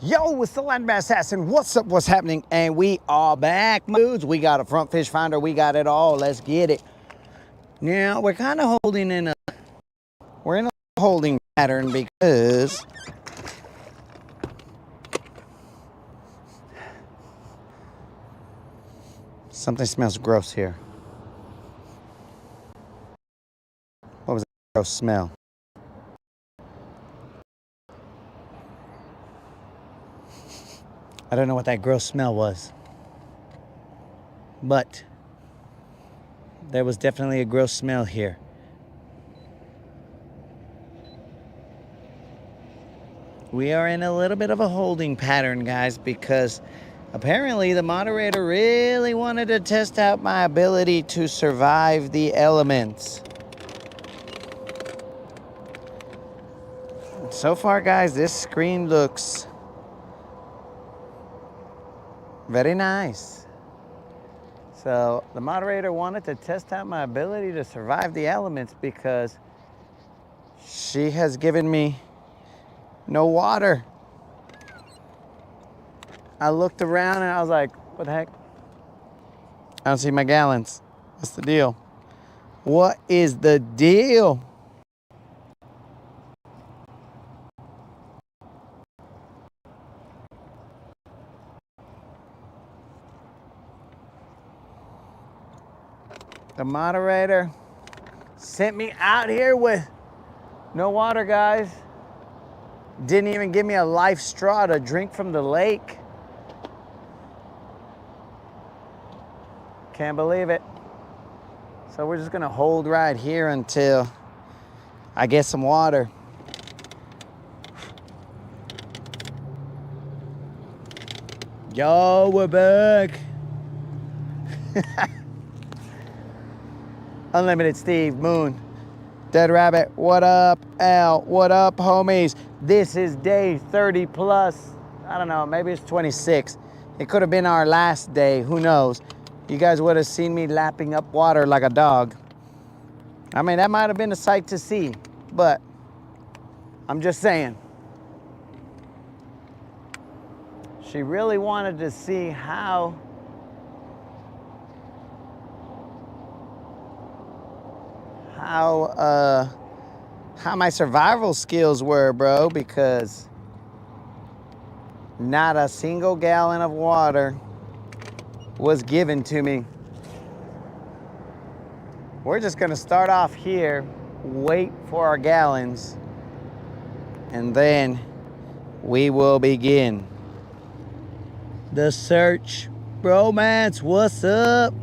Yo, it's the Landman Assassin. What's up? What's happening? And we are back, dudes. We got a front fish finder. We got it all. Let's get it. Now we're kind of we're in a holding pattern because something smells gross here. What was that gross smell? I don't know what that gross smell was, but there was definitely a gross smell here. We are in a little bit of a holding pattern, guys, because apparently the moderator really wanted to test out my ability to survive the elements. So far, guys, this screen looks very nice. So the moderator wanted to test out my ability to survive the elements because she has given me no water. I looked around and I was like, what the heck? I don't see my gallons. What's the deal? What is the deal? The moderator sent me out here with no water, guys. Didn't even give me a life straw to drink from the lake. Can't believe it. So we're just gonna hold right here until I get some water. Yo, we're back. Unlimited Steve, Moon, Dead Rabbit, what up, Al, what up, homies? This is day 30 plus. I don't know, maybe it's 26. It could have been our last day, who knows? You guys would have seen me lapping up water like a dog. I mean, that might have been a sight to see, but I'm just saying. She really wanted to see how my survival skills were, bro, because not a single gallon of water was given to me. We're just gonna start off here, wait for our gallons, and then we will begin the search. Bromance, what's up?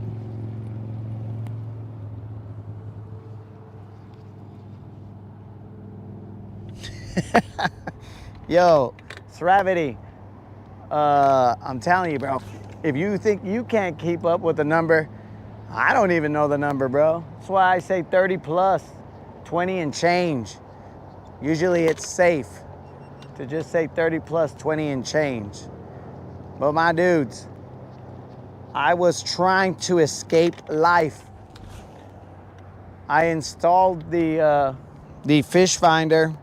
Yo, Sravity, I'm telling you, bro, if you think you can't keep up with the number, I don't even know the number, bro. That's why I say 30 plus, 20 and change. Usually it's safe to just say 30 plus, 20 and change. But my dudes, I was trying to escape life. I installed the fish finder,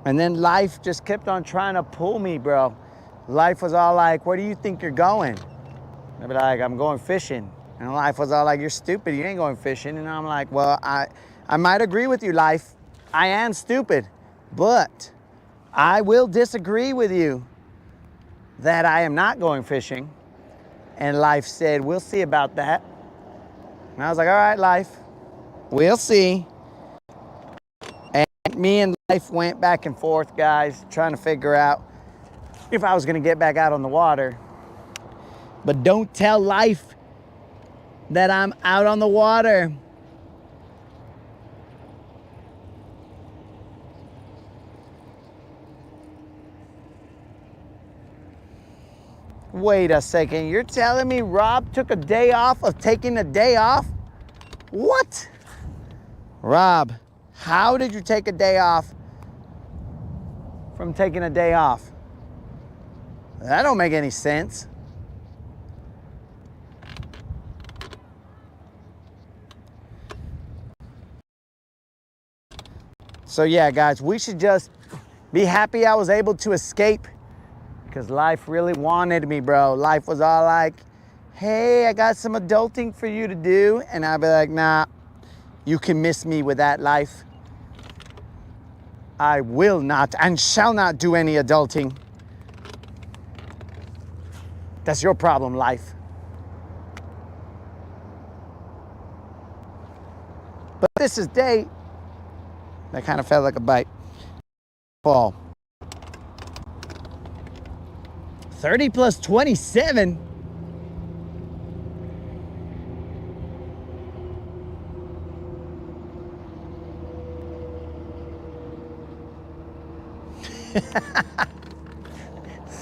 and then life just kept on trying to pull me, bro. Life was all like, where do you think you're going? I'd be like, I'm going fishing. And life was all like, you're stupid, you ain't going fishing. And I'm like, well, I might agree with you, life. I am stupid, but I will disagree with you that I am not going fishing. And life said, we'll see about that. And I was like, all right, life, we'll see. Me and life went back and forth, guys, trying to figure out if I was gonna get back out on the water. But don't tell life that I'm out on the water. Wait a second, you're telling me Rob took a day off of taking a day off? What? Rob, how did you take a day off from taking a day off? That don't make any sense. So yeah, guys, we should just be happy I was able to escape Because life really wanted me, bro. Life was all like, hey, I got some adulting for you to do. And I'd be like, nah, you can miss me with that, life. I will not and shall not do any adulting. That's your problem, life. But this is day. That kind of felt like a bite. Fall. 30 plus 27.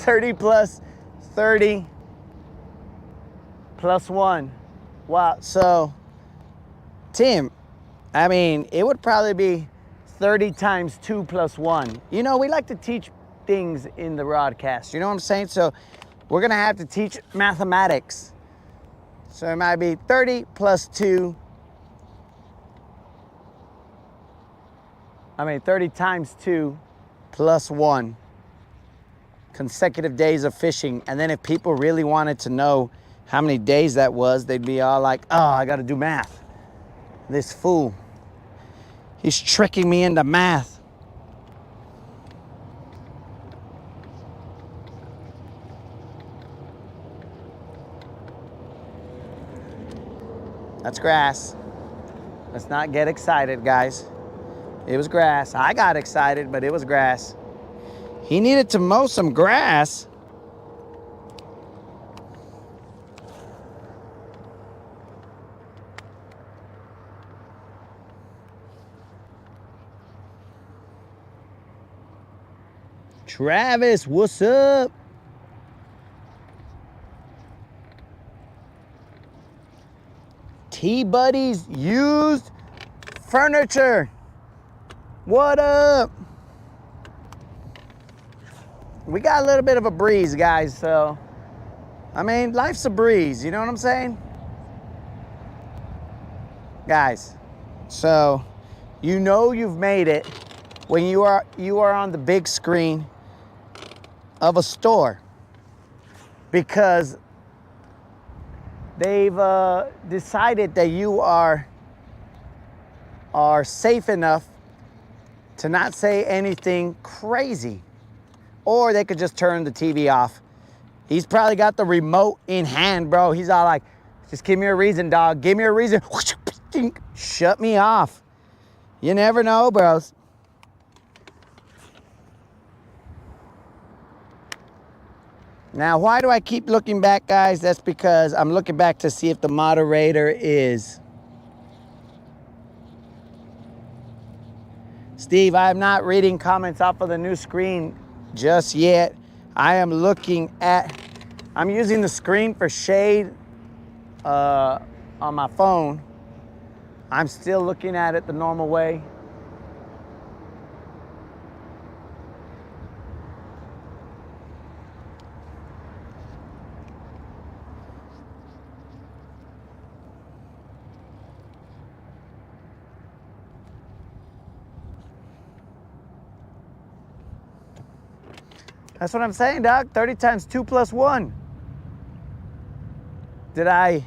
$30 plus 30 plus 1. Wow. So, Tim, I mean, it would probably be 30 times 2 plus 1. You know, we like to teach things in the Rodcast. You know what I'm saying? So, we're going to have to teach mathematics. So, it might be 30 plus 2. 30 times 2 plus 1. Consecutive days of fishing. And then if people really wanted to know how many days that was, they'd be all like, oh, I got to do math. This fool. He's tricking me into math. That's grass. Let's not get excited, guys. It was grass. I got excited, but it was grass. He needed to mow some grass. Travis, what's up? T-Buddies used furniture. What up? We got a little bit of a breeze, guys, so life's a breeze, you know what I'm saying? Guys, so you know you've made it when you are on the big screen of a store, because they've decided that you are safe enough to not say anything crazy. Or they could just turn the TV off. He's probably got the remote in hand, bro. He's all like, just give me a reason, dog. Give me a reason. Shut me off. You never know, bros. Now, why do I keep looking back, guys? That's because I'm looking back to see if the moderator is. Steve, I'm not reading comments off of the new screen just yet. I'm using the screen for shade on my phone. I'm still looking at it the normal way. That's what I'm saying, Doc. 30 times 2 plus 1. Did I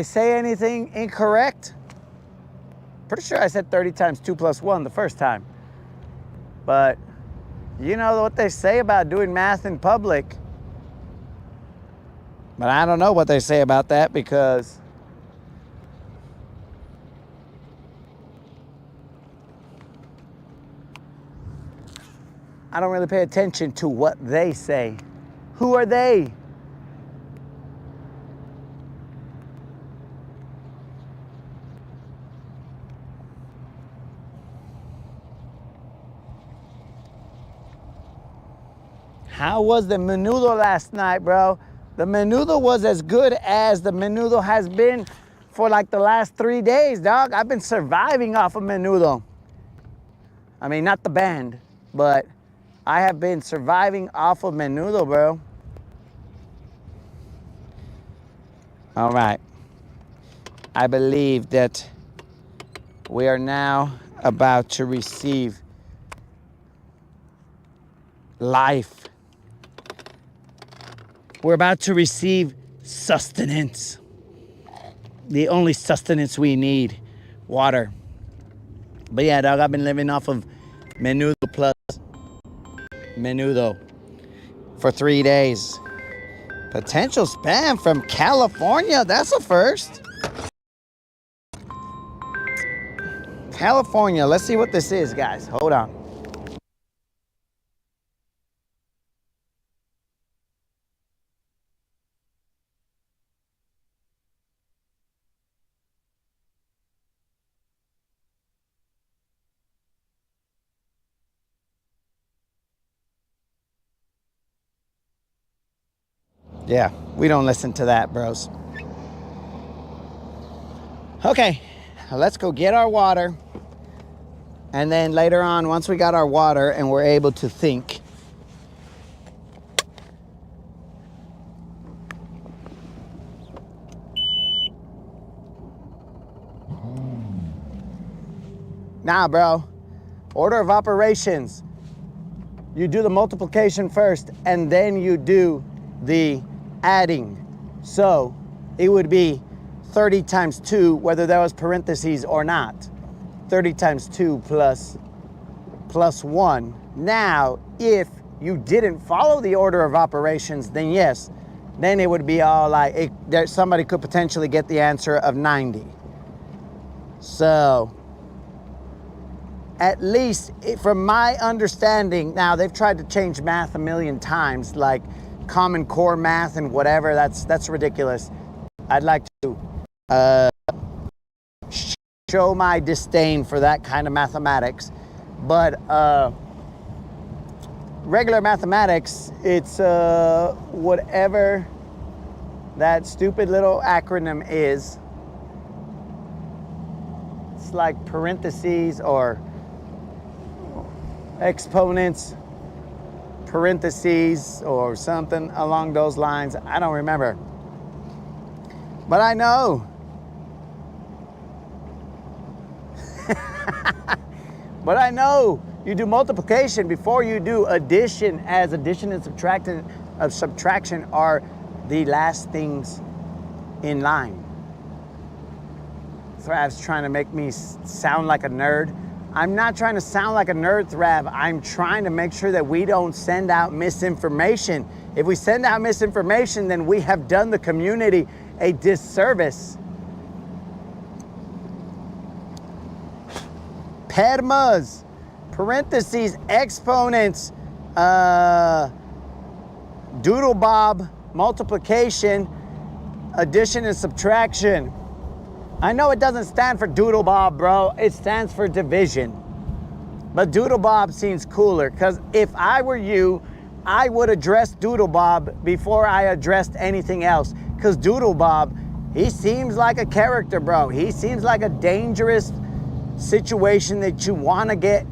say anything incorrect? Pretty sure I said 30 times 2 plus 1 the first time. But you know what they say about doing math in public. But I don't know what they say about that, because I don't really pay attention to what they say. Who are they? How was the menudo last night, bro? The menudo was as good as the menudo has been for like the last 3 days, dog. I've been surviving off of menudo. Not the band, but I have been surviving off of menudo, bro. All right. I believe that we are now about to receive life. We're about to receive sustenance. The only sustenance we need, water. But yeah, dog, I've been living off of Menudo plus Menudo for 3 days. Potential spam from California. That's a first. California. Let's see what this is, guys. Hold on. Yeah, we don't listen to that, bros. Okay, let's go get our water. And then later on, once we got our water and we're able to think, nah, bro. Order of operations. You do the multiplication first, and then you do the adding. So it would be 30 times 2, whether that was parentheses or not. 30 times 2 plus 1. Now, if you didn't follow the order of operations, then yes, then it would be all like, somebody could potentially get the answer of 90. So, at least from my understanding, now they've tried to change math a million times, like Common Core math and whatever, that's ridiculous. I'd like to show my disdain for that kind of mathematics. But regular mathematics, it's whatever that stupid little acronym is. It's like parentheses or exponents, parentheses, or something along those lines. I don't remember. But I know. But I know you do multiplication before you do addition, as addition and subtraction are the last things in line. Thrab's trying to make me sound like a nerd. I'm not trying to sound like a nerd, Thrab. I'm trying to make sure that we don't send out misinformation. If we send out misinformation, then we have done the community a disservice. Permas, parentheses, exponents, doodle bob, multiplication, addition and subtraction. I know it doesn't stand for doodle bob, bro. It stands for division. But doodle bob seems cooler, because if I were you, I would address doodle bob before I addressed anything else. Because doodle bob, he seems like a character, bro. He seems like a dangerous situation that you want to get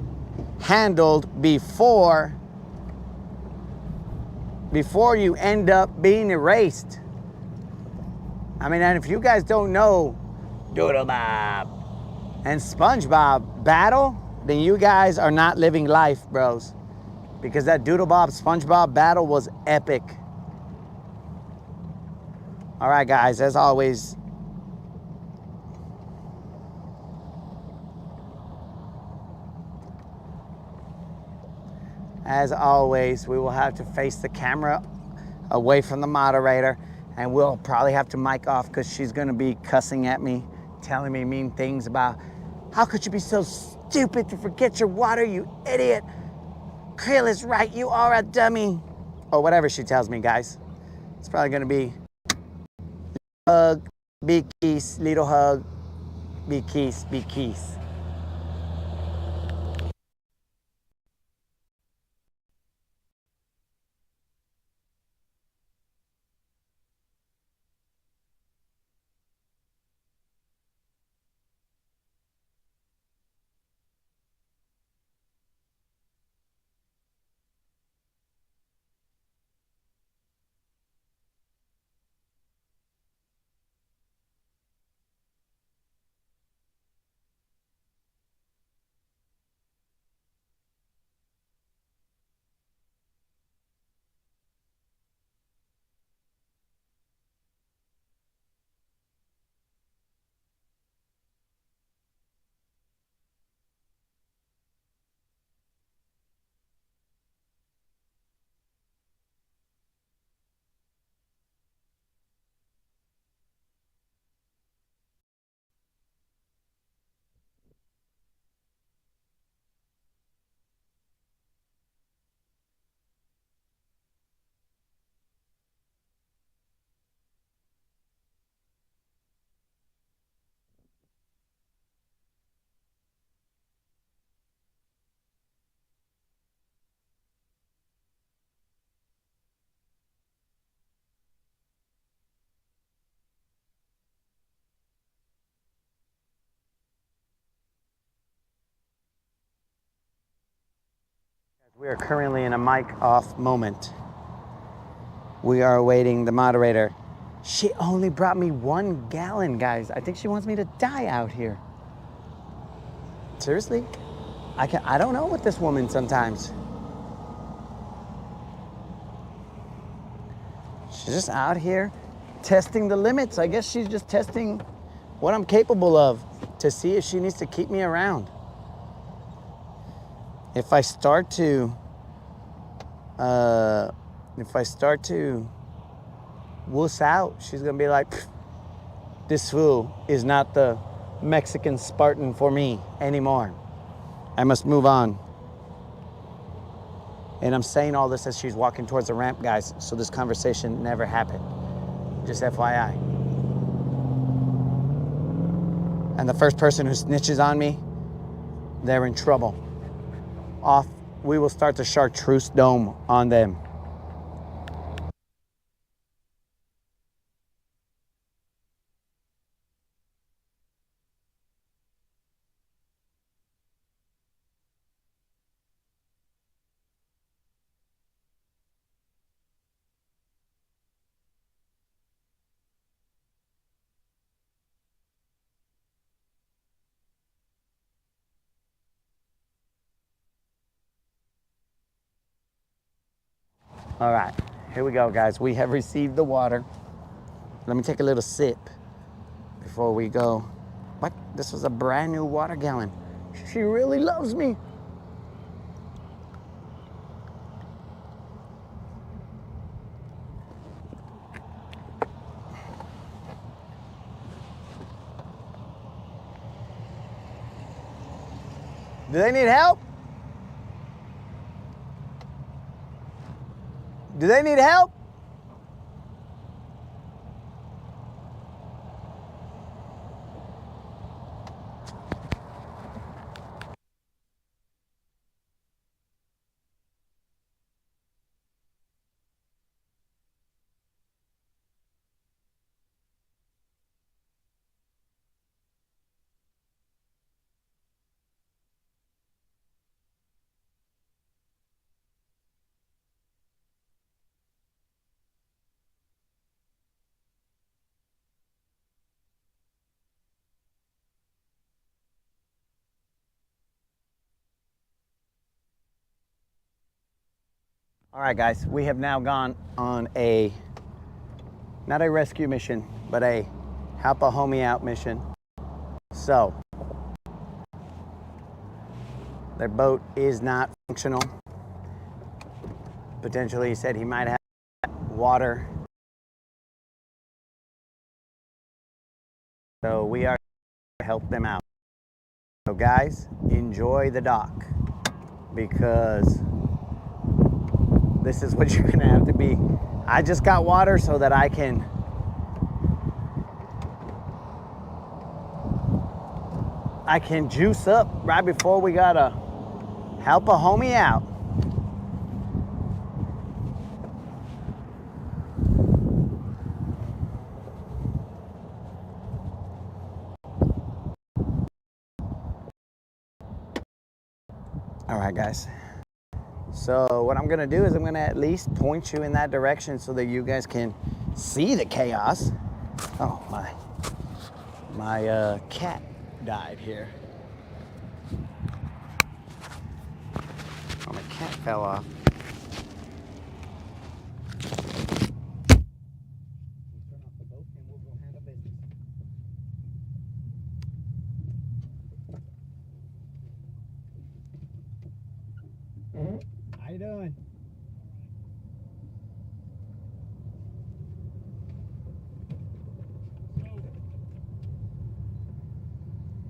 handled before you end up being erased. I mean, and if you guys don't know Doodle Bob and SpongeBob battle, then you guys are not living life, bros. Because that Doodle Bob SpongeBob battle was epic. All right, guys, as always, we will have to face the camera away from the moderator, and we'll probably have to mic off because she's going to be cussing at me, telling me mean things about, how could you be so stupid to forget your water, you idiot? Krill is right, you are a dummy. Or whatever she tells me, guys. It's probably going to be hug, big kiss, little hug, big kiss, big kiss. We are currently in a mic off moment. We are awaiting the moderator. She only brought me 1 gallon, guys. I think she wants me to die out here. Seriously? I don't know with this woman sometimes. She's just out here testing the limits. I guess she's just testing what I'm capable of to see if she needs to keep me around. If I start to wuss out, she's gonna be like, this fool is not the Mexican Spartan for me anymore. I must move on. And I'm saying all this as she's walking towards the ramp, guys, so this conversation never happened. Just FYI. And the first person who snitches on me, they're in trouble. We will start the chartreuse dome on them. All right, here we go, guys. We have received the water. Let me take a little sip before we go. What? This was a brand new water gallon. She really loves me. Do they need help? Do they need help? All right, guys, we have now gone on not a rescue mission, but a help a homie out mission. So, their boat is not functional. Potentially, he said he might have water. So we are to help them out. So guys, enjoy the dock, because this is what you're gonna have to be. I just got water so that I can juice up right before we gotta help a homie out. All right, guys. So what I'm gonna do is I'm gonna at least point you in that direction so that you guys can see the chaos. Oh, my cat died here. Oh, my cat fell off. Turn off the boat and we'll go handle business. How you doing?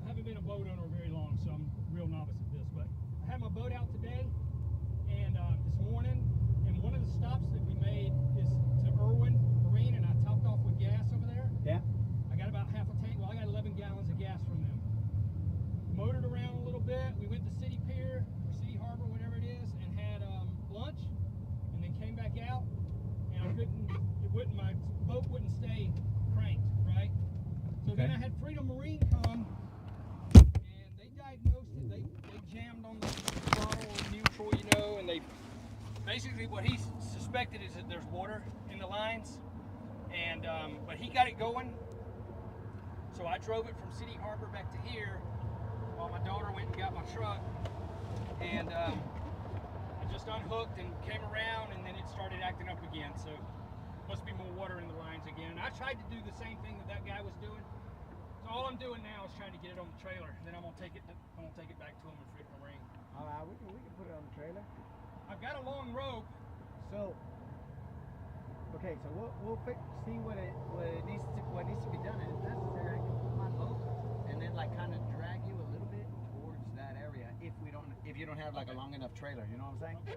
I haven't been a boat owner very long, so I'm real novice at this, but I had my boat out today and this morning, and one of the stops that we made is to Irwin Marine, and I topped off with gas over there. Yeah. I got about half a tank. Well, I got 11 gallons of gas from them. Motored around a little bit. We went to City Pier or City Harbor, whatever it is, and had lunch, and then came back out, and my boat wouldn't stay cranked, right? So then I had Freedom Marine come, and they diagnosed it. They jammed on the throttle neutral, and they safe. Basically, what he suspected is that there's water in the lines, and but he got it going. So I drove it from City Harbor back to here while my daughter went and got my truck, and I just unhooked and came around, and then it started acting up again. So must be more water in the lines again. And I tried to do the same thing that guy was doing. So all I'm doing now is trying to get it on the trailer. Then I'm gonna take it back to him and fit the ring. We can put it on the trailer. I've got a long rope. So, okay, so we'll see what needs to be done, and if necessary, I can put my boat and then like kind of drag you a little bit towards that area if you don't have like a long enough trailer. You know what I'm saying? Okay.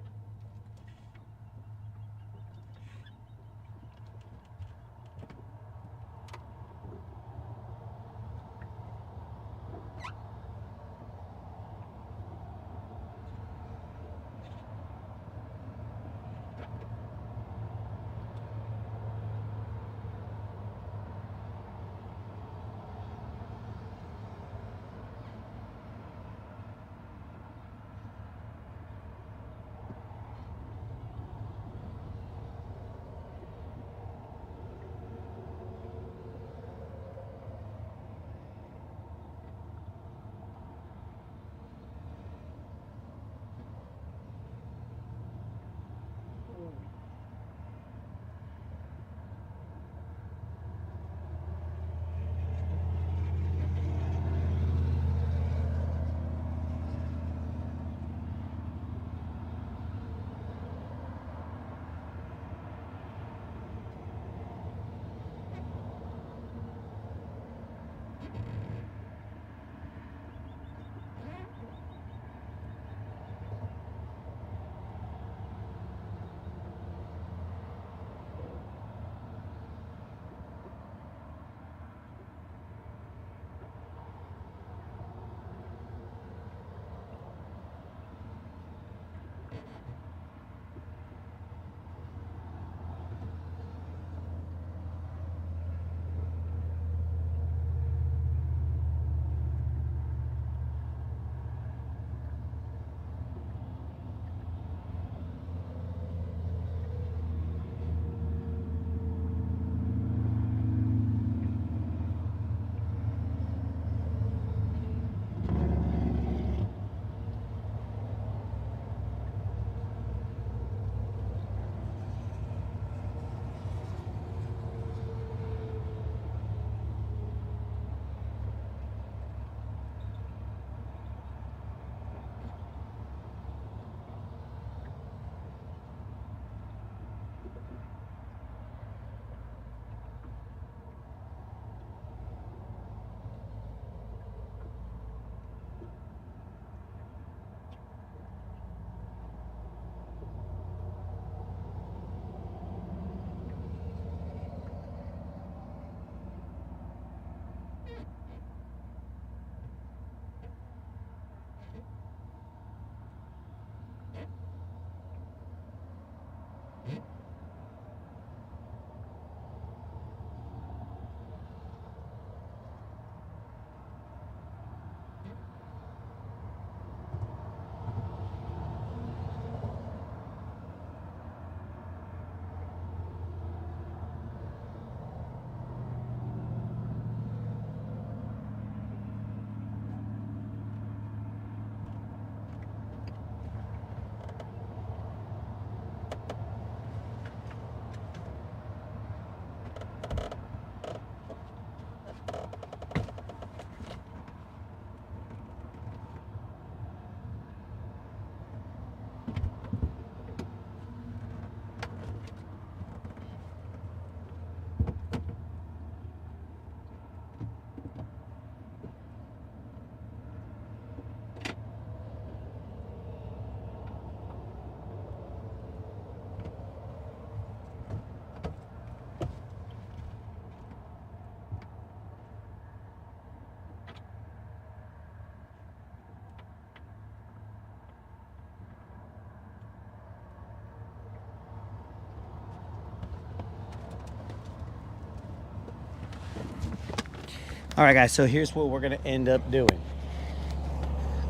All right, guys, so here's what we're gonna end up doing.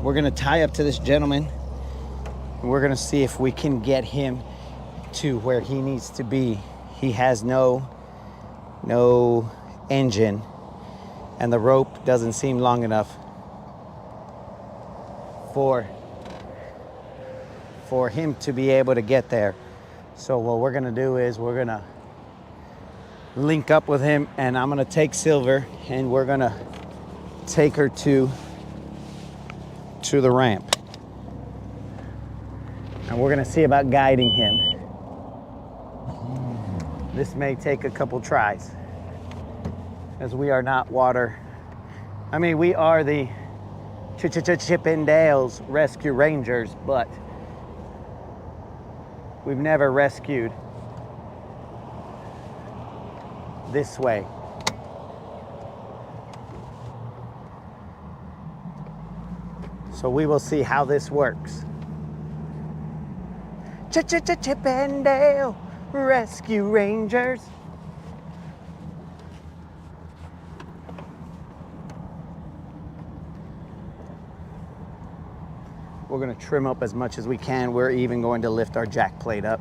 We're gonna tie up to this gentleman We're gonna see if we can get him to where he needs to be. He has no engine, and the rope doesn't seem long enough for him to be able to get there. So what we're gonna do is we're gonna link up with him, and I'm gonna take Silver, and we're gonna take her to the ramp. And we're gonna see about guiding him. This may take a couple tries, as we are not water. I mean, we are the Chippendales Rescue Rangers, but we've never rescued this way. So we will see how this works. Chippendale Rescue Rangers. We're going to trim up as much as we can. We're even going to lift our jack plate up.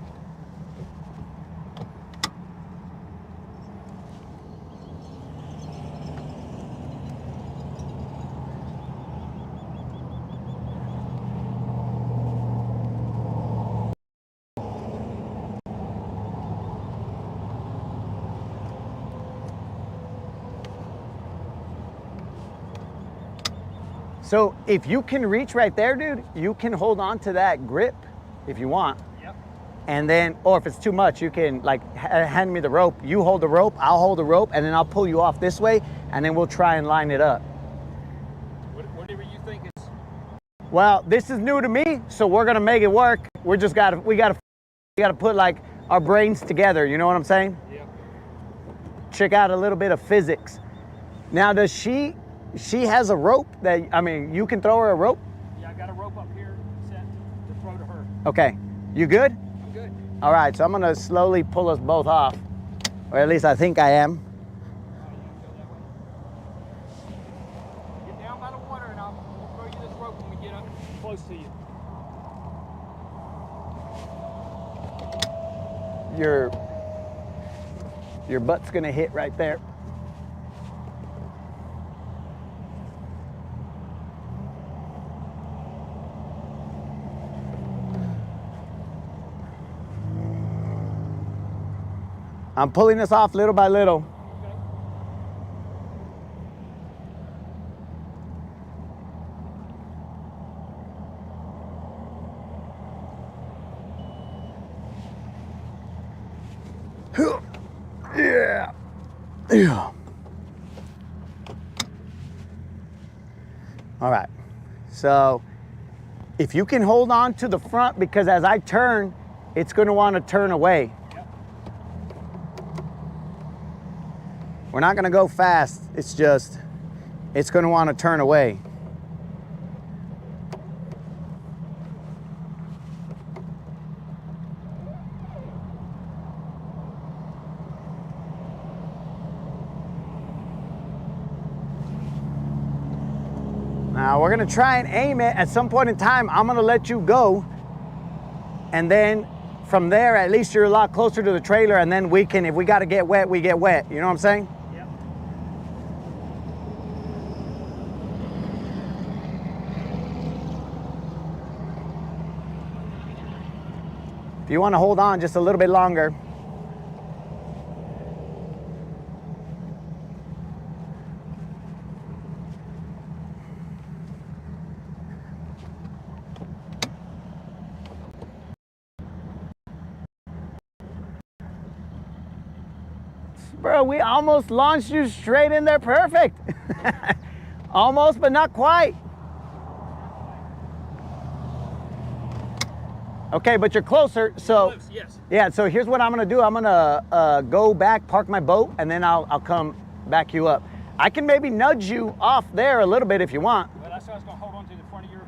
So if you can reach right there, dude, you can hold on to that grip if you want. Yep. And then, or if it's too much, you can like hand me the rope. You hold the rope, I'll hold the rope, and then I'll pull you off this way, and then we'll try and line it up. Whatever you think is. Well, this is new to me, so we're gonna make it work. We gotta put like our brains together. You know what I'm saying? Yep. Check out a little bit of physics. Now, does she has a rope that, I mean, you can throw her a rope? Yeah, I got a rope up here set to throw to her. Okay, you good? I'm good. All right, so I'm gonna slowly pull us both off, or at least I think I am. Get down by the water and we'll throw you this rope when we get up close to you. Your butt's gonna hit right there. I'm pulling this off little by little. Yeah. Yeah. All right. So if you can hold on to the front, because as I turn, it's going to want to turn away. We're not going to go fast. It's going to want to turn away. Now we're going to try and aim it. At some point in time, I'm going to let you go. And then from there, at least you're a lot closer to the trailer, and then we can, if we got to get wet, we get wet. You know what I'm saying? Yep. If you want to hold on just a little bit longer. Bro, we almost launched you straight in there perfect. Almost, but not quite. Okay, but you're closer, so Yes. yeah. So here's what I'm gonna do. I'm gonna go back, park my boat, and then I'll come back you up. I can maybe nudge you off there a little bit if you want. Well, that's why I was gonna hold on to the front of your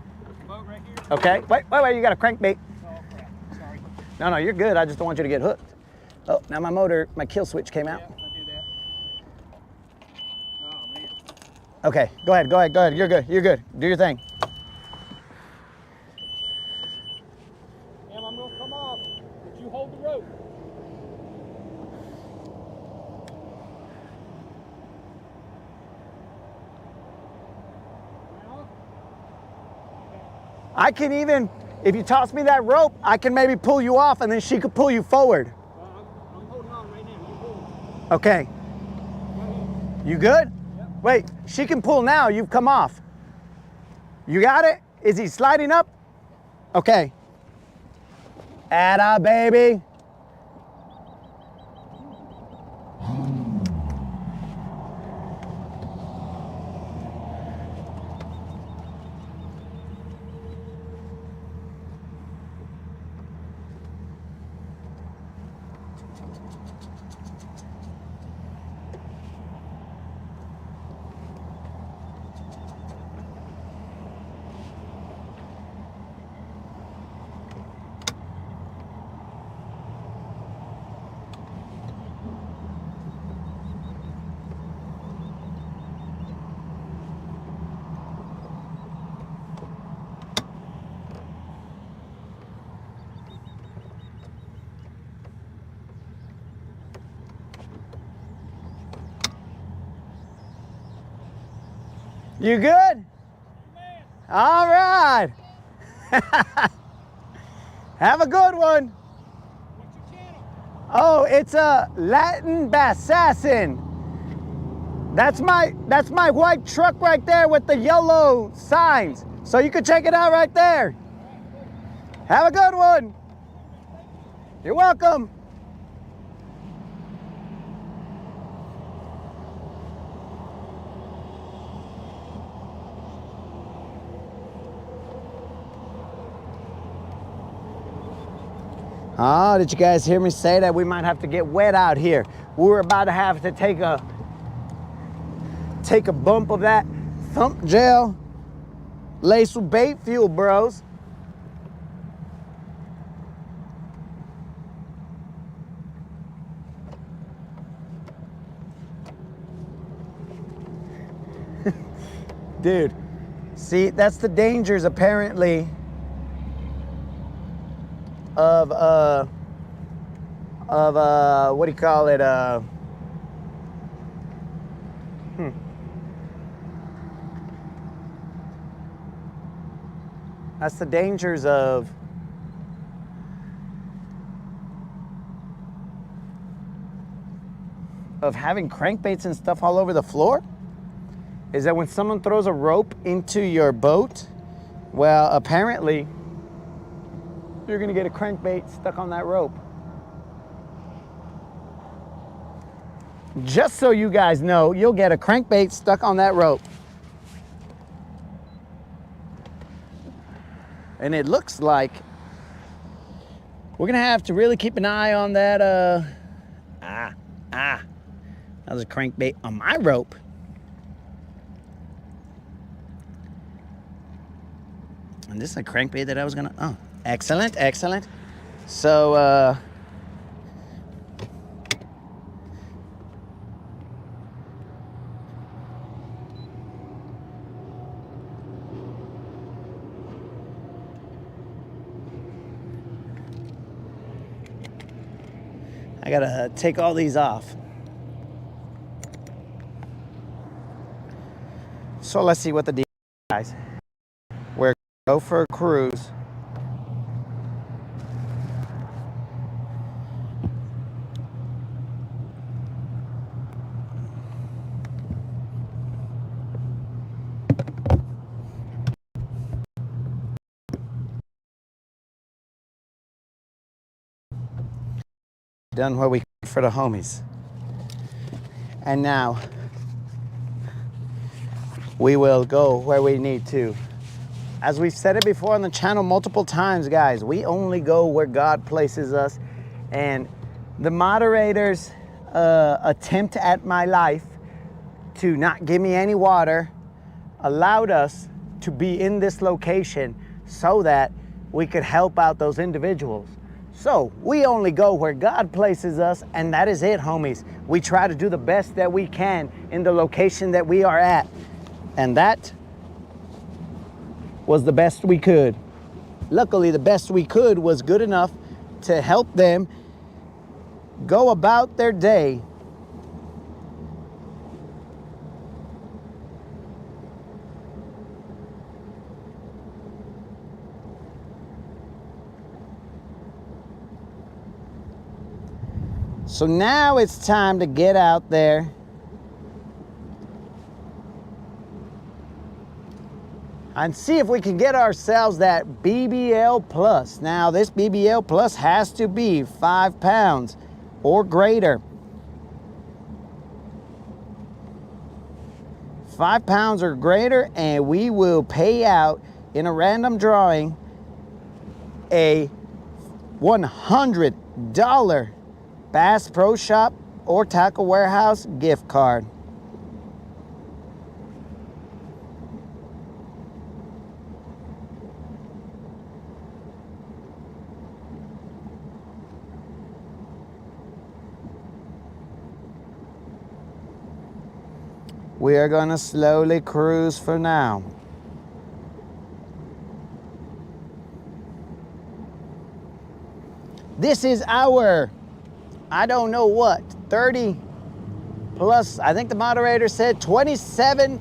boat right here. Okay. Wait. You got a crankbait. Oh crap. Sorry. No, you're good. I just don't want you to get hooked. Oh, now my kill switch came out. Yeah, I do that. Oh man. Okay, go ahead. You're good. Do your thing. I can even, if you toss me that rope, I can maybe pull you off and then she could pull you forward. I'm holding on right now. You hold. Okay. You good? Yep. Wait, she can pull now. You've come off. You got it? Is he sliding up? Okay. Atta, baby. You good? Man, All right. Have a good one. what's your channel? Oh, it's a Latin Bassassin. That's my white truck right there with the yellow signs. So you can check it out right there. Have a good one. You're welcome. Oh, did you guys hear me say that we might have to get wet out here? We were about to have to take a bump of that thump gel laced with bait fuel, bros. Dude, see, that's the dangers apparently of what do you call it? That's the dangers of having crankbaits and stuff all over the floor. Is that when someone throws a rope into your boat, well, apparently you're gonna get a crankbait stuck on that rope. Just so you guys know, you'll get a crankbait stuck on that rope. And it looks like we're gonna have to really keep an eye on that, that was a crankbait on my rope. And this is a crankbait that I was gonna, oh, excellent, excellent. So, I gotta take all these off. So let's see what the deal is, guys. We're gonna go for a cruise. Done what we can for the homies. And now we will go where we need to. As we've said it before on the channel multiple times, guys, we only go where God places us. And the moderator's attempt at my life to not give me any water allowed us to be in this location so that we could help out those individuals. So we only go where God places us, and that is it, homies. We try to do the best that we can in the location that we are at. And that was the best we could. Luckily, the best we could was good enough to help them go about their day. So now it's time to get out there and see if we can get ourselves that BBL Plus. Now, this BBL Plus has to be 5 pounds or greater. 5 pounds or greater, and we will pay out in a random drawing a $100 Bass Pro Shop or Tackle Warehouse gift card. We are going to slowly cruise for now. This is our, I don't know what, 30 plus, I think the moderator said 27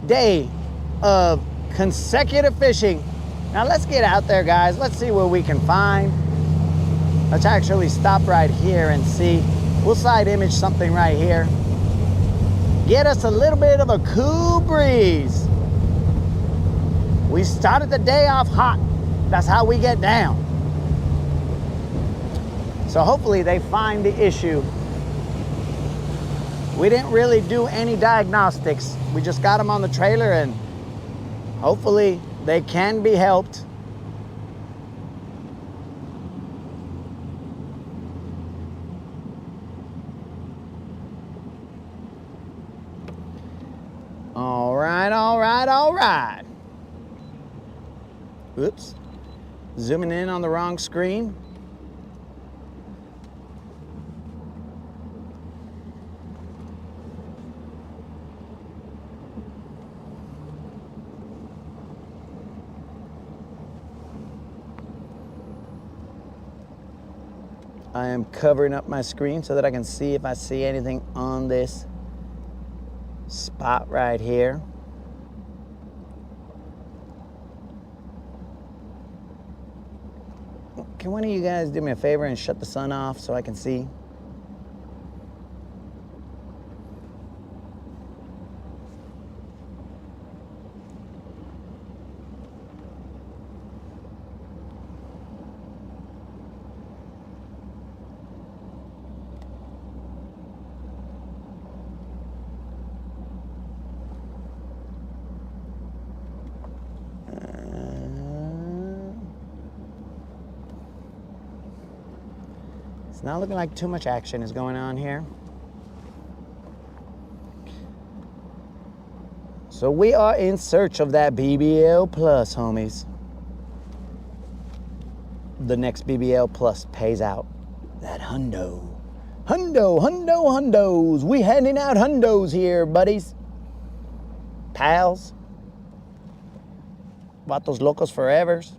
day of consecutive fishing. Now let's get out there, guys. Let's see what we can find. Let's actually stop right here and see. We'll side image something right here. Get us a little bit of a cool breeze. We started the day off hot. That's how we get down. So hopefully they find the issue. We didn't really do any diagnostics. We just got them on the trailer, and hopefully they can be helped. All right, all right, all right. Oops. Zooming in on the wrong screen. I am covering up my screen so that I can see if I see anything on this spot right here. Can one of you guys do me a favor and shut the sun off so I can see? It's not looking like too much action is going on here. So we are in search of that BBL Plus, homies. The next BBL Plus pays out that hundo. Hundo, hundo, hundos. We handing out hundos here, buddies. Pals. Vatos locos forevers.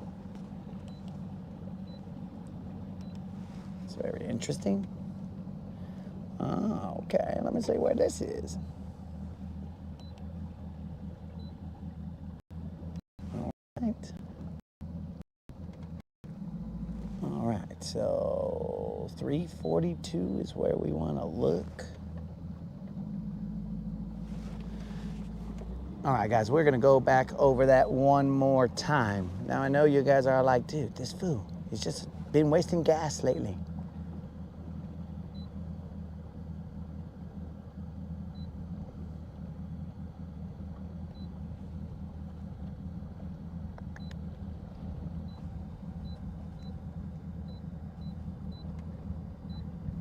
Very interesting. Oh, okay. Let me see where this is. All right. All right. So 342 is where we want to look. All right, guys. We're gonna go back over that one more time. Now I know you guys are like, dude, this fool, he's just been wasting gas lately.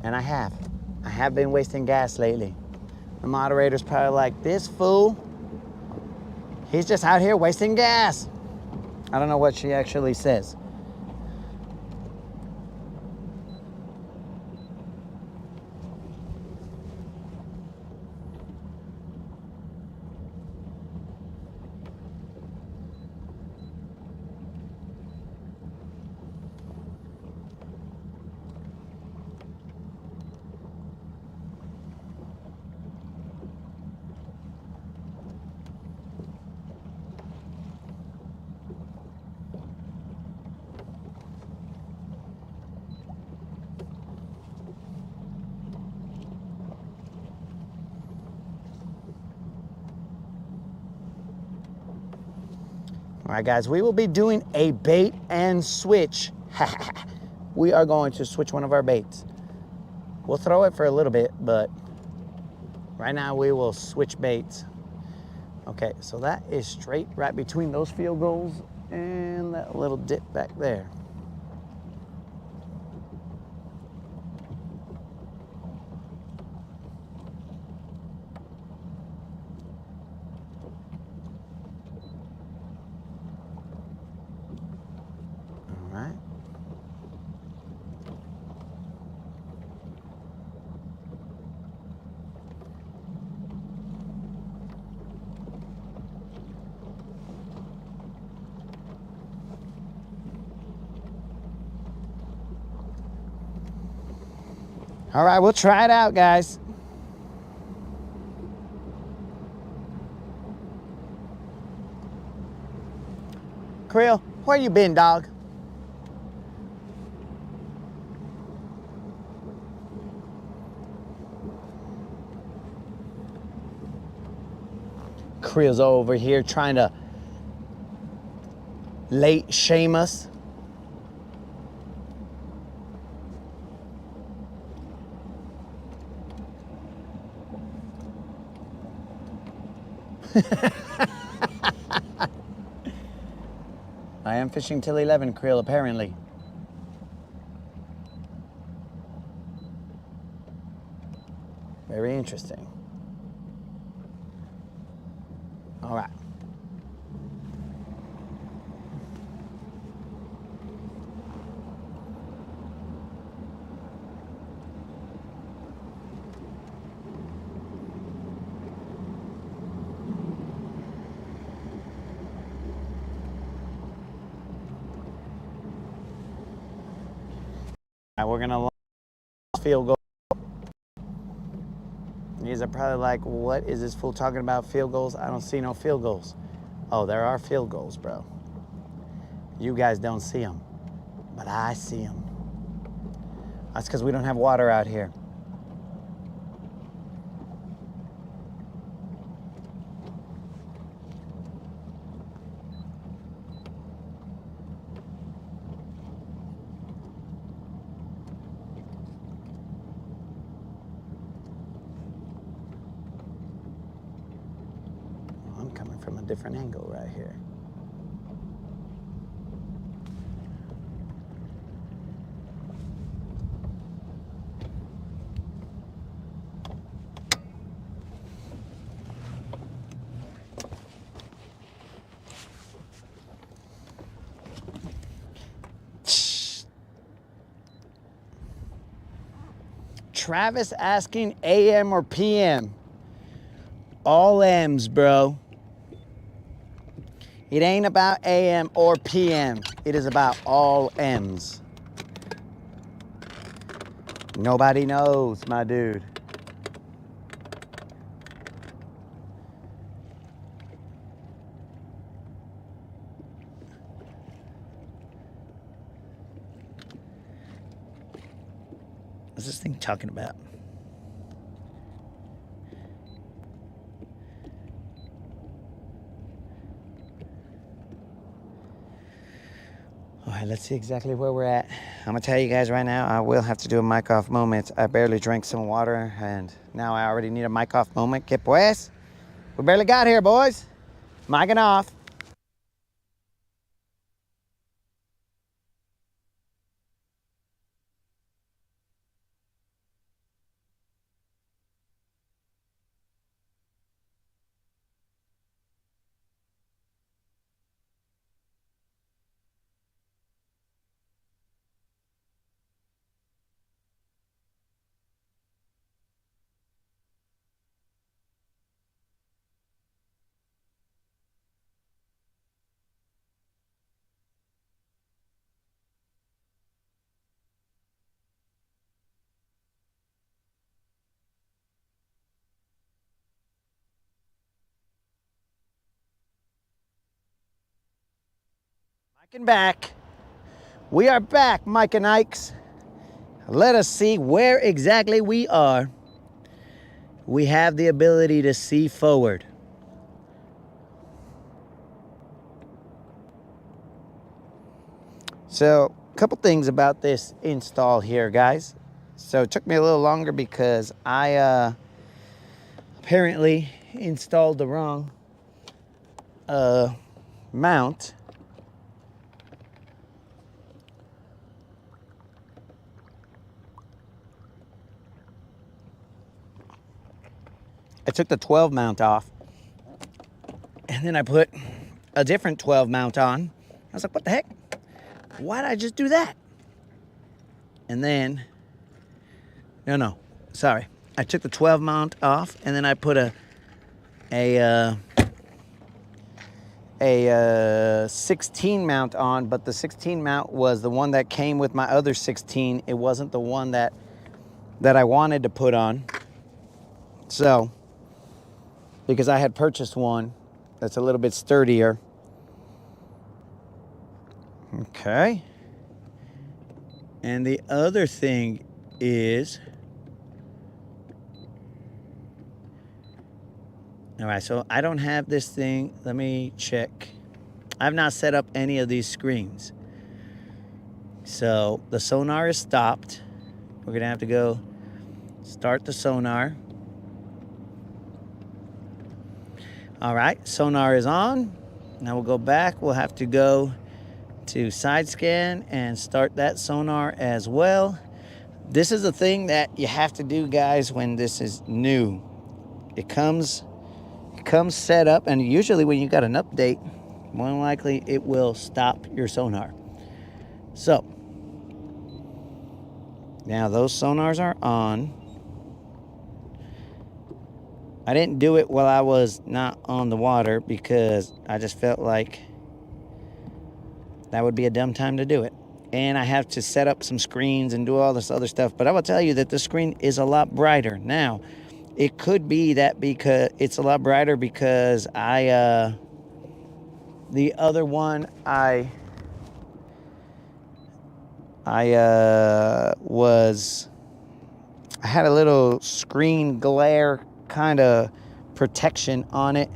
And I have been wasting gas lately. The moderator's probably like, this fool, he's just out here wasting gas. I don't know what she actually says. All right, guys, we will be doing a bait and switch. We are going to switch one of our baits. We'll throw it for a little bit, but right now we will switch baits. Okay, so that is straight right between those field goals and that little dip back there. All right. All right, we'll try it out, guys. Krill, where you been, dog? Krill's over here trying to late shame us. I am fishing till 11, Krill, apparently. Very interesting. All right. Now we're gonna launch field goal. You guys are probably like, what is this fool talking about, field goals? I don't see no field goals. Oh, there are field goals, bro. You guys don't see them, but I see them. That's because we don't have water out here. I'm coming from a different angle right here. Travis asking AM or PM. All M's, bro. It ain't about AM or PM. It is about all M's. Nobody knows, my dude. What's this thing talking about? All right, let's see exactly where we're at. I'm gonna tell you guys right now, I will have to do a mic off moment. I barely drank some water and now I already need a mic off moment. Que pues? We barely got here, boys. Micing off. Mike and back. We are back, Mike and Ikes. Let us see where exactly we are. We have the ability to see forward. So, a couple things about this install here, guys. So, it took me a little longer because I apparently installed the wrong mount. I took the 12 mount off, and then I put a different 12 mount on. I was like, what the heck? Why did I just do that? And then, no, sorry. I took the 12 mount off, and then I put a 16 mount on, but the 16 mount was the one that came with my other 16. It wasn't the one that I wanted to put on. So, because I had purchased one that's a little bit sturdier. Okay. And the other thing is, all right, so I don't have this thing. Let me check. I've not set up any of these screens. So the sonar is stopped. We're gonna have to go start the sonar. All right, sonar is on. Now we'll go back. We'll have to go to side scan and start that sonar as well. This is a thing that you have to do, guys, when this is new. It comes set up, and usually when you got an update, more than likely it will stop your sonar. So now those sonars are on. I didn't do it while I was not on the water because I just felt like that would be a dumb time to do it. And I have to set up some screens and do all this other stuff. But I will tell you that the screen is a lot brighter. Now, it could be that because it's a lot brighter because the other one I had a little screen glare kind of protection on it,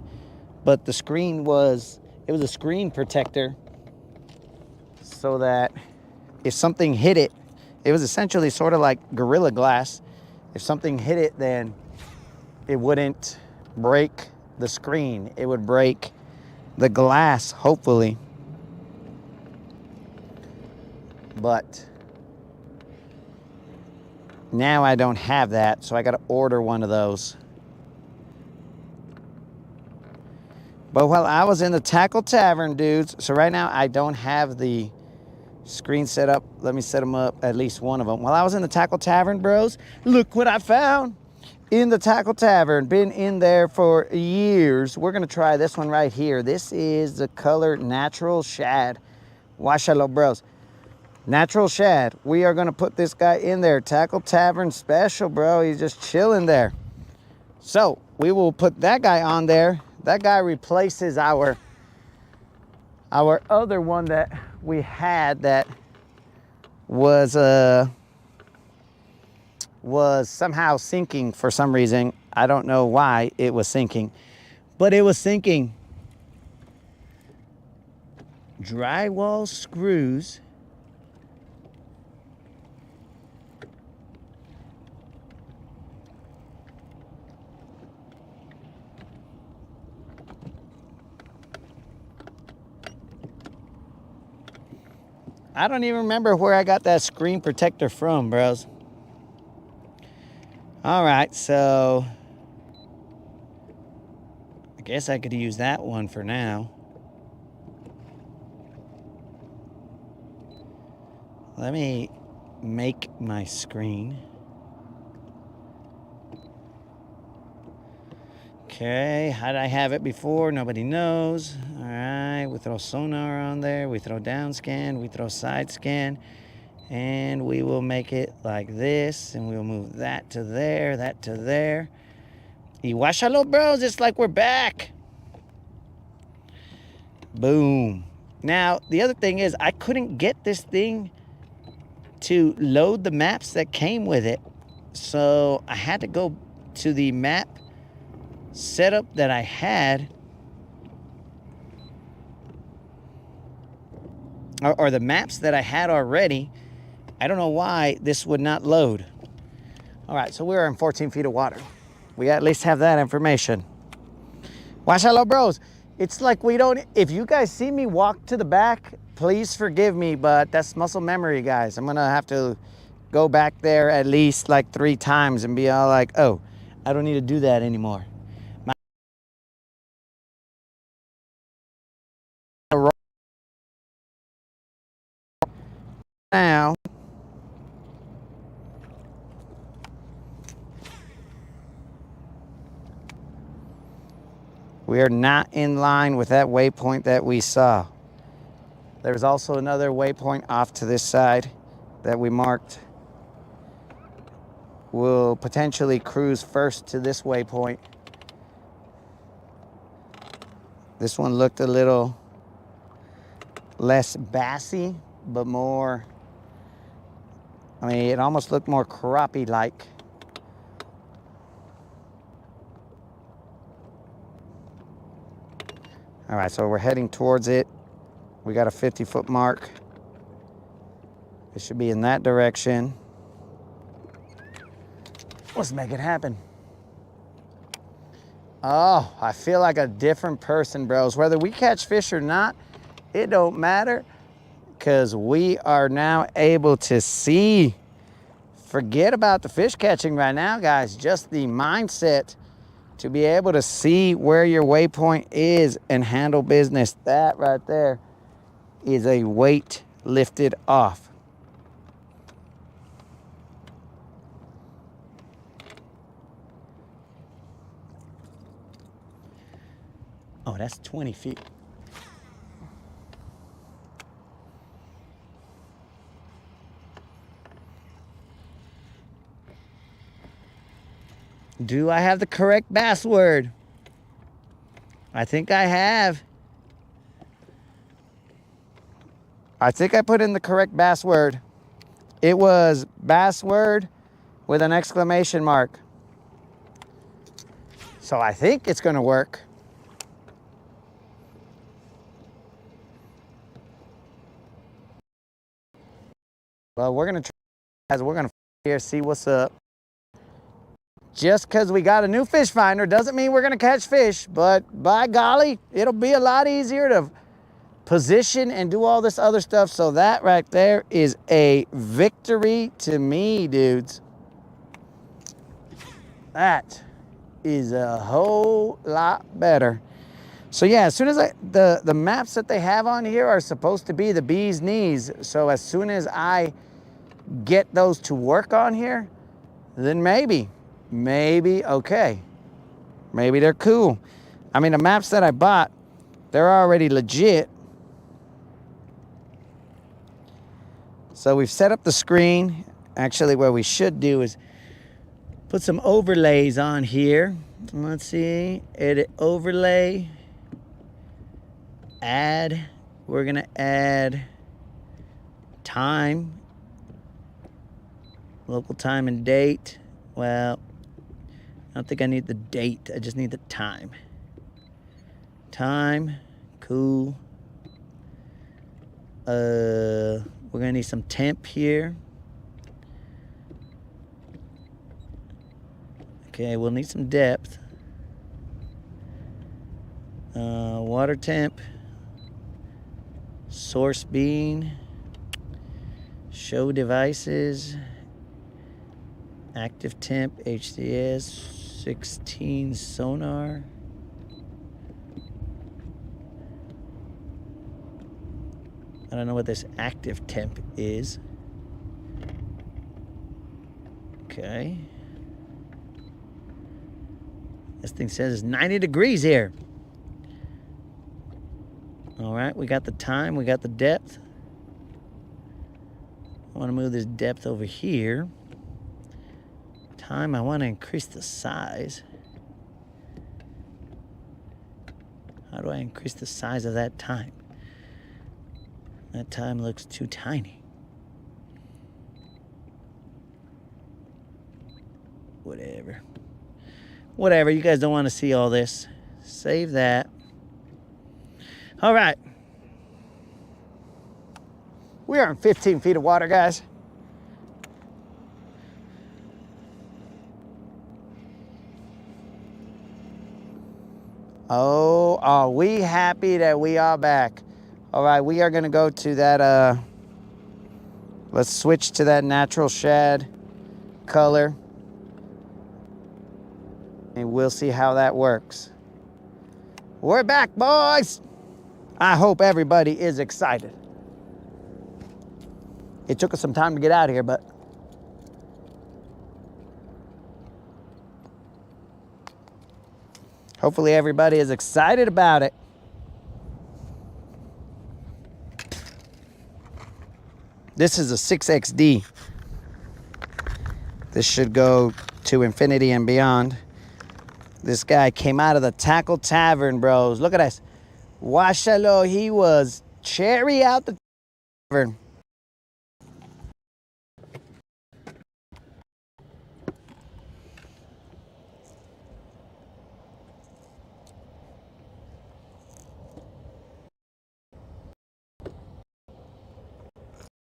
but the screen was a screen protector so that if something hit it, it was essentially sort of like Gorilla Glass. If something hit it, then it wouldn't break the screen. It would break the glass, hopefully. But now I don't have that, so I got to order one of those. But while I was in the Tackle Tavern, dudes, so right now I don't have the screen set up. Let me set them up, at least one of them. While I was in the Tackle Tavern, bros, look what I found in the Tackle Tavern. Been in there for years. We're going to try this one right here. This is the color Natural Shad. Washalo, bros. Natural Shad. We are going to put this guy in there. Tackle Tavern special, bro. He's just chilling there. So we will put that guy on there. That guy replaces our other one that we had that was somehow sinking for some reason. I don't know why it was sinking, but it was sinking. Drywall screws. I don't even remember where I got that screen protector from, bros. All right, so I guess I could use that one for now. Let me make my screen. Okay, how did I have it before? Nobody knows. All right, we throw sonar on there. We throw down scan. We throw side scan. And we will make it like this. And we'll move that to there, that to there. Iwashalo, bros, it's like we're back. Boom. Now, the other thing is I couldn't get this thing to load the maps that came with it. So I had to go to the map setup that I had or the maps that I had already. I don't know why this would not load. All right, so we're in 14 feet of water. We at least have that information. Wash hello, bros. It's like we don't, if you guys see me walk to the back, please forgive me, but that's muscle memory, guys. I'm gonna have to go back there at least like 3 times and be all like, oh, I don't need to do that anymore. Now, we are not in line with that waypoint that we saw. There's also another waypoint off to this side that we marked. We'll potentially cruise first to this waypoint. This one looked a little less bassy, but more, I mean, it almost looked more crappie-like. All right, so we're heading towards it. We got a 50-foot mark. It should be in that direction. Let's make it happen. Oh, I feel like a different person, bros. Whether we catch fish or not, it don't matter, because we are now able to see. Forget about the fish catching right now, guys. Just the mindset to be able to see where your waypoint is and handle business. That right there is a weight lifted off. Oh, that's 20 feet. Do I have the correct bass word? I think I have. I think I put in the correct bass word. It was bass word with an exclamation mark. So I think it's gonna work. Well, we're gonna try, guys. We're gonna here see what's up. Just because we got a new fish finder doesn't mean we're gonna catch fish, but by golly, it'll be a lot easier to position and do all this other stuff. So that right there is a victory to me, dudes. That is a whole lot better. So yeah, as soon as the maps that they have on here are supposed to be the bee's knees. So as soon as I get those to work on here, then maybe, okay. Maybe they're cool. I mean, the maps that I bought, they're already legit. So we've set up the screen. Actually, what we should do is put some overlays on here. Let's see, edit overlay, add. We're gonna add time, local time and date. Well, I don't think I need the date. I just need the time. Time, cool. We're gonna need some temp here. Okay, we'll need some depth. Water temp. Source bean. Show devices. Active temp, HDS. 16 sonar. I don't know what this active temp is. Okay. This thing says it's 90 degrees here. All right, we got the time, we got the depth. I want to move this depth over here. Time, I want to increase the size. How do I increase the size of that time? That time looks too tiny. Whatever. Whatever, you guys don't want to see all this. Save that. All right. We are in 15 feet of water, guys. Oh, are we happy that we are back? All right, we are gonna go to that, let's switch to that natural shad color. And we'll see how that works. We're back, boys. I hope everybody is excited. It took us some time to get out here, but hopefully everybody is excited about it. This is a 6XD. This should go to infinity and beyond. This guy came out of the Tackle Tavern, bros. Look at this. Washalo, he was cherry out the tavern.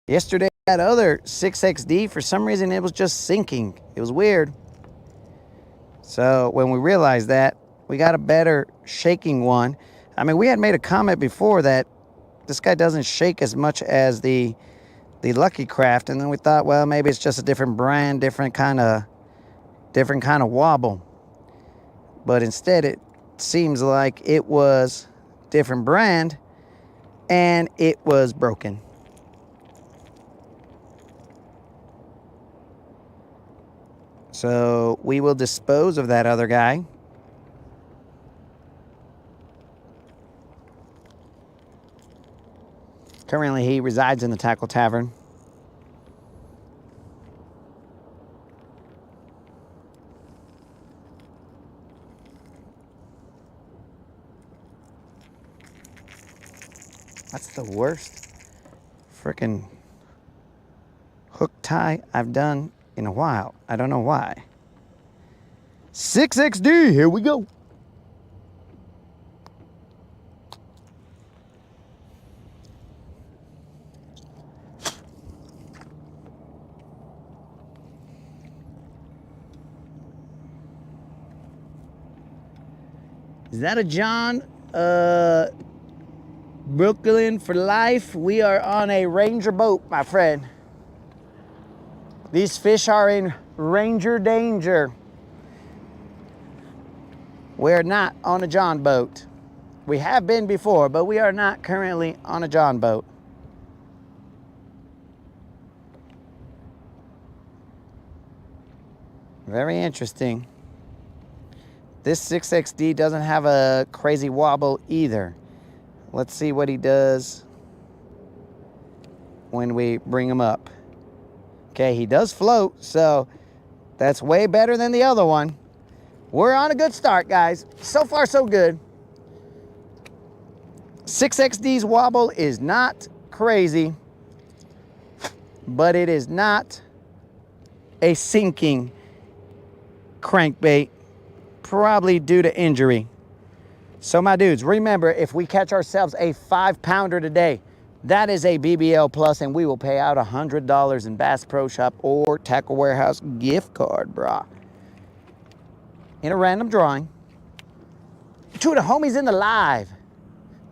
Yesterday, that other 6XD, for some reason, it was just sinking. It was weird. So when we realized that, we got a better shaking one. I mean, we had made a comment before that this guy doesn't shake as much as the Lucky Craft, and then we thought, well, maybe it's just a different brand, different kind of wobble. But instead, it seems like it was different brand, and it was broken. So we will dispose of that other guy. Currently, he resides in the Tackle Tavern. That's the worst freaking hook tie I've done in a while. I don't know why. 6XD, here we go. Is that a John? Brooklyn for life. We are on a Ranger boat, my friend. These fish are in Ranger danger. We're not on a John boat. We have been before, but we are not currently on a John boat. Very interesting. This 6XD doesn't have a crazy wobble either. Let's see what he does when we bring him up. Okay, he does float, so that's way better than the other one. We're on a good start, guys. So far, so good. 6XD's wobble is not crazy, but it is not a sinking crankbait, probably due to injury. So my dudes, remember, if we catch ourselves a 5-pounder today, that is a BBL Plus, and we will pay out $100 in Bass Pro Shop or Tackle Warehouse gift card, brah. In a random drawing. To the homies in the live.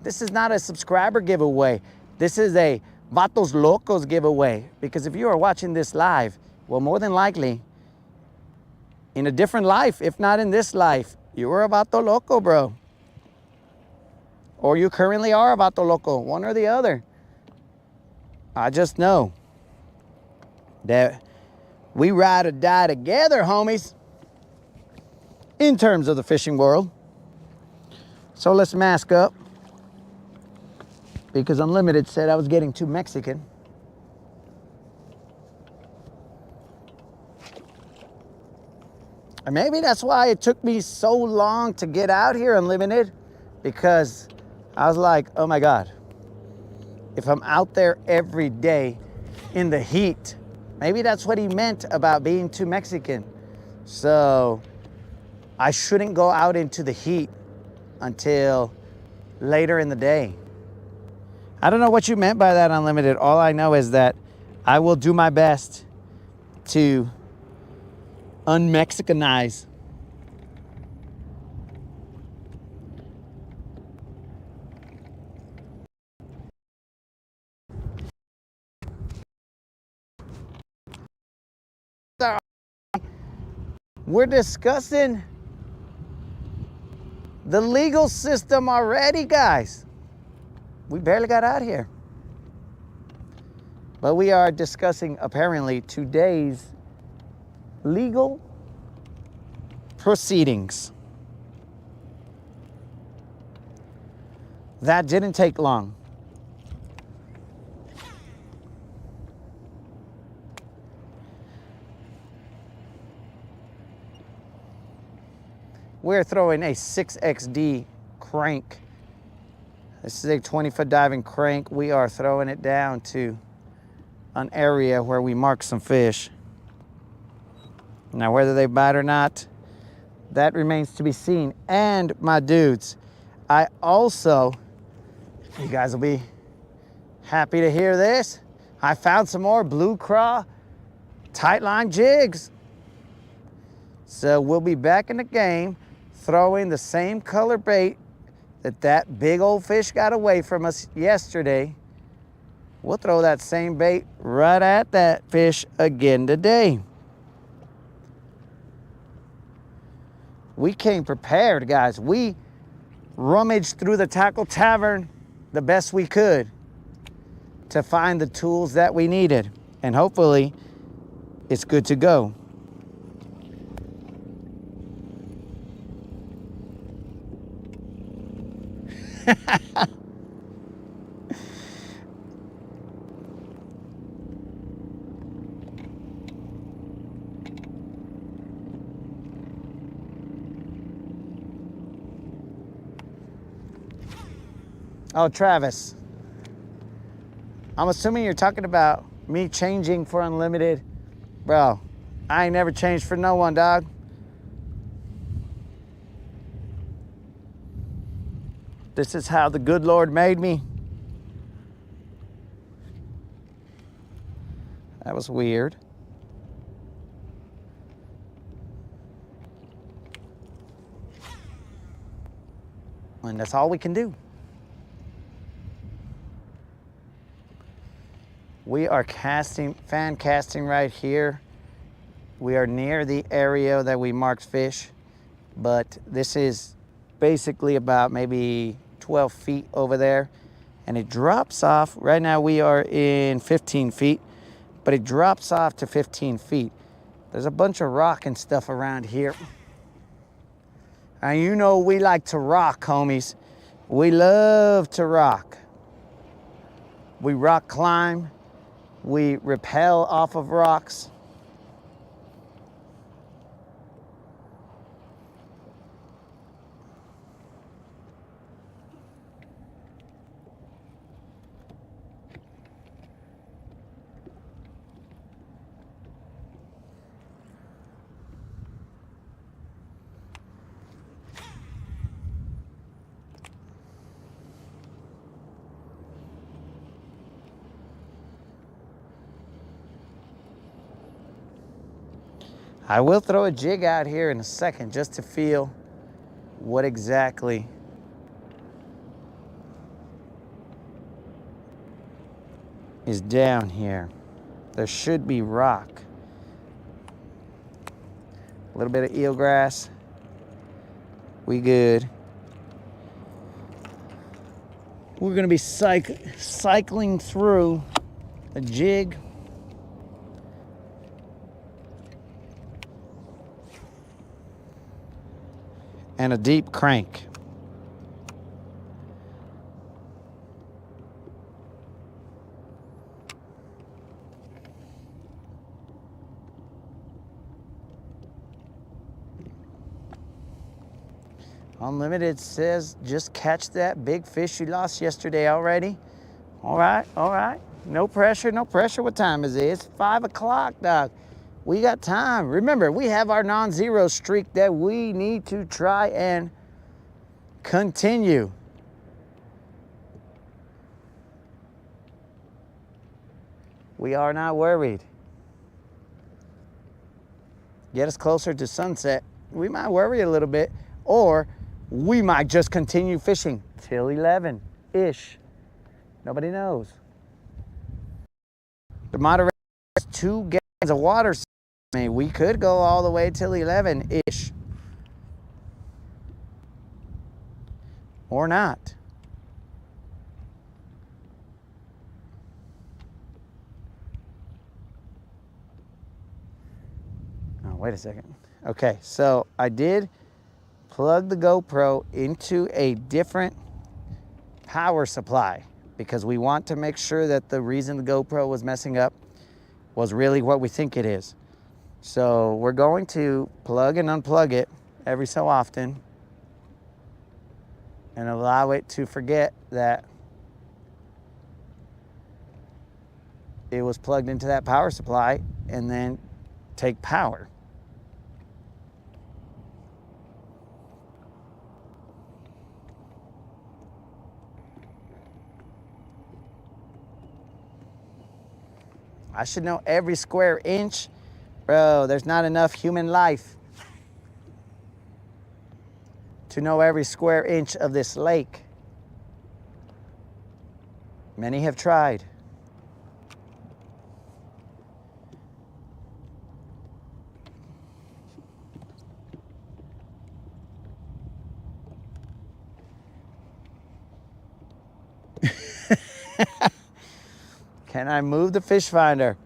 This is not a subscriber giveaway. This is a Vatos Locos giveaway. Because if you are watching this live, well, more than likely, in a different life, if not in this life, you are a Vato Loco, bro. Or you currently are a Vato Loco, one or the other. I just know that we ride or die together, homies, in terms of the fishing world. So let's mask up, because Unlimited said I was getting too Mexican. And maybe that's why it took me so long to get out here, Unlimited, because I was like, oh my God, if I'm out there every day in the heat, maybe that's what he meant about being too Mexican. So I shouldn't go out into the heat until later in the day. I don't know what you meant by that, Unlimited. All I know is that I will do my best to un-Mexicanize. We're discussing the legal system already, guys. We barely got out here. But we are discussing, apparently, today's legal proceedings. That didn't take long. We're throwing a 6XD crank. This is a 20-foot diving crank. We are throwing it down to an area where we mark some fish. Now, whether they bite or not, that remains to be seen. And my dudes, I also, you guys will be happy to hear this, I found some more blue craw tight line jigs. So we'll be back in the game throwing the same color bait that big old fish got away from us yesterday. We'll throw that same bait right at that fish again today. We came prepared, guys. We rummaged through the tackle tavern the best we could to find the tools that we needed. And hopefully, it's good to go. Oh, Travis. I'm assuming you're talking about me changing for Unlimited. Bro, I ain't never changed for no one, dog. This is how the good Lord made me. That was weird. And that's all we can do. We are fan casting right here. We are near the area that we marked fish, but this is basically about maybe 12 feet over there, and it drops off. Right now we are in 15 feet, but it drops off to 15 feet. There's a bunch of rock and stuff around here. And you know we like to rock, homies. We love to rock. We rock climb. We rappel off of rocks. I will throw a jig out here in a second just to feel what exactly is down here. There should be rock. A little bit of eelgrass. We good. We're gonna be cycling through a jig. And a deep crank. Unlimited says, just catch that big fish you lost yesterday already. All right, all right. No pressure, no pressure. What time is it? It's 5 o'clock, dog. We got time. Remember, we have our non-zero streak that we need to try and continue. We are not worried. Get us closer to sunset. We might worry a little bit, or we might just continue fishing till 11-ish. Nobody knows. The moderator has 2 gallons of water. I mean, we could go all the way till 11-ish. Or not. Oh, wait a second. Okay, so I did plug the GoPro into a different power supply because we want to make sure that the reason the GoPro was messing up was really what we think it is. So we're going to plug and unplug it every so often and allow it to forget that it was plugged into that power supply and then take power. I should know every square inch. Bro, there's not enough human life to know every square inch of this lake. Many have tried. Can I move the fish finder?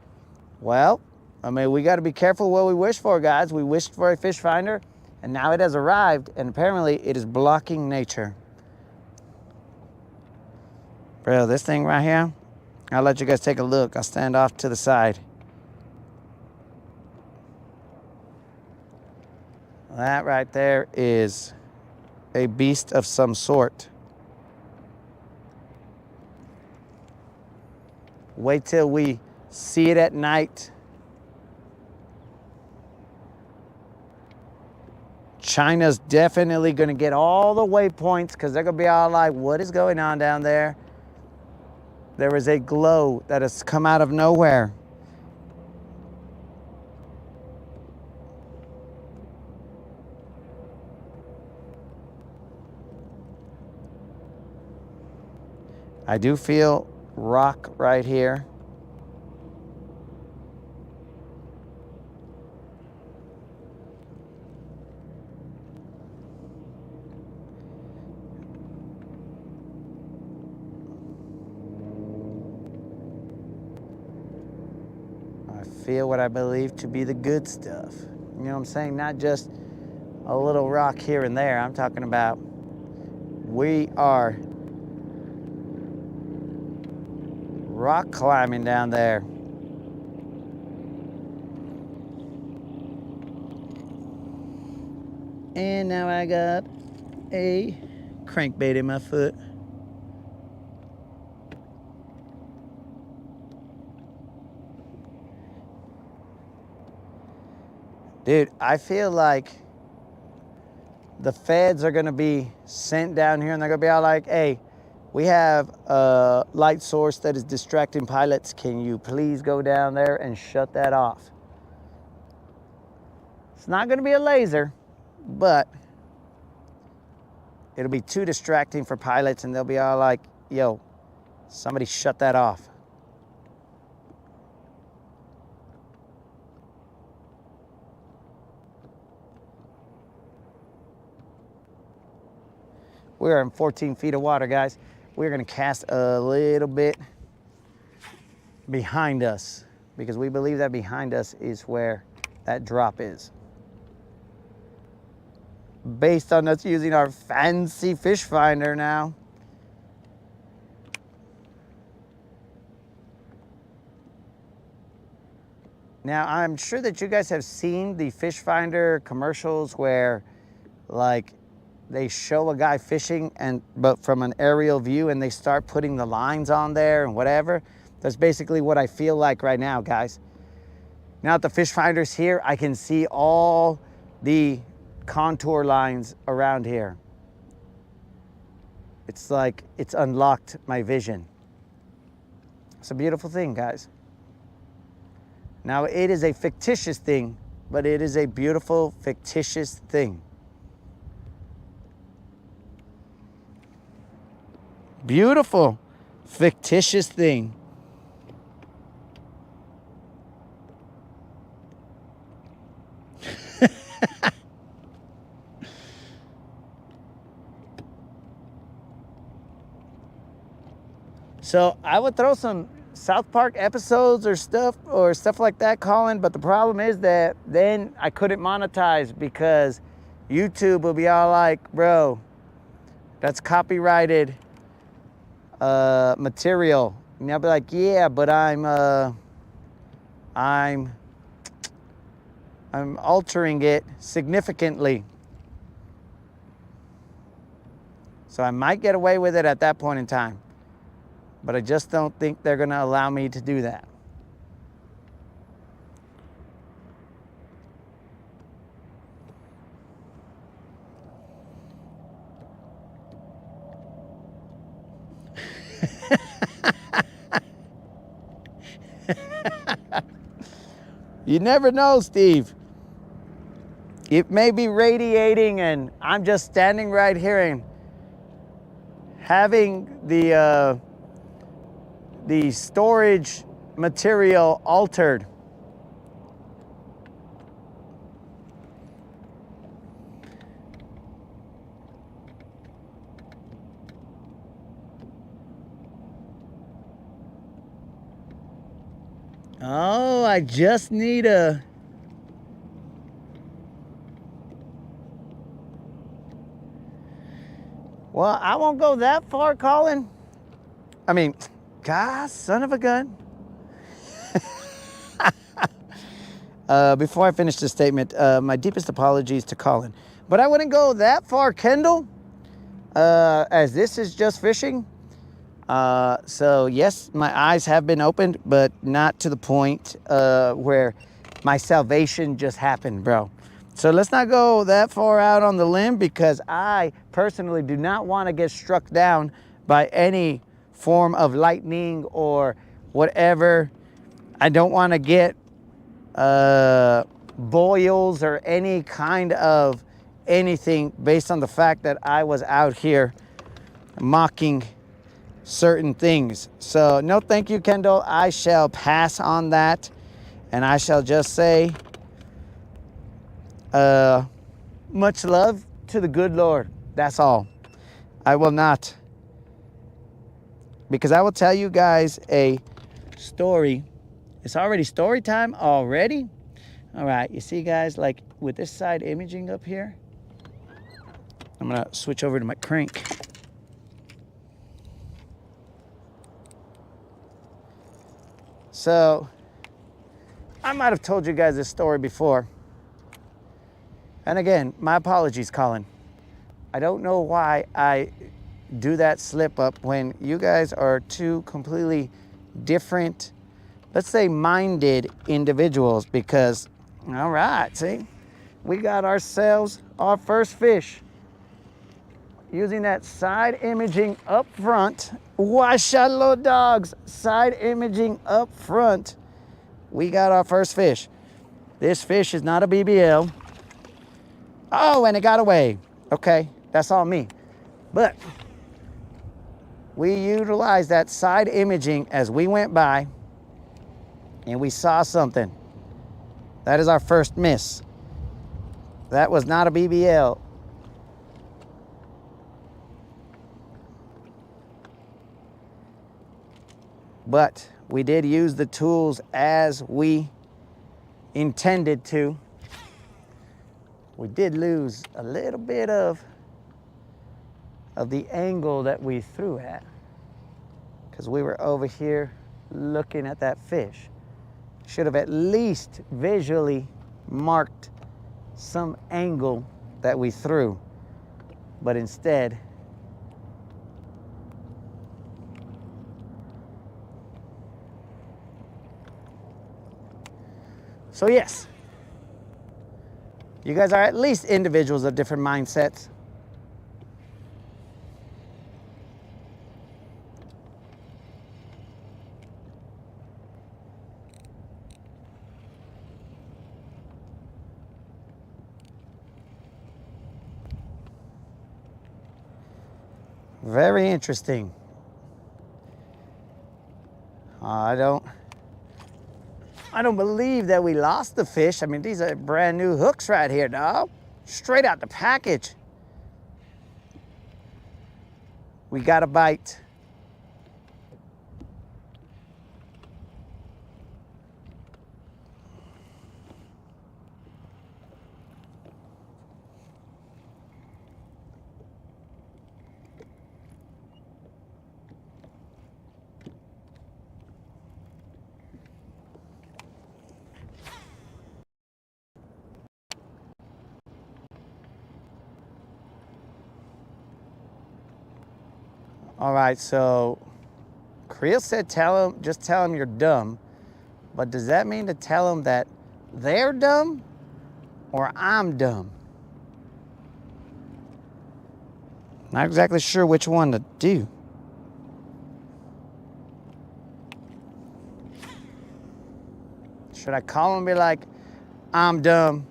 Well, I mean, we got to be careful what we wish for, guys. We wished for a fish finder, and now it has arrived, and apparently it is blocking nature. Bro, this thing right here, I'll let you guys take a look. I'll stand off to the side. That right there is a beast of some sort. Wait till we see it at night. China's definitely going to get all the waypoints because they're going to be all like, what is going on down there? There is a glow that has come out of nowhere. I do feel rock right here. I feel what I believe to be the good stuff. You know what I'm saying? Not just a little rock here and there. I'm talking about we are rock climbing down there. And now I got a crankbait in my foot. Dude, I feel like the feds are gonna be sent down here and they're gonna be all like, hey, we have a light source that is distracting pilots. Can you please go down there and shut that off? It's not gonna be a laser, but it'll be too distracting for pilots and they'll be all like, yo, somebody shut that off. We're in 14 feet of water, guys. We're gonna cast a little bit behind us because we believe that behind us is where that drop is. Based on us using our fancy fish finder now. Now, I'm sure that you guys have seen the fish finder commercials where like they show a guy fishing but from an aerial view and they start putting the lines on there and whatever. That's basically what I feel like right now, guys. Now that the fish finder's here, I can see all the contour lines around here. It's like it's unlocked my vision. It's a beautiful thing, guys. Now, it is a fictitious thing, but it is a beautiful, fictitious thing. Beautiful, fictitious thing. So I would throw some South Park episodes or stuff like that, Colin, but the problem is that then I couldn't monetize because YouTube will be all like, bro, that's copyrighted material. And I'll be like, yeah, but I'm altering it significantly. So I might get away with it at that point in time. But I just don't think they're going to allow me to do that. You never know, Steve. It may be radiating and I'm just standing right here and having the storage material altered. Oh, I just need a... Well, I won't go that far, Colin. I mean, God, son of a gun. Before I finish this statement, my deepest apologies to Colin. But I wouldn't go that far, Kendall, as this is just fishing. So yes, my eyes have been opened, but not to the point where my salvation just happened, bro. So let's not go that far out on the limb because I personally do not want to get struck down by any form of lightning or whatever. I don't want to get boils or any kind of anything based on the fact that I was out here mocking certain things. So no thank you, Kendall. I shall pass on that, and I shall just say much love to the good Lord. That's all. I will not, because I will tell you guys a story. It's already story time already. All right, you see guys, like with this side imaging up here, I'm gonna switch over to my crank. So I might have told you guys this story before. And again, my apologies, Colin. I don't know why I do that slip up when you guys are two completely different, let's say, minded individuals, because, all right, see, we got ourselves our first fish. Using that side imaging up front. Washalo dogs, side imaging up front. We got our first fish. This fish is not a BBL. Oh, and it got away. Okay, that's all me. But we utilized that side imaging as we went by and we saw something. That is our first miss. That was not a BBL. But we did use the tools as we intended to. We did lose a little bit of the angle that we threw at, because we were over here looking at that fish. Should have at least visually marked some angle that we threw, but instead so yes, you guys are at least individuals of different mindsets. Very interesting. I don't believe that we lost the fish. I mean, these are brand new hooks right here, dog. Straight out the package. We got a bite. All right, so Creel said just tell him you're dumb. But does that mean to tell them that they're dumb or I'm dumb? Not exactly sure which one to do. Should I call them and be like, I'm dumb?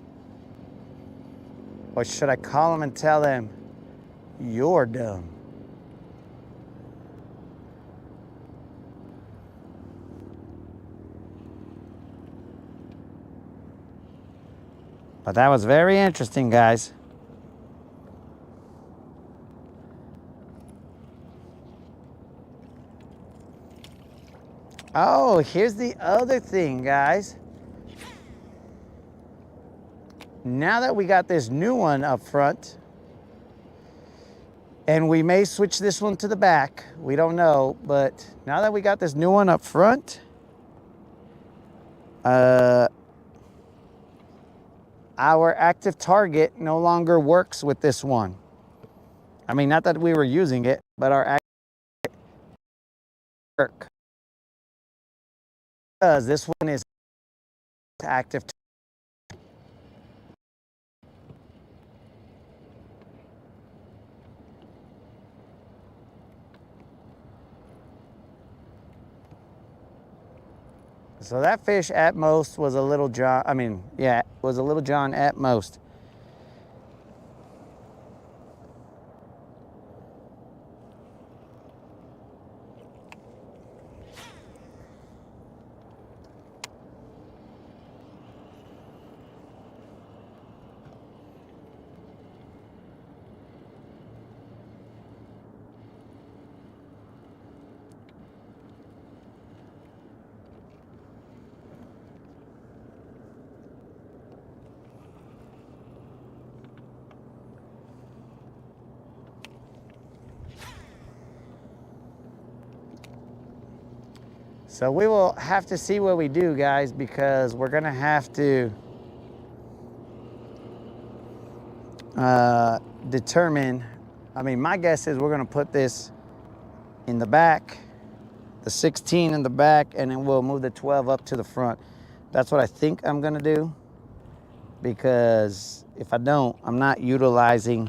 Or should I call them and tell them, you're dumb? But that was very interesting, guys. Oh, here's the other thing, guys. Now that we got this new one up front, and we may switch this one to the back, we don't know, but now that we got this new one up front, our active target no longer works with this one. I mean, not that we were using it, but our active work. Because this one is active. So that fish at most was a little John, was a little John at most. So we will have to see what we do, guys, because we're gonna have to determine. I mean, my guess is we're gonna put this in the back, the 16 in the back, and then we'll move the 12 up to the front. That's what I think I'm gonna do, because if I don't, I'm not utilizing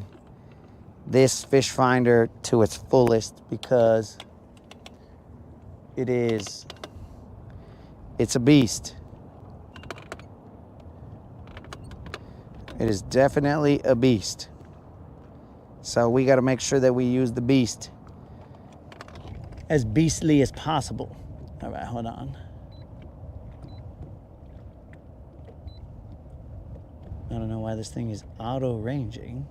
this fish finder to its fullest, because it's a beast. It is definitely a beast. So we got to make sure that we use the beast as beastly as possible. All right, hold on. I don't know why this thing is auto ranging.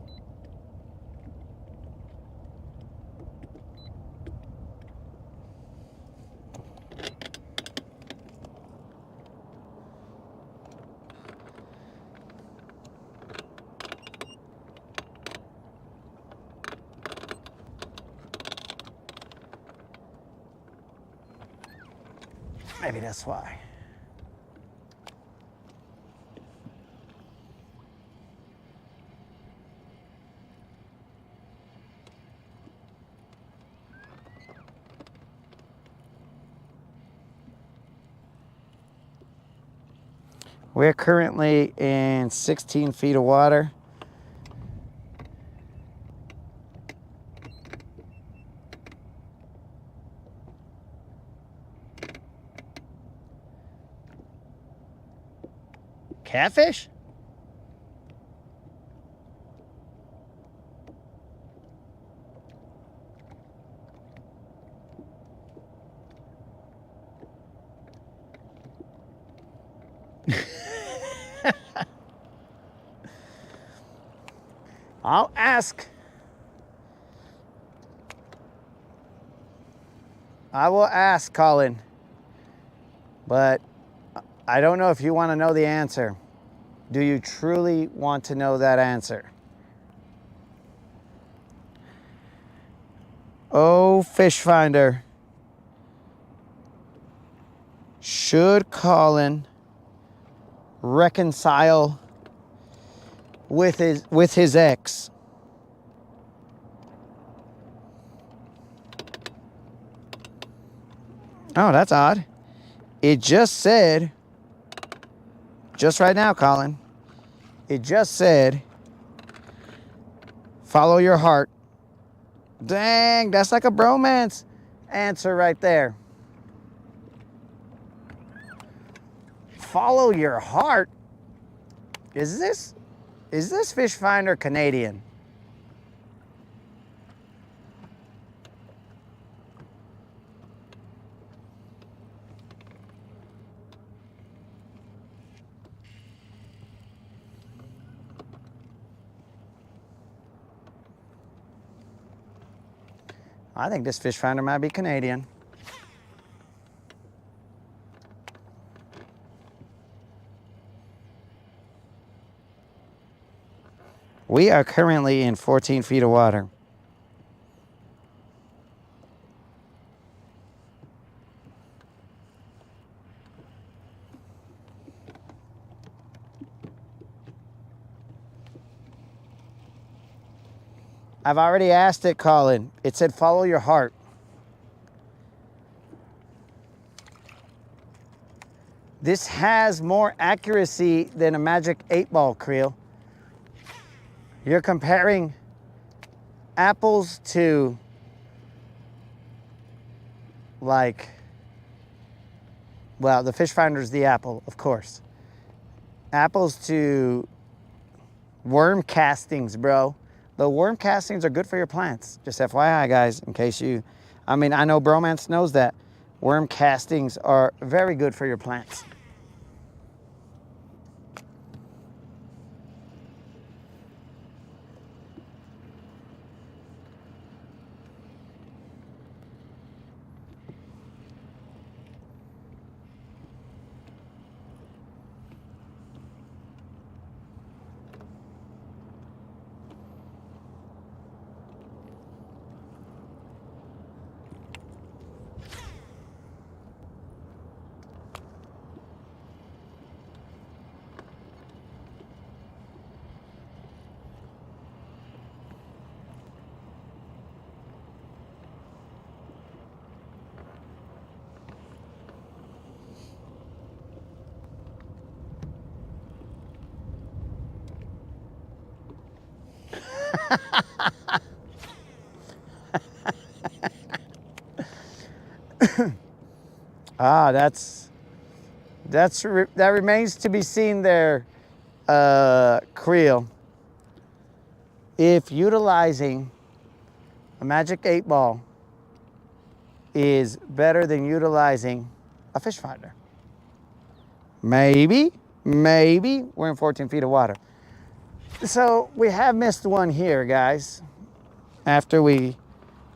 Maybe that's why. We're currently in 16 feet of water. Catfish? I'll ask. I will ask, Colin. But I don't know if you want to know the answer. Do you truly want to know that answer? Oh, fish finder. Should Colin reconcile with his ex? Oh, that's odd. It just said, just right now, Colin, it just said, follow your heart. Dang, that's like a bromance answer right there. Follow your heart? Is this fish finder Canadian? I think this fish finder might be Canadian. We are currently in 14 feet of water. I've already asked it, Colin. It said follow your heart. This has more accuracy than a Magic 8-Ball creel. You're comparing apples to, like, well, the fish finder's the apple, of course. Apples to worm castings, bro. The worm castings are good for your plants. Just FYI, guys, in case you, I mean, I know Bromance knows that. Worm castings are very good for your plants. That remains to be seen there, Creel. If utilizing a Magic 8-Ball is better than utilizing a fish finder. Maybe we're in 14 feet of water. So we have missed one here, guys, after we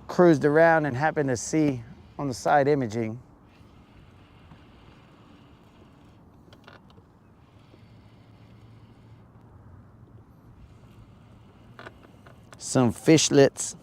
cruised around and happened to see on the side imaging some fishlets.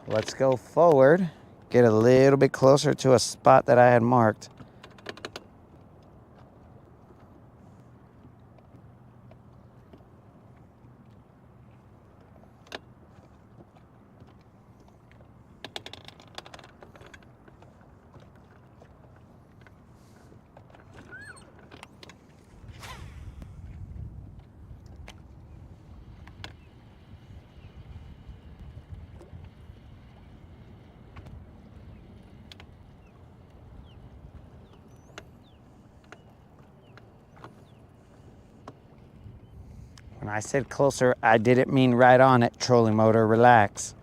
Let's go forward, get a little bit closer to a spot that I had marked. When I said closer, I didn't mean right on it, trolling motor, relax.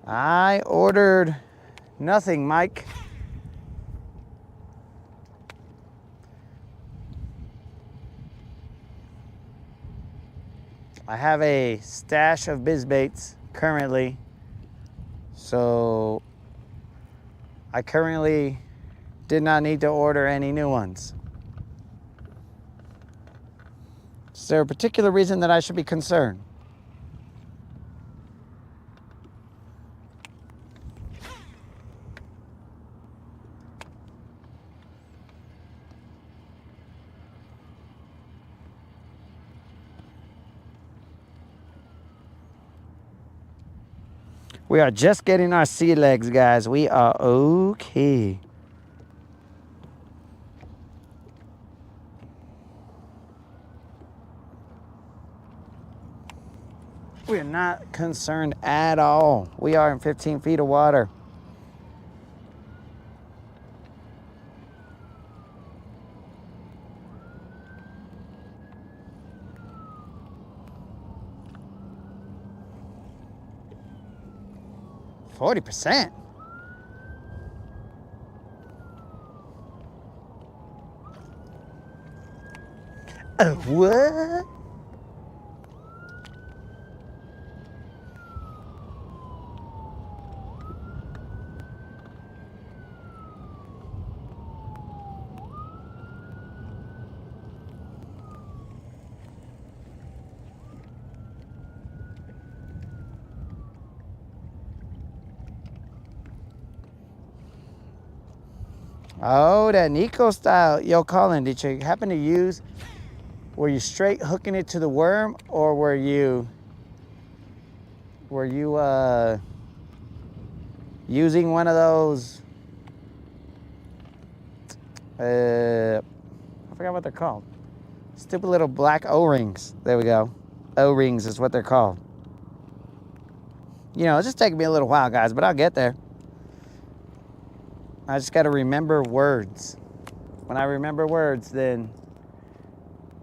I ordered nothing, Mike. I have a stash of bizbaits currently, so I currently did not need to order any new ones. Is there a particular reason that I should be concerned? We are just getting our sea legs, guys. We are okay. We are not concerned at all. We are in 15 feet of water. %40. What? Oh, that Nico style. Yo, Colin, did you happen to use, were you straight hooking it to the worm, or were you using one of those, I forgot what they're called. Stupid little black O-rings. There we go. O-rings is what they're called. You know, it's just taking me a little while, guys, but I'll get there. I just got to remember words. When I remember words, then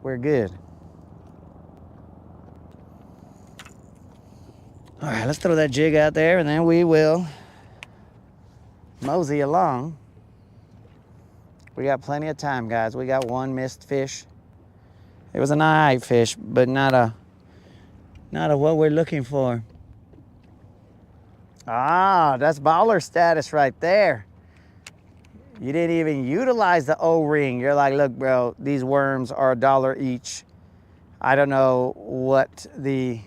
we're good. All right, let's throw that jig out there, and then we will mosey along. We got plenty of time, guys. We got one missed fish. It was an eye fish, but not a what we're looking for. Ah, that's baller status right there. You didn't even utilize the O-ring. You're like, look, bro, these worms are $1 each. I don't know what the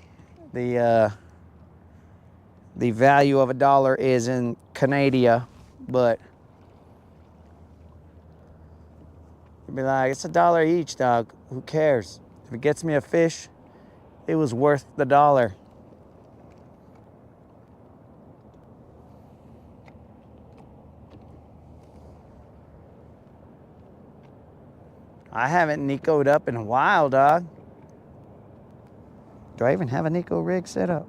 value of $1 is in Canada, but you'd be like, it's $1 each, dog. Who cares? If it gets me a fish, it was worth the $1. I haven't Nico'd up in a while, dog. Do I even have a Nico rig set up?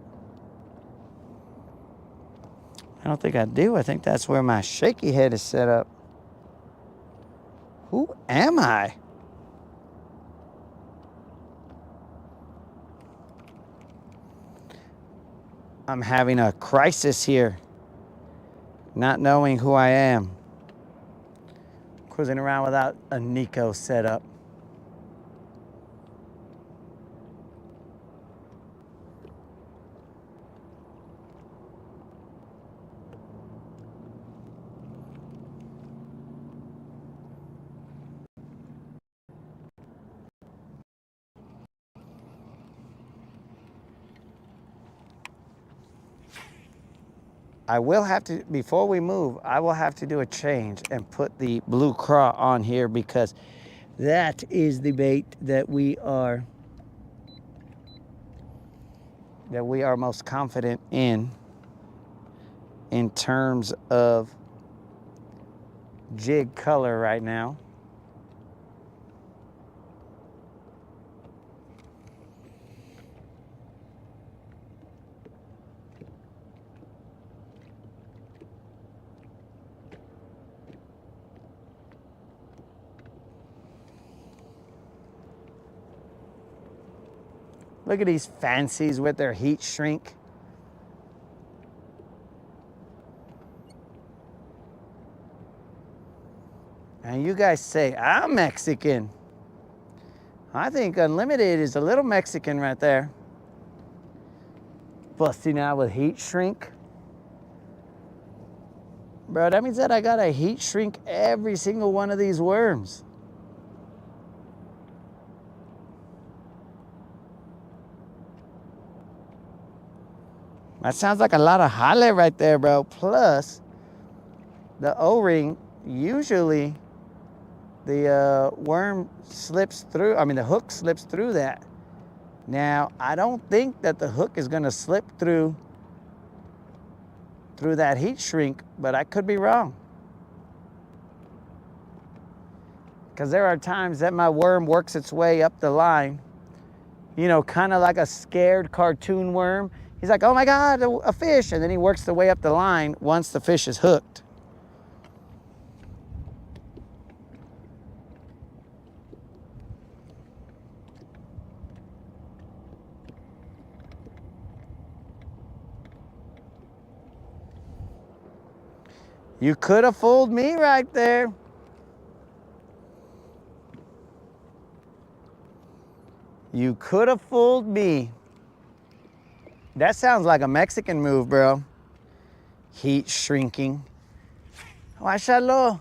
I don't think I do. I think that's where my shaky head is set up. Who am I? I'm having a crisis here, not knowing who I am. Cruising around without a Nico setup. I will have to, before we move, I will have to do a change and put the blue craw on here because That is the bait that we are most confident in terms of jig color right now. Look at these fancies with their heat shrink. And you guys say, I'm Mexican. I think Unlimited is a little Mexican right there. Busting out with heat shrink. Bro, that means that I gotta heat shrink every single one of these worms. That sounds like a lot of jale right there, bro. Plus, the O-ring, usually the worm slips through, the hook slips through that. Now, I don't think that the hook is gonna slip through that heat shrink, but I could be wrong. Because there are times that my worm works its way up the line, you know, kind of like a scared cartoon worm. He's like, oh my God, a fish. And then he works the way up the line once the fish is hooked. You could have fooled me right there. You could have fooled me. That sounds like a Mexican move, bro. Heat shrinking. Washalo.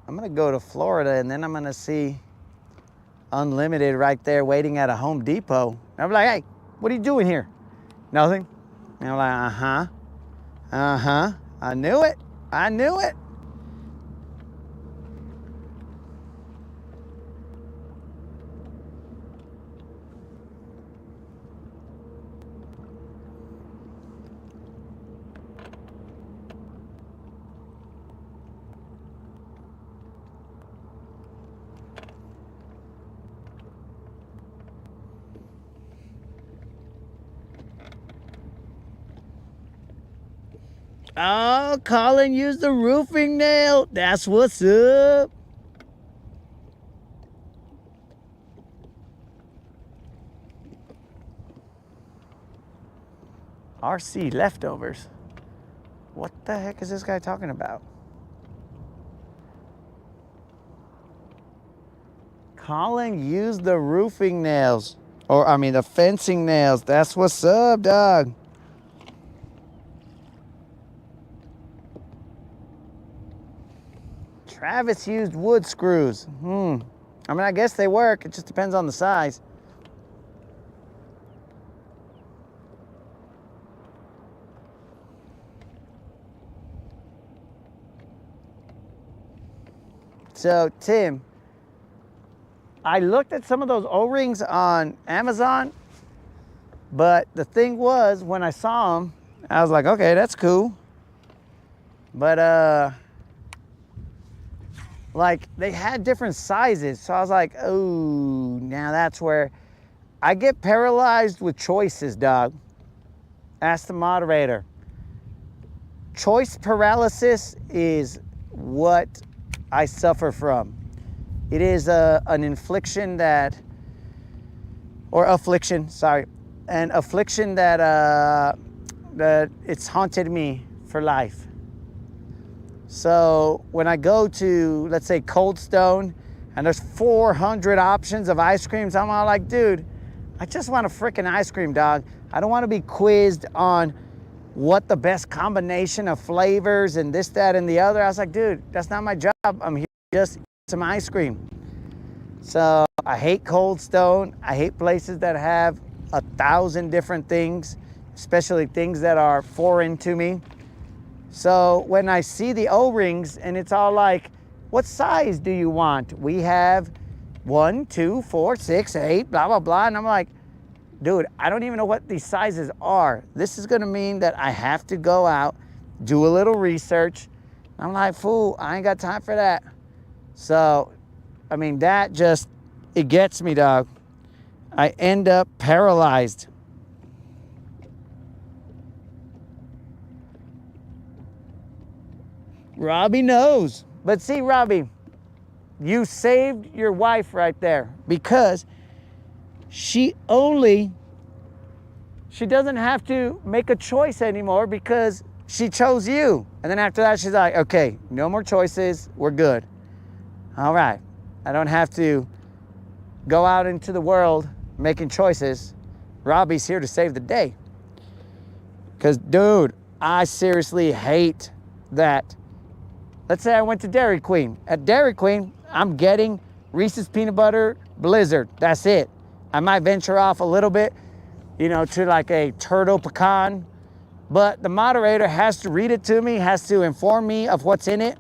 I'm gonna go to Florida and then I'm gonna see Unlimited right there waiting at a Home Depot. And I'm like, hey, what are you doing here? Nothing. And I'm like, I knew it. I knew it. Oh, Colin used the roofing nail. That's what's up. RC leftovers. What the heck is this guy talking about? Colin used the roofing nails. The fencing nails. That's what's up, dog. Travis used wood screws. I guess they work. It just depends on the size. So, Tim, I looked at some of those O-rings on Amazon, but the thing was, when I saw them, I was like, okay, that's cool. But, like, they had different sizes. So I was like, oh, now that's where I get paralyzed with choices, dog. Ask the moderator. Choice paralysis is what I suffer from. It is an affliction that it's haunted me for life. So when I go to, let's say, Cold Stone, and there's 400 options of ice creams, I'm all like, dude, I just want a freaking ice cream, dog. I don't want to be quizzed on what the best combination of flavors and this, that, and the other. I was like, dude, that's not my job. I'm here just to eat some ice cream. So I hate Cold Stone. I hate places that have 1,000 different things, especially things that are foreign to me. So when I see the O-rings and it's all like, what size do you want? We have 1, 2, 4, 6, 8, blah, blah, blah. And I'm like, dude, I don't even know what these sizes are. This is gonna mean that I have to go out, do a little research. I'm like, fool, I ain't got time for that. So, I mean, that just, it gets me, dog. I end up paralyzed. Robbie knows. But see, Robbie, you saved your wife right there, because she doesn't have to make a choice anymore because she chose you. And then after that, she's like, okay, no more choices. We're good. All right. I don't have to go out into the world making choices. Robbie's here to save the day. Because, dude, I seriously hate that. Let's say I went to Dairy Queen. At Dairy Queen, I'm getting Reese's Peanut Butter Blizzard. That's it. I might venture off a little bit, to like a turtle pecan. But the moderator has to read it to me, has to inform me of what's in it.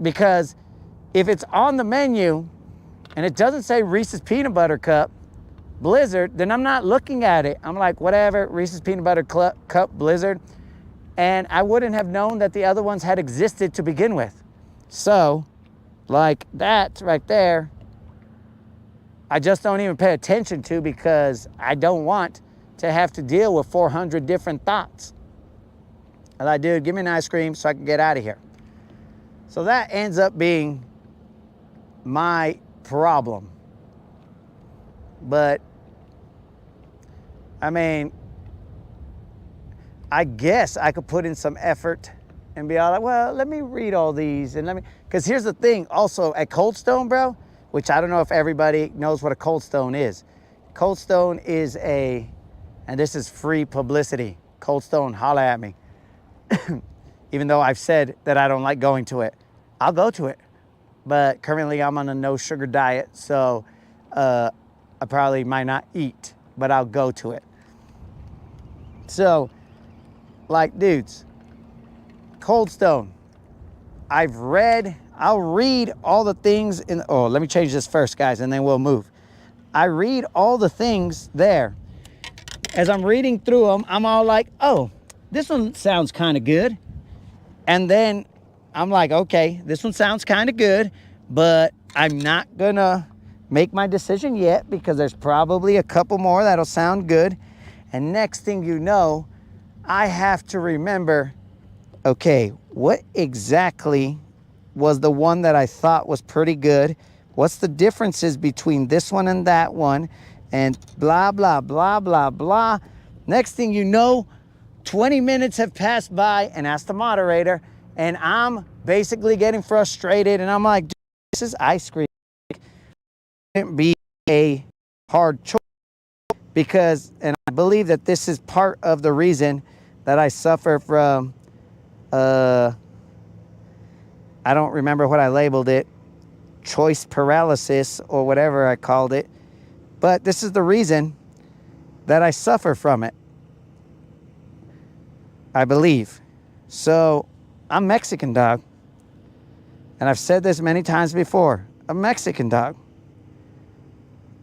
Because if it's on the menu and it doesn't say Reese's Peanut Butter Cup Blizzard, then I'm not looking at it. I'm like, whatever, Reese's Peanut Butter Cup Blizzard. And I wouldn't have known that the other ones had existed to begin with. So, like that right there, I just don't even pay attention to, because I don't want to have to deal with 400 different thoughts. I'm like, dude, give me an ice cream so I can get out of here. So that ends up being my problem. But, I mean, I guess I could put in some effort and be all like, well, let me read all these and because here's the thing also at Cold Stone, bro, which I don't know if everybody knows what a Cold Stone is. Cold Stone is and this is free publicity. Cold Stone, holla at me. Even though I've said that I don't like going to it, I'll go to it. But currently I'm on a no sugar diet, so I probably might not eat, but I'll go to it. So, like, dudes, Cold Stone, I'll read all the things let me change this first, guys, and then we'll move. I read all the things there. As I'm reading through them, I'm all like, oh, this one sounds kind of good. And then I'm like, okay, this one sounds kind of good, but I'm not gonna make my decision yet because there's probably a couple more that'll sound good. And next thing you know, I have to remember, okay, what exactly was the one that I thought was pretty good? What's the differences between this one and that one? And blah, blah, blah, blah, blah. Next thing you know, 20 minutes have passed by, and ask the moderator, and I'm basically getting frustrated, and I'm like, this is ice cream. It shouldn't be a hard choice, because, and I believe that this is part of the reason that I suffer from, I don't remember what I labeled it, choice paralysis or whatever I called it. But this is the reason that I suffer from it, I believe. So I'm Mexican, dog. And I've said this many times before. I'm Mexican, dog.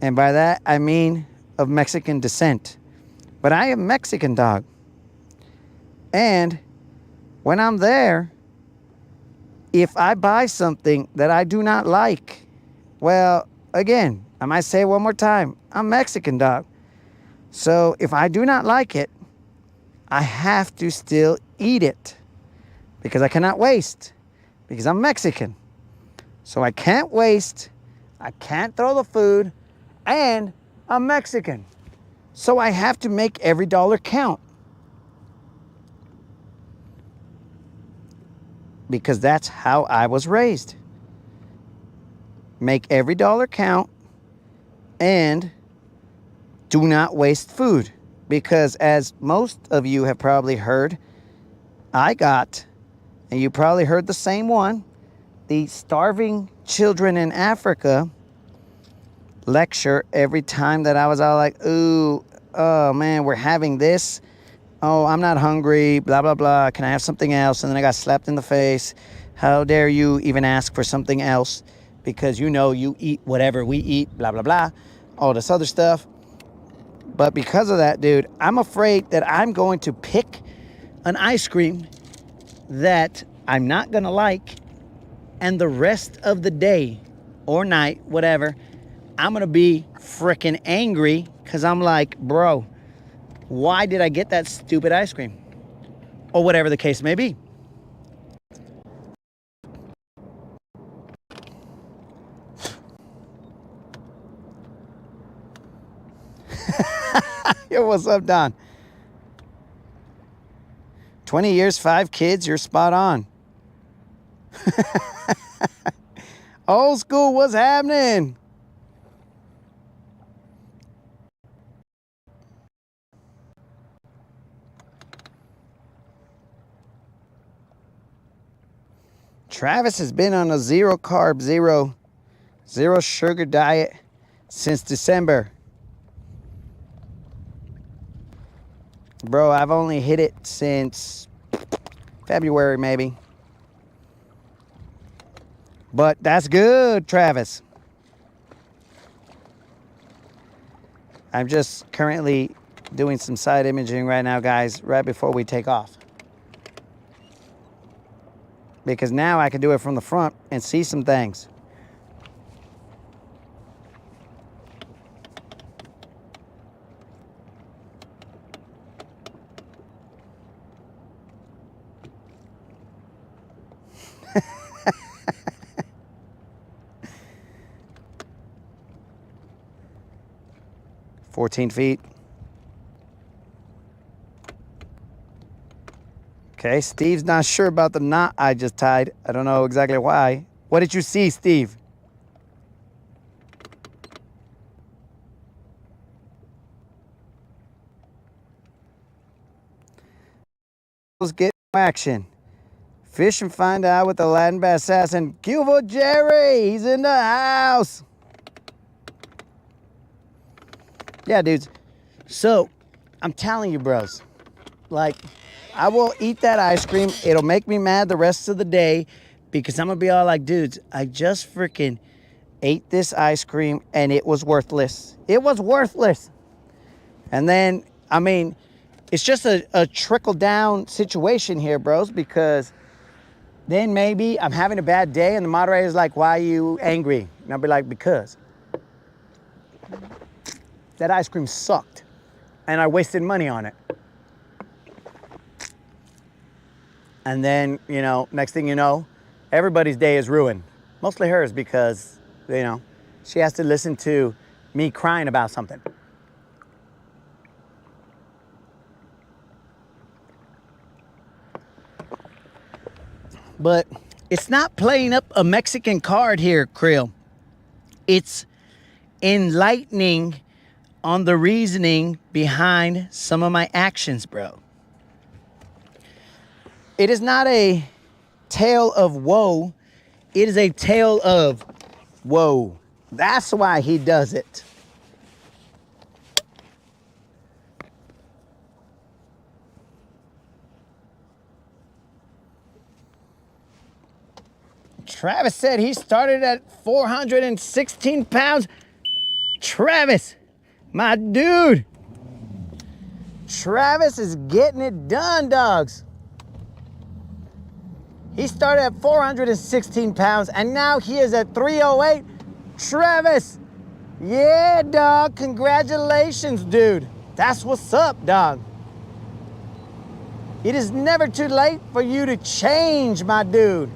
And by that, I mean of Mexican descent. But I am Mexican, dog. And when I'm there, if I buy something that I do not like, well, again, I might say it one more time, I'm Mexican, dog. So if I do not like it, I have to still eat it because I cannot waste, because I'm Mexican. So I can't waste, I can't throw the food, and I'm Mexican. So I have to make every dollar count. Because that's how I was raised. Make every dollar count and do not waste food. Because as most of you have probably heard, I got, and you probably heard the same one, the starving children in Africa lecture every time that I was all like, ooh, oh man, we're having this. Oh, I'm not hungry, blah, blah, blah. Can I have something else? And then I got slapped in the face. How dare you even ask for something else? Because you know you eat whatever we eat, blah, blah, blah. All this other stuff. But because of that, dude, I'm afraid that I'm going to pick an ice cream that I'm not going to like. And the rest of the day or night, whatever, I'm going to be freaking angry because I'm like, bro, why did I get that stupid ice cream? Or whatever the case may be. Yo, what's up, Don? 20 years, 5 kids, you're spot on. Old school, what's happening? Travis has been on a 0 carb, 0 sugar diet since December. Bro, I've only hit it since February, maybe. But that's good, Travis. I'm just currently doing some side imaging right now, guys, right before we take off. Because now I can do it from the front and see some things. $14 feet. Okay, Steve's not sure about the knot I just tied. I don't know exactly why. What did you see, Steve? Let's get action. Fish and find out with the Latin Bass Assassin. Cuvo Jerry, he's in the house. Yeah, dudes. So, I'm telling you, bros. Like, I will eat that ice cream. It'll make me mad the rest of the day because I'm going to be all like, dudes, I just freaking ate this ice cream and it was worthless. It was worthless. And then, I mean, it's just a trickle-down situation here, bros, because then maybe I'm having a bad day and the moderator's like, why are you angry? And I'll be like, because that ice cream sucked and I wasted money on it. And then, you know, next thing you know, everybody's day is ruined. Mostly hers because, you know, she has to listen to me crying about something. But it's not playing up a Mexican card here, Krill. It's enlightening on the reasoning behind some of my actions, bro. It is not a tale of woe. It is a tale of woe. That's why he does it. Travis said he started at 416 pounds. Travis, my dude. Travis is getting it done, dogs. He started at 416 pounds and now he is at 308. Travis, yeah, dog. Congratulations, dude. That's what's up, dog. It is never too late for you to change, my dude.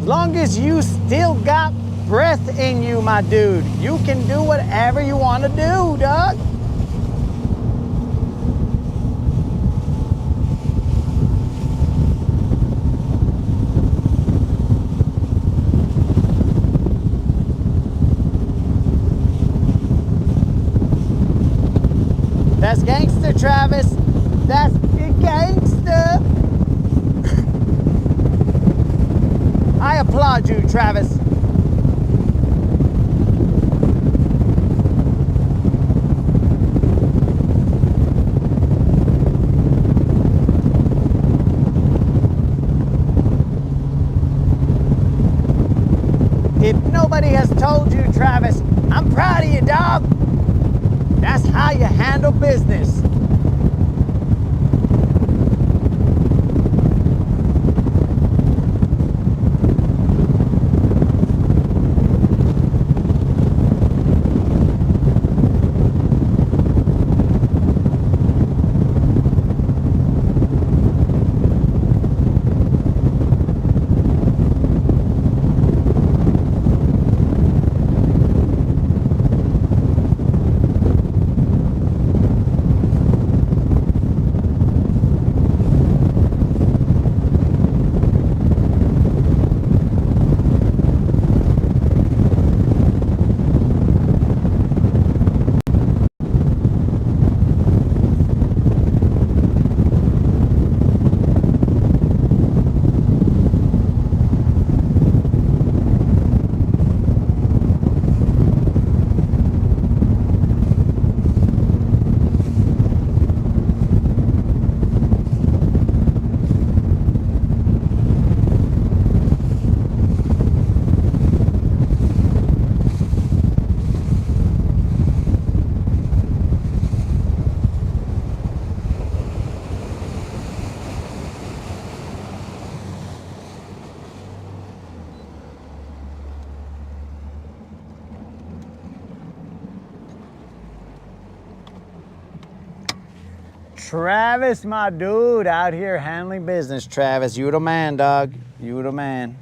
As long as you still got breath in you, my dude, you can do whatever you want to do, dog. That's gangster, Travis. That's gangster. I applaud you, Travis. Everybody has told you, Travis, I'm proud of you, dog. That's how you handle business. Travis, my dude, out here handling business. Travis, you the man, dog. You the man.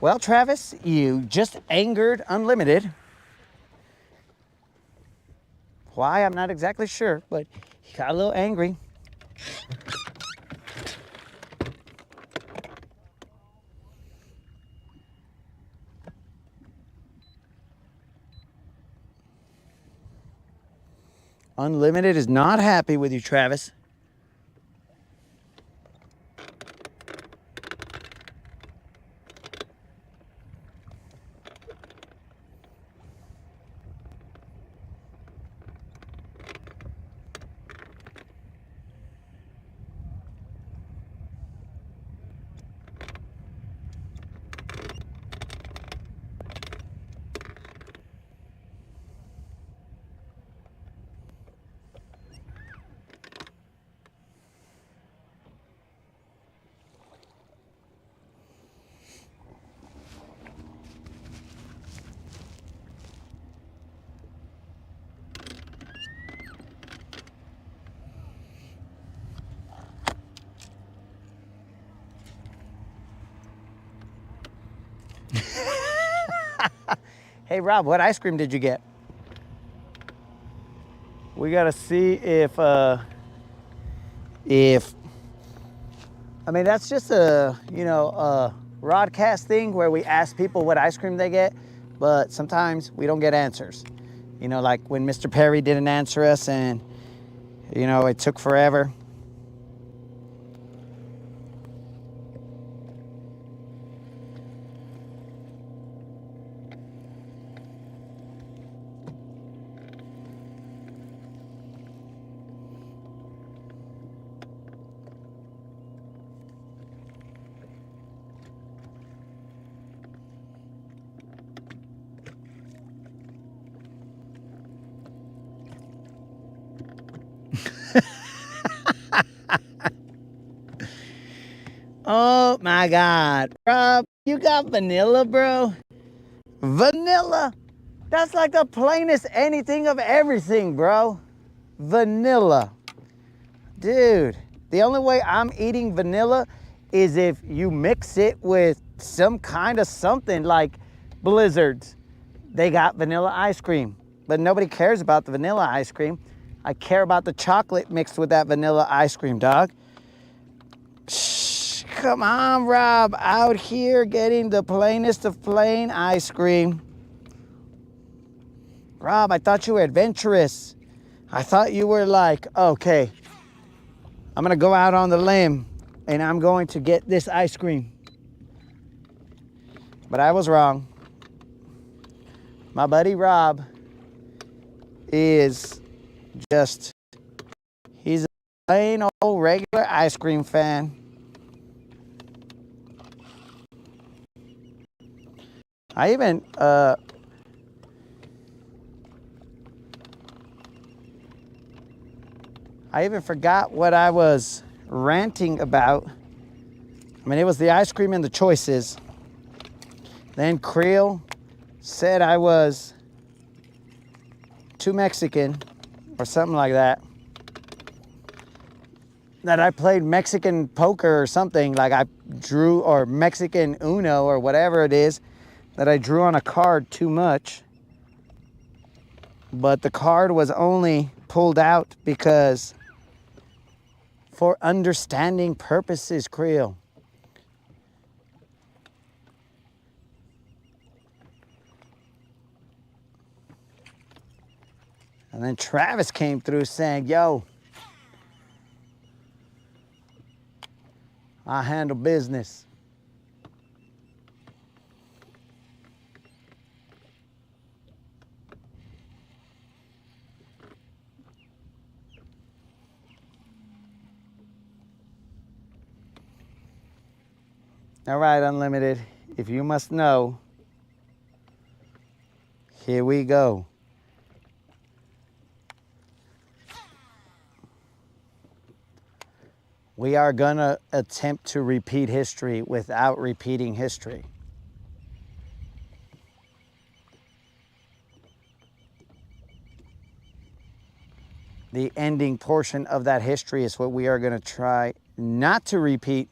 Well, Travis, you just angered Unlimited. Why, I'm not exactly sure, but he got a little angry. Unlimited is not happy with you, Travis. Hey, Rob, what ice cream did you get? We gotta see if I mean, that's just a Rodcast thing where we ask people what ice cream they get, but sometimes we don't get answers. You know, like when Mr. Perry didn't answer us and, you know, it took forever. Oh my God, Rob, you got vanilla, bro? Vanilla? That's like the plainest anything of everything, bro. Vanilla. Dude, the only way I'm eating vanilla is if you mix it with some kind of something like Blizzards. They got vanilla ice cream, but nobody cares about the vanilla ice cream. I care about the chocolate mixed with that vanilla ice cream, dog. Shh, Come on, Rob, out here getting the plainest of plain ice cream. Rob, I thought you were adventurous. I thought you were like, okay, I'm gonna go out on the limb and I'm going to get this ice cream. But I was wrong. My buddy Rob is just, he's a plain old regular ice cream fan. I even forgot what I was ranting about. I mean, it was the ice cream and the choices. Then Creel said I was too Mexican or something like that. That I played Mexican poker or something, like I drew, or Mexican Uno or whatever it is, that I drew on a card too much. But the card was only pulled out because for understanding purposes, Creel. And then Travis came through saying, yo, I handle business. All right, Unlimited, if you must know, here we go. We are gonna attempt to repeat history without repeating history. The ending portion of that history is what we are gonna try not to repeat.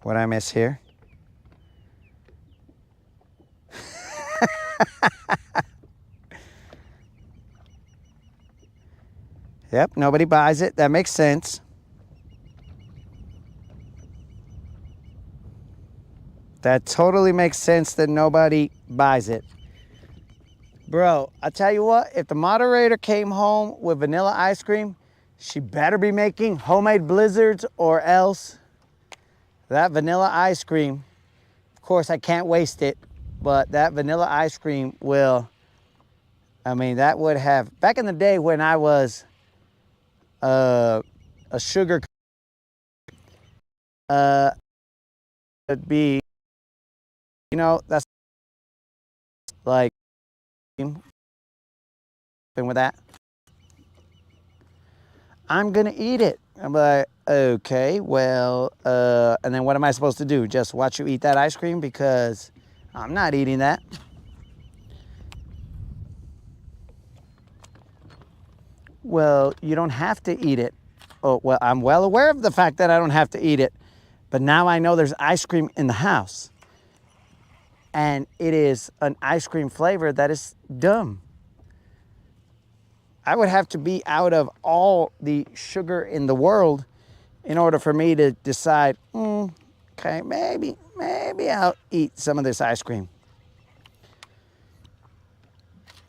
What I miss here? Yep, nobody buys it. That makes sense. That totally makes sense that nobody buys it. Bro, I tell you what, if the moderator came home with vanilla ice cream, she better be making homemade blizzards, or else that vanilla ice cream, of course I can't waste it, but that vanilla ice cream will, I mean, that would have, back in the day when I was a sugar, it'd be, you know, that's like, with that. I'm gonna eat it. I'm like, okay, well, and then what am I supposed to do? Just watch you eat that ice cream? Because I'm not eating that. Well, you don't have to eat it. Oh, well, I'm well aware of the fact that I don't have to eat it, but now I know there's ice cream in the house. And it is an ice cream flavor that is dumb. I would have to be out of all the sugar in the world in order for me to decide, okay, maybe I'll eat some of this ice cream.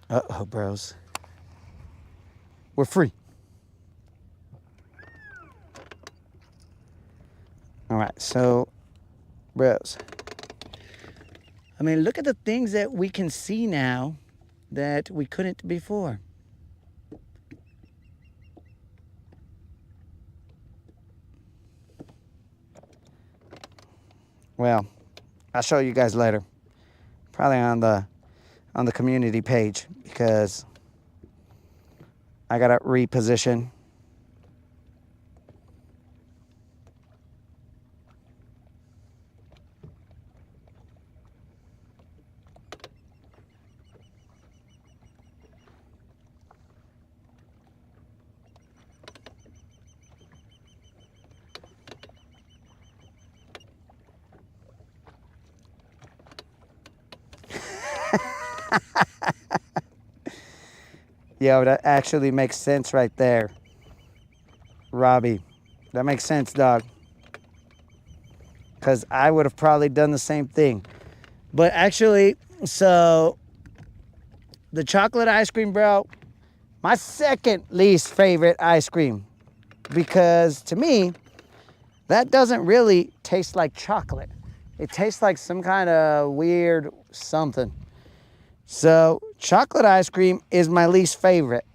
Uh-oh, bros. We're free. All right, so, bros. I mean, look at the things that we can see now that we couldn't before. Well, I'll show you guys later. Probably on the community page, because I gotta reposition. Yo, that actually makes sense right there, Robbie. That makes sense, dog. Because I would have probably done the same thing. But actually, so the chocolate ice cream, bro, my second least favorite ice cream. Because to me, that doesn't really taste like chocolate. It tastes like some kind of weird something. So chocolate ice cream is my least favorite.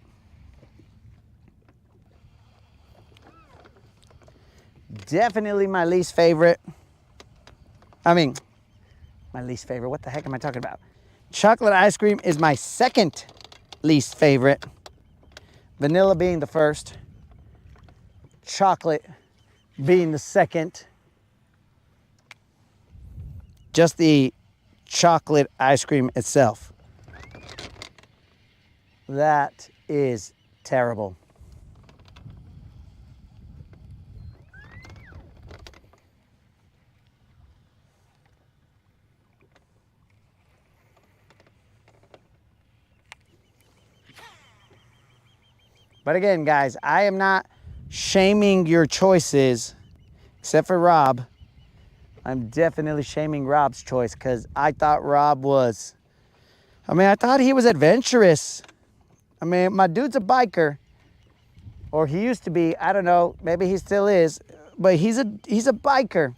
Definitely my least favorite. I mean, my least favorite. What the heck am I talking about? Chocolate ice cream is my second least favorite. Vanilla being the first. Chocolate being the second. Just the chocolate ice cream itself. That is terrible. But again, guys, I am not shaming your choices, except for Rob. I'm definitely shaming Rob's choice because I thought Rob was, I thought he was adventurous. My dude's a biker, or he used to be. I don't know, maybe he still is, but he's a biker.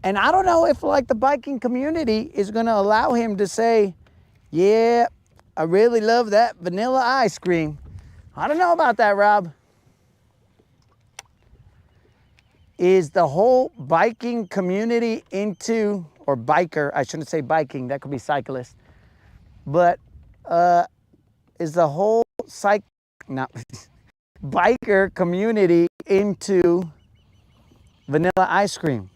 And I don't know if like the biking community is gonna allow him to say, yeah, I really love that vanilla ice cream. I don't know about that, Rob. Is the whole biking community into, or biker, I shouldn't say biking, that could be cyclist, but is the whole biker community into vanilla ice cream?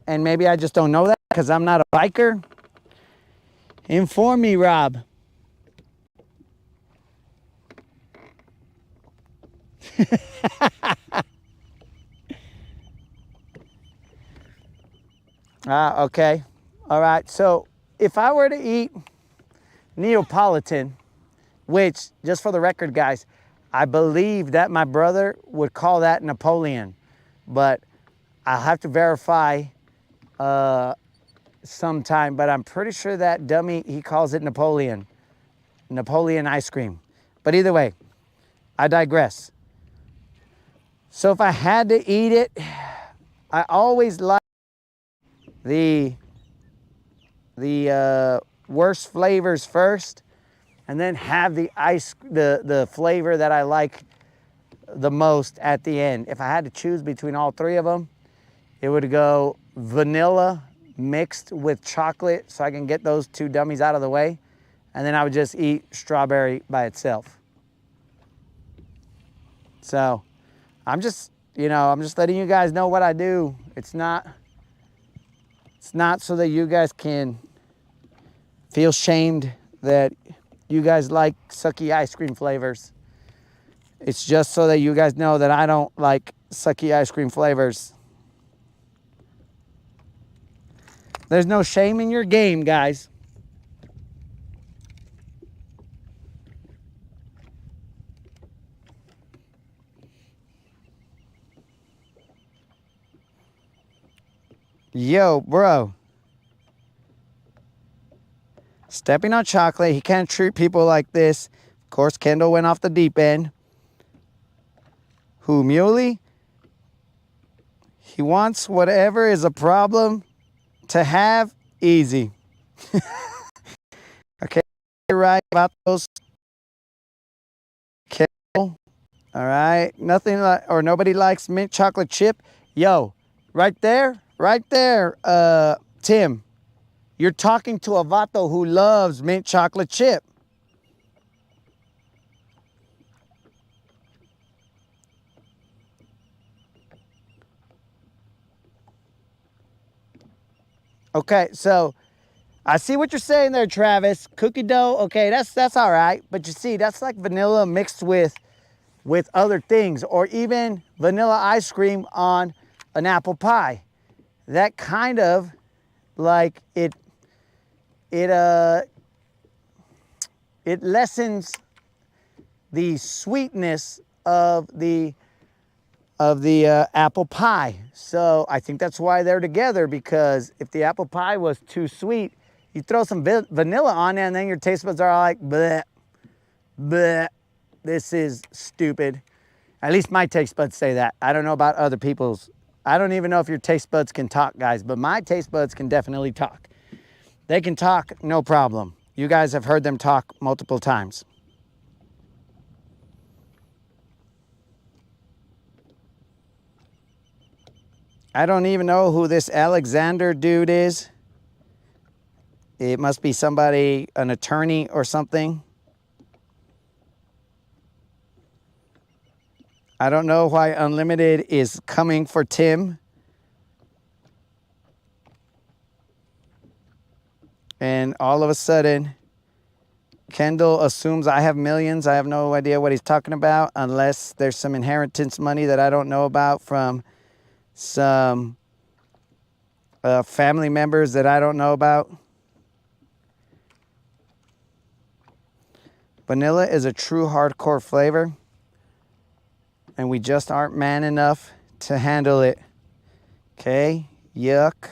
And maybe I just don't know that because I'm not a biker. Inform me, Rob. Okay. All right. So if I were to eat Neapolitan, which, just for the record, guys, I believe that my brother would call that Napoleon, but I'll have to verify sometime, but I'm pretty sure that dummy, he calls it Napoleon ice cream. But either way, I digress. So if I had to eat it, I always like the worst flavors first, and then have the flavor that I like the most at the end. If I had to choose between all three of them, it would go vanilla mixed with chocolate, so I can get those two dummies out of the way, and then I would just eat strawberry by itself. So I'm just letting you guys know what I do. It's not so that you guys can feel shamed that you guys like sucky ice cream flavors. It's just so that you guys know that I don't like sucky ice cream flavors. There's no shame in your game, guys. Yo, bro. Stepping on chocolate. He can't treat people like this. Of course, Kendall went off the deep end. Who, Muley? He wants whatever is a problem to have easy. Okay, you're right about those. Kendall. All right. Nothing like, or nobody likes mint chocolate chip. Yo, right there, Tim. You're talking to a vato who loves mint chocolate chip. Okay, so I see what you're saying there, Travis. Cookie dough, okay, that's all right. But you see, that's like vanilla mixed with other things, or even vanilla ice cream on an apple pie. That kind of like it it lessens the sweetness of the apple pie. So I think that's why they're together, because if the apple pie was too sweet, you throw some vanilla on there and then your taste buds are all like, bleh, bleh, this is stupid. At least my taste buds say that. I don't know about other people's. I don't even know if your taste buds can talk, guys, but my taste buds can definitely talk. They can talk, no problem. You guys have heard them talk multiple times. I don't even know who this Alexander dude is. It must be somebody, an attorney or something. I don't know why Unlimited is coming for Tim. And all of a sudden, Kendall assumes I have millions. I have no idea what he's talking about, unless there's some inheritance money that I don't know about from some family members that I don't know about. Vanilla is a true hardcore flavor, and we just aren't man enough to handle it. Okay, yuck.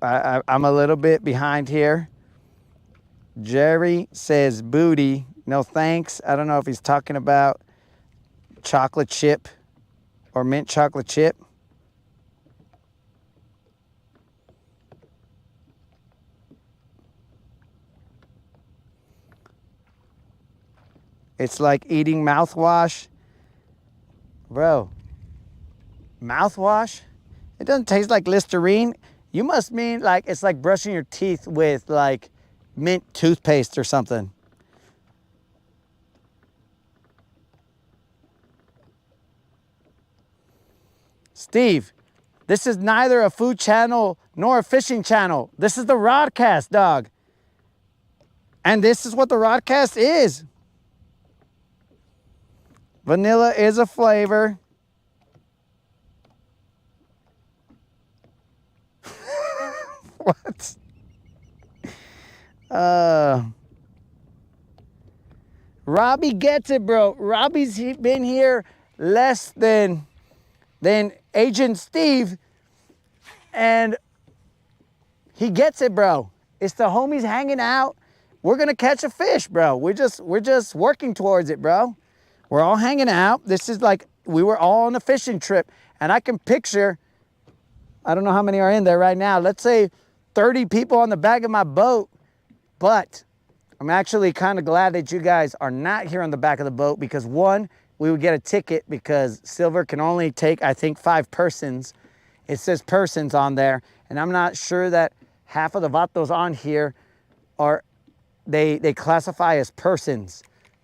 I'm a little bit behind here. Jerry says booty. No thanks. I don't know if he's talking about chocolate chip or mint chocolate chip. It's like eating mouthwash. Bro, mouthwash? It doesn't taste like Listerine. You must mean like it's like brushing your teeth with like mint toothpaste or something. Steve, this is neither a food channel nor a fishing channel. This is the Rodcast, dog. And this is what the Rodcast is. Vanilla is a flavor. What? Robbie gets it, bro. Robbie's been here less than Agent Steve, and he gets it, bro. It's the homies hanging out. We're gonna catch a fish, bro. We're just working towards it, bro. We're all hanging out. This is like we were all on a fishing trip, and I can picture, I don't know how many are in there right now. Let's say 30 people on the back of my boat, but I'm actually kind of glad that you guys are not here on the back of the boat, because one, we would get a ticket because Silver can only take, I think, 5 persons. It says persons on there, and I'm not sure that half of the vatos on here are, they classify as persons.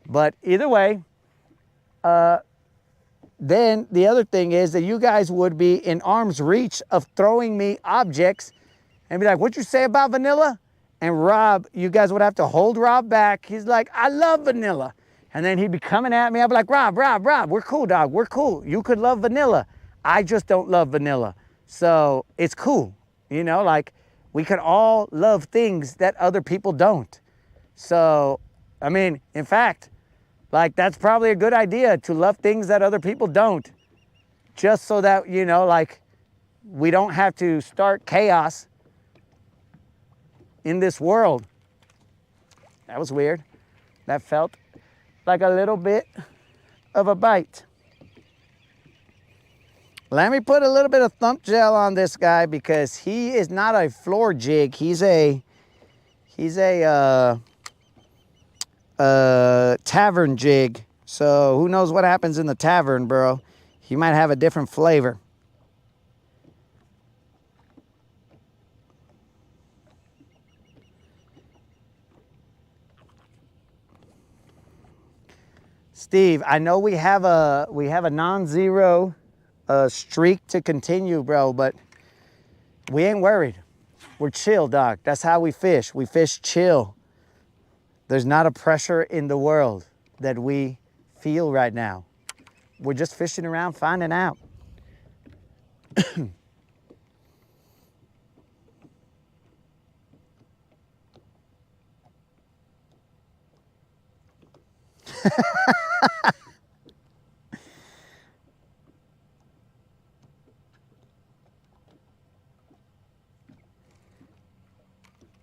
But either way, then the other thing is that you guys would be in arm's reach of throwing me objects and be like, what'd you say about vanilla? And Rob, you guys would have to hold Rob back. He's like, I love vanilla. And then he'd be coming at me. I'd be like, Rob, we're cool, dog. We're cool. You could love vanilla. I just don't love vanilla. So it's cool. You know, like we could all love things that other people don't. So, I mean, in fact, like that's probably a good idea, to love things that other people don't. Just so that, you know, like we don't have to start chaos in this world. That was weird. That felt like a little bit of a bite. Let me put a little bit of thump gel on this guy, because he is not a floor jig. He's a tavern jig. So who knows what happens in the tavern, bro? He might have a different flavor. Steve, I know we have a non-zero streak to continue, bro, but we ain't worried. We're chill, dog. That's how we fish. We fish chill. There's not a pressure in the world that we feel right now. We're just fishing around, finding out.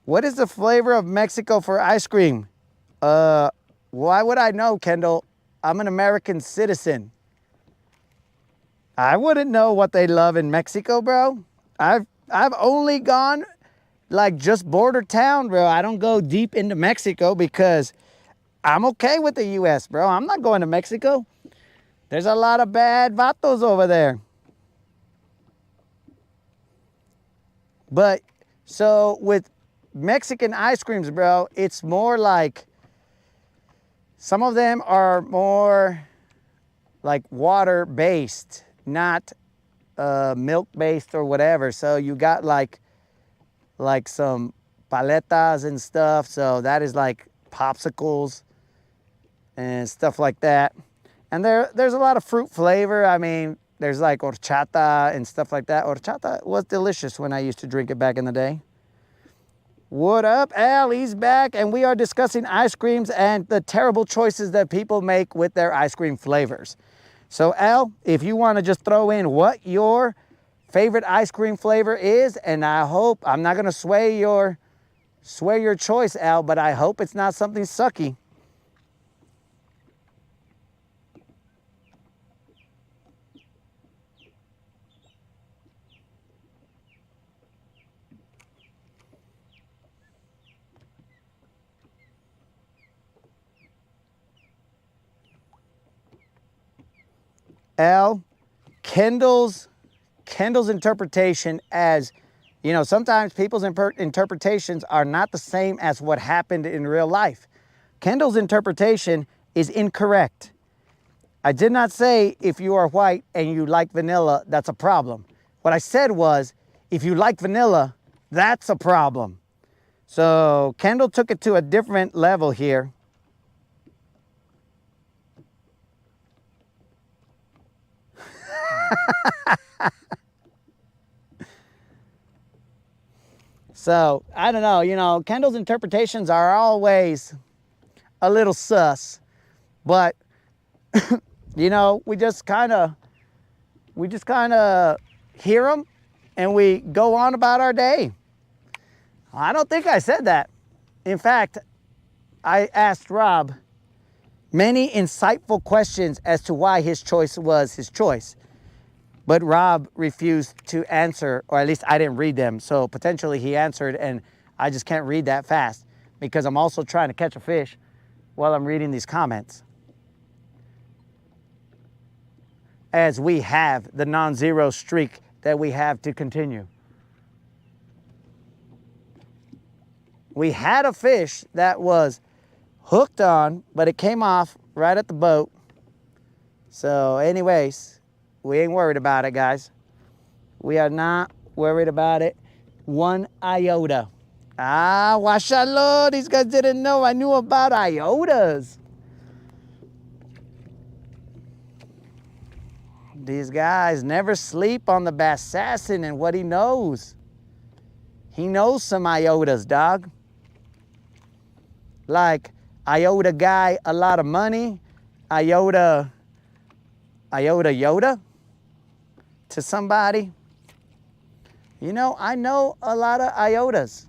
What is the flavor of Mexico for ice cream? Why would I know, Kendall? I'm an American citizen. I wouldn't know what they love in Mexico, bro. I've only gone like just border town, bro. I don't go deep into Mexico because I'm okay with the US, bro. I'm not going to Mexico. There's a lot of bad vatos over there. But so with Mexican ice creams, bro, it's more like some of them are more like water based, not milk based or whatever. So you got like some paletas and stuff. So that is like popsicles and stuff like that. And there's a lot of fruit flavor. I mean, there's like horchata and stuff like that. Horchata was delicious when I used to drink it back in the day. What up, Al? He's back, and we are discussing ice creams and the terrible choices that people make with their ice cream flavors. So, Al, if you want to just throw in what your favorite ice cream flavor is, and I hope I'm not going to sway your choice, Al, but I hope it's not something sucky. Al, Kendall's interpretation, as you know, sometimes people's interpretations are not the same as what happened in real life. Kendall's interpretation is incorrect. I did not say if you are white and you like vanilla, that's a problem. What I said was, if you like vanilla, that's a problem. So Kendall took it to a different level here. So, I don't know, you know, Kendall's interpretations are always a little sus, but, you know, we just kind of hear them and we go on about our day. I don't think I said that. In fact, I asked Rob many insightful questions as to why his choice was his choice. But Rob refused to answer, or at least I didn't read them. So potentially he answered, and I just can't read that fast because I'm also trying to catch a fish while I'm reading these comments. As we have the non-zero streak that we have to continue. We had a fish that was hooked on, but it came off right at the boat. So anyways, we ain't worried about it, guys. We are not worried about it one iota. Ah, washallah, these guys didn't know I knew about iotas. These guys never sleep on the Bassassin and what he knows. He knows some iotas, dog. Like, iota guy, a lot of money. Iota Yoda to somebody. You know, I know a lot of iotas.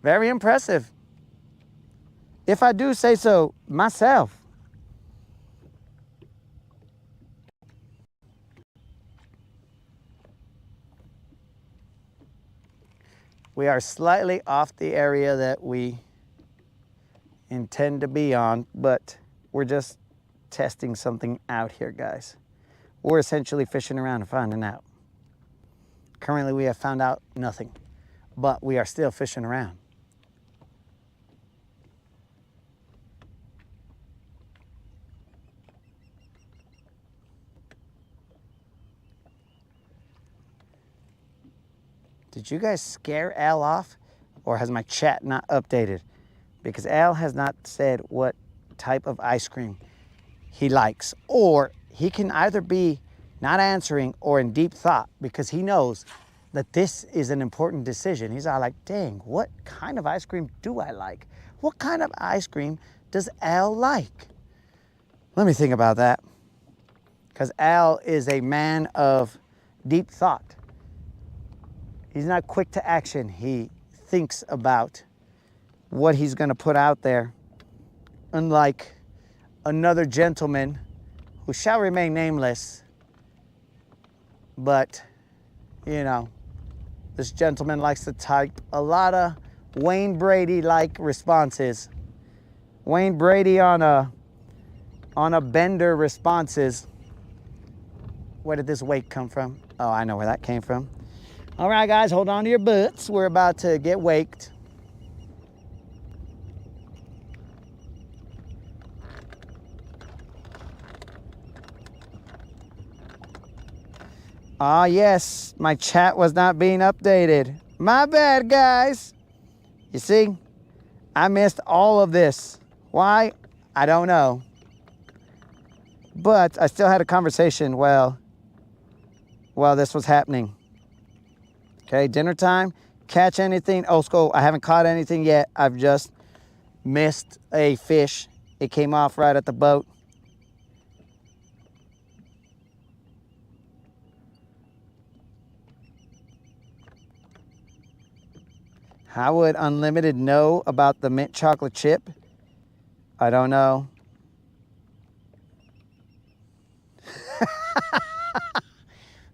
Very impressive. If I do say so myself. We are slightly off the area that we intend to be on, but we're just testing something out here, guys. We're essentially fishing around and finding out. Currently, we have found out nothing, but we are still fishing around. Did you guys scare Al off, or has my chat not updated? Because Al has not said what type of ice cream he likes, or he can either be not answering or in deep thought because he knows that this is an important decision. He's all like, dang, what kind of ice cream do I like? What kind of ice cream does Al like? Let me think about that. Because Al is a man of deep thought. He's not quick to action. He thinks about what he's going to put out there. Unlike another gentleman who shall remain nameless. But, you know, this gentleman likes to type a lot of Wayne Brady-like responses. Wayne Brady on a bender responses. Where did this wake come from? Oh, I know where that came from. All right, guys, hold on to your butts. We're about to get waked. Ah, yes, my chat was not being updated. My bad, guys. You see, I missed all of this. Why? I don't know. But I still had a conversation while this was happening. Okay, dinner time. Catch anything? Oh, school, I haven't caught anything yet. I've just missed a fish. It came off right at the boat. How would Unlimited know about the mint chocolate chip? I don't know.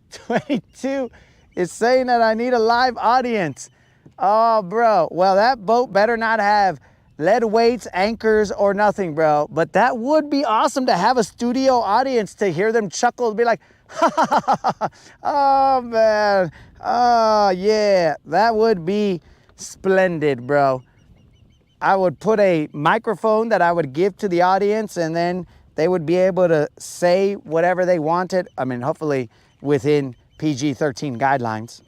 $22 is saying that I need a live audience. Oh, bro. Well, that boat better not have lead weights, anchors, or nothing, bro. But that would be awesome to have a studio audience to hear them chuckle, be like, oh, man. Oh, yeah. That would be splendid, bro. I would put a microphone that I would give to the audience, and then they would be able to say whatever they wanted. I mean, hopefully within PG-13 guidelines.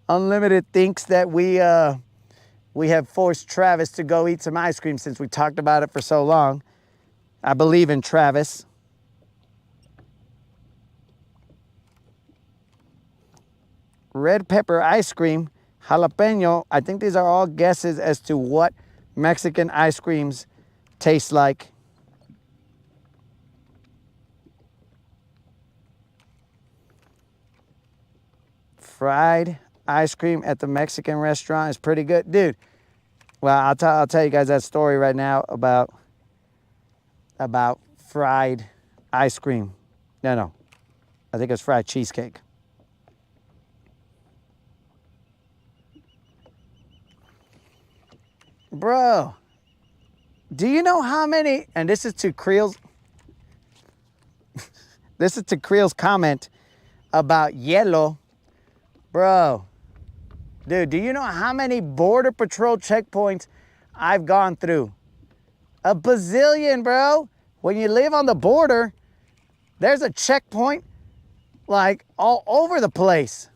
Unlimited thinks that we have forced Travis to go eat some ice cream since we talked about it for so long. I believe in Travis. Red pepper ice cream, jalapeno. I think these are all guesses as to what Mexican ice creams taste like. Fried ice cream at the Mexican restaurant is pretty good. Dude, well, I'll tell you guys that story right now about fried ice cream. No. I think it's fried cheesecake. Bro, do you know how many, and this is to Creel's comment about yellow. Bro, dude, do you know how many Border Patrol checkpoints I've gone through? A bazillion, bro. When you live on the border, there's a checkpoint like all over the place.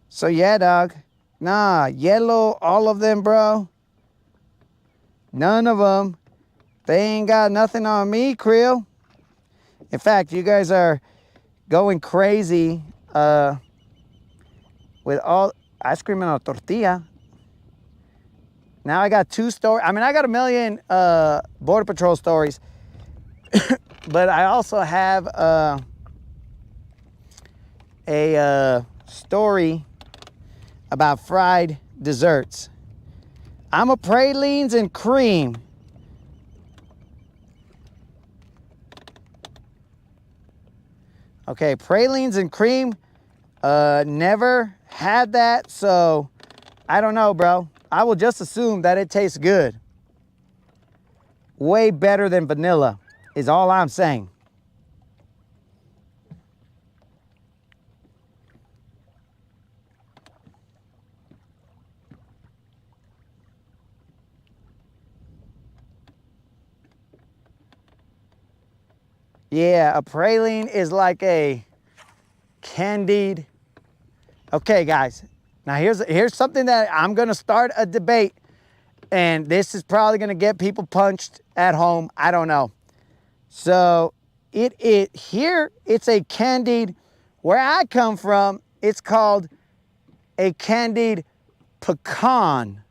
So yeah, dog. Nah, yellow, all of them, bro. None of them. They ain't got nothing on me, Creel. In fact, you guys are going crazy with all ice cream and a tortilla. Now I got 2 stories. I mean, I got a million Border Patrol stories. But I also have a story about fried desserts. I'm a pralines and cream. Okay, pralines and cream. Never had that, so I don't know, bro. I will just assume that it tastes good. Way better than vanilla is all I'm saying. Yeah, a praline is like a candied. Okay, guys. Now here's something that I'm gonna start a debate, and this is probably gonna get people punched at home. I don't know. So Here it's a candied, where I come from, it's called a candied pecan.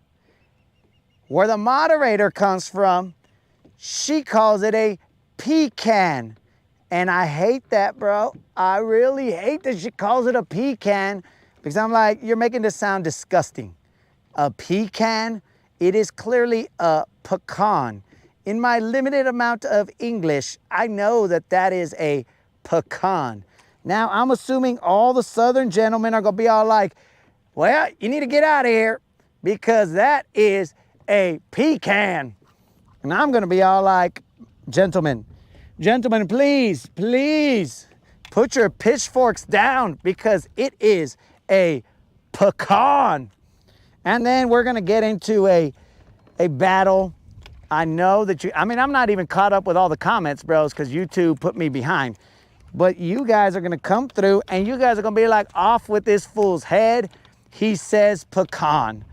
Where the moderator comes from, she calls it a pecan. And I hate that, bro. I really hate that she calls it a pecan, because I'm like, you're making this sound disgusting. A pecan? It is clearly a pecan. In my limited amount of English, I know that that is a pecan. Now, I'm assuming all the Southern gentlemen are gonna be all like, well, you need to get out of here because that is a pecan. And I'm gonna be all like, gentlemen, please, please put your pitchforks down because it is a pecan. And then we're gonna get into a battle. I know that I'm not even caught up with all the comments, bros, because YouTube put me behind. But you guys are gonna come through and you guys are gonna be like, off with this fool's head. He says pecan.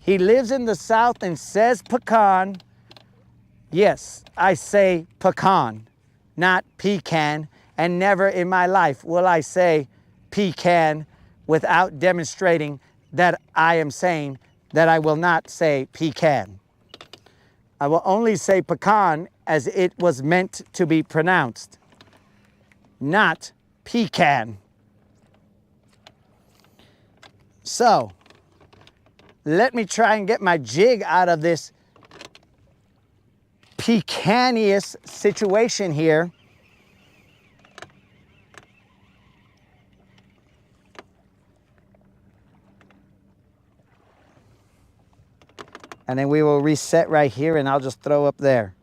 He lives in the South and says pecan. Yes, I say pecan, not pecan. And never in my life will I say pecan without demonstrating that I am saying that I will not say pecan. I will only say pecan as it was meant to be pronounced, not pecan. So, let me try and get my jig out of this pecanious situation here. And then we will reset right here and I'll just throw up there.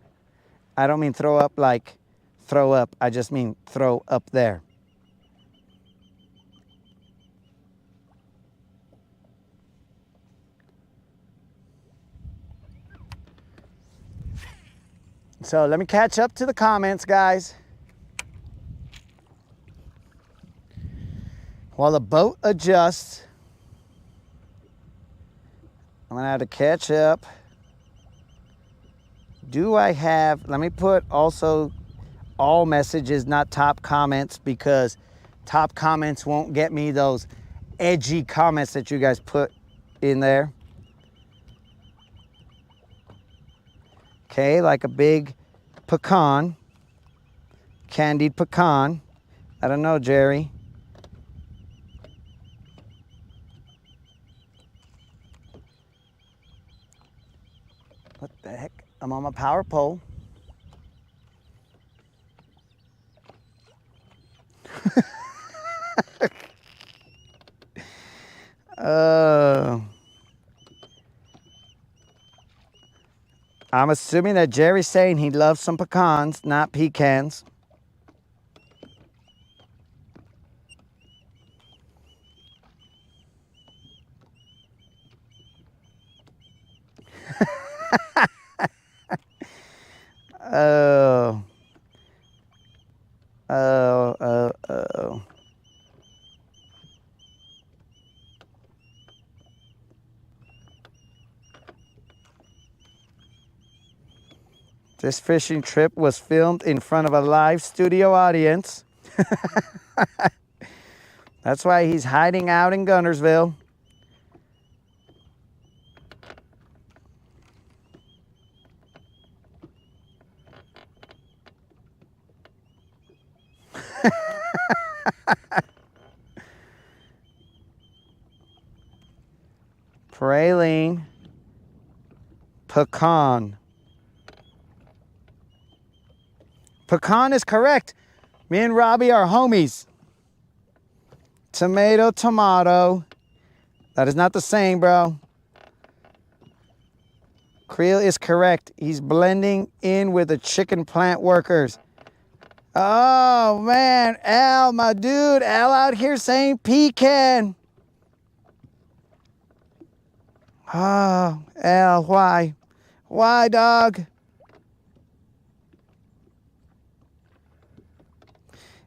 I don't mean throw up like throw up. I just mean throw up there. So let me catch up to the comments, guys. While the boat adjusts, I'm gonna have to catch up. Do I have, let me put also all messages, not top comments, because top comments won't get me those edgy comments that you guys put in there. Okay, like a big pecan, candied pecan. I don't know, Jerry. What the heck? I'm on my power pole. I'm assuming that Jerry's saying he loves some pecans, not pecans. Oh. This fishing trip was filmed in front of a live studio audience. That's why he's hiding out in Guntersville. Praline, pecan. Pecan is correct. Me and Robbie are homies. Tomato, tomato. That is not the same, bro. Creel is correct. He's blending in with the chicken plant workers. Oh, man. Al, my dude. Al out here saying pecan. Oh, Al, why? Why, dog?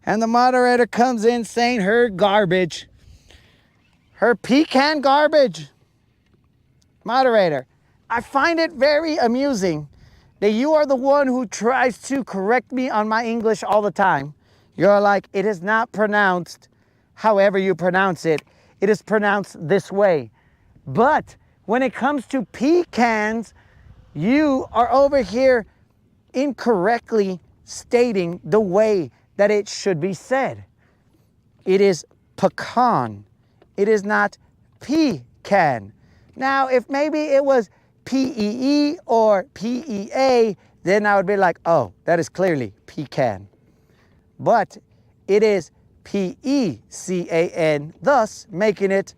And the moderator comes in saying her garbage. Her pecan garbage. Moderator, I find it very amusing that you are the one who tries to correct me on my English all the time. You're like, it is not pronounced however you pronounce it. It is pronounced this way. But when it comes to pecans, you are over here incorrectly stating the way that it should be said. It is pecan. It is not pecan. Now, if maybe it was P-E-E or P-E-A, then I would be like, oh, that is clearly pecan. But it is P-E-C-A-N, thus making it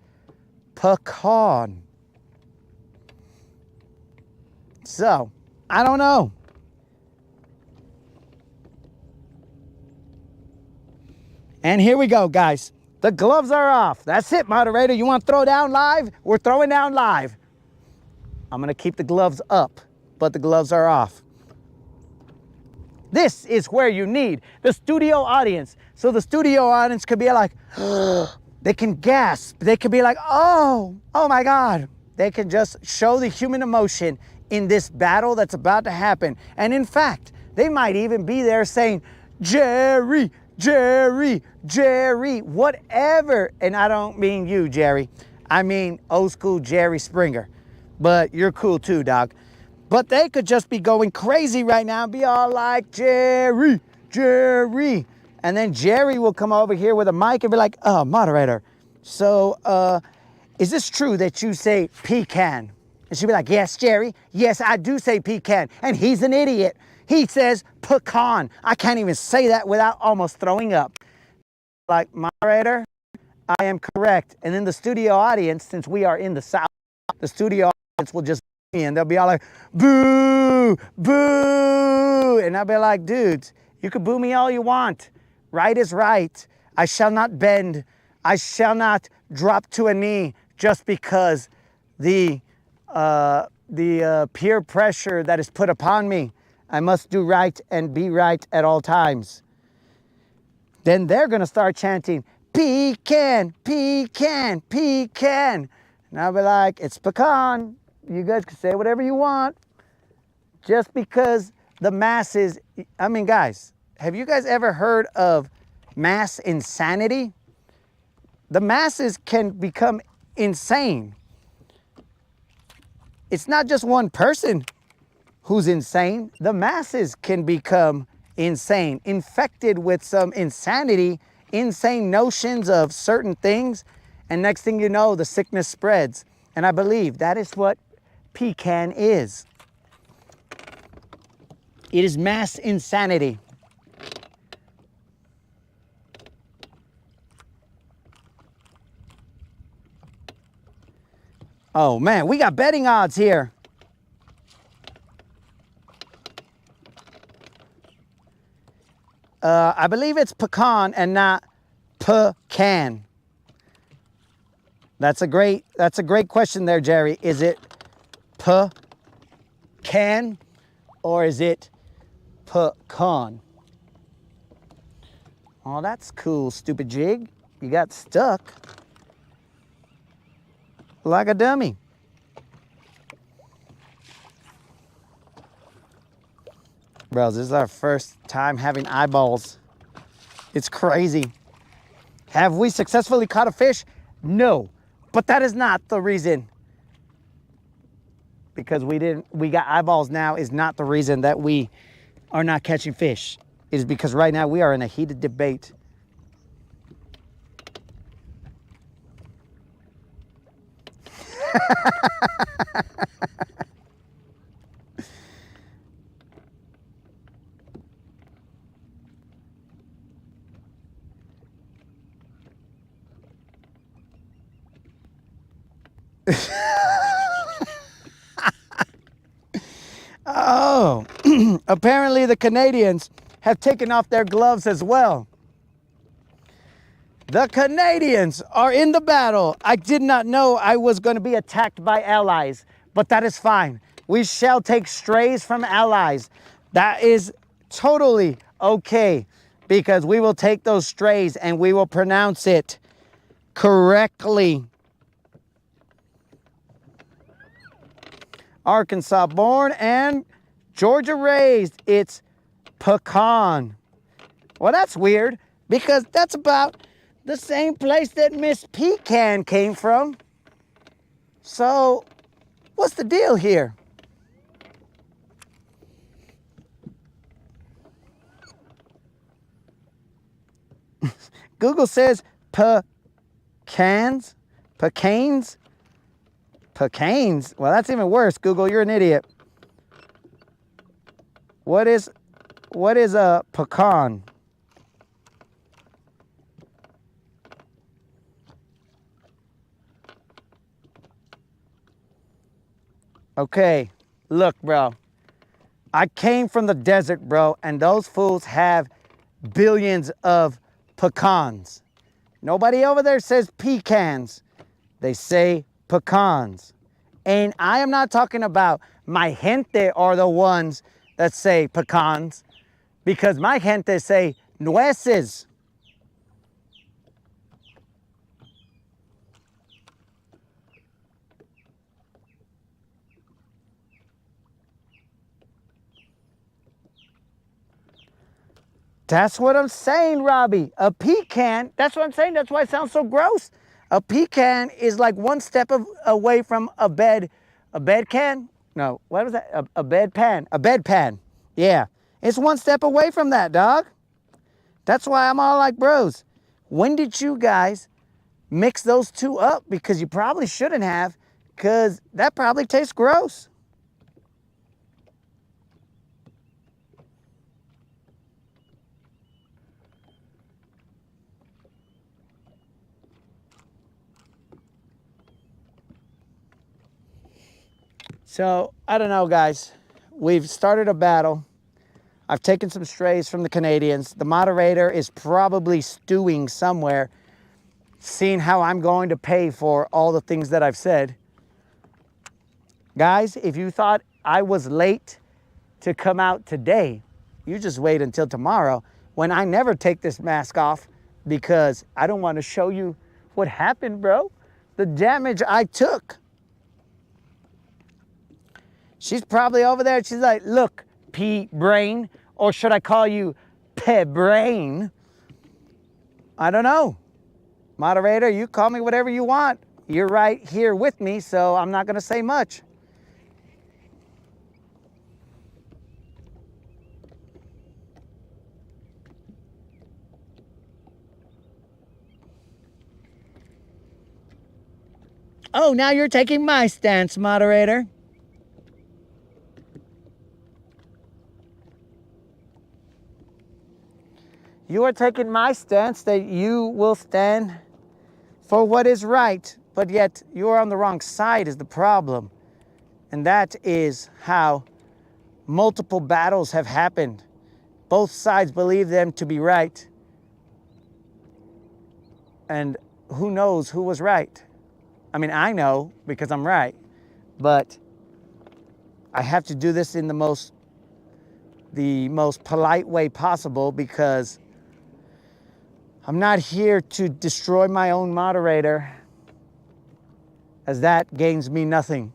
pecan. So, I don't know. And here we go, guys. The gloves are off. That's it, moderator. You want to throw down live? We're throwing down live. I'm going to keep the gloves up, but the gloves are off. This is where you need the studio audience. So the studio audience could be like, they can gasp. They could be like, oh my God. They can just show the human emotion in this battle that's about to happen. And in fact, they might even be there saying, Jerry, Jerry, Jerry, whatever. And I don't mean you, Jerry. I mean old school Jerry Springer. But you're cool too, dog. But they could just be going crazy right now and be all like, Jerry, Jerry. And then Jerry will come over here with a mic and be like, oh, moderator, so is this true that you say pecan? And she'll be like, yes, Jerry. Yes, I do say pecan. And he's an idiot. He says pecan. I can't even say that without almost throwing up. Like, moderator, I am correct. And then the studio audience, since we are in the South, the studio audience will just be in. They'll be all like, boo, boo. And I'll be like, dudes, you can boo me all you want. Right is right. I shall not bend. I shall not drop to a knee just because the peer pressure that is put upon me. I must do right and be right at all times. Then they're going to start chanting, pecan, pecan, pecan. And I'll be like, it's pecan. You guys can say whatever you want. Just because the masses, I mean, guys, have you guys ever heard of mass insanity? The masses can become insane. It's not just one person who's insane. The masses can become insane, infected with some insanity, insane notions of certain things. And next thing you know, the sickness spreads. And I believe that is what pecan is. It is mass insanity. Oh man, we got betting odds here. I believe it's pecan and not pecan. That's a great question there, Jerry. Is it pecan or is it pecan? Oh, that's cool, stupid jig. You got stuck like a dummy. Bros, this is our first time having eyeballs. It's crazy. Have we successfully caught a fish? No, but that is not the reason. Because we got eyeballs now is not the reason that we are not catching fish. It is because right now we are in a heated debate. Oh, apparently the Canadians have taken off their gloves as well. The Canadians are in the battle. I did not know I was going to be attacked by allies, but that is fine. We shall take strays from allies. That is totally okay, because we will take those strays and we will pronounce it correctly. Arkansas born and Georgia raised, it's pecan. Well, that's weird because that's about the same place that Miss Pecan came from. So, what's the deal here? Google says pecans. Pecanes? Pecanes? Well, that's even worse. Google, you're an idiot. What is a pecan? Okay, look, bro. I came from the desert, bro, and those fools have billions of pecans. Nobody over there says pecans. They say pecans. And I am not talking about my gente are the ones that say pecans, because my gente say nueces. That's what I'm saying, Robbie. A pecan, that's what I'm saying. That's why it sounds so gross. A pecan is like one step away from a bedpan? No, what was that? A bedpan. A bedpan. Yeah. It's one step away from that, dog. That's why I'm all like, bros, when did you guys mix those two up? Because you probably shouldn't have, because that probably tastes gross. So, I don't know, guys. We've started a battle. I've taken some strays from the Canadians. The moderator is probably stewing somewhere, seeing how I'm going to pay for all the things that I've said. Guys, if you thought I was late to come out today, you just wait until tomorrow, when I never take this mask off, because I don't want to show you what happened, bro. The damage I took. She's probably over there. She's like, look, P-brain, or should I call you P-brain? I don't know. Moderator, you call me whatever you want. You're right here with me, so I'm not going to say much. Oh, now you're taking my stance, moderator. You are taking my stance that you will stand for what is right, but yet you are on the wrong side is the problem. And that is how multiple battles have happened. Both sides believe them to be right. And who knows who was right? I mean, I know because I'm right, but I have to do this in the most polite way possible, because I'm not here to destroy my own moderator, as that gains me nothing.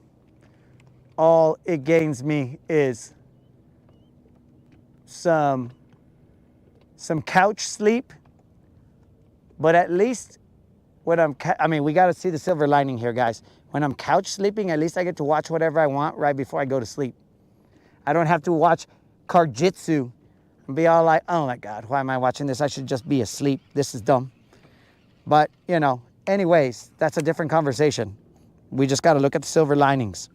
All it gains me is some couch sleep, but at least when we got to see the silver lining here, guys. When I'm couch sleeping, at least I get to watch whatever I want right before I go to sleep. I don't have to watch Karjitsu and be all like, oh my God, why am I watching this? I should just be asleep. This is dumb. But, anyways, that's a different conversation. We just got to look at the silver linings.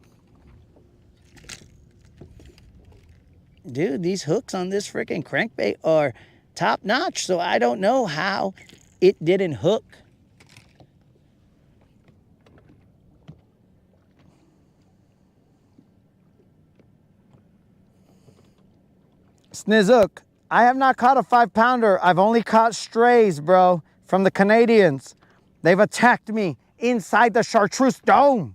Dude, these hooks on this freaking crankbait are top notch, so I don't know how it didn't hook. Snizook, I have not caught a 5-pounder. I've only caught strays, bro, from the Canadians. They've attacked me inside the Chartreuse Dome.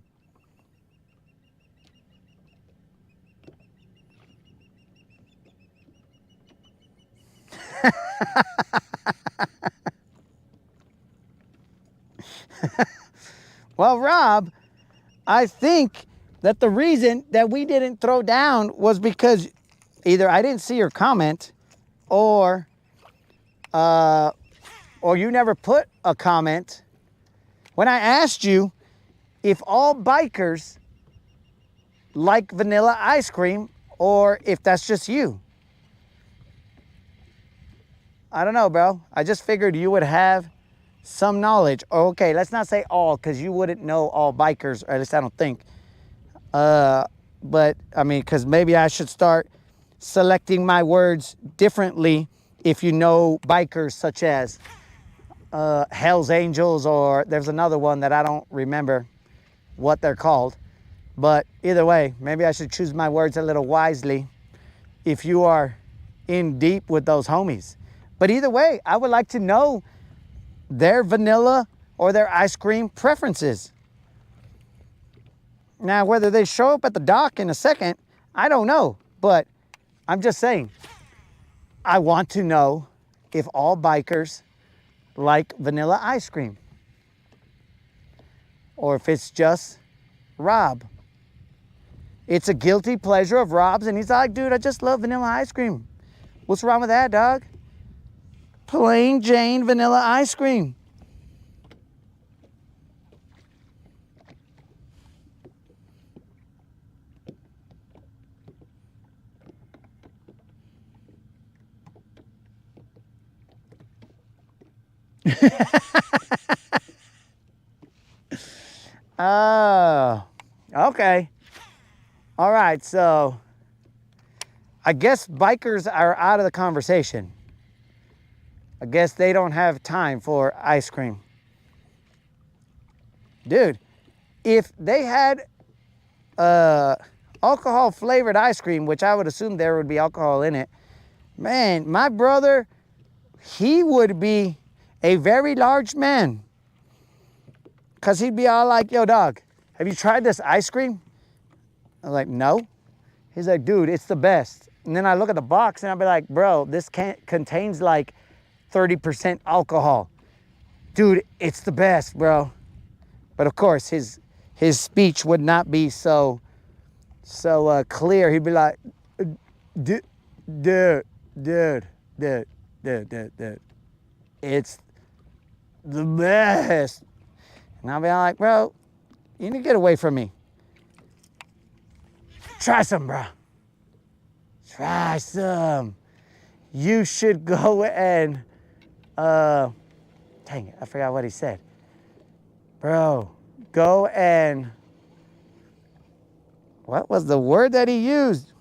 Well, Rob, I think that the reason that we didn't throw down was because either I didn't see your comment, or you never put a comment when I asked you if all bikers like vanilla ice cream, or if that's just you. I don't know, bro. I just figured you would have some knowledge. Okay, let's not say all, because you wouldn't know all bikers, or at least I don't think. But, I mean, because maybe I should start selecting my words differently if you know bikers such as Hell's Angels, or there's another one that I don't remember what they're called. But either way, maybe I should choose my words a little wisely if you are in deep with those homies. But either way, I would like to know their vanilla or their ice cream preferences. Now, whether they show up at the dock in a second, I don't know. But I'm just saying, I want to know if all bikers like vanilla ice cream, or if it's just Rob. It's a guilty pleasure of Rob's, and he's like, dude, I just love vanilla ice cream. What's wrong with that, dog? Plain Jane vanilla ice cream. Oh, okay. All right, so I guess bikers are out of the conversation. I guess they don't have time for ice cream. Dude, if they had alcohol flavored ice cream, which I would assume there would be alcohol in it, man, my brother, he would be a very large man. Because he'd be all like, yo, dog, have you tried this ice cream? I'm like, no. He's like, dude, it's the best. And then I look at the box and I'll be like, bro, this contains like 30% alcohol. Dude, it's the best, bro. But of course, his speech would not be so clear. He'd be like, dude, it's the best. And I'll be like, bro, you need to get away from me. Try some, bro. Try some. You should go and, dang it, I forgot what he said. Bro, go and, what was the word that he used?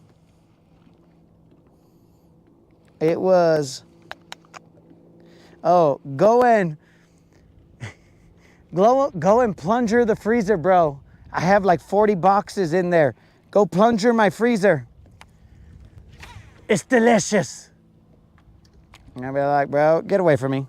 It was, oh, go and plunger the freezer, bro. I have like 40 boxes in there. Go plunger my freezer. It's delicious. And I'll be like, bro, get away from me.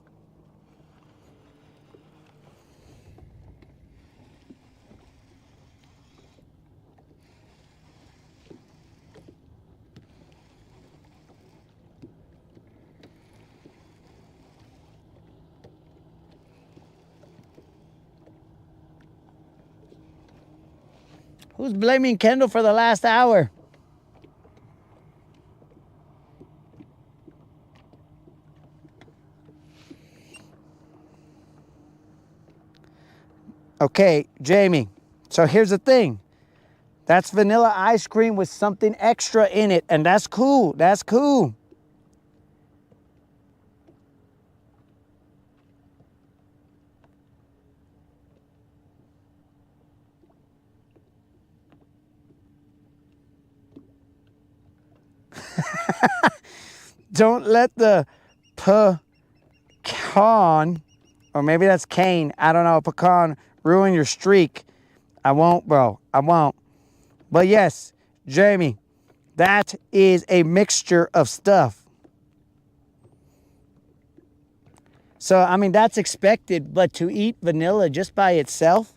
Who's blaming Kendall for the last hour? Okay, Jamie. So here's the thing. That's vanilla ice cream with something extra in it, and that's cool. That's cool. Don't let the pecan, or maybe that's cane, I don't know, pecan, ruin your streak. I won't, bro. I won't. But yes, Jamie, that is a mixture of stuff. So, I mean, that's expected, but to eat vanilla just by itself,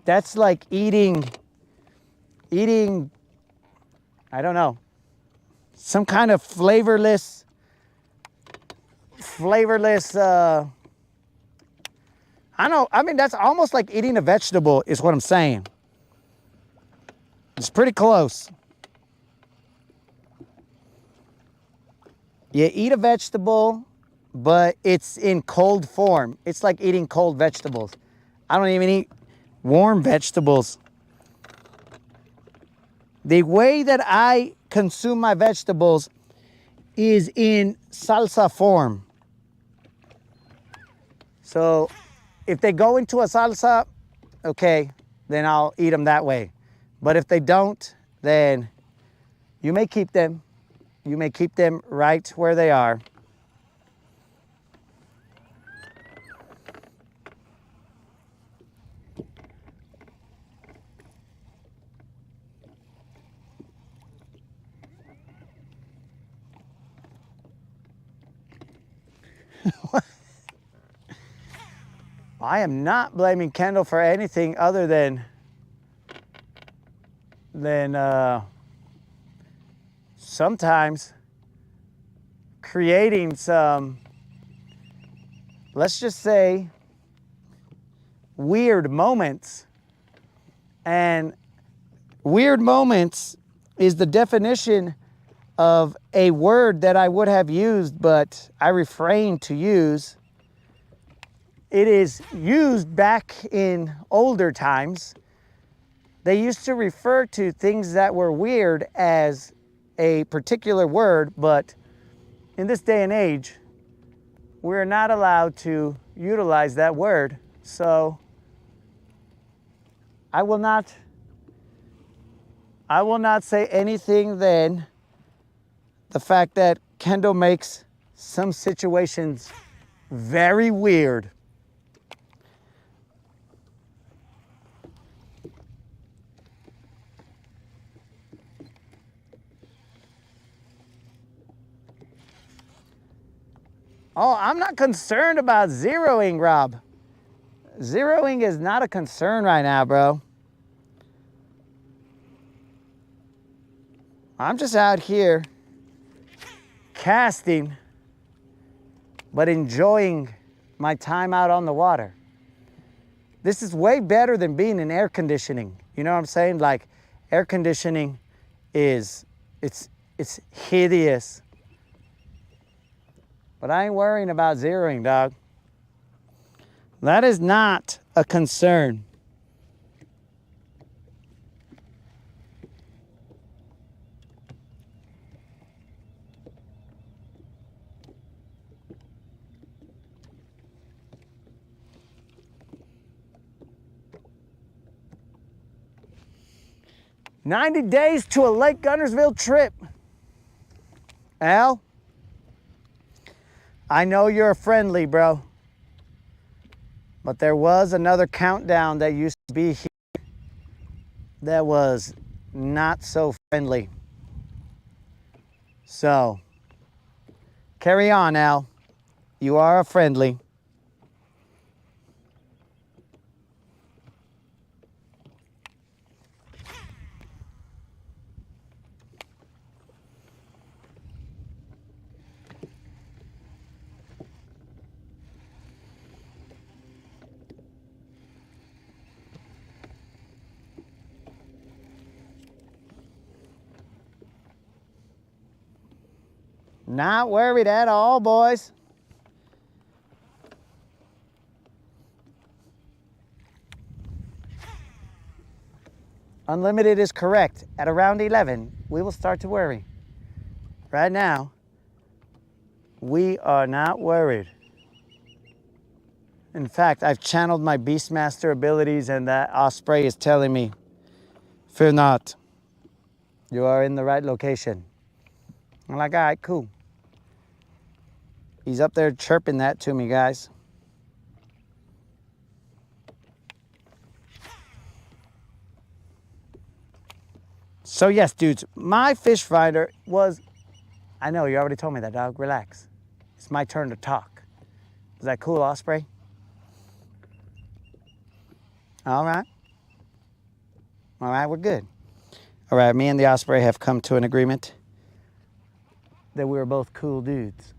that's like eating, I don't know, some kind of flavorless, I don't know, I mean, that's almost like eating a vegetable is what I'm saying. It's pretty close. You eat a vegetable, but it's in cold form. It's like eating cold vegetables. I don't even eat warm vegetables. The way that I consume my vegetables is in salsa form. So if they go into a salsa, okay, then I'll eat them that way. But if they don't, then you may keep them. You may keep them right where they are. I am not blaming Kendall for anything other than sometimes creating some, let's just say, weird moments. And weird moments is the definition of a word that I would have used, but I refrained to use. It is used back in older times. They used to refer to things that were weird as a particular word, but in this day and age, we're not allowed to utilize that word. So I will not say anything than the fact that Kendall makes some situations very weird. Oh, I'm not concerned about zeroing, Rob. Zeroing is not a concern right now, bro. I'm just out here casting, but enjoying my time out on the water. This is way better than being in air conditioning. You know what I'm saying? Like, air conditioning it's hideous. But I ain't worrying about zeroing, dog. That is not a concern. "90 days to a Lake Guntersville trip." Al, I know you're friendly, bro. But there was another countdown that used to be here that was not so friendly. So, carry on, Al. You are a friendly. Not worried at all, boys. Unlimited is correct. At around 11, we will start to worry. Right now, we are not worried. In fact, I've channeled my Beastmaster abilities, and that osprey is telling me, fear not. You are in the right location. I'm like, all right, cool. He's up there chirping that to me, guys. So yes, dudes, my fish finder was, I know, you already told me that, dog. Relax. It's my turn to talk. Is that cool, Osprey? All right. All right, we're good. All right, me and the Osprey have come to an agreement that we're both cool dudes.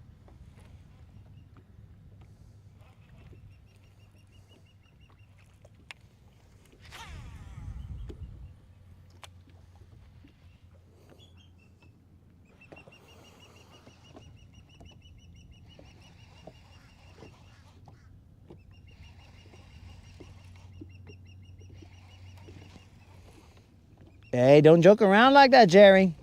Hey, don't joke around like that, Jerry.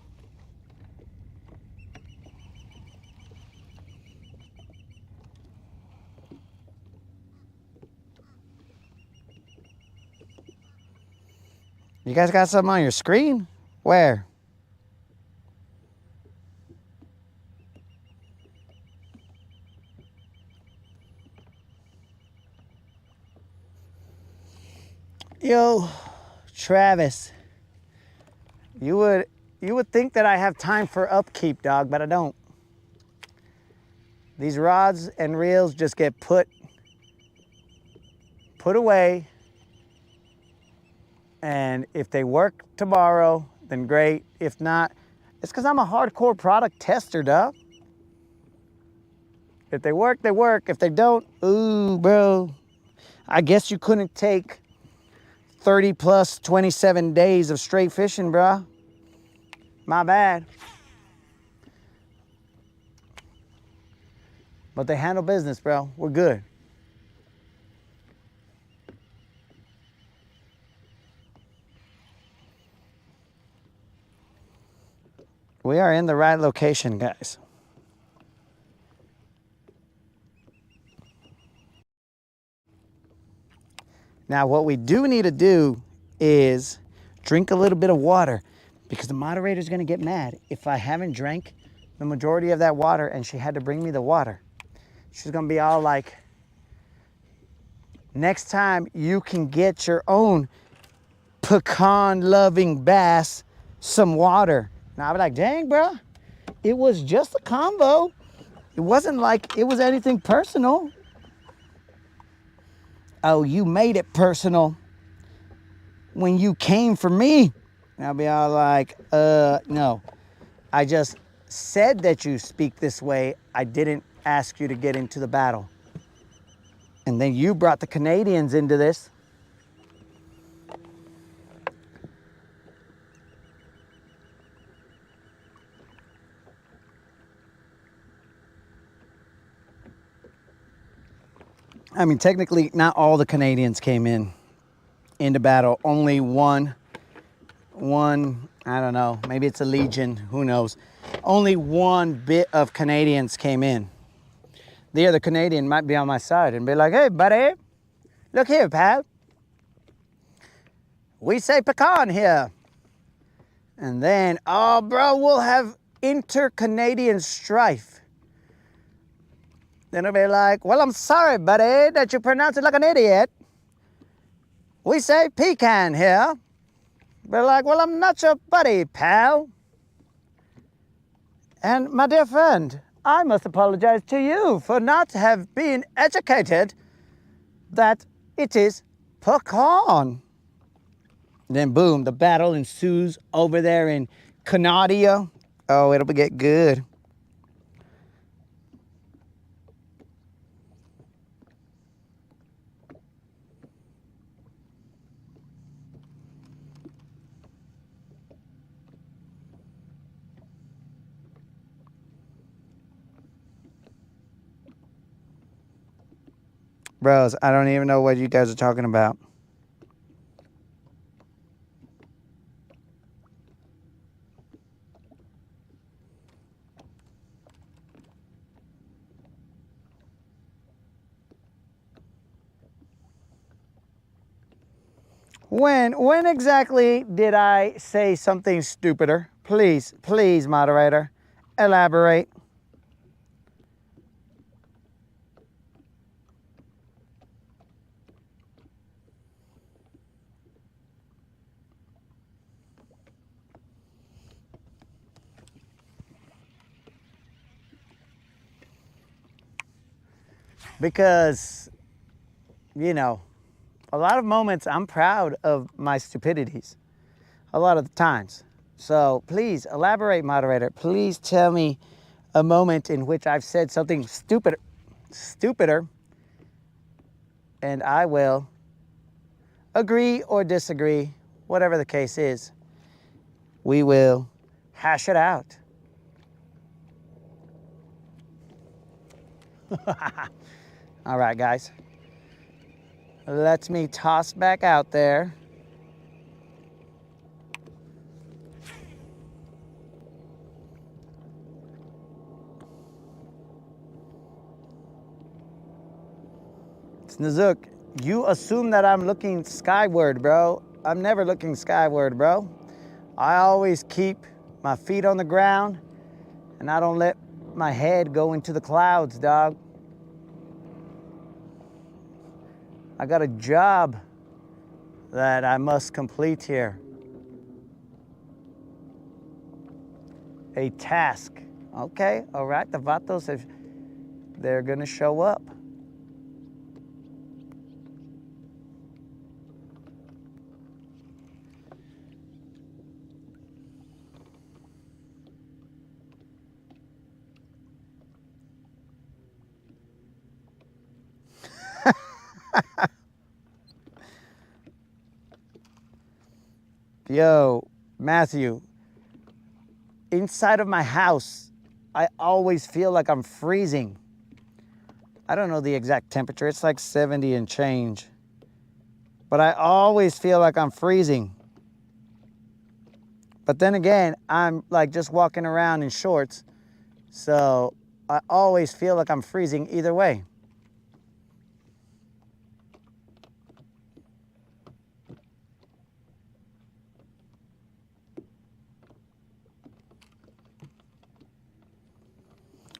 You guys got something on your screen? Where? Yo, Travis. You would think that I have time for upkeep, dog, but I don't. These rods and reels just get put away, and if they work tomorrow, then great. If not, it's because I'm a hardcore product tester, dog. If they work, they work. If they don't, ooh, bro. I guess you couldn't take 30 plus 27 days of straight fishing, bro. My bad. But they handle business, bro. We're good. We are in the right location, guys. Now, what we do need to do is drink a little bit of water, because the moderator's gonna get mad if I haven't drank the majority of that water and she had to bring me the water. She's gonna be all like, next time you can get your own pecan-loving bass some water. Now I'll be like, dang, bro, it was just a combo. It wasn't like it was anything personal. Oh, you made it personal when you came for me. And I'll be all like, no. I just said that you speak this way. I didn't ask you to get into the battle. And then you brought the Canadians into this. I mean, technically, not all the Canadians came into battle. Only one, I don't know, maybe it's a legion, who knows. Only one bit of Canadians came in. The other Canadian might be on my side and be like, hey, buddy, look here, pal. We say pecan here. And then, oh, bro, we'll have inter-Canadian strife. Then it'll be like, well, I'm sorry, buddy, that you pronounce it like an idiot. We say pecan here. They're like, well, I'm not your buddy, pal. And my dear friend, I must apologize to you for not have been educated that it is pecan. Then boom, the battle ensues over there in Canada. Oh, it'll get good. Bros, I don't even know what you guys are talking about. When exactly did I say something stupider? Please, moderator, elaborate. Because, you know, a lot of moments I'm proud of my stupidities. A lot of the times. So please elaborate, moderator. Please tell me a moment in which I've said something stupider, and I will agree or disagree, whatever the case is. We will hash it out. All right, guys. Let me toss back out there. Snazook, you assume that I'm looking skyward, bro. I'm never looking skyward, bro. I always keep my feet on the ground and I don't let my head go into the clouds, dog. I got a job that I must complete here. A task. Okay, all right, the Vatos, if they're gonna show up. Yo, Matthew, inside of my house, I always feel like I'm freezing. I don't know the exact temperature. It's like 70 and change. But I always feel like I'm freezing. But then again, I'm like just walking around in shorts. So I always feel like I'm freezing either way.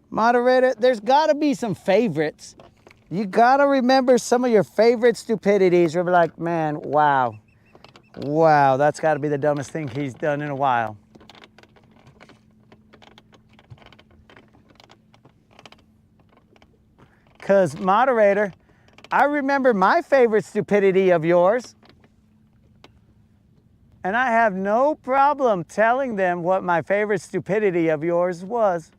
Moderator, there's gotta be some favorites. You gotta remember some of your favorite stupidities. You're like, man, wow. Wow, that's gotta be the dumbest thing he's done in a while. Cause moderator, I remember my favorite stupidity of yours. And I have no problem telling them what my favorite stupidity of yours was.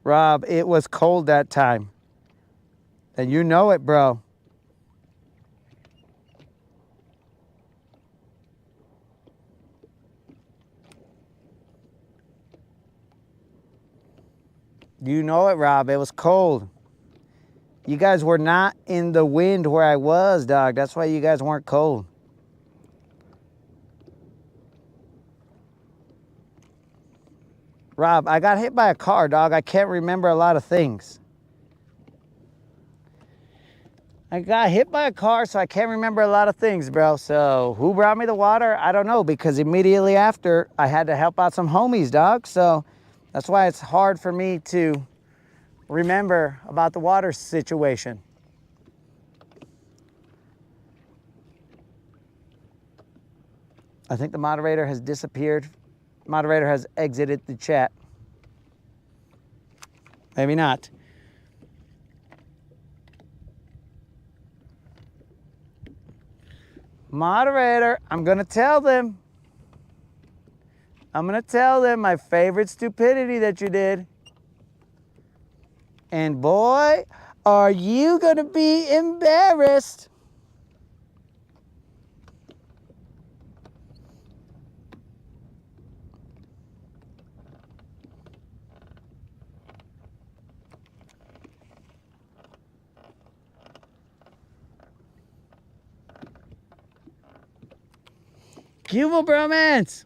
Rob, it was cold that time. And you know it, bro. You know it, Rob. It was cold. You guys were not in the wind where I was, dog. That's why you guys weren't cold. Rob, I got hit by a car, dog. I can't remember a lot of things. I got hit by a car, so I can't remember a lot of things, bro. So who brought me the water? I don't know, because immediately after, I had to help out some homies, dog. So that's why it's hard for me to remember about the water situation. I think the moderator has disappeared. Moderator has exited the chat. Maybe not. Moderator, I'm gonna tell them. I'm gonna tell them my favorite stupidity that you did. And boy, are you gonna be embarrassed. Cuba bromance.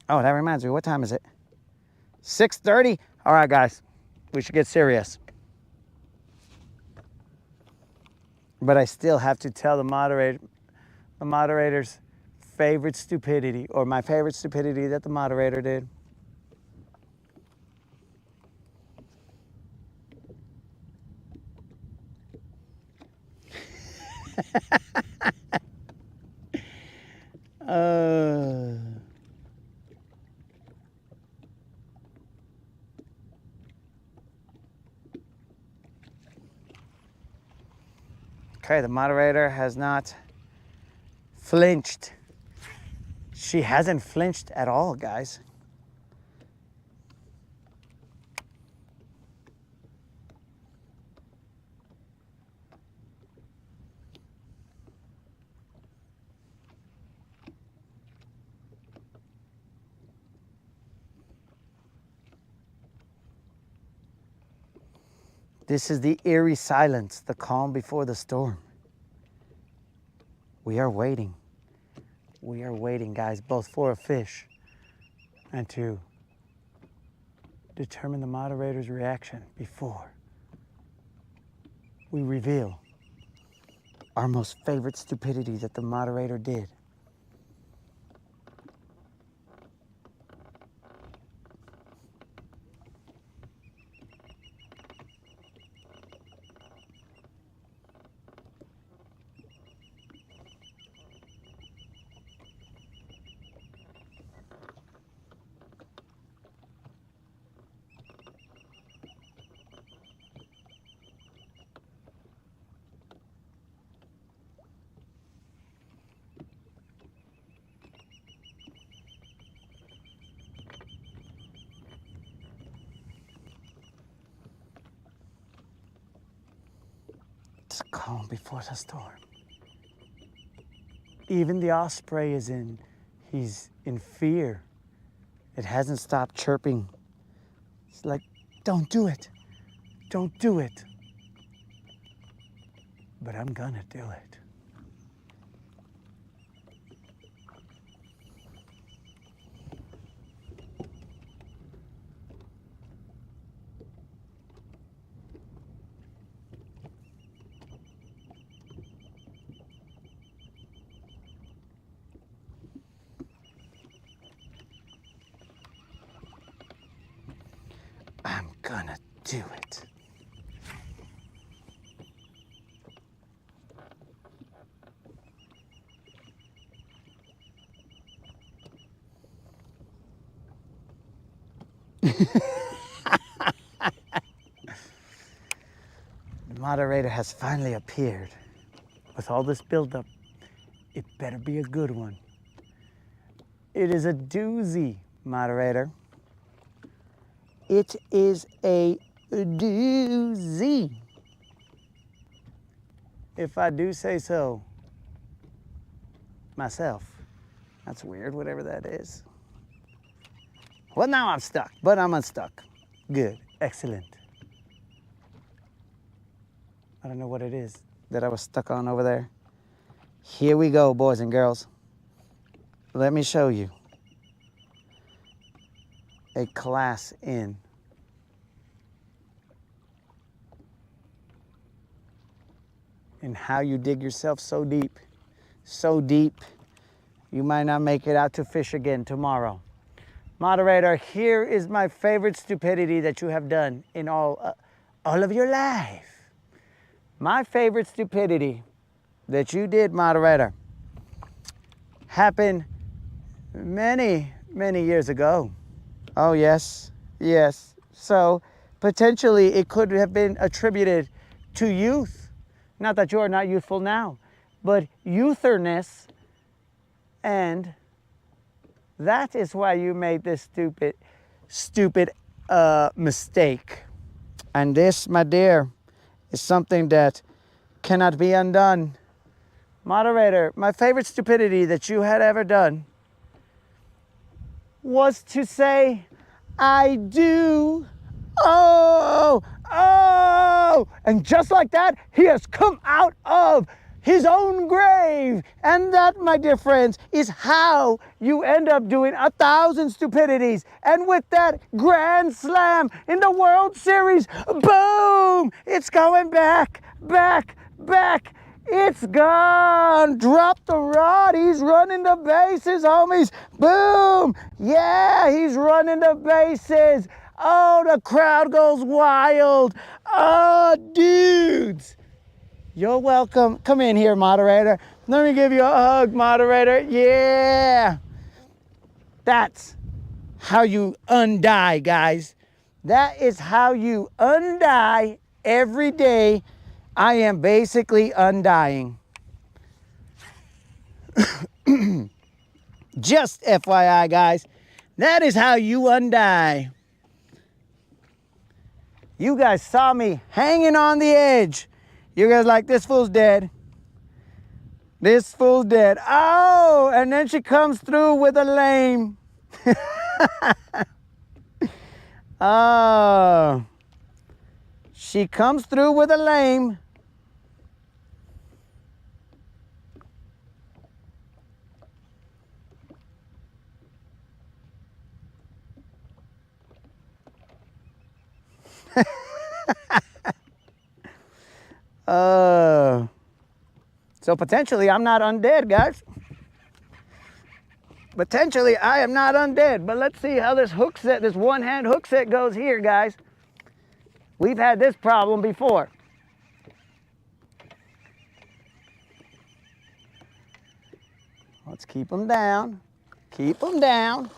Oh, that reminds me, what time is it? 6:30? All right, guys, we should get serious. But I still have to tell the moderator's favorite stupidity, or my favorite stupidity that the moderator did. Okay, the moderator has not flinched. She hasn't flinched at all, guys. This is the eerie silence, the calm before the storm. We are waiting. We are waiting, guys, both for a fish and to determine the moderator's reaction before we reveal our most favorite stupidity that the moderator did. It's calm before the storm. Even the osprey he's in fear. It hasn't stopped chirping. It's like, don't do it. Don't do it. But I'm gonna do it. I'm gonna do it. The moderator has finally appeared. With all this buildup, it better be a good one. It is a doozy, moderator. It is a doozy, if I do say so myself. That's weird, whatever that is. Well, now I'm stuck, but I'm unstuck. Good, excellent. I don't know what it is that I was stuck on over there. Here we go, boys and girls. Let me show you a class in how you dig yourself so deep, you might not make it out to fish again tomorrow. Moderator, here is my favorite stupidity that you have done in all of your life. My favorite stupidity that you did, moderator, happened many, many years ago. Oh, yes, yes. So potentially it could have been attributed to youth. Not that you are not youthful now, but youtherness. And that is why you made this stupid mistake. And this, my dear, is something that cannot be undone. Moderator, my favorite stupidity that you had ever done was to say, I do. Oh, oh. And just like that, he has come out of his own grave. And that, my dear friends, is how you end up doing 1,000 stupidities. And with that grand slam in the World Series, boom, it's going back. It's gone. Drop the rod. He's running the bases, homies. Boom. Yeah, he's running the bases. Oh, the crowd goes wild. Oh, dudes. You're welcome. Come in here, moderator. Let me give you a hug, moderator. Yeah. That's how you undie, guys. That is how you undie every day. I am basically undying. Just FYI, guys, that is how you undie. You guys saw me hanging on the edge. You guys like, this fool's dead. This fool's dead. Oh, and then she comes through with a lame. Oh, she comes through with a lame. So potentially I'm not undead, guys. Potentially I am not undead, but let's see how this hook set, this one-hand hook set goes here, guys. We've had this problem before. Let's keep them down. Keep them down.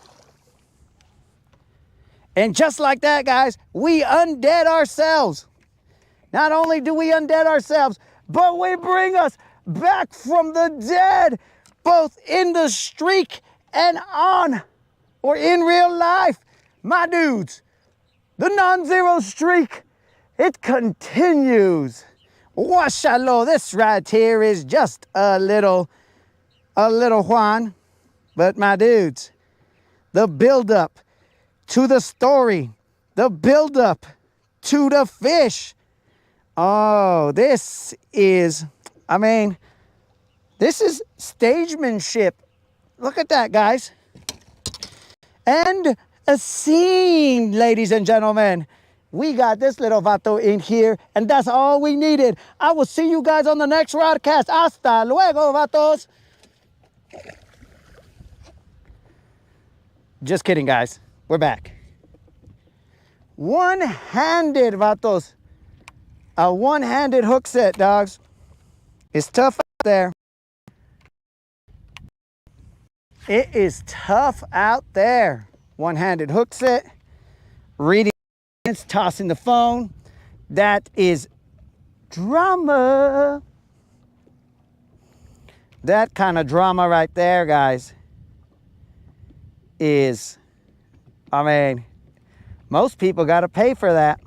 And just like that, guys, we undead ourselves. Not only do we undead ourselves, but we bring us back from the dead, both in the streak and on, or in real life. My dudes, the non-zero streak, it continues. Washallow, this right here is just a little Juan. But my dudes, the build-up to the story, the build-up to the fish. Oh, this is, I mean, this is stagemanship. Look at that, guys. And a scene, ladies and gentlemen. We got this little vato in here, and that's all we needed. I will see you guys on the next Rodcast. Hasta luego, vatos. Just kidding, guys. We're back. One-handed, vatos. A one-handed hook set, dogs. It's tough out there. It is tough out there. One-handed hook set. Reading, tossing the phone. That is drama. That kind of drama right there, guys, is, I mean, most people got to pay for that.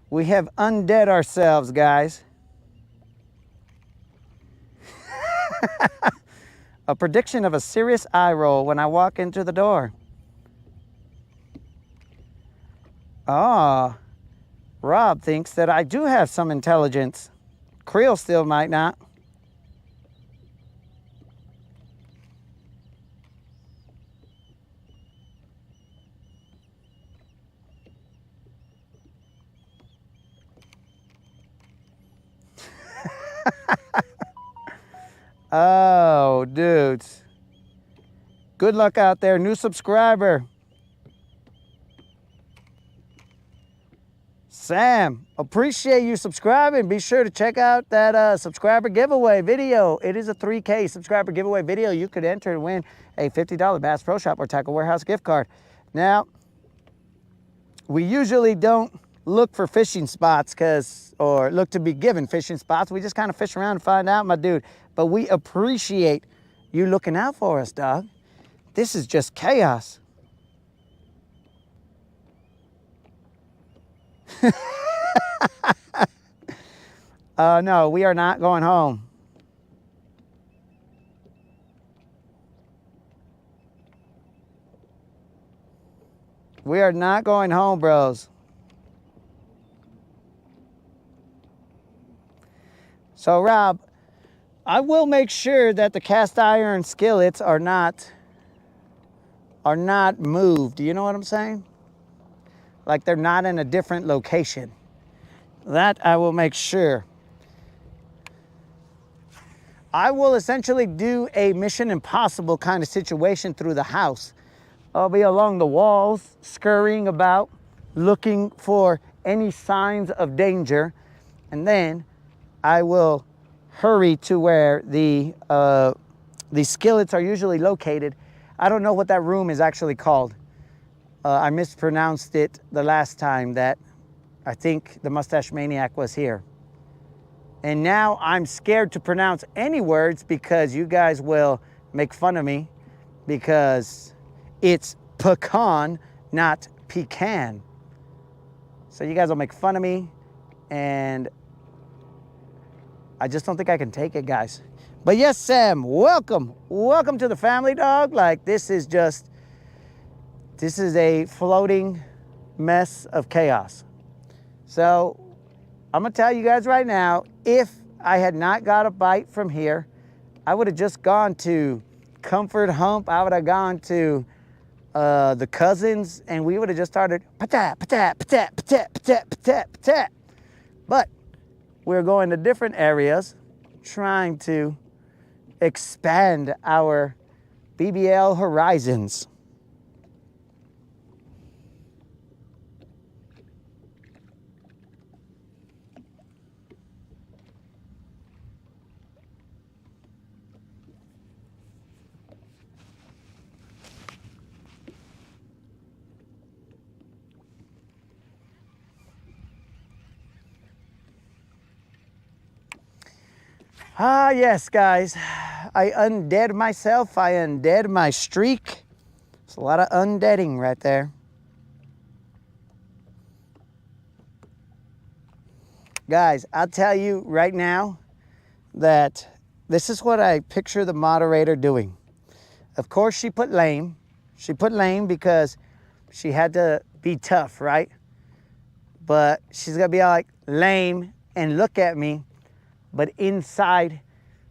We have undead ourselves, guys. A prediction of a serious eye roll when I walk into the door. Ah, Rob thinks that I do have some intelligence. Creel still might not. Oh, dudes. Good luck out there. New subscriber. Sam, appreciate you subscribing. Be sure to check out that subscriber giveaway video. It is a 3K subscriber giveaway video. You could enter to win a $50 Bass Pro Shop or Tackle Warehouse gift card. Now, we usually don't look for fishing spots or look to be given fishing spots. We just kind of fish around and find out, my dude. But we appreciate you looking out for us, dog. This is just chaos. No, we are not going home. We are not going home, bros. So, Rob, I will make sure that the cast iron skillets are not moved. You know what I'm saying? Like they're not in a different location. That I will make sure. I will essentially do a Mission Impossible kind of situation through the house. I'll be along the walls, scurrying about, looking for any signs of danger, and then I will hurry to where the skillets are usually located. I don't know what that room is actually called. I mispronounced it the last time that I think the Mustache Maniac was here. And now I'm scared to pronounce any words because you guys will make fun of me because it's pecan, not pecan. So you guys will make fun of me and I just don't think I can take it, guys. But yes, Sam, welcome. Welcome to the family, dog. Like this is a floating mess of chaos. So I'm gonna tell you guys right now, if I had not got a bite from here, I would have just gone to Comfort Hump. I would have gone to the Cousins and we would have just started patat, patat, patat, patat, patat, patat, patat. But we're going to different areas, trying to expand our BBL horizons. Ah, yes, guys. I undead myself. I undead my streak. It's a lot of undeading right there. Guys, I'll tell you right now that this is what I picture the moderator doing. Of course, she put lame. She put lame because she had to be tough, right? But she's gonna be all like lame and look at me. But inside,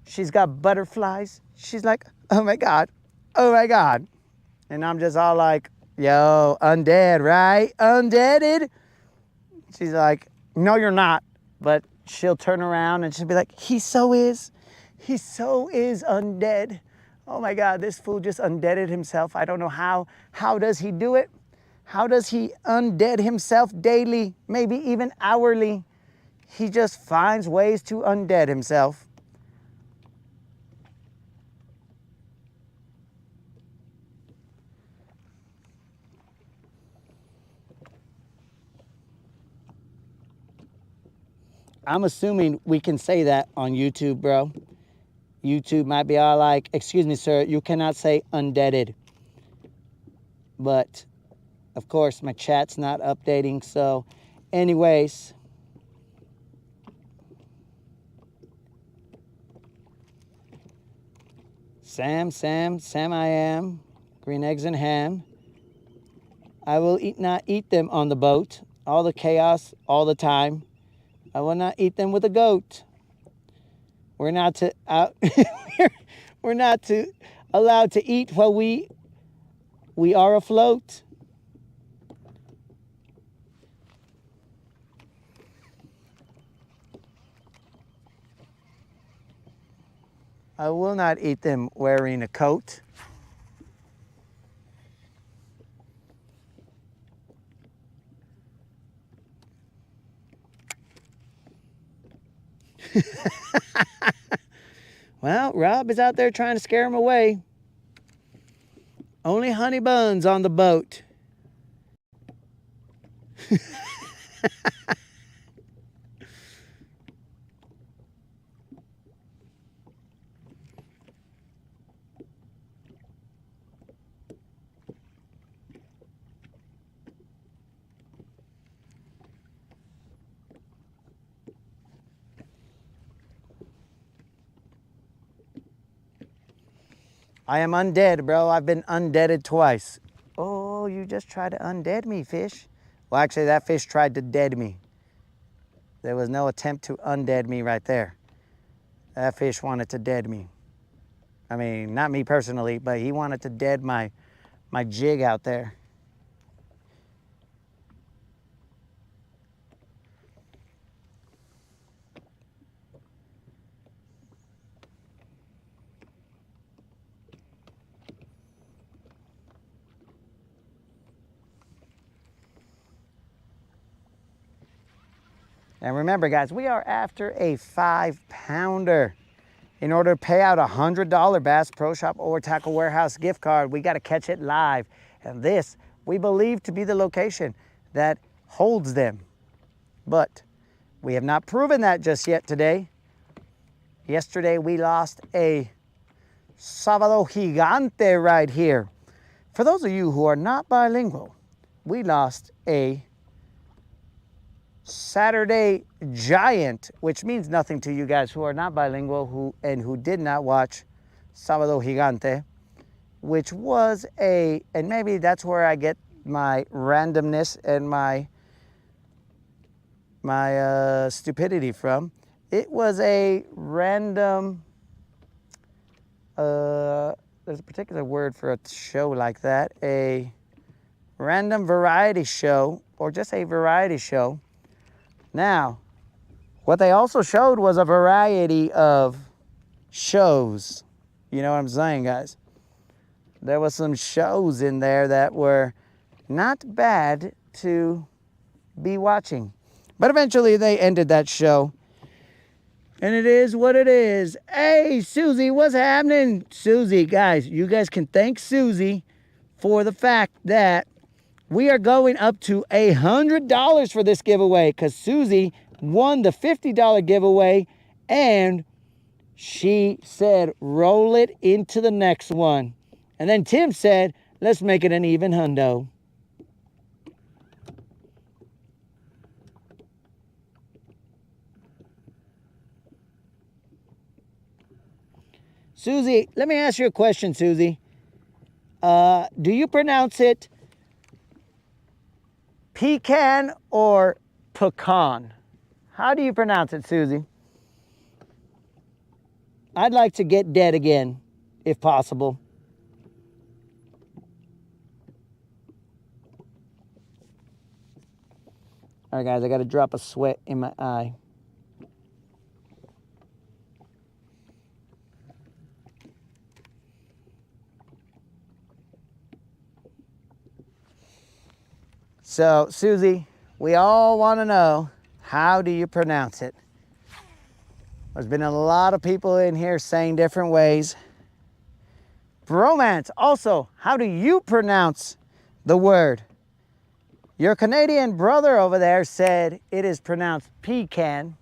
she's got butterflies. She's like, oh my God, oh my God. And I'm just all like, yo, undead, right? Undeaded? She's like, no, you're not. But she'll turn around and she'll be like, he so is undead. Oh my God, this fool just undeaded himself. I don't know how. How does he do it? How does he undead himself daily, maybe even hourly? He just finds ways to undead himself. I'm assuming we can say that on YouTube, bro. YouTube might be all like, excuse me, sir, you cannot say undeaded. But, of course, my chat's not updating, so anyways. Sam I am. Green eggs and ham. I will not eat them on the boat. All the chaos, all the time. I will not eat them with a goat. We're not to we're not to allowed to eat while we are afloat. I will not eat them wearing a coat. Well, Rob is out there trying to scare him away. Only honey buns on the boat. I am undead, bro. I've been undeaded twice. Oh, you just tried to undead me, fish. Well, actually, that fish tried to dead me. There was no attempt to undead me right there. That fish wanted to dead me. I mean, not me personally, but he wanted to dead my jig out there. And remember, guys, we are after a 5-pounder. In order to pay out a $100 Bass Pro Shop or Tackle Warehouse gift card, we got to catch it live. And this, we believe to be the location that holds them. But we have not proven that just yet today. Yesterday, we lost a Sábado Gigante right here. For those of you who are not bilingual, we lost a Saturday Giant, which means nothing to you guys who are not bilingual who did not watch Sábado Gigante, which was and maybe that's where I get my randomness and my stupidity from. It was a random, there's a particular word for a show like that, a random variety show, or just a variety show. Now, what they also showed was a variety of shows. You know what I'm saying, guys? There was some shows in there that were not bad to be watching. But eventually they ended that show. And it is what it is. Hey, Susie, what's happening? Susie, guys, you guys can thank Susie for the fact that we are going up to $100 for this giveaway because Susie won the $50 giveaway and she said, roll it into the next one. And then Tim said, let's make it an even hundo. Susie, let me ask you a question, Susie. Do you pronounce it pecan or pecan? How do you pronounce it, Susie? I'd like to get dead again, if possible. All right, guys, I got a drop of sweat in my eye. So, Susie, we all want to know, how do you pronounce it? There's been a lot of people in here saying different ways. Bromance, also, how do you pronounce the word? Your Canadian brother over there said it is pronounced pecan.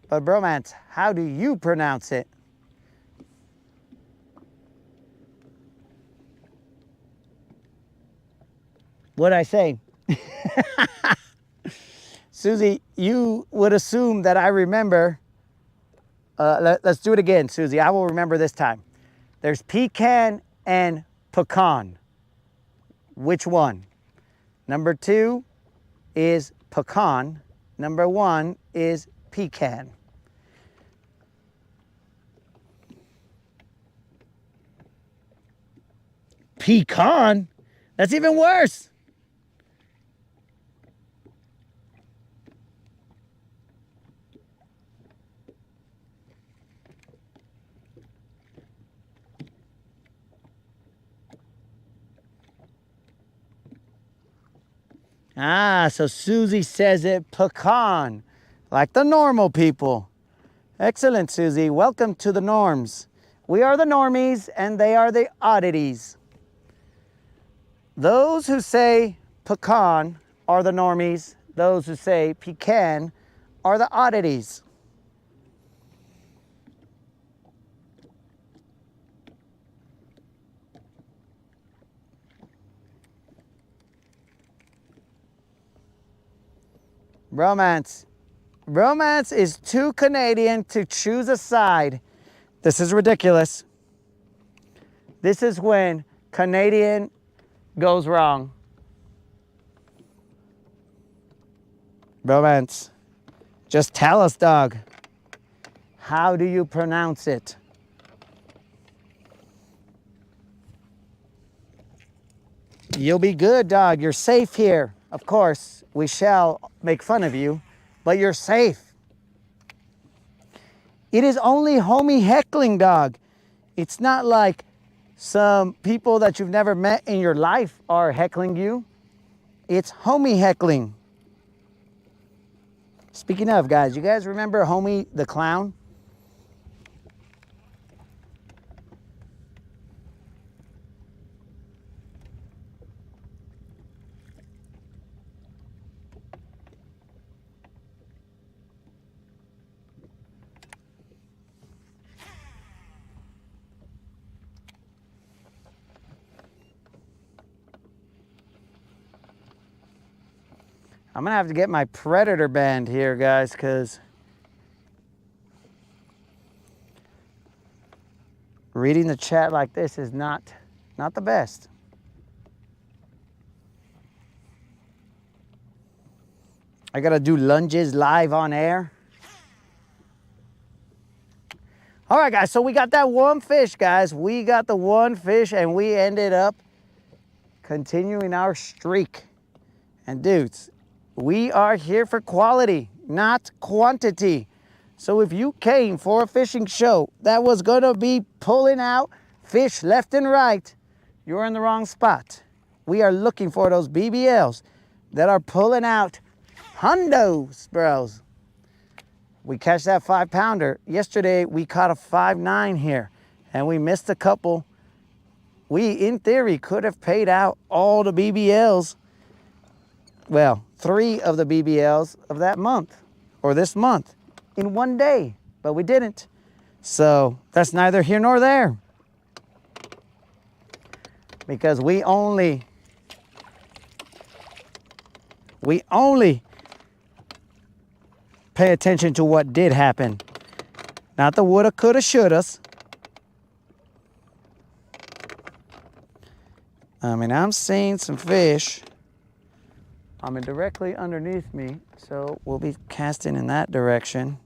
But Bromance, how do you pronounce it? What'd I say? Susie, you would assume that I remember. Let's do it again, Susie. I will remember this time. There's pecan and pecan. Which one? Number 2 is pecan. Number 1 is pecan. Pecan? That's even worse. Ah, so Susie says it pecan, like the normal people. Excellent, Susie. Welcome to the norms. We are the normies and they are the oddities. Those who say pecan are the normies. Those who say pecan are the oddities. Romance. Romance is too Canadian to choose a side. This is ridiculous. This is when Canadian goes wrong. Romance. Just tell us, dog. How do you pronounce it? You'll be good, dog. You're safe here. Of course, we shall make fun of you, but you're safe. It is only homie heckling, dog. It's not like some people that you've never met in your life are heckling you. It's homie heckling. Speaking of, guys, you guys remember Homie the Clown? I'm gonna have to get my Predator band here, guys, because reading the chat like this is not the best. I gotta do lunges live on air. All right, guys, so we got that one fish, guys. We got the one fish, and we ended up continuing our streak. And dudes, we are here for quality, not quantity. So if you came for a fishing show that was gonna be pulling out fish left and right, you're in the wrong spot. We are looking for those BBLs that are pulling out hundos, bros. We catch that 5-pounder. Yesterday, we caught a 5.9 here, and we missed a couple. We, in theory, could have paid out all the BBLs. Well, 3 of the BBLs of that month, or this month, in one day, but we didn't. So that's neither here nor there. Because we only pay attention to what did happen, not the woulda, coulda, shouldas. I mean, I'm seeing some fish. I mean, directly underneath me, so we'll be casting in that direction.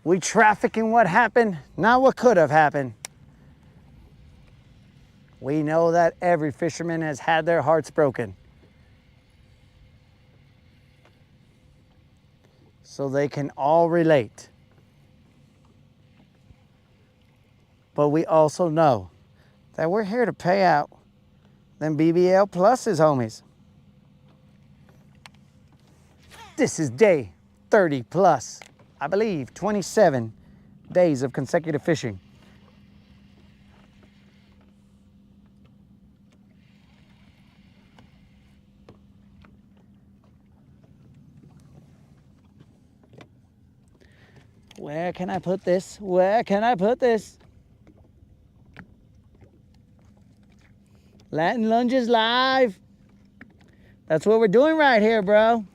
We trafficking what happened, not what could have happened. We know that every fisherman has had their hearts broken. So they can all relate. But we also know that we're here to pay out them BBL pluses, homies. This is day 30 plus. I believe 27 days of consecutive fishing. Where can I put this? Where can I put this? Latin lunges live. That's what we're doing right here, bro.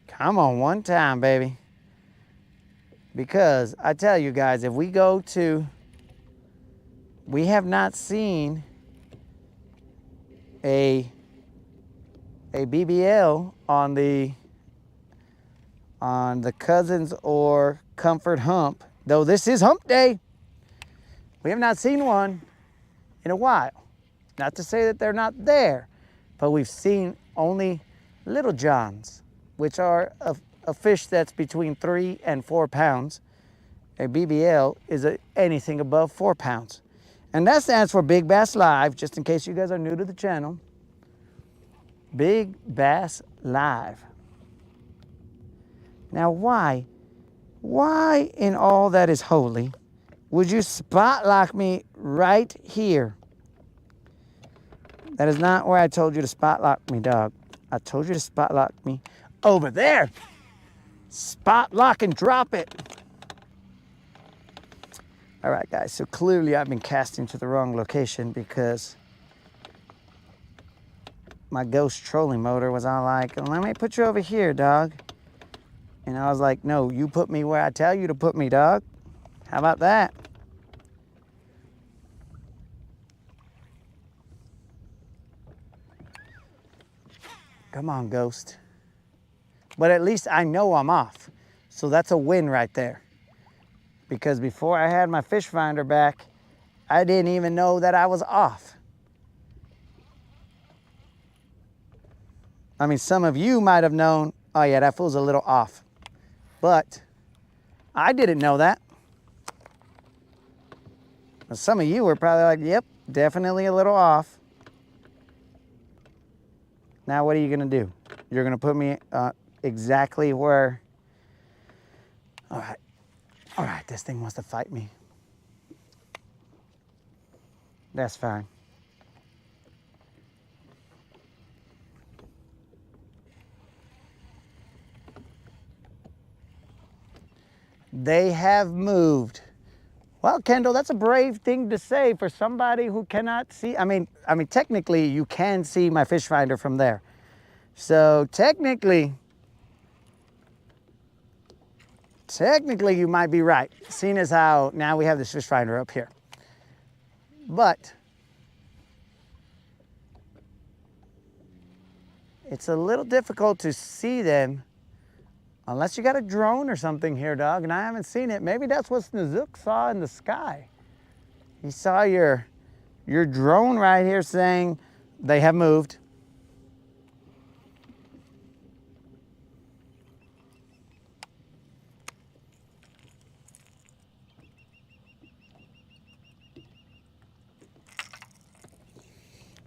Come on, one time, baby. Because I tell you guys, if we go to, we have not seen a BBL on the Cousins or Comfort hump, though this is hump day. We have not seen one in a while. Not to say that they're not there, but we've seen only Little Johns, which are a fish that's between 3 and 4 pounds. A BBL is anything above 4 pounds. And that stands for Big Bass Live, just in case you guys are new to the channel. Big Bass Live. Now why in all that is holy would you spot lock me right here? That is not where I told you to spot lock me, dog. I told you to spot lock me over there. Spot lock and drop it. All right, guys, so clearly I've been casting to the wrong location because my ghost trolling motor was all like, let me put you over here, dog. And I was like, no, you put me where I tell you to put me, dog. How about that? Come on, Ghost. But at least I know I'm off. So that's a win right there. Because before I had my fish finder back, I didn't even know that I was off. I mean, some of you might have known, oh yeah, that fool's a little off. But I didn't know that. Some of you were probably like, yep, definitely a little off. Now what are you gonna do? You're gonna put me exactly where, all right, this thing wants to fight me. That's fine. They have moved. Well, Kendall, that's a brave thing to say for somebody who cannot see. I mean, technically you can see my fish finder from there. So technically you might be right, seeing as how now we have this fish finder up here. But it's a little difficult to see them unless you got a drone or something here, dog, and I haven't seen it. Maybe that's what Snazook saw in the sky. He saw your drone right here saying they have moved.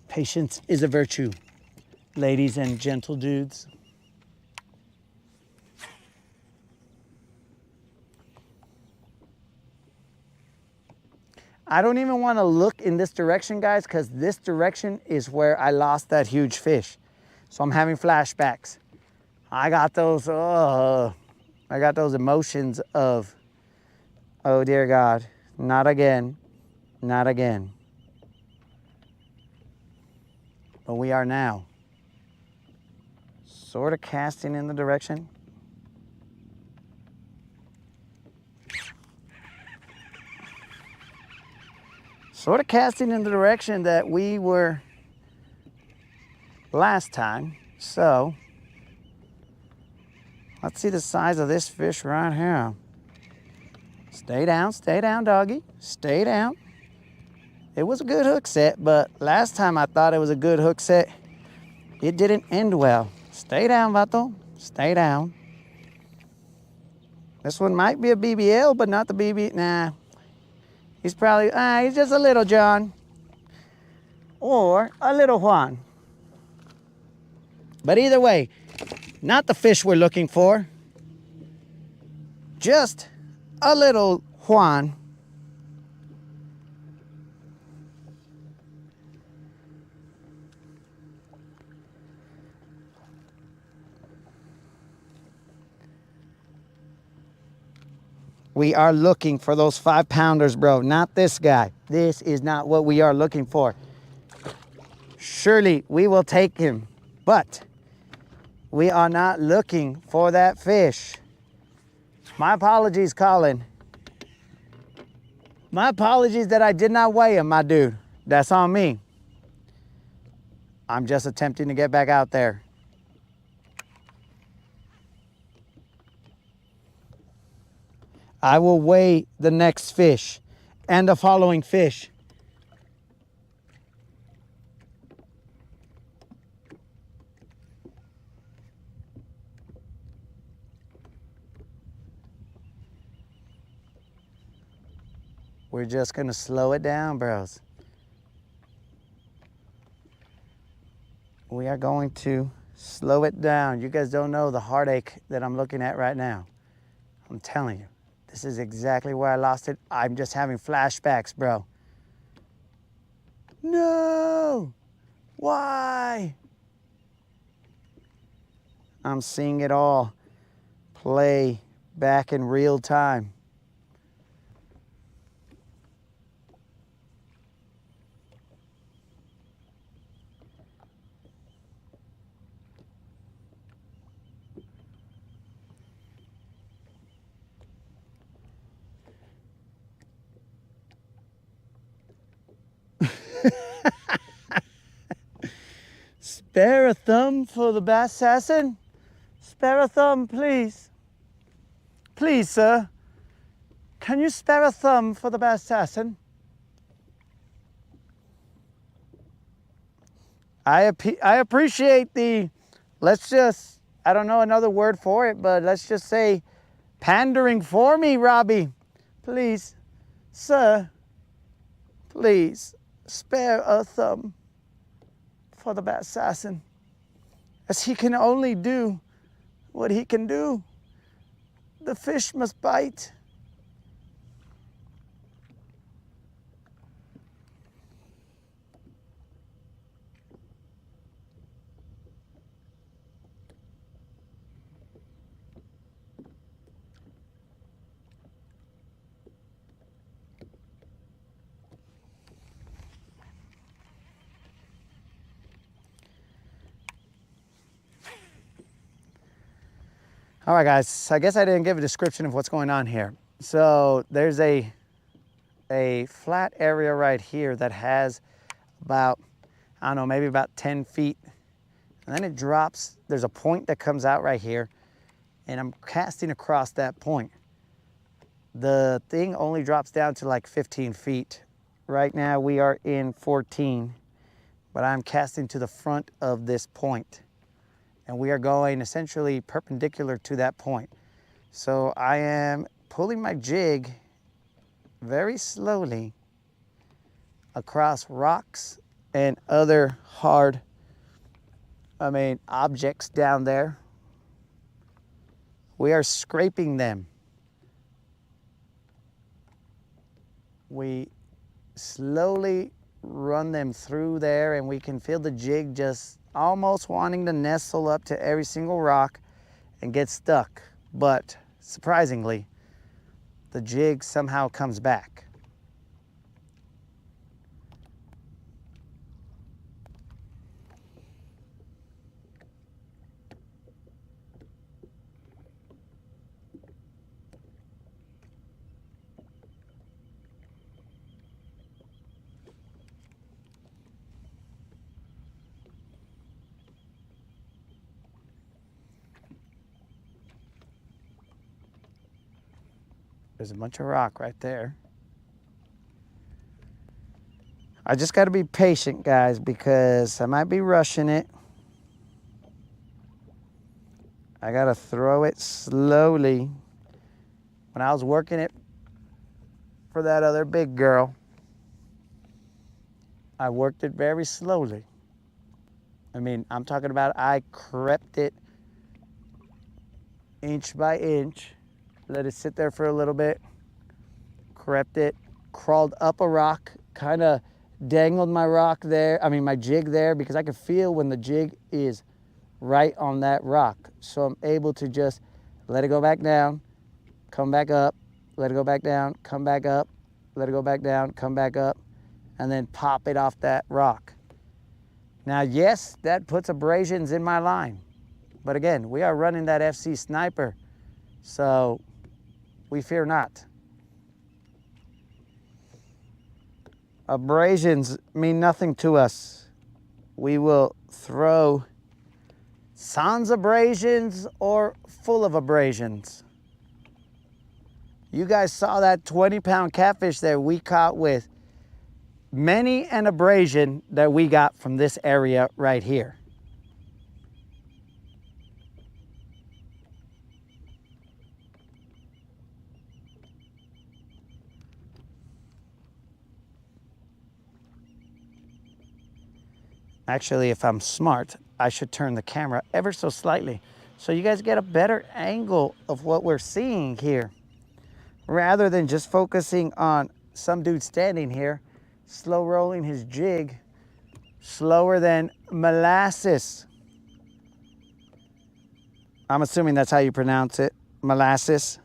Patience is a virtue, ladies and gentle dudes. I don't even want to look in this direction, guys, because this direction is where I lost that huge fish. So I'm having flashbacks. I got those emotions of, oh dear God, not again, not again. But we are now sort of casting in the direction. Sort of casting in the direction that we were last time. So let's see the size of this fish right here. Stay down, doggy. Stay down. It was a good hook set, but last time I thought it was a good hook set, it didn't end well. Stay down, Vato. Stay down. This one might be a BBL, but not the BB. Nah. He's probably, he's just a little John. Or a little Juan. But either way, not the fish we're looking for. Just a little Juan. We are looking for those 5-pounders, bro. Not this guy. This is not what we are looking for. Surely we will take him, but we are not looking for that fish. My apologies, Colin. My apologies that I did not weigh him, my dude. That's on me. I'm just attempting to get back out there. I will weigh the next fish and the following fish. We're just gonna slow it down, bros. We are going to slow it down. You guys don't know the heartache that I'm looking at right now. I'm telling you. This is exactly where I lost it. I'm just having flashbacks, bro. No! Why? I'm seeing it all play back in real time. spare a thumb for the bass assassin? Spare a thumb, please. Please, sir. Can you spare a thumb for the bass assassin? I appreciate the, let's just, I don't know another word for it, but let's just say pandering for me, Robbie. Please, sir, please spare a thumb for the bass assassin, as he can only do what he can do. The fish must bite. All right, guys, I guess I didn't give a description of what's going on here. So there's a flat area right here that has about, I don't know, maybe about 10 feet. And then it drops, there's a point that comes out right here, and I'm casting across that point. The thing only drops down to like 15 feet. Right now we are in 14, but I'm casting to the front of this point. And we are going essentially perpendicular to that point. So I am pulling my jig very slowly across rocks and other hard, objects down there. We are scraping them. We slowly run them through there, and we can feel the jig just almost wanting to nestle up to every single rock and get stuck. But surprisingly, the jig somehow comes back. There's a bunch of rock right there. I just got to be patient, guys, because I might be rushing it. I got to throw it slowly. When I was working it for that other big girl, I worked it very slowly. I'm talking about I crept it inch by inch. Let it sit there for a little bit, crept it, crawled up a rock, kind of dangled my my jig there, because I could feel when the jig is right on that rock. So I'm able to just let it go back down, come back up, let it go back down, come back up, let it go back down, come back up, and then pop it off that rock. Now, yes, that puts abrasions in my line. But again, we are running that FC Sniper, so we fear not. Abrasions mean nothing to us. We will throw sans abrasions or full of abrasions. You guys saw that 20-pound catfish that we caught with many an abrasion that we got from this area right here. Actually, if I'm smart, I should turn the camera ever so slightly so you guys get a better angle of what we're seeing here, rather than just focusing on some dude standing here, slow rolling his jig, slower than molasses. I'm assuming that's how you pronounce it, molasses.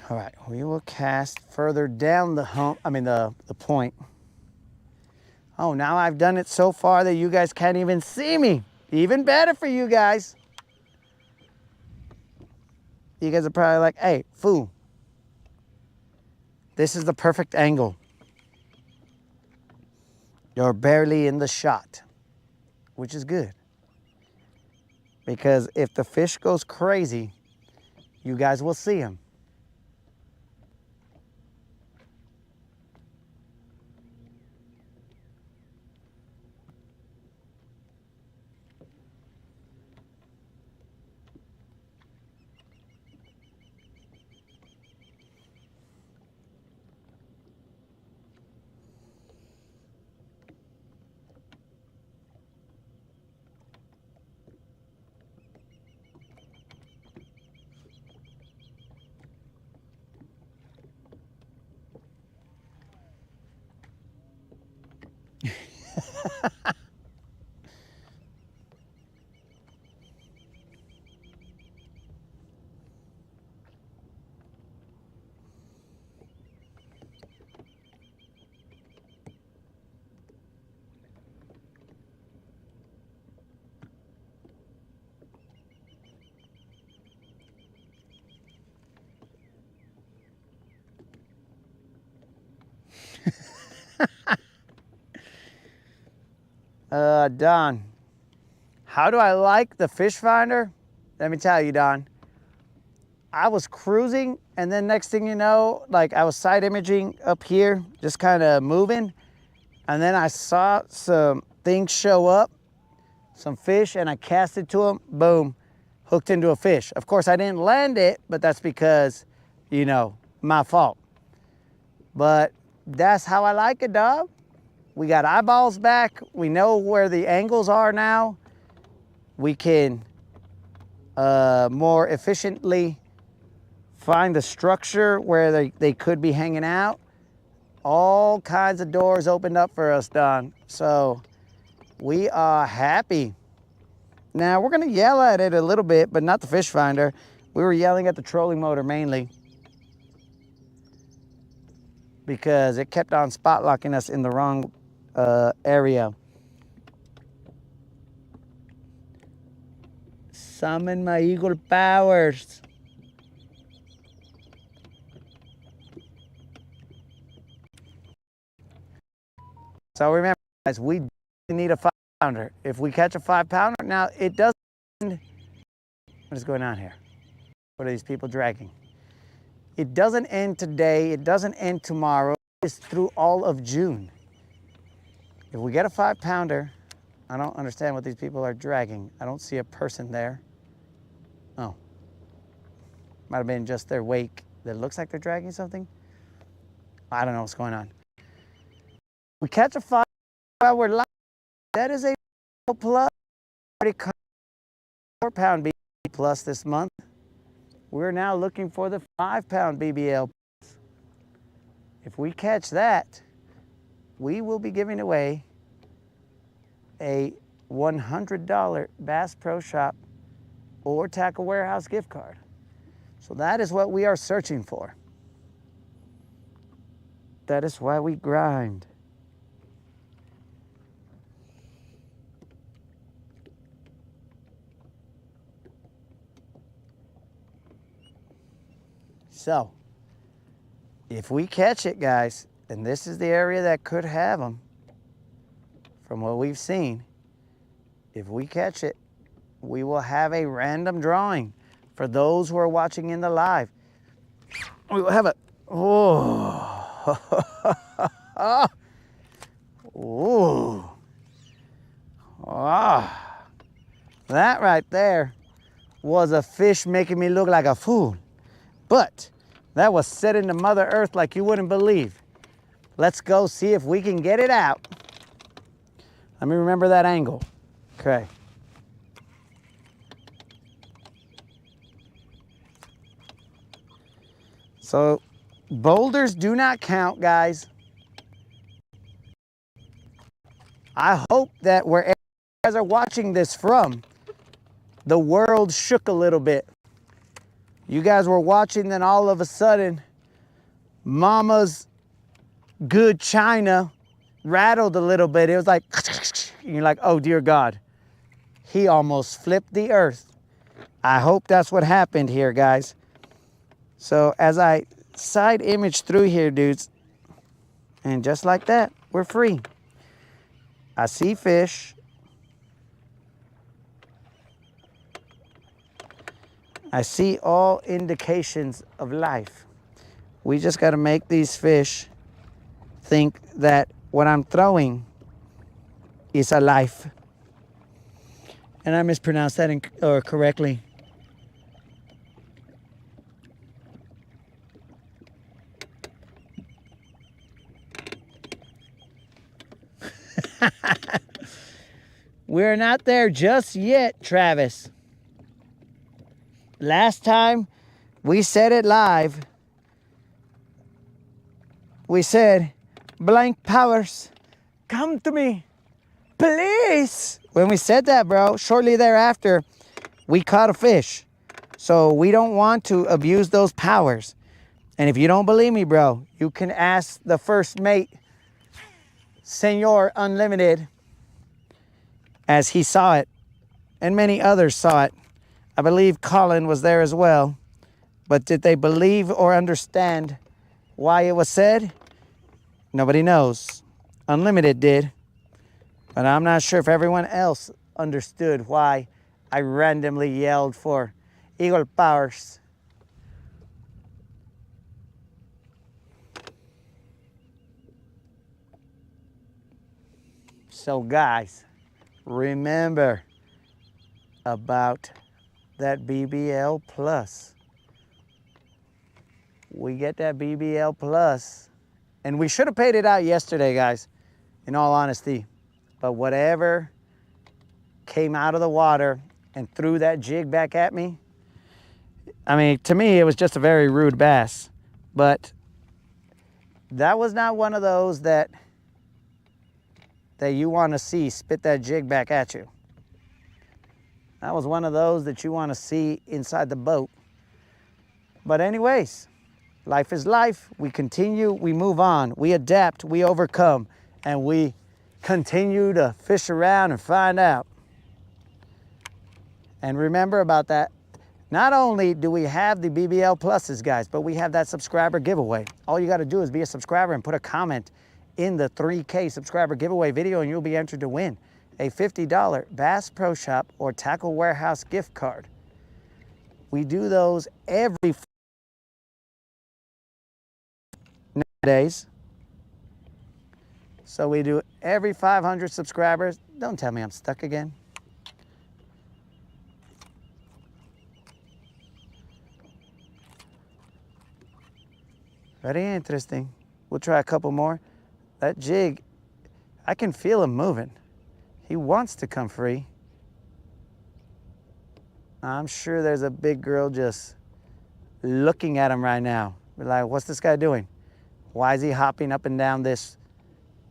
All right, we will cast further down the hump, the point. Oh, now I've done it so far that you guys can't even see me. Even better for you guys. You guys are probably like, hey, fool. This is the perfect angle. You're barely in the shot, which is good. Because if the fish goes crazy, you guys will see him. Don, how do I like the fish finder? Let me tell you, Don. I was cruising, and then next thing you know, like I was side imaging up here, just kind of moving, and then I saw some things show up, some fish, and I cast it to them, boom, hooked into a fish. Of course, I didn't land it, but that's because, you know, my fault. But that's how I like it, dog. We got eyeballs back. We know where the angles are now. We can more efficiently find the structure where they could be hanging out. All kinds of doors opened up for us, Don. So we are happy. Now we're gonna yell at it a little bit, but not the fish finder. We were yelling at the trolling motor mainly because it kept on spot locking us in the wrong area. Summon my eagle powers. So remember, guys, we need a 5-pounder. If we catch a 5-pounder, now it doesn't. What is going on here? What are these people dragging? It doesn't end today. It doesn't end tomorrow. It's through all of June. If we get a 5-pounder, I don't understand what these people are dragging. I don't see a person there. Oh, might have been just their wake that looks like they're dragging something. I don't know what's going on. We catch a 5 while we're live. That is a plus. 4-pound BBL plus this month. We're now looking for the 5-pound BBL plus. If we catch that, we will be giving away a $100 Bass Pro Shop or Tackle Warehouse gift card. So that is what we are searching for. That is why we grind. So, if we catch it, guys, and this is the area that could have them, from what we've seen, if we catch it, we will have a random drawing for those who are watching in the live. We will have a, oh, oh, ah, that right there was a fish making me look like a fool. But that was set into Mother Earth like you wouldn't believe. Let's go see if we can get it out. Let me remember that angle. Okay. So boulders do not count, guys. I hope that wherever you guys are watching this from, the world shook a little bit. You guys were watching, then all of a sudden, Mama's good china rattled a little bit. It was like, and you're like, oh dear God. He almost flipped the earth. I hope that's what happened here, guys. So as I side image through here, dudes, and just like that, we're free. I see fish. I see all indications of life. We just got to make these fish think that what I'm throwing is a life. And I mispronounced that correctly. We're not there just yet, Travis. Last time we said it live, we said, blank powers, come to me, please. When we said that, bro, shortly thereafter, we caught a fish. So we don't want to abuse those powers. And if you don't believe me, bro, you can ask the first mate, Senor Unlimited, as he saw it, and many others saw it. I believe Colin was there as well. But did they believe or understand why it was said? Nobody knows. Unlimited did. But I'm not sure if everyone else understood why I randomly yelled for Eagle Powers. So guys, remember about that BBL Plus. We get that BBL Plus, and we should have paid it out yesterday, guys, in all honesty. But whatever came out of the water and threw that jig back at me, I mean, to me, it was just a very rude bass. But that was not one of those that you want to see spit that jig back at you. That was one of those that you want to see inside the boat. But anyways, life is life. We continue, we move on, we adapt, we overcome, and we continue to fish around and find out. And remember about that, not only do we have the BBL Pluses, guys, but we have that subscriber giveaway. All you got to do is be a subscriber and put a comment in the 3K subscriber giveaway video, and you'll be entered to win a $50 Bass Pro Shop or Tackle Warehouse gift card. We do those every nowadays. So we do every 500 subscribers. Don't tell me I'm stuck again. Very interesting. We'll try a couple more. That jig, I can feel him moving. He wants to come free. I'm sure there's a big girl just looking at him right now. We're like, what's this guy doing? Why is he hopping up and down this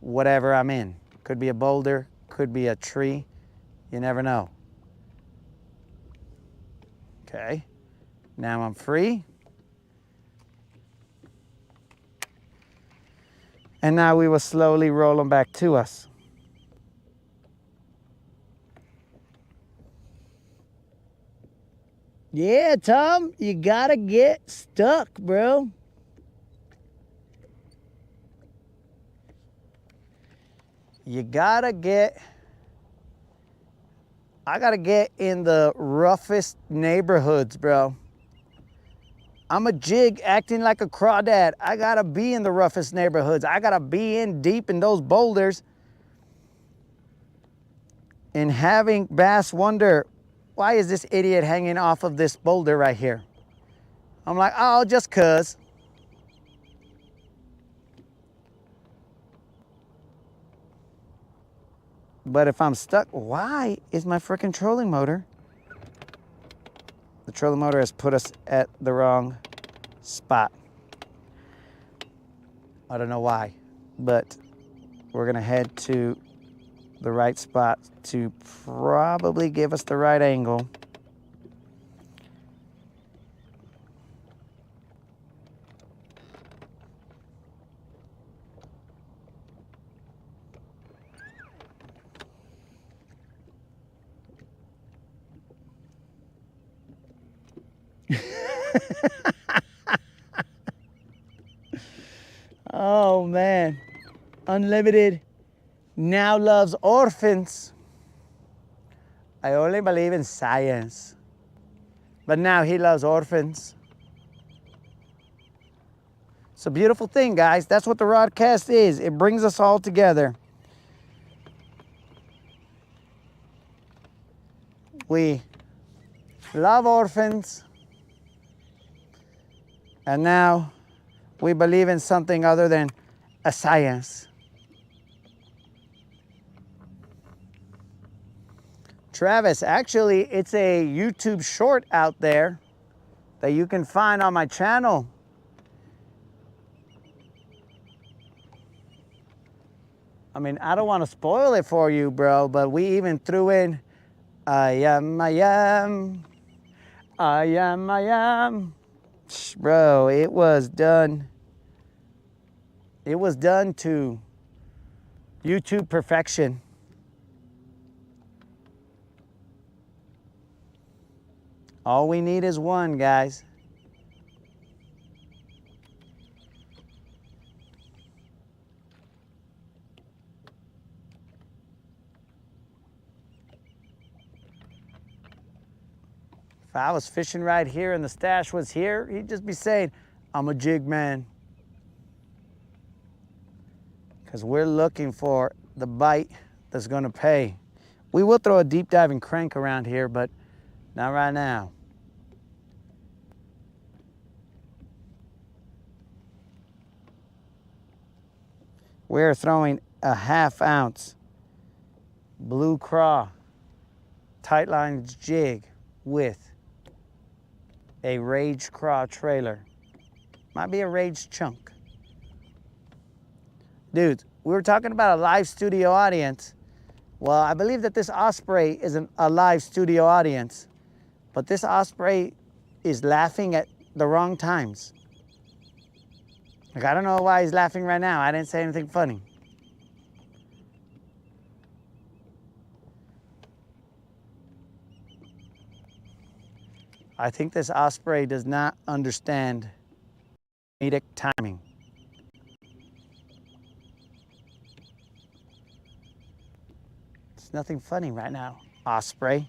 whatever I'm in? Could be a boulder, could be a tree. You never know. Okay, now I'm free. And now we will slowly roll them back to us. Yeah, Tom, you gotta get stuck, bro. You gotta get, I gotta get in the roughest neighborhoods, bro. I'm a jig acting like a crawdad. I gotta be in the roughest neighborhoods. I gotta be in deep in those boulders. And having bass wonder, why is this idiot hanging off of this boulder right here? I'm like, oh, just cuz. But if I'm stuck, why is my freaking trolling motor? The trolling motor has put us at the wrong spot. I don't know why, but we're gonna head to the right spot to probably give us the right angle. Oh man, Unlimited now loves orphans. I only believe in science, but now he loves orphans. It's a beautiful thing, guys. That's what the Rodcast is. It brings us all together. We love orphans, and now we believe in something other than a science. Travis, actually, it's a YouTube short out there that you can find on my channel. I mean, I don't want to spoil it for you, bro, but we even threw in I am. Bro, it was done. It was done to YouTube perfection. All we need is one, guys. If I was fishing right here and the stash was here, he'd just be saying, I'm a jig man. Because we're looking for the bite that's gonna pay. We will throw a deep diving crank around here, but not right now. We're throwing a 1/2 ounce blue craw tight line jig with a Rage craw trailer. Might be a Rage chunk. Dude, we were talking about a live studio audience. Well, I believe that this osprey isn't a live studio audience, but this osprey is laughing at the wrong times. Like, I don't know why he's laughing right now. I didn't say anything funny. I think this osprey does not understand comedic timing. It's nothing funny right now, osprey.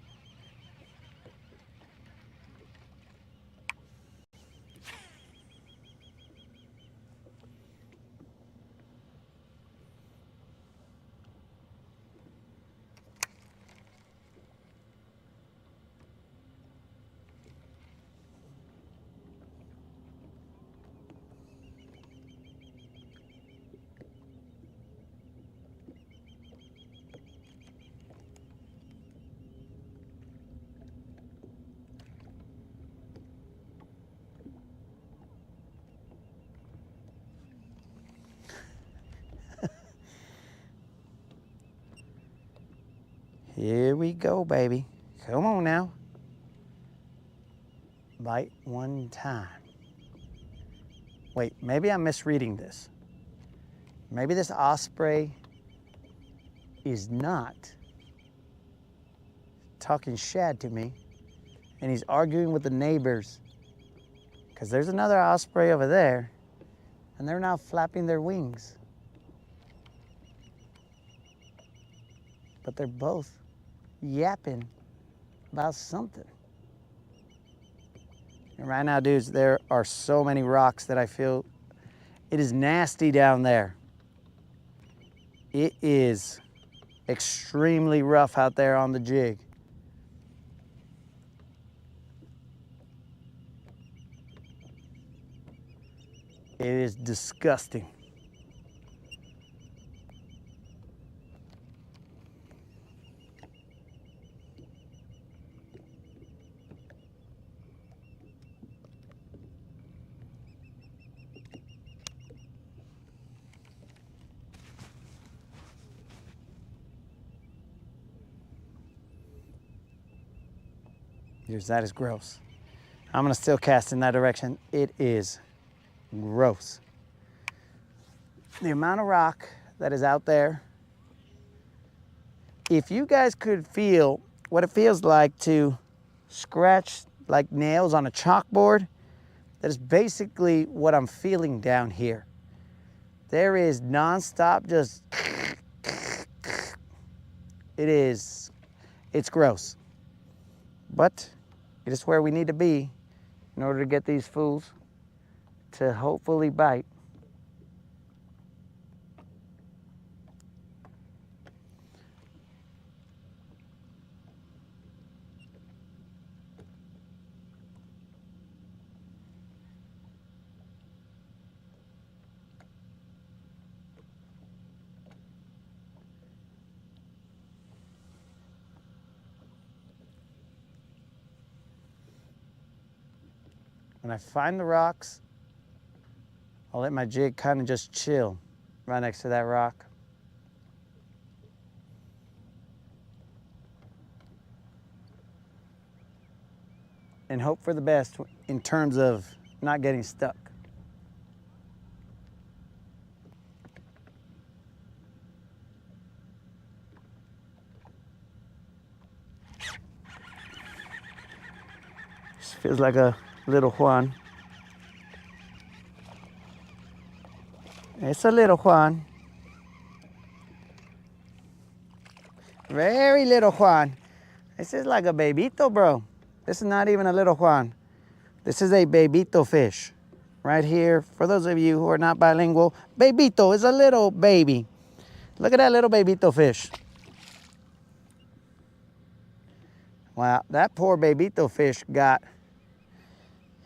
Here we go, baby. Come on now. Bite one time. Wait, maybe I'm misreading this. Maybe this osprey is not talking shad to me, and he's arguing with the neighbors. Because there's another osprey over there, and they're now flapping their wings. But they're both yapping about something. And right now, dudes, there are so many rocks that I feel it is nasty down there. It is extremely rough out there on the jig. It is disgusting. That is gross. I'm gonna still cast in that direction. It is gross. The amount of rock that is out there. If you guys could feel what it feels like to scratch like nails on a chalkboard, That is basically what I'm feeling down here. There is nonstop just, it's gross. But it is where we need to be in order to get these fools to hopefully bite. When I find the rocks, I'll let my jig kind of just chill right next to that rock. And hope for the best in terms of not getting stuck. This feels like a little Juan. It's a little Juan. Very little Juan. This is like a bebito, bro. This is not even a little Juan. This is a bebito fish. Right here, for those of you who are not bilingual, bebito is a little baby. Look at that little bebito fish. Wow, that poor bebito fish got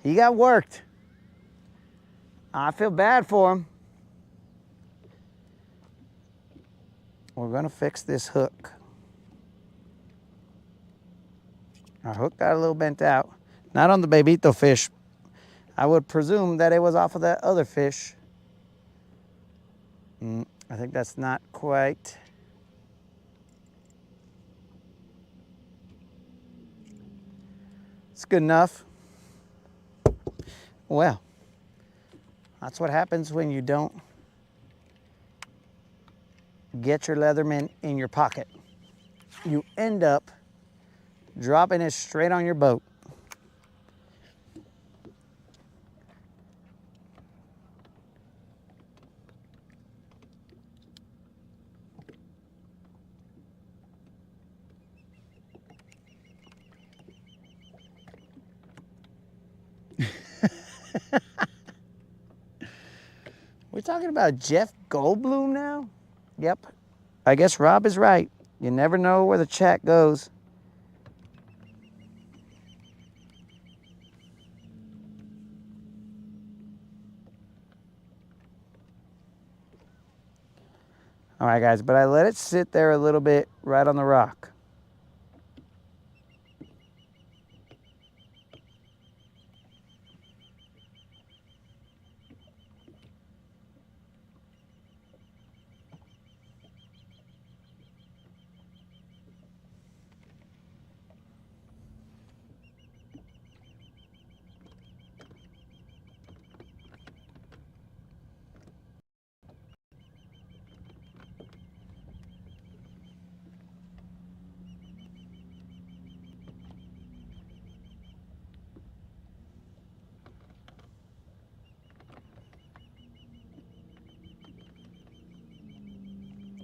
worked. I feel bad for him. We're gonna fix this hook. Our hook got a little bent out. Not on the bebito fish. I would presume that it was off of that other fish. I think that's not quite. It's good enough. Well, that's what happens when you don't get your Leatherman in your pocket. You end up dropping it straight on your boat. We're talking about Jeff Goldblum now? Yep. I guess Rob is right. You never know where the chat goes. All right, guys, but I let it sit there a little bit right on the rock.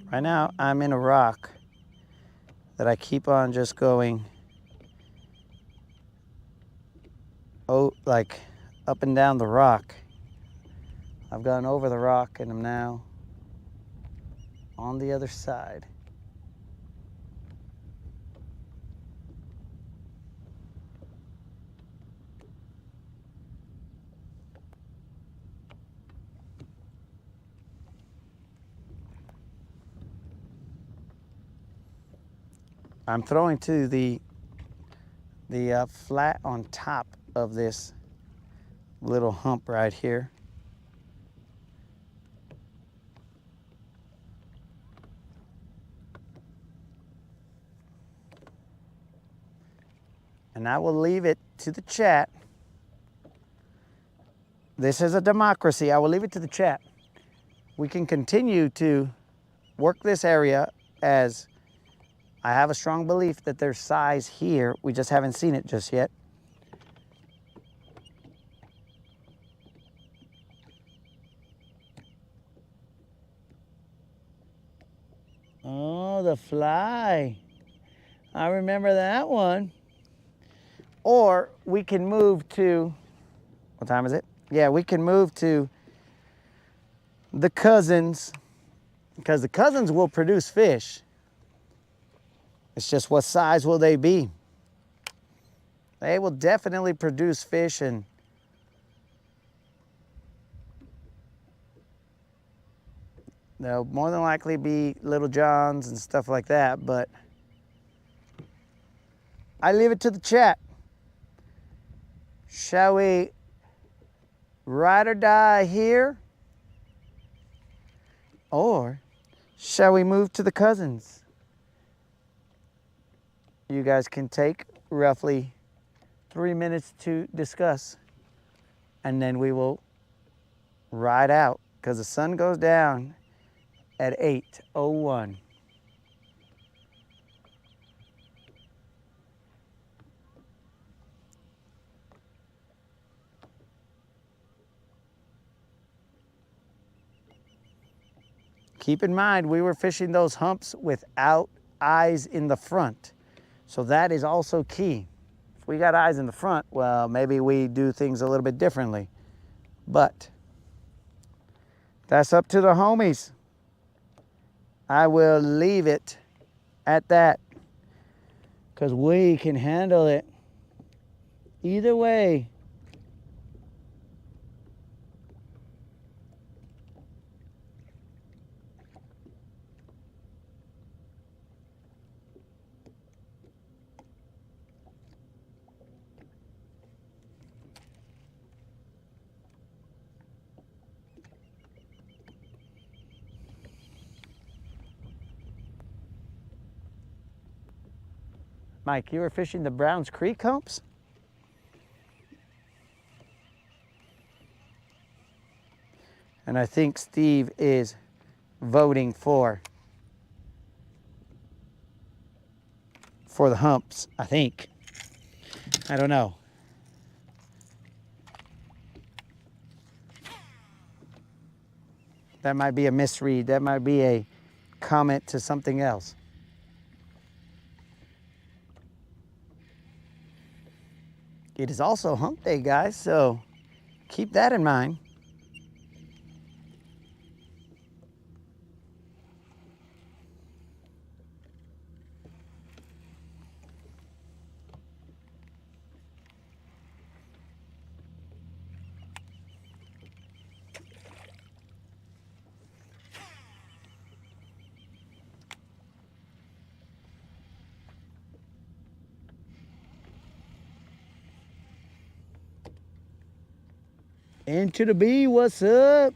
Right now, I'm in a rock that I keep on just going, like up and down the rock. I've gone over the rock and I'm now on the other side. I'm throwing to the flat on top of this little hump right here. And I will leave it to the chat. This is a democracy. I will leave it to the chat. We can continue to work this area, as I have a strong belief that there's size here. We just haven't seen it just yet. the fly. I remember that one. Or we can move to, what time is it? Yeah, we can move to the cousins, because the cousins will produce fish. It's just what size will they be? They will definitely produce fish, and they'll more than likely be Little Johns and stuff like that, but I leave it to the chat. Shall we ride or die here? Or shall we move to the cousins? You guys can take roughly 3 minutes to discuss, and then we will ride out, because the sun goes down at 8:01. Keep in mind, we were fishing those humps without eyes in the front. So that is also key. If we got eyes in the front, well, maybe we do things a little bit differently. But that's up to the homies. I will leave it at that, because we can handle it either way. Mike, you were fishing the Browns Creek humps? And I think Steve is voting for the humps, I think. I don't know. That might be a misread. That might be a comment to something else. It is also hump day, guys, so keep that in mind. Into the B, what's up?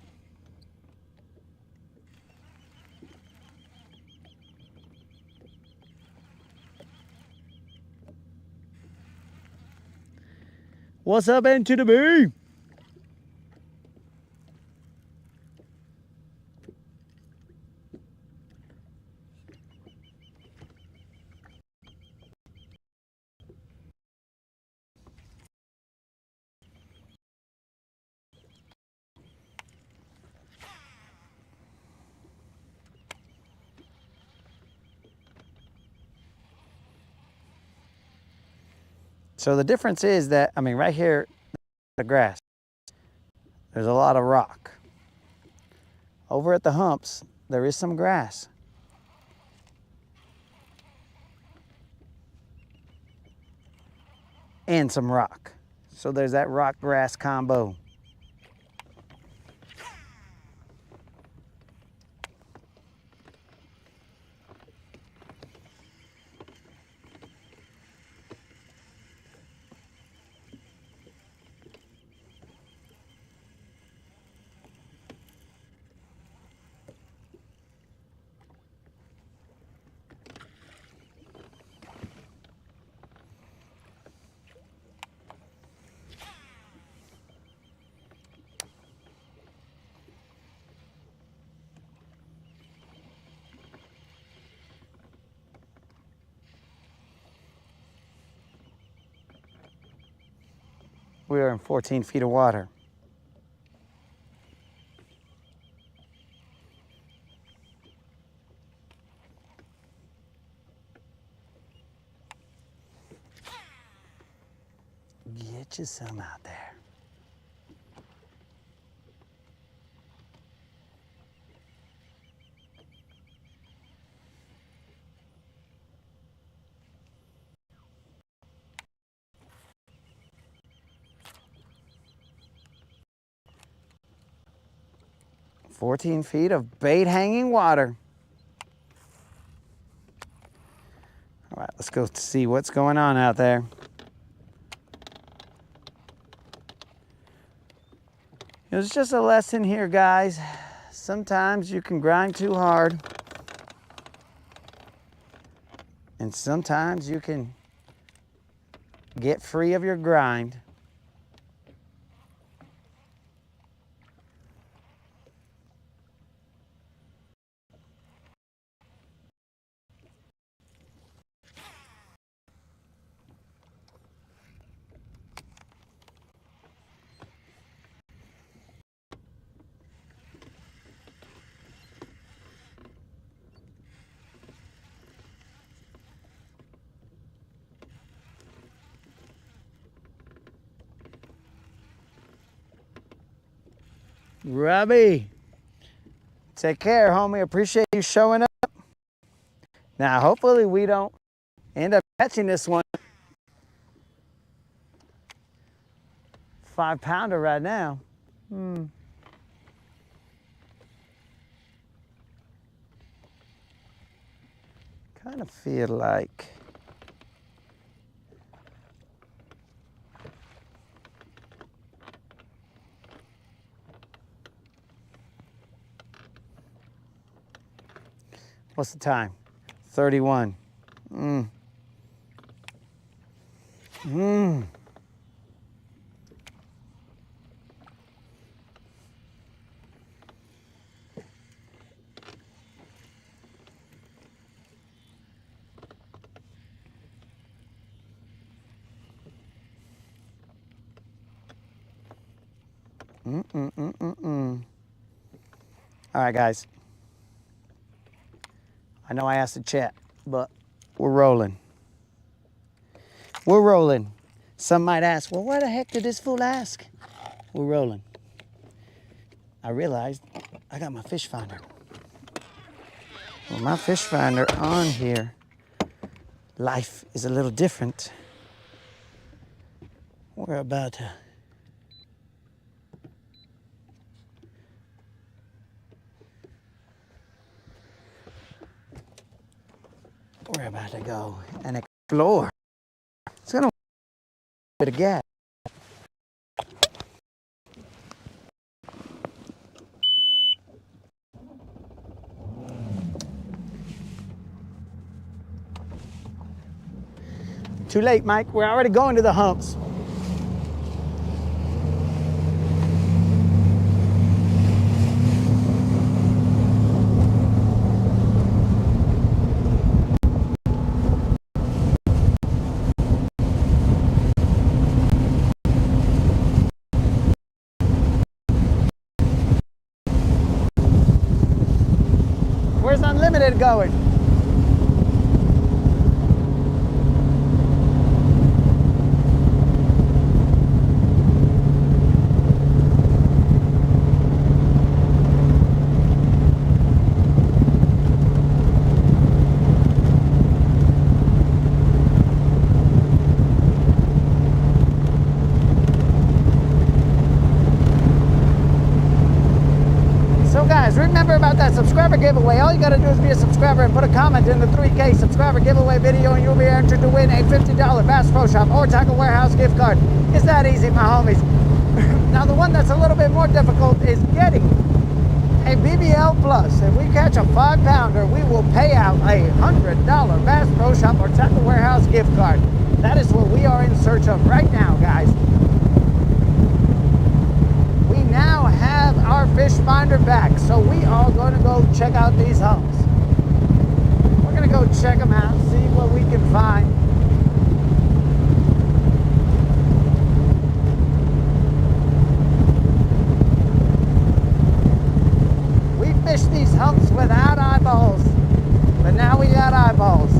What's up, Into the B? So the difference is that, I mean, right here, the grass, there's a lot of rock. Over at the humps, there is some grass. And some rock. So there's that rock grass combo. We are in 14 feet of water. get you some out there. "14 feet of bait hanging water." All right, let's go see what's going on out there. It was just a lesson here, guys. Sometimes you can grind too hard, and sometimes you can get free of your grind. Robbie, take care, homie. Appreciate you showing up. Now, hopefully we don't end up catching this one. 5-pounder right now. Kind of feel like what's the time? 31. All right, guys. I know I asked the chat, but we're rolling. We're rolling. Some might ask, well, why the heck did this fool ask? We're rolling. I realized I got my fish finder. With my fish finder on here, life is a little different. We're about to go and explore. It's gonna be a bit of gas. Too late, Mike. We're already going to the humps. Where's Unlimited going? Remember about that subscriber giveaway. All you got to do is be a subscriber and put a comment in the 3K subscriber giveaway video, and you'll be entered to win a $50 Bass Pro Shop or Tackle Warehouse gift card. It's that easy, my homies. Now, the one that's a little bit more difficult is getting a BBL Plus. If we catch a 5-pounder, we will pay out a $100 Bass Pro Shop or Tackle Warehouse gift card. That is what we are in search of right now, guys. We now have our fish finder back, so we are going to go check out these humps. We're going to go check them out, see what we can find. We fished these humps without eyeballs, but now we got eyeballs.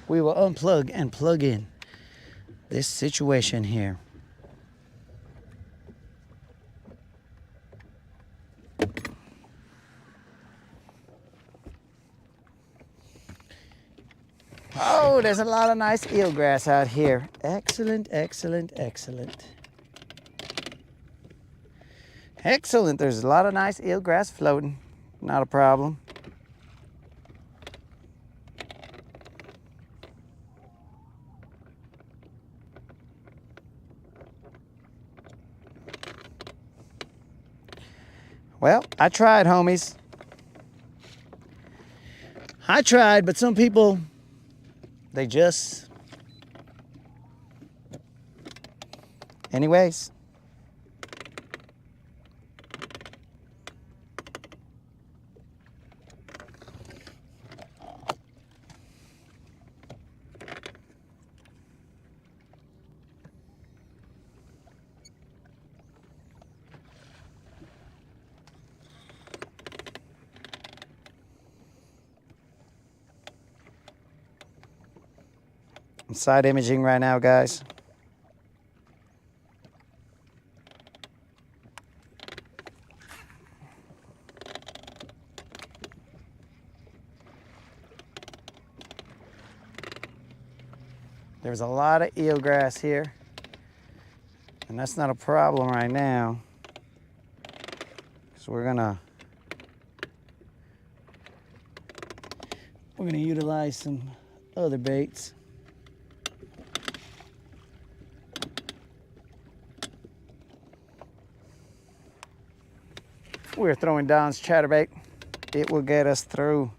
we will unplug and plug in this situation here. Oh, there's a lot of nice eelgrass out here. Excellent, excellent, excellent. Excellent, there's a lot of nice eelgrass floating. Not a problem. Well, I tried, homies. I tried, but some people, they just... Anyways. I'm side imaging right now, guys. There's a lot of eelgrass here, and that's not a problem right now. So we're gonna utilize some other baits. We're throwing Don's chatterbait. It will get us through.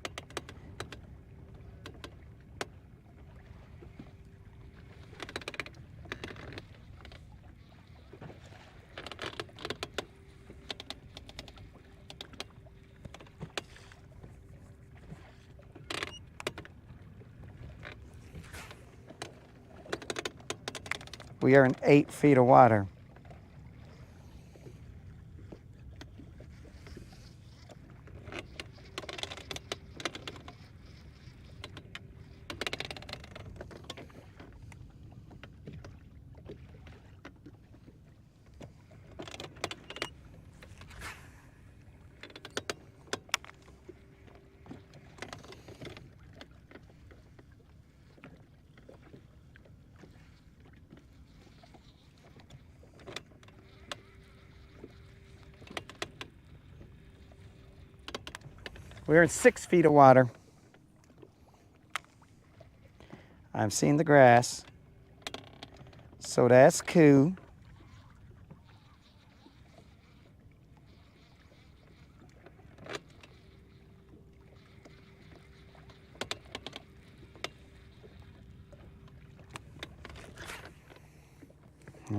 We are in 8 feet of water. We're in 6 feet of water. I'm seeing the grass. So that's cool.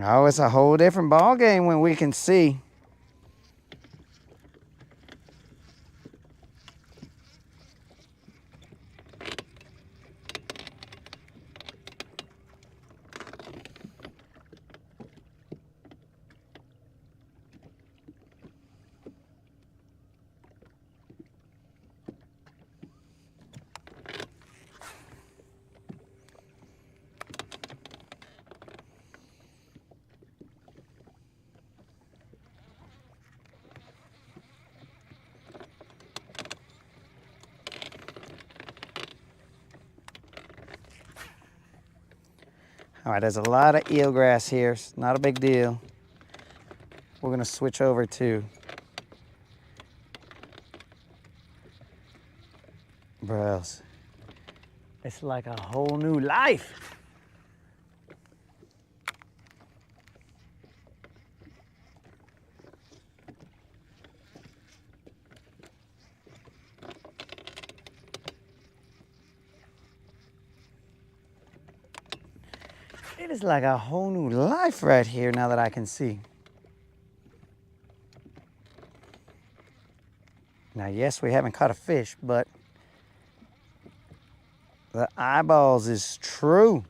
Oh, it's a whole different ball game when we can see. All right, there's a lot of eelgrass here. It's not a big deal. We're gonna switch over to bros. It's like a whole new life. It is like a whole new life right here now that I can see. Now, yes, we haven't caught a fish, but the eyeballs is true.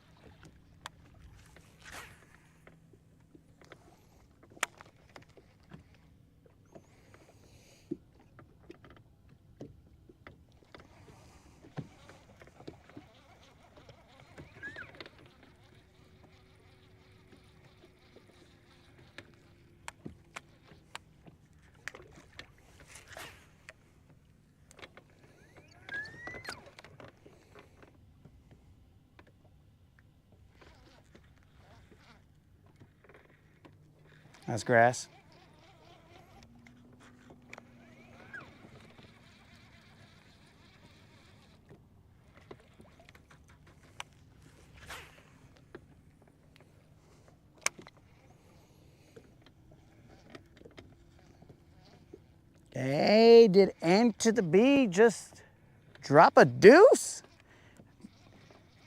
That's grass. Hey, did N to the B just drop a deuce?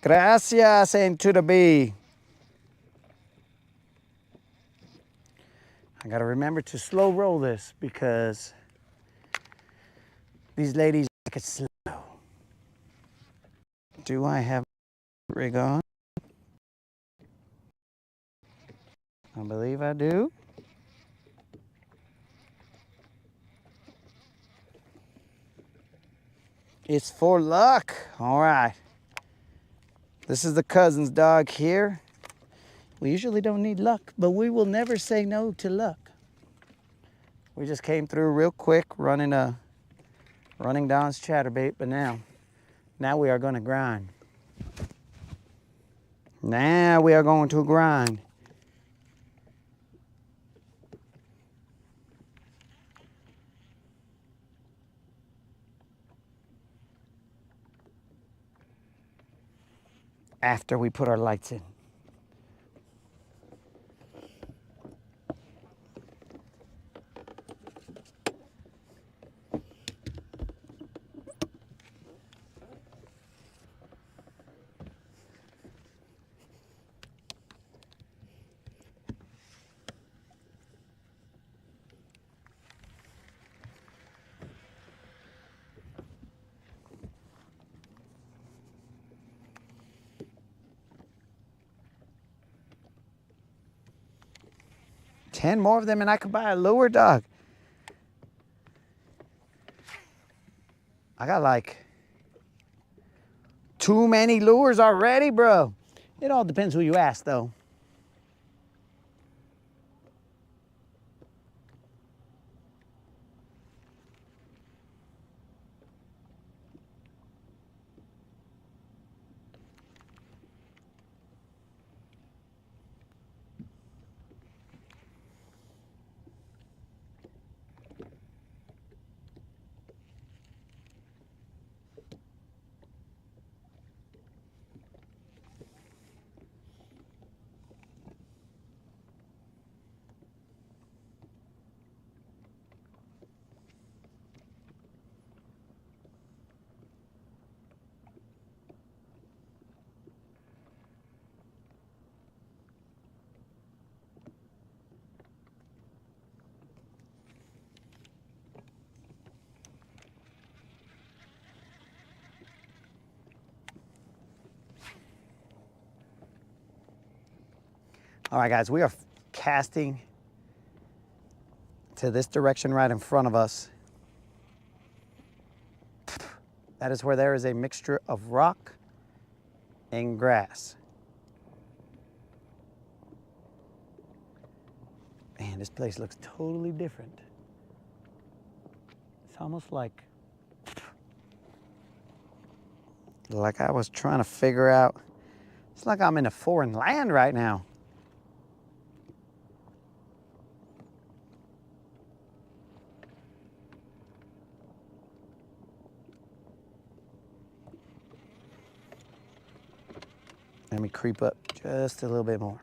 Gracias, N to the B. I gotta remember to slow roll this because these ladies like it slow. Do I have rig on? I believe I do. It's for luck. All right. This is the cousin's dog here. We usually don't need luck, but we will never say no to luck. We just came through real quick running Don's chatterbait, but now we are going to grind. Now we are going to grind. After we put our lights in. Ten more of them and I could buy a lure, dog. I got like too many lures already, bro. It all depends who you ask, though. All right, guys, we are casting to this direction right in front of us. That is where there is a mixture of rock and grass. Man, this place looks totally different. It's almost like I was trying to figure out. It's like I'm in a foreign land right now. Let me creep up just a little bit more.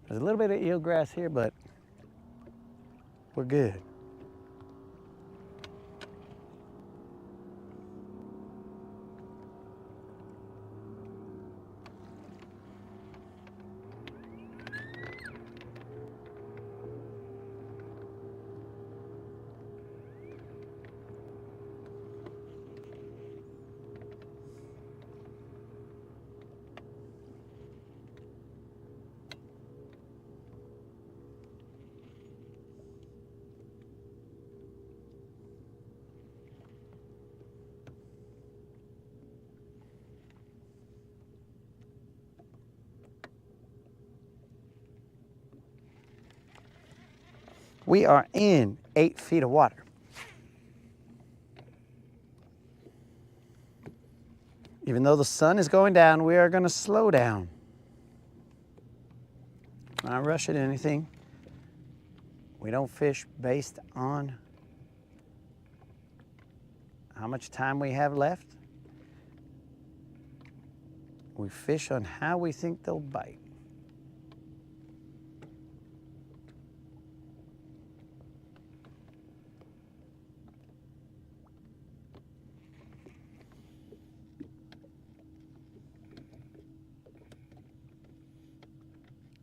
There's a little bit of eelgrass here, but we're good. We are in 8 feet of water. Even though the sun is going down, we are going to slow down. Not rushing anything. We don't fish based on how much time we have left. We fish on how we think they'll bite.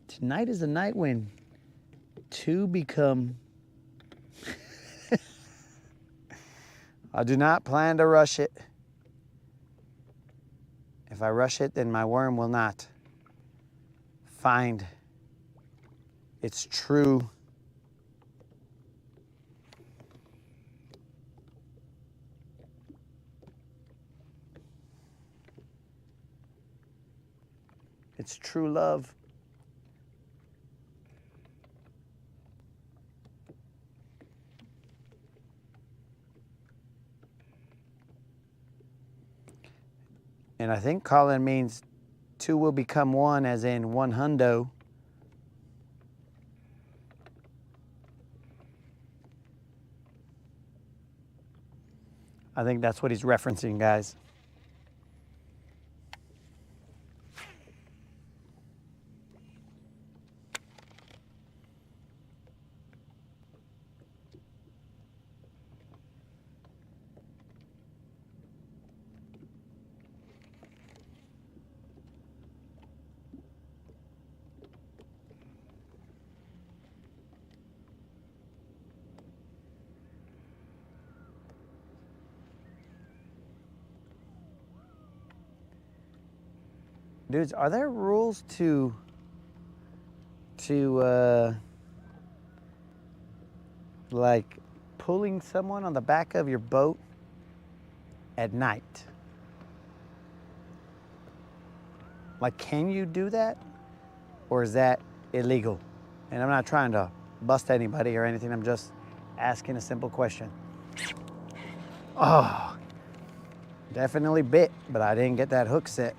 Tonight is the night when two become... I do not plan to rush it. If I rush it, then my worm will not find its true love. And I think Colin means two will become one, as in one hundo. I think that's what he's referencing, guys. Dudes, are there rules to like pulling someone on the back of your boat at night? Like, can you do that? Or is that illegal? And I'm not trying to bust anybody or anything. I'm just asking a simple question. Oh, definitely bit, but I didn't get that hook set.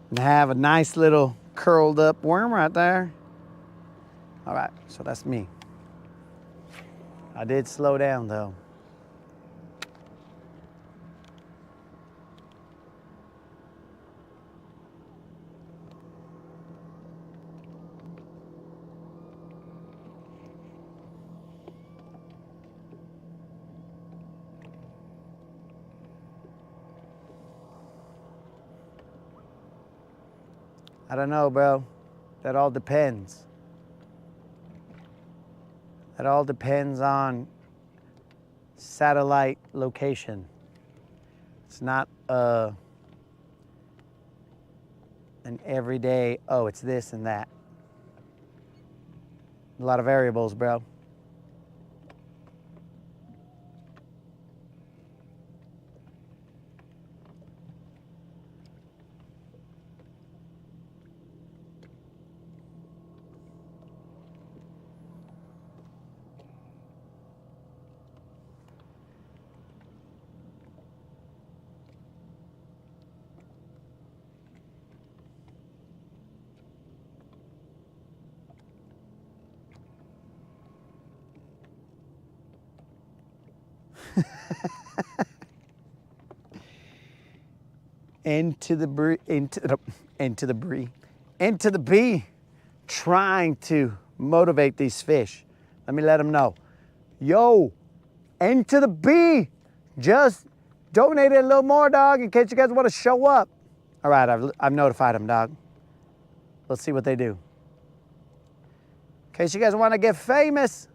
And have a nice little curled up worm right there. All right, so that's me. I did slow down though. I don't know, bro. That all depends. That all depends on satellite location. It's not an everyday, oh, it's this and that. A lot of variables, bro. into the bee, trying to motivate these fish. Let me let them know. Yo, into the bee, just donated a little more, dog, in case you guys want to show up. All right, I've notified them, dog. Let's see what they do. In case you guys want to get famous.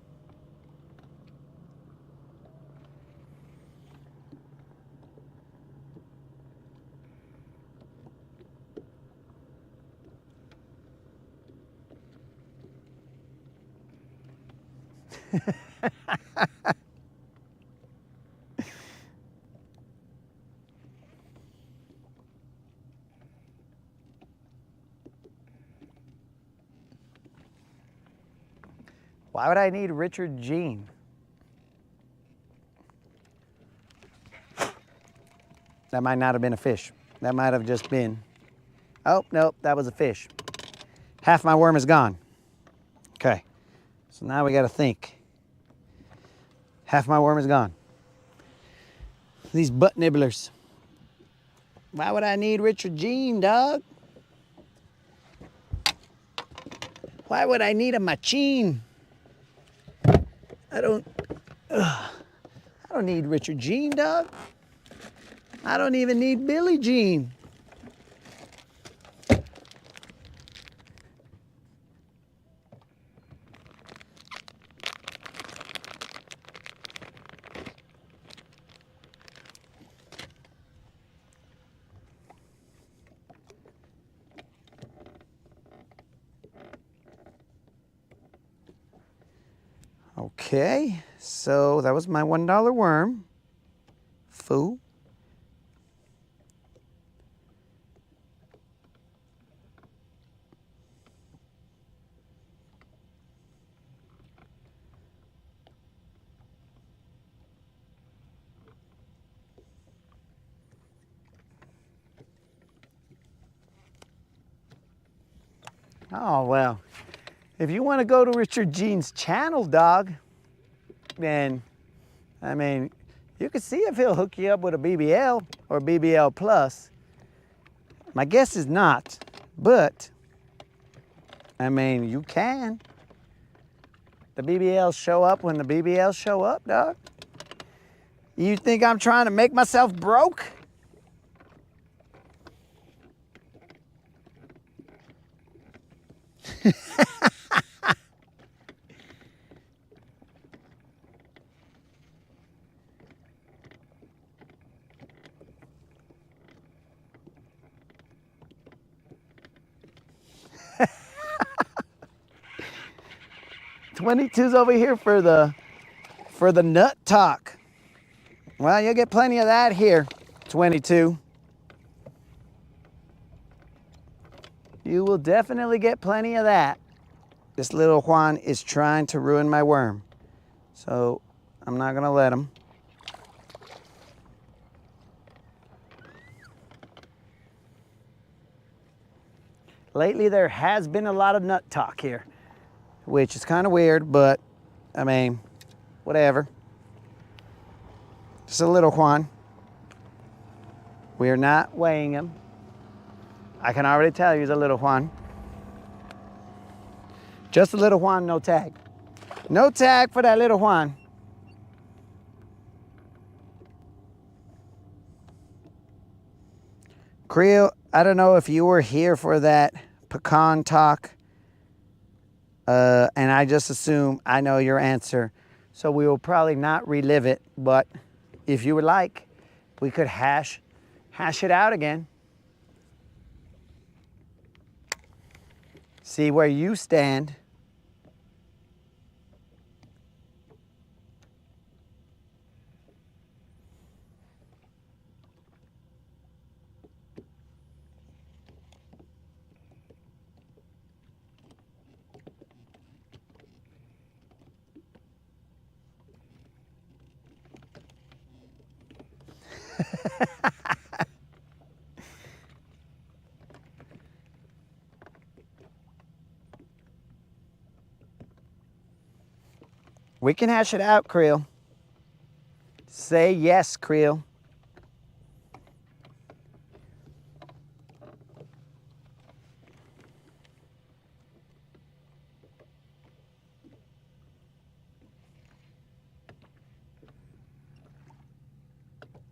Why would I need Richard Gene? That might not have been a fish. That might have just been, oh, nope, that was a fish. Half my worm is gone. Okay, so now we gotta think. Half my worm is gone. These butt nibblers. Why would I need Richard Gene, dog? Why would I need a machine? I don't need Richard Gene, dog. I don't even need Billie Jean. Okay, so that was my $1 worm. Foo. Oh, well, if you want to go to Richard Gene's channel, dog, then, I mean, you can see if he'll hook you up with a BBL or BBL Plus. My guess is not, but, I mean, you can. The BBLs show up when the BBLs show up, dog. You think I'm trying to make myself broke? 22's over here for the nut talk. Well, you'll get plenty of that here, 22. You will definitely get plenty of that. This little Juan is trying to ruin my worm, so I'm not gonna let him. Lately, there has been a lot of nut talk here, which is kind of weird, but I mean, whatever. Just a little Juan. We are not weighing him. I can already tell you he's a little Juan. Just a little Juan, no tag. No tag for that little Juan. Creel, I don't know if you were here for that pecan talk, and I just assume I know your answer, so we will probably not relive it, but if you would like, we could hash it out again. See where you stand. We can hash it out, Creel. Say yes, Creel.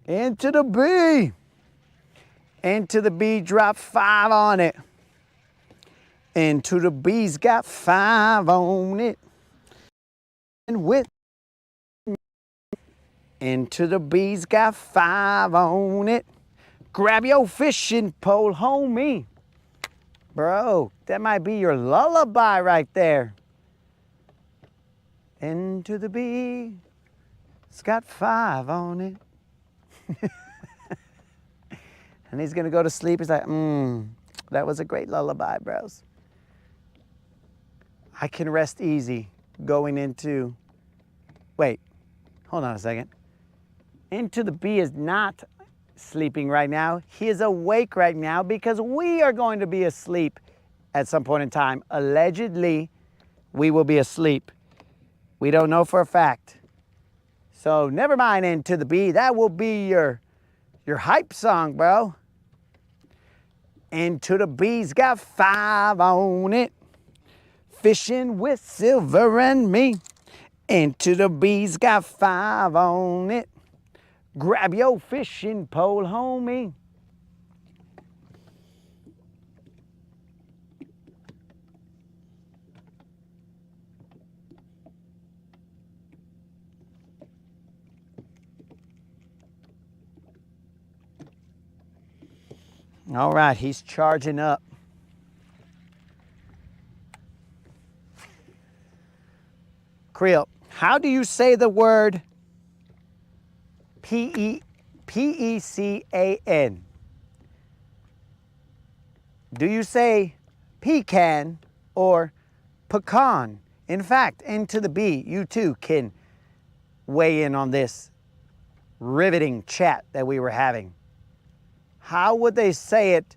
Into the B. Into the B, drop 5 on it. Into the B's got 5 on it. And with into the B's got 5 on it. Grab your fishing pole, homie. Bro, that might be your lullaby right there. Into the B, it's got 5 on it. And he's gonna go to sleep. He's like, that was a great lullaby, bros. I can rest easy going into, wait, hold on a second. Into the B is not sleeping right now. He is awake right now because we are going to be asleep at some point in time. Allegedly, we will be asleep. We don't know for a fact. So never mind Into the B. That will be your hype song, bro. Into the B's got 5 on it. Fishing with Silver and me. Into the B's got 5 on it. Grab your fishing pole, homie. All right, he's charging up. Creel, how do you say the word P-E-C-A-N? Do you say pecan or pecan? In fact, Into the B, you too can weigh in on this riveting chat that we were having. How would they say it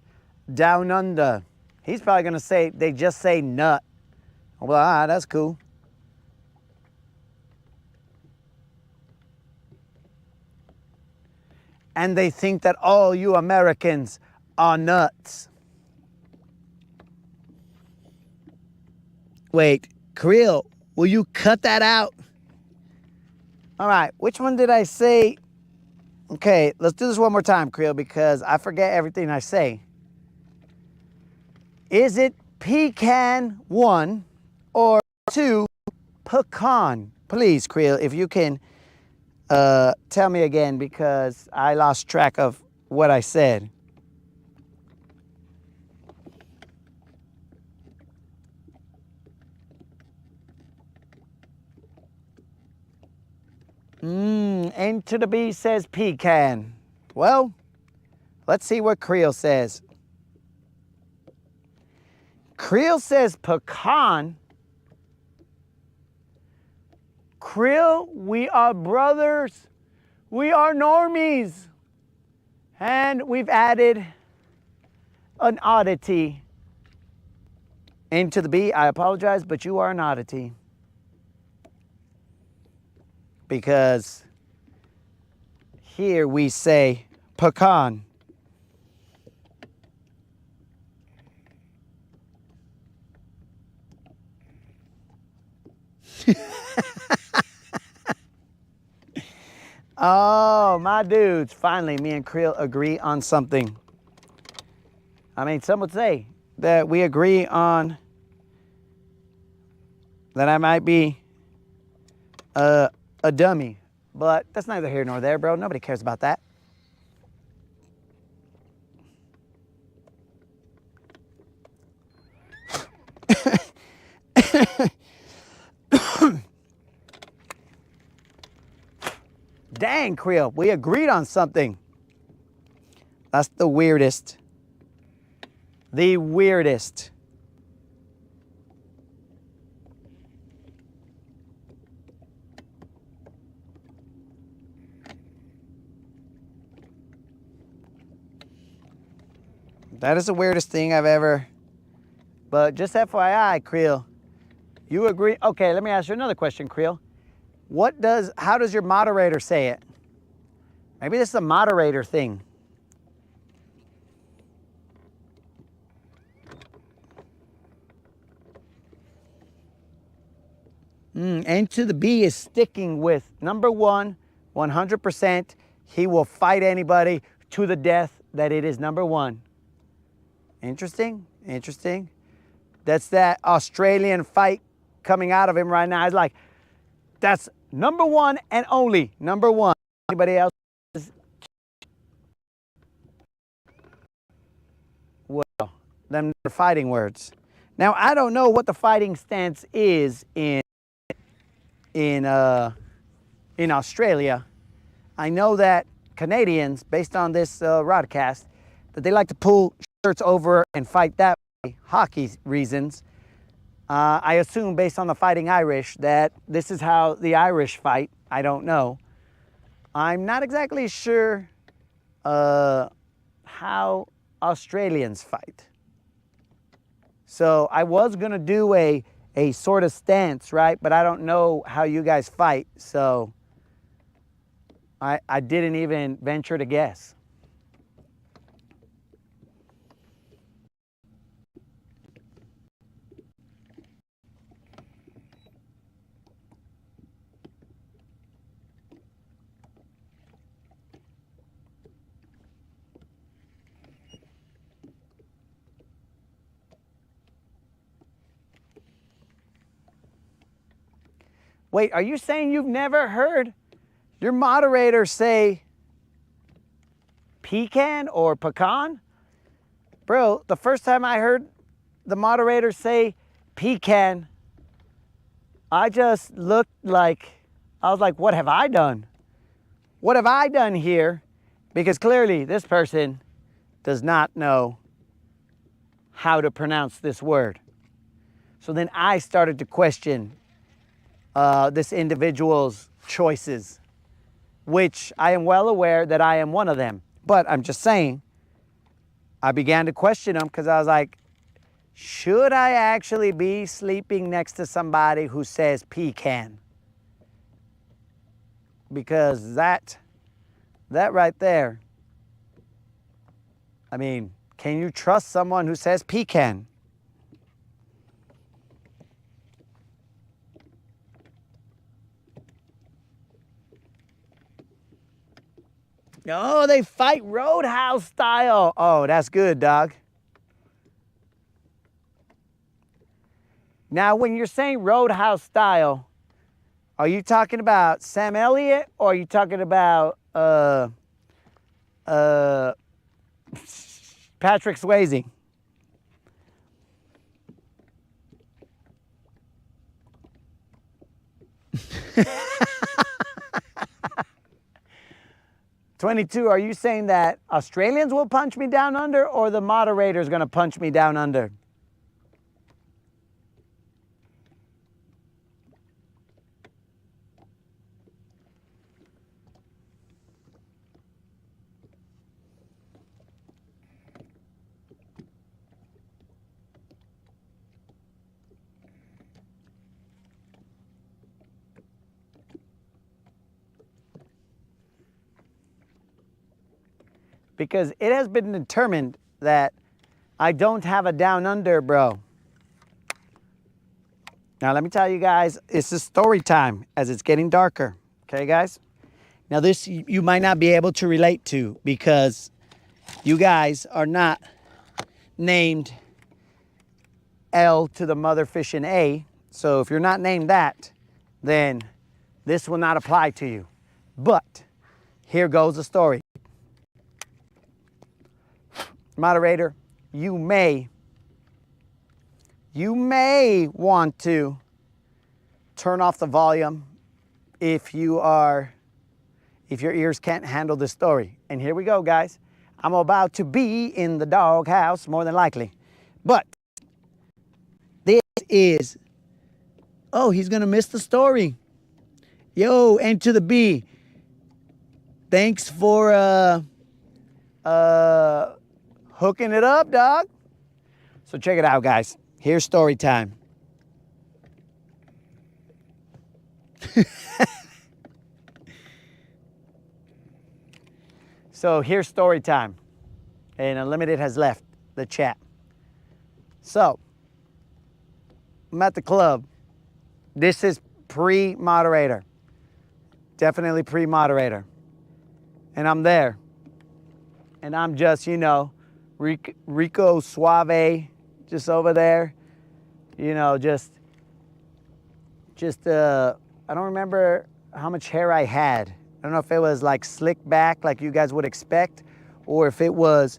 down under? He's probably going to say, they just say nut. Well, all right, that's cool. And they think that all you Americans are nuts. Wait, Creel, will you cut that out? All right, which one did I say? Okay, let's do this one more time, Creel, because I forget everything I say. Is it pecan 1 or 2 pecan? Please, Creel, if you can tell me again, because I lost track of what I said. Into the B says pecan. Well, let's see what Creel says. Creel says pecan. Creel, we are brothers. We are normies. And we've added an oddity into the B. I apologize, but you are an oddity. Because here we say pecan. Oh, my dudes. Finally, me and Creel agree on something. I mean, some would say that we agree on that I might be a dummy. But that's neither here nor there, bro. Nobody cares about that. Dang, Creel, we agreed on something. That's the weirdest. The weirdest. That is the weirdest thing I've ever. But just FYI, Creel, you agree? Okay, let me ask you another question, Creel. How does your moderator say it? Maybe this is a moderator thing. Into the B is sticking with number 1, 100%. He will fight anybody to the death that it is number 1. Interesting, interesting. That's that Australian fight coming out of him right now. It's like, that's number 1 and only number 1. Anybody else? Well, them are fighting words. Now, I don't know what the fighting stance is in Australia. I know that Canadians, based on this Rodcast, that they like to pull shirts over and fight that way, hockey reasons. I assume based on the Fighting Irish that this is how the Irish fight. I don't know. I'm not exactly sure how Australians fight. So I was gonna do a sort of stance, right? But I don't know how you guys fight, so I didn't even venture to guess. Wait, are you saying you've never heard your moderator say pecan or pecan? Bro, the first time I heard the moderator say pecan, I just looked like, I was like, what have I done? What have I done here? Because clearly this person does not know how to pronounce this word. So then I started to question this individual's choices, which I am well aware that I am one of them. But I'm just saying, I began to question them because I was like, should I actually be sleeping next to somebody who says pecan? Because that right there, I mean, can you trust someone who says pecan? Oh, they fight Roadhouse style. Oh, that's good, dog. Now, when you're saying Roadhouse style, are you talking about Sam Elliott or are you talking about Patrick Swayze? "22, are you saying that Australians will punch me down under or the moderator's gonna punch me down under?" Because it has been determined that I don't have a down under, bro. Now, let me tell you guys, it's a story time as it's getting darker. Okay, guys? Now, this you might not be able to relate to because you guys are not named L to the mother fish in A. So if you're not named that, then this will not apply to you. But here goes the story. Moderator, you may want to turn off the volume if your ears can't handle this story. And here we go, guys. I'm about to be in the doghouse, more than likely. But this is, oh, he's gonna miss the story. Yo, and to the B, thanks for hooking it up, dog. So check it out, guys. Here's story time. So here's story time. And Unlimited has left the chat. So I'm at the club. This is pre-moderator. Definitely pre-moderator. And I'm there. And I'm just, you know, Rico Suave, just over there, you know, just I don't remember how much hair I had. I don't know if it was like slick back like you guys would expect, or if it was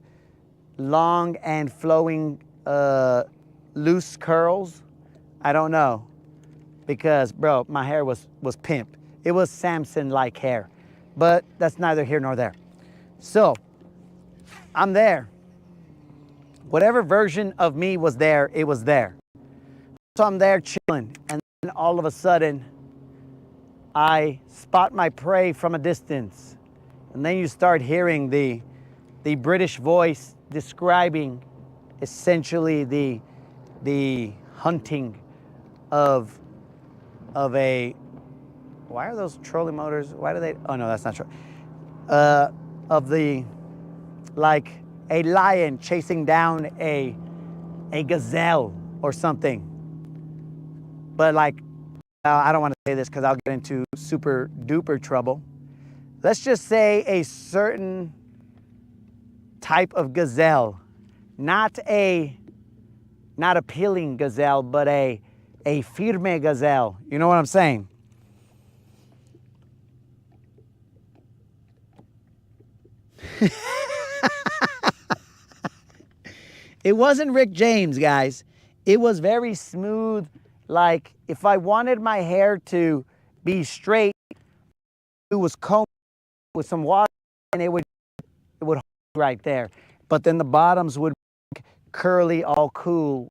long and flowing loose curls. I don't know, because bro, my hair was pimp. It was Samson-like hair, but that's neither here nor there. So I'm there. Whatever version of me was there, it was there. So I'm there chilling, and then all of a sudden, I spot my prey from a distance. And then you start hearing the British voice describing essentially the hunting of a, why are those trolling motors? Why do they, oh no, that's not true. Of the, like a lion chasing down a gazelle or something. But like, I don't want to say this because I'll get into super duper trouble. Let's just say a certain type of gazelle, not a peeling gazelle, but a firme gazelle. You know what I'm saying? It wasn't Rick James, guys. It was very smooth. Like if I wanted my hair to be straight, it was combed with some water and it would hold right there. But then the bottoms would be curly, all cool.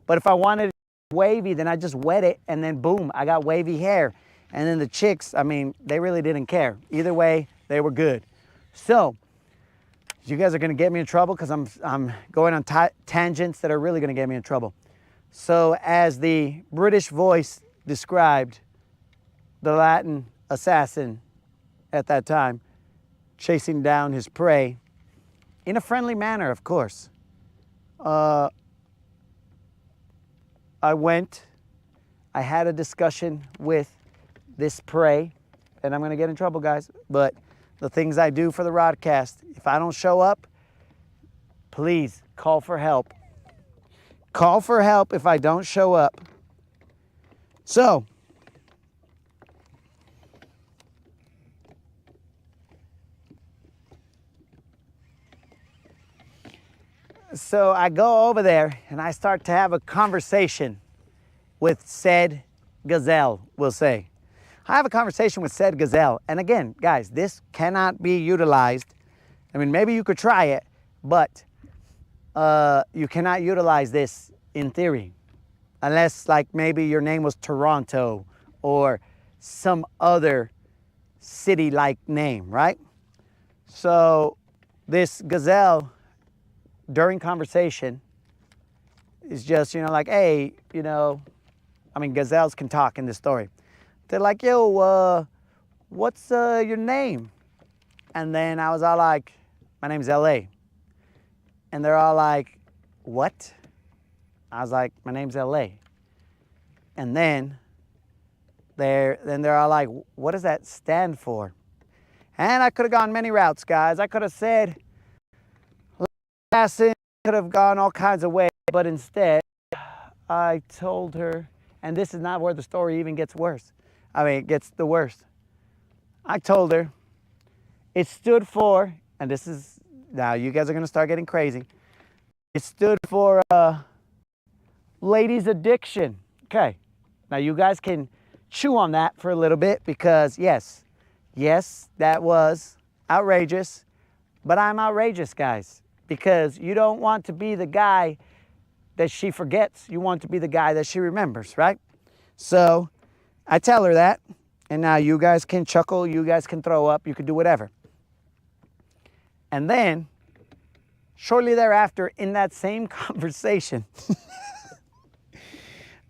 But if I wanted it wavy, then I just wet it and then boom, I got wavy hair. And then the chicks, I mean, they really didn't care. Either way, they were good. So you guys are gonna get me in trouble because I'm going on tangents that are really gonna get me in trouble. So as the British voice described the Latin assassin at that time, chasing down his prey, in a friendly manner, of course, I had a discussion with this prey, and I'm gonna get in trouble, guys, but the things I do for the Rodcast, if I don't show up, please call for help. Call for help if I don't show up. So, I go over there and I start to have a conversation with said gazelle, we'll say. I have a conversation with said gazelle. And again, guys, this cannot be utilized. I mean, maybe you could try it, but you cannot utilize this in theory. Unless like maybe your name was Toronto or some other city-like name, right? So this gazelle, during conversation, is just, like, hey, I mean, gazelles can talk in this story. They're like, yo, what's your name? And then I was all like, my name's L.A. And they're all like, what? I was like, my name's L.A. And then they're all like, what does that stand for? And I could have gone many routes, guys. I could have said, assassin, could have gone all kinds of ways, but instead, I told her, and this is not where the story even gets worse. I mean, it gets the worst. I told her it stood for, and this is, now you guys are going to start getting crazy. It stood for ladies' addiction. Okay. Now you guys can chew on that for a little bit because yes, that was outrageous, but I'm outrageous, guys, because you don't want to be the guy that she forgets. You want to be the guy that she remembers, right? So I tell her that, and now you guys can chuckle, you guys can throw up, you can do whatever. And then, shortly thereafter, in that same conversation,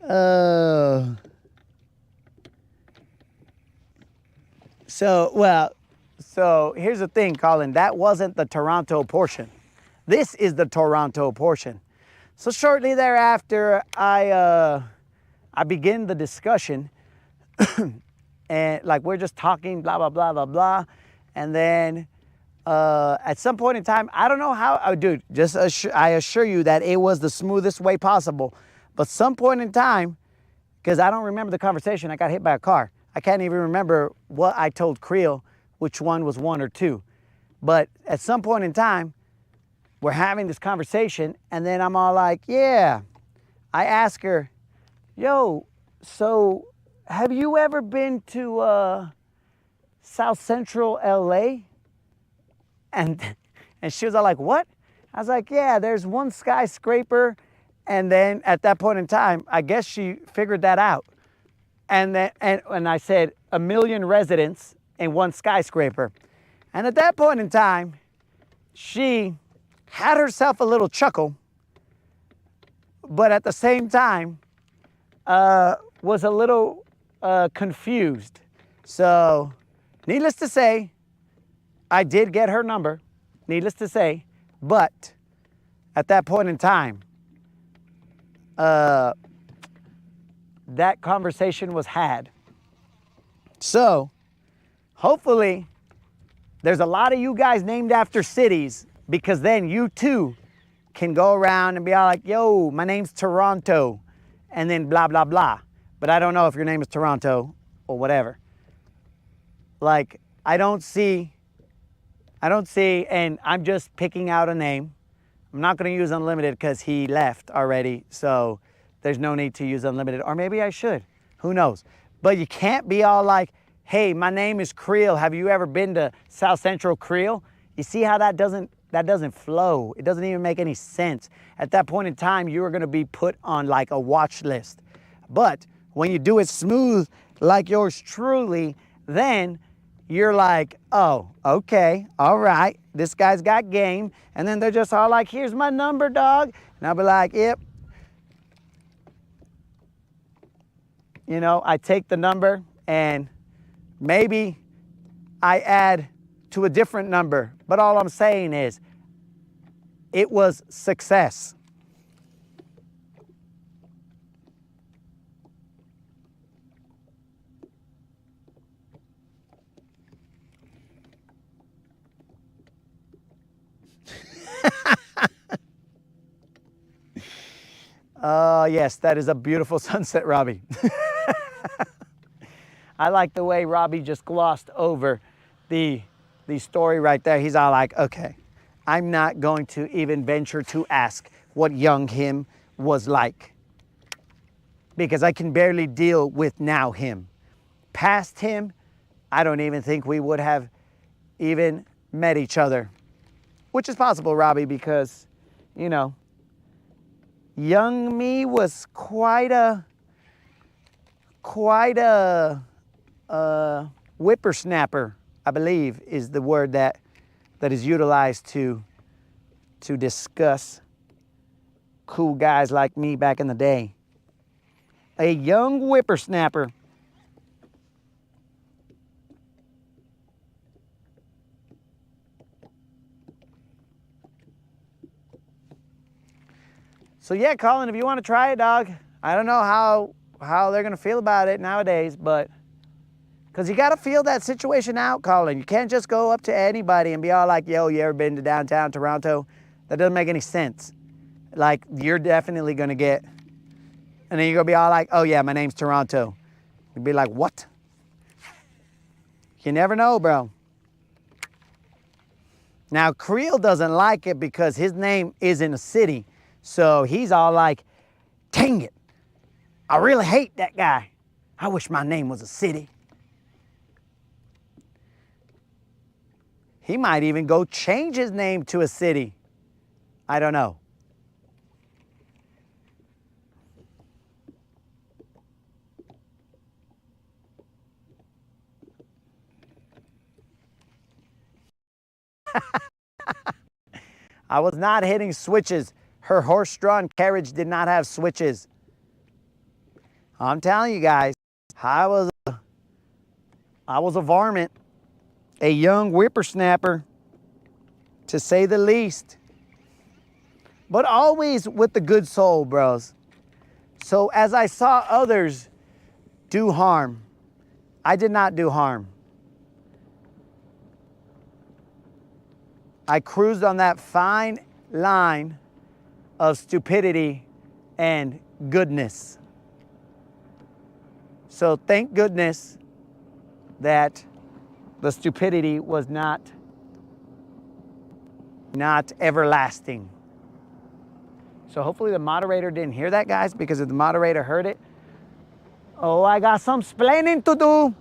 so here's the thing, Colin, that wasn't the Toronto portion. This is the Toronto portion. So shortly thereafter, I begin the discussion, and like we're just talking, blah, blah, blah, blah, blah. And then at some point in time, I don't know how, dude, I assure you that it was the smoothest way possible. But some point in time, because I don't remember the conversation, I got hit by a car. I can't even remember what I told Creel, which one was 1 or 2. But at some point in time, we're having this conversation, and then I'm all like, yeah. I ask her, yo, so have you ever been to South Central LA? And she was all like, what? I was like, yeah, there's one skyscraper, And then at that point in time, I guess she figured that out. And then and I said 1 million residents in one skyscraper. And at that point in time, she had herself a little chuckle, but at the same time, was a little confused. So, needless to say, I did get her number, needless to say, but at that point in time, that conversation was had. So, hopefully, there's a lot of you guys named after cities, because then you too can go around and be all like, yo, my name's Toronto, and then blah, blah, blah. But I don't know if your name is Toronto or whatever. Like, I don't see, and I'm just picking out a name. I'm not going to use Unlimited because he left already, so there's no need to use Unlimited. Or maybe I should. Who knows? But you can't be all like, hey, my name is Creel. Have you ever been to South Central Creel? You see how that doesn't flow. It doesn't even make any sense. At that point in time, you are going to be put on like a watch list. But when you do it smooth like yours truly, then you're like, oh, okay, all right, this guy's got game. And then they're just all like, here's my number, dog. And I'll be like, yep. You know, I take the number and maybe I add to a different number. But all I'm saying is, it was success. Yes, that is a beautiful sunset, Robbie. I like the way Robbie just glossed over the story right there. He's all like, okay, I'm not going to even venture to ask what young him was like, because I can barely deal with now him. Past him, I don't even think we would have even met each other, which is possible, Robbie, because, you know, young me was quite a whippersnapper, I believe is the word that is utilized to discuss cool guys like me back in the day. A young whippersnapper. So yeah, Colin, if you want to try it, dog, I don't know how they're gonna feel about it nowadays, but because you gotta feel that situation out, Colin. You can't just go up to anybody and be all like, yo, you ever been to downtown Toronto? That doesn't make any sense. Like, you're definitely gonna get, and then you're gonna be all like, oh yeah, my name's Toronto. You'd be like, what? You never know, bro. Now, Creel doesn't like it because his name isn't a city. So he's all like, dang it, I really hate that guy. I wish my name was a city. He might even go change his name to a city. I don't know. I was not hitting switches. Her horse-drawn carriage did not have switches. I'm telling you guys, I was a varmint, a young whippersnapper, to say the least. But always with the good soul, bros. So as I saw others do harm, I did not do harm. I cruised on that fine line of stupidity and goodness. So thank goodness that the stupidity was not everlasting. So hopefully the moderator didn't hear that, guys, because if the moderator heard it, oh, I got some splaining to do.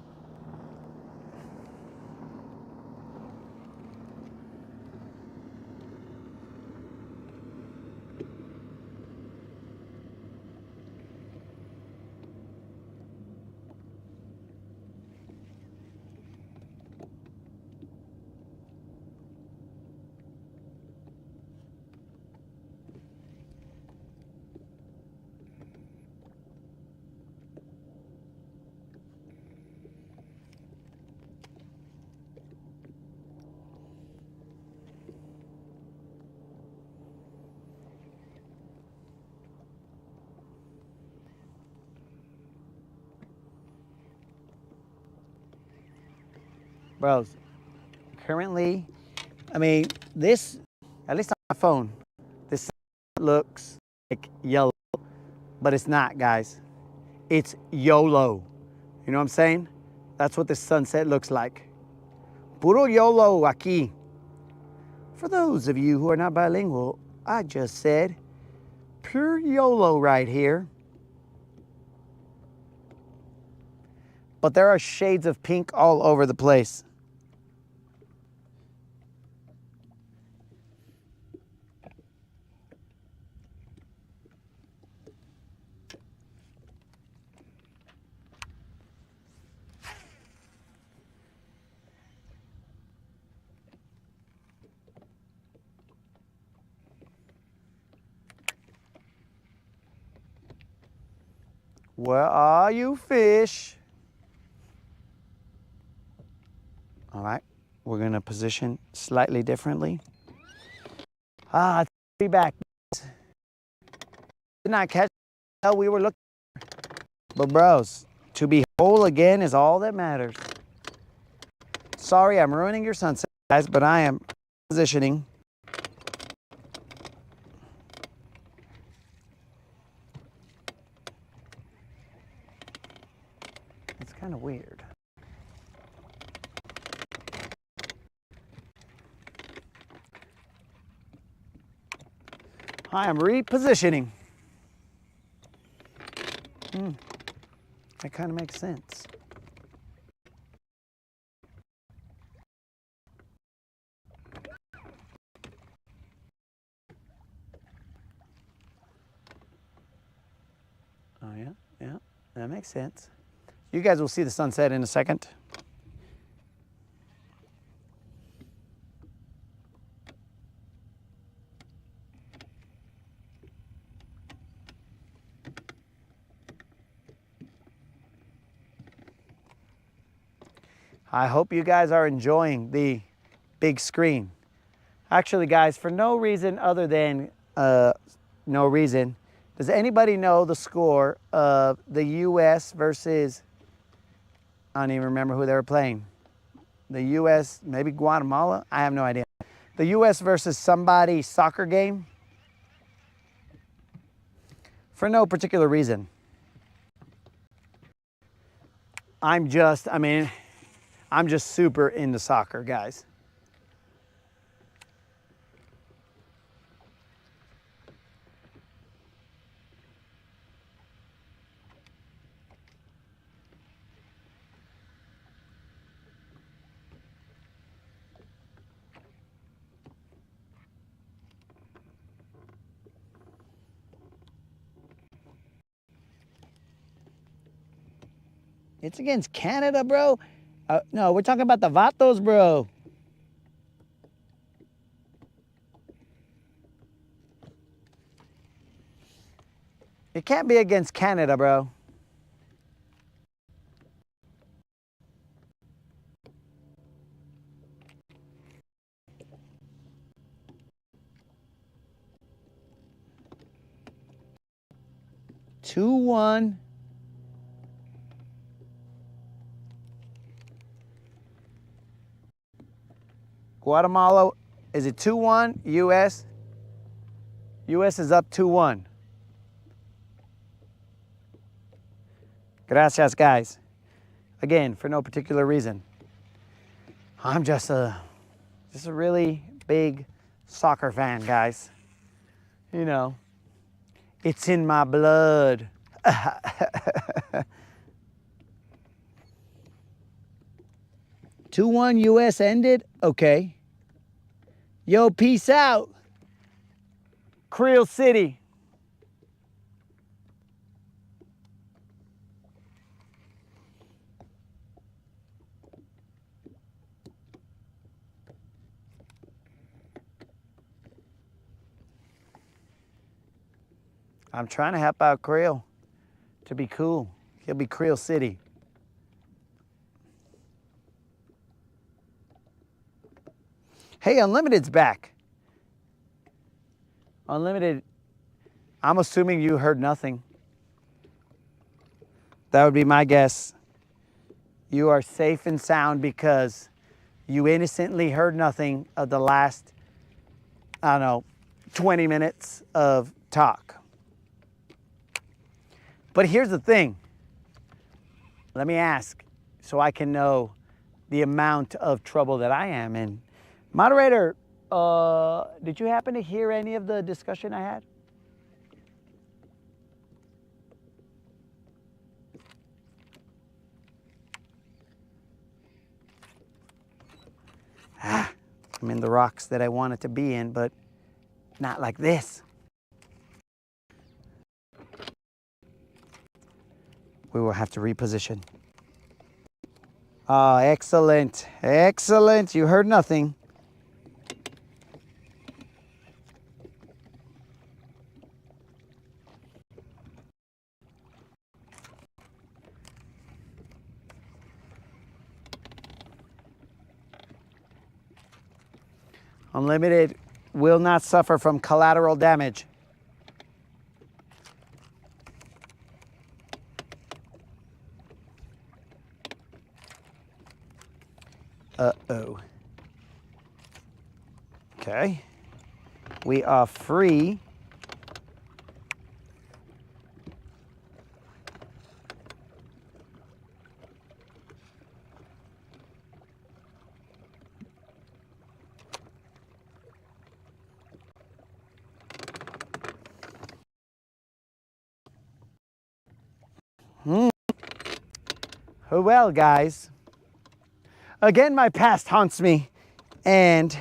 Bros, currently, I mean, this, at least on my phone, this looks like yellow, but it's not, guys. It's YOLO. You know what I'm saying? That's what the sunset looks like. Puro YOLO aquí. For those of you who are not bilingual, I just said pure YOLO right here. But there are shades of pink all over the place. Where are you, fish? All right, we're gonna position slightly differently. Be back. Did not catch how we were looking. But bros, to be whole again is all that matters. Sorry, I'm ruining your sunset, guys, but I am positioning. It's kind of weird. I am repositioning. That kind of makes sense. Oh yeah, that makes sense. You guys will see the sunset in a second. I hope you guys are enjoying the big screen. Actually, guys, for no reason other than no reason, does anybody know the score of the U.S. versus, I don't even remember who they were playing. The U.S., maybe Guatemala? I have no idea. The U.S. versus somebody soccer game? For no particular reason. I'm just super into soccer, guys. It's against Canada, bro. No, we're talking about the Vatos, bro. It can't be against Canada, bro. Two, 1. Guatemala, is it 2-1? U.S.? U.S. is up 2-1. Gracias, guys. Again, for no particular reason. I'm just a really big soccer fan, guys. You know, it's in my blood. 2-1 U.S. ended? Okay. Yo, peace out. Creole City. I'm trying to help out Creole to be cool. He'll be Creole City. Hey, Unlimited's back. Unlimited, I'm assuming you heard nothing. That would be my guess. You are safe and sound because You innocently heard nothing of the last, I don't know, 20 minutes of talk. But here's the thing. Let me ask so I can know the amount of trouble that I am in. Moderator, did you happen to hear any of the discussion I had? I'm in the rocks that I wanted to be in, but not like this. We will have to reposition. Ah, excellent, excellent. You heard nothing. Unlimited will not suffer from collateral damage. Uh-oh. Okay. We are free. Oh, well, guys. Again, my past haunts me, and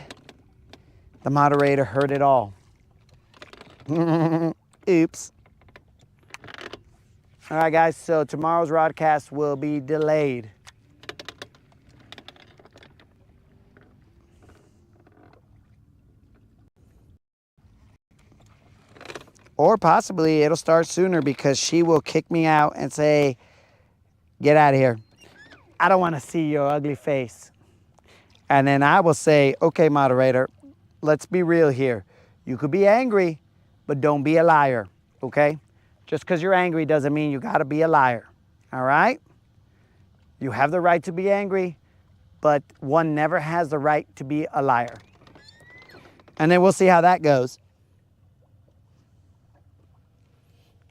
the moderator heard it all. Oops. All right, guys, so tomorrow's Rodcast will be delayed. Or possibly it'll start sooner because she will kick me out and say, get out of here. I don't want to see your ugly face. And then I will say, okay, moderator, let's be real here. You could be angry, but don't be a liar, okay? Just because you're angry doesn't mean you got to be a liar, all right? You have the right to be angry, but one never has the right to be a liar. And then we'll see how that goes.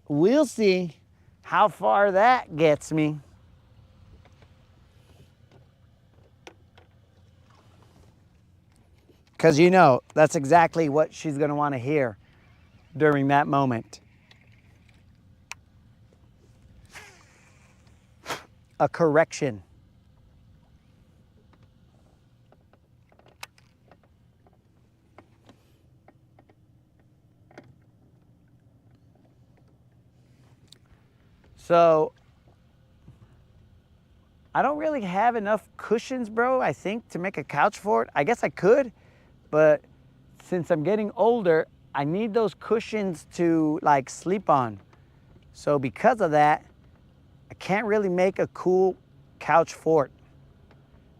We'll see how far that gets me. Because you know, that's exactly what she's going to want to hear during that moment. A correction. So, I don't really have enough cushions, bro, I think, to make a couch for it. I guess I could, but since I'm getting older, I need those cushions to like sleep on. So because of that, I can't really make a cool couch fort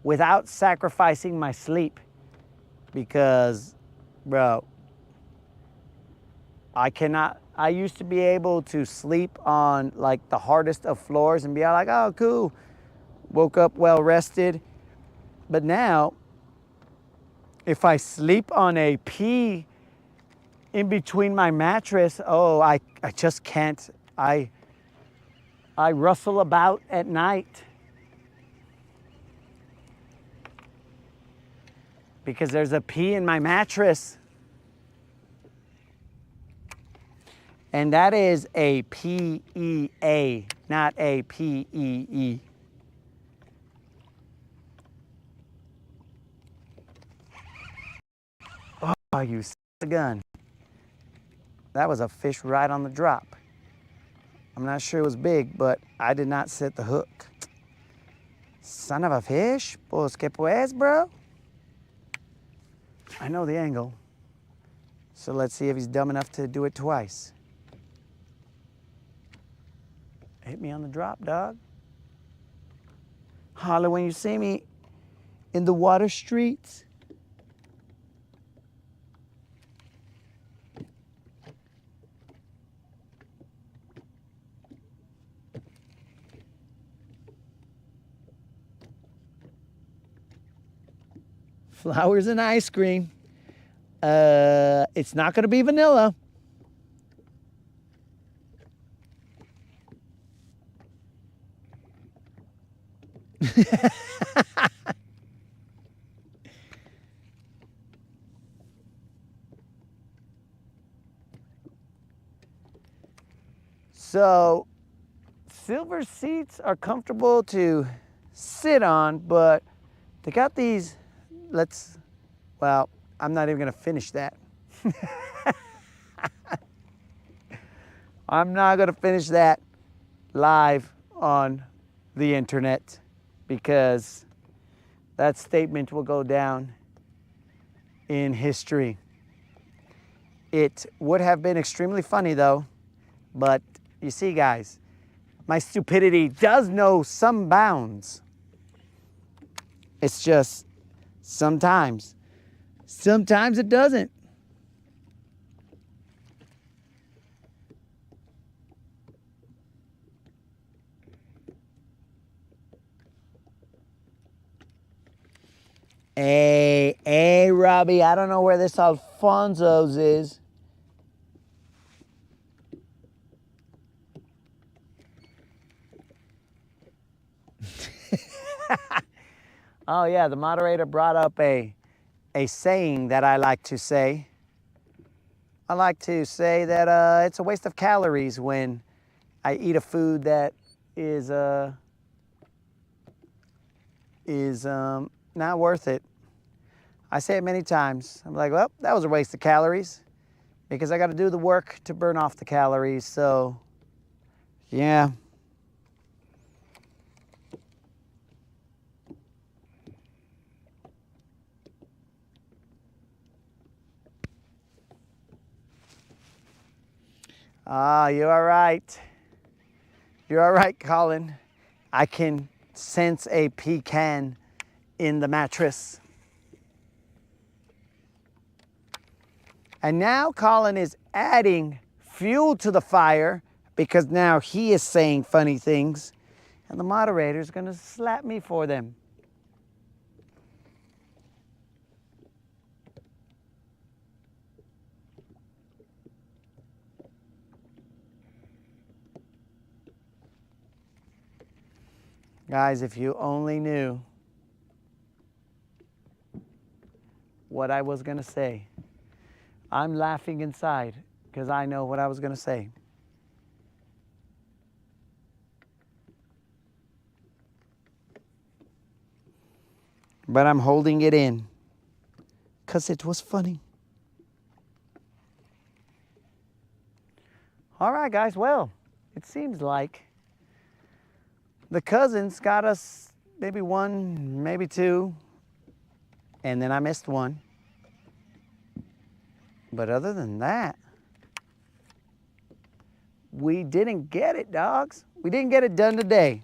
without sacrificing my sleep. Because, bro, I used to be able to sleep on like the hardest of floors and be like, oh, cool. Woke up well rested. But now, if I sleep on a pea in between my mattress, oh, I just can't. I rustle about at night because there's a pea in my mattress. And that is a PEA, not a PEE. Oh, you son of a gun. That was a fish right on the drop. I'm not sure it was big, but I did not set the hook. Son of a fish. Pues que pues, bro? I know the angle. So let's see if he's dumb enough to do it twice. Hit me on the drop, dog. Holler when you see me in the water streets. Flowers and ice cream. It's not going to be vanilla. So, silver seats are comfortable to sit on, but they got these, well, I'm not even gonna finish that. I'm not gonna finish that live on the internet because that statement will go down in history. It would have been extremely funny though, but you see, guys, my stupidity does know some bounds. It's just sometimes it doesn't. Hey, Robbie, I don't know where this Alfonso's is. Oh yeah, the moderator brought up a saying that I like to say. I like to say that it's a waste of calories when I eat a food that is not worth it. I say it many times. I'm like, well, that was a waste of calories because I got to do the work to burn off the calories. So, yeah. Ah, you're all right. You're all right, Colin. I can sense a pecan in the mattress. And now Colin is adding fuel to the fire because now he is saying funny things and the moderator is going to slap me for them. Guys, if you only knew what I was going to say. I'm laughing inside because I know what I was going to say. But I'm holding it in because it was funny. All right, guys. Well, it seems like the cousins got us maybe one, maybe two, and then I missed one. But other than that, we didn't get it, dogs. We didn't get it done today.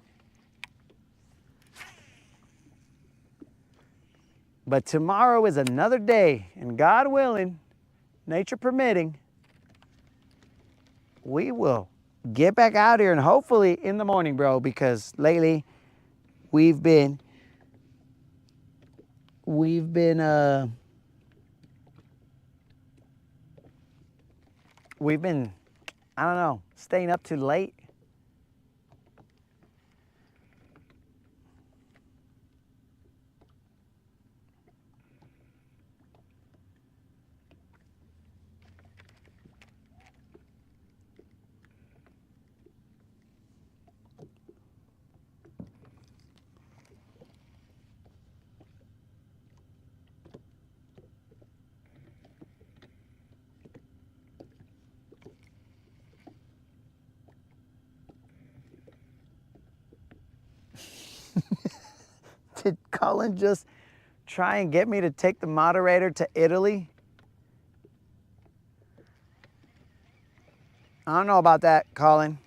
But tomorrow is another day, and God willing, nature permitting, we will get back out here and hopefully in the morning, bro, because lately we've been I don't know, staying up too late. Did Colin just try and get me to take the moderator to Italy? I don't know about that, Colin.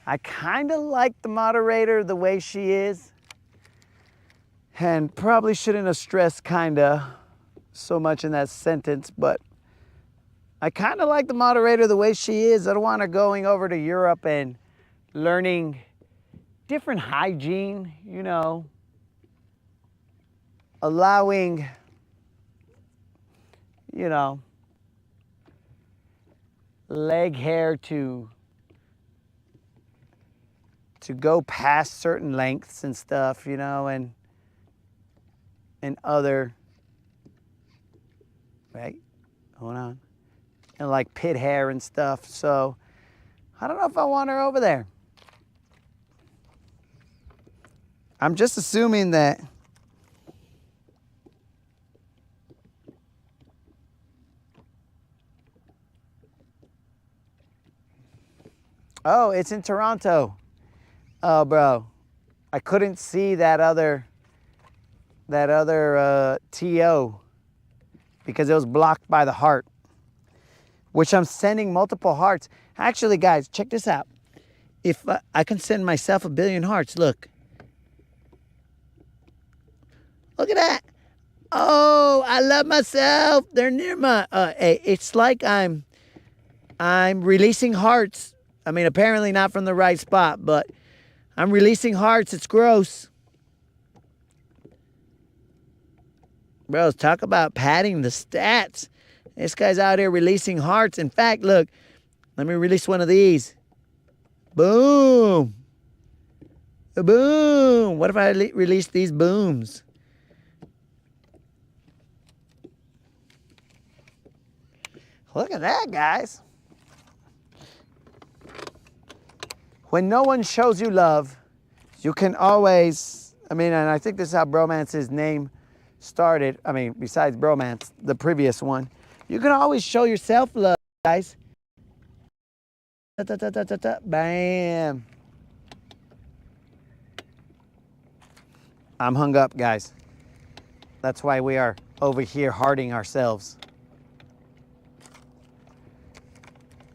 I kind of like the moderator the way she is, and probably shouldn't have stressed kinda so much in that sentence, but I kind of like the moderator the way she is. I don't want her going over to Europe and learning different hygiene, you know, allowing, you know, leg hair to go past certain lengths and stuff, you know, and other, right? Hold on. And like pit hair and stuff. So I don't know if I want her over there. I'm just assuming that oh, it's in Toronto. Oh, bro. I couldn't see that other TO because it was blocked by the heart, which I'm sending multiple hearts. Actually, guys, check this out. If I can send myself 1 billion hearts, look. Look at that. Oh, I love myself. They're near my, it's like I'm releasing hearts. I mean, apparently not from the right spot, but I'm releasing hearts. It's gross. Bros, talk about padding the stats. This guy's out here releasing hearts. In fact, look, let me release one of these. Boom. Boom. What if I release these booms? Look at that, guys. When no one shows you love, you can always, I mean, and I think this is how Bromance's name started. I mean, besides Bromance, the previous one. You can always show yourself love, guys. Bam. I'm hung up, guys. That's why we are over here hearting ourselves.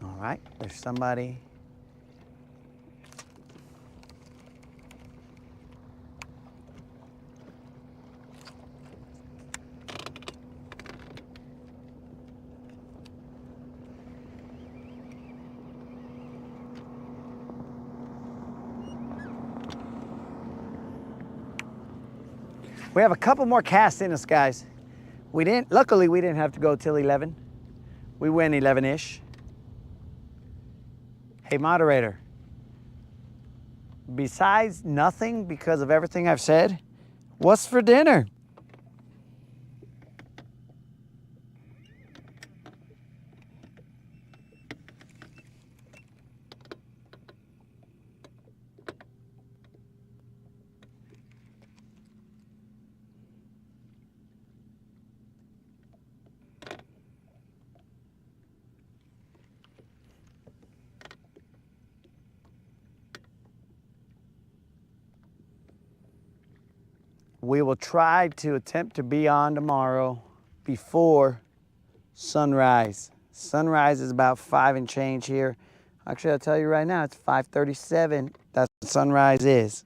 All right, there's somebody. We have a couple more casts in us, guys. Luckily we didn't have to go till 11. We went 11-ish. Hey, moderator. Besides nothing because of everything I've said, what's for dinner? We will try to attempt to be on tomorrow before sunrise. Sunrise is about 5 and change here. Actually, I'll tell you right now, it's 5:37. That's what sunrise is.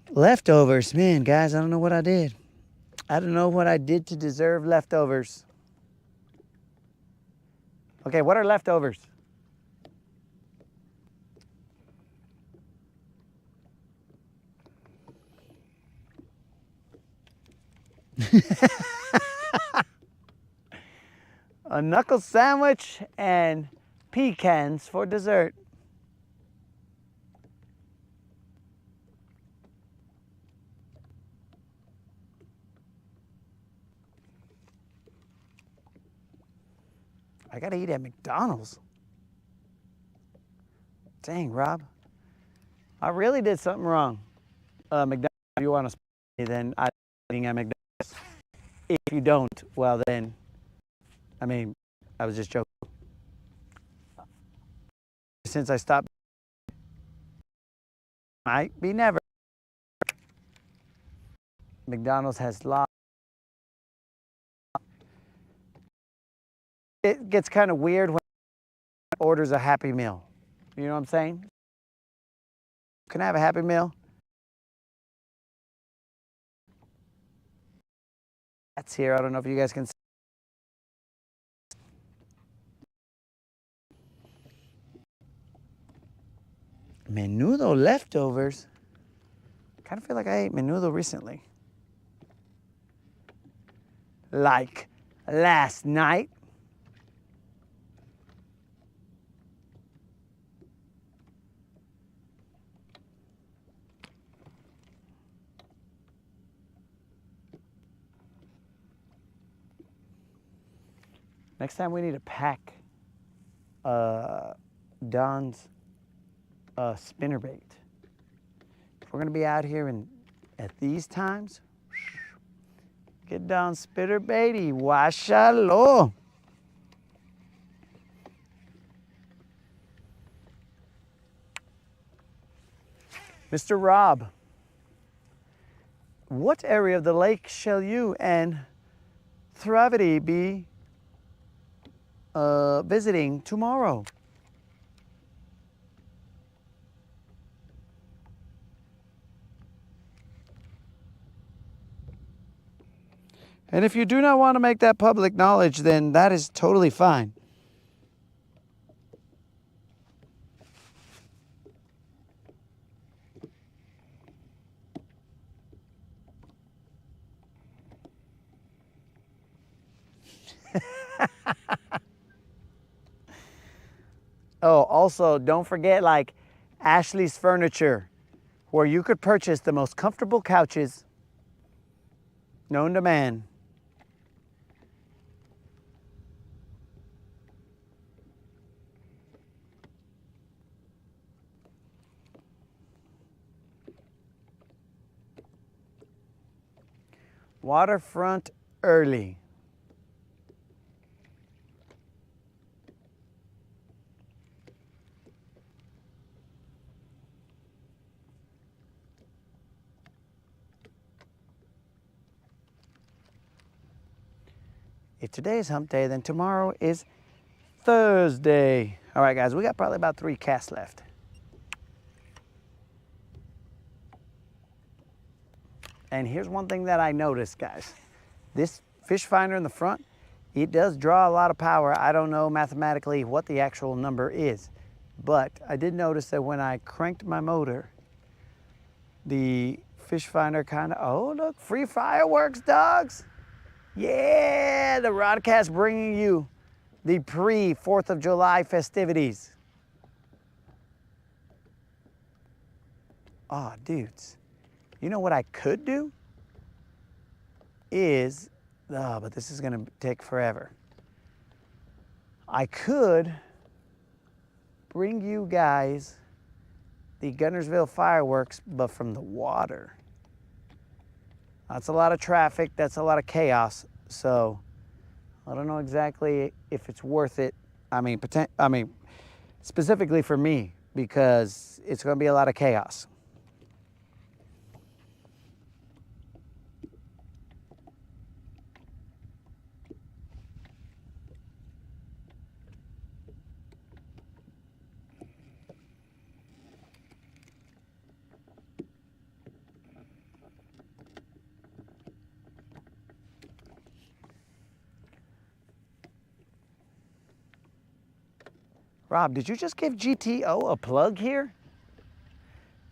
Leftovers, man, guys, I don't know what I did. I don't know what I did to deserve leftovers. Okay, what are leftovers? A knuckle sandwich and pecans for dessert. I gotta eat at McDonald's. Dang, Rob. I really did something wrong. McDonald's, if you want to spend me, then I'm eating at McDonald's. If you don't, well then, I mean, I was just joking. Since I stopped, might be never. McDonald's has lots. It gets kind of weird when orders a Happy Meal. You know what I'm saying? Can I have a Happy Meal? That's here. I don't know if you guys can see. Menudo leftovers. Kind of feel like I ate menudo recently. Like last night. Next time we need to pack Don's spinnerbait. If we're gonna be out here at these times, get Don's spinnerbaity, washalo. Mr. Rob, what area of the lake shall you and Thravity be visiting tomorrow? And if you do not want to make that public knowledge, then that is totally fine. Oh, also, don't forget like Ashley's Furniture, where you could purchase the most comfortable couches known to man. Waterfront early. If today is hump day, then tomorrow is Thursday. All right, guys, we got probably about 3 casts left. And here's one thing that I noticed, guys. This fish finder in the front, it does draw a lot of power. I don't know mathematically what the actual number is, but I did notice that when I cranked my motor, the fish finder kind of, oh, look, free fireworks, dogs. Yeah, the Rodcast bringing you the pre-4th of July festivities. Oh, dudes, you know what I could do? Is, oh, but this is gonna take forever. I could bring you guys the Guntersville fireworks, but from the water. That's a lot of traffic, that's a lot of chaos, so I don't know exactly if it's worth it. I mean, specifically for me, because it's gonna be a lot of chaos. Rob, did you just give GTO a plug here?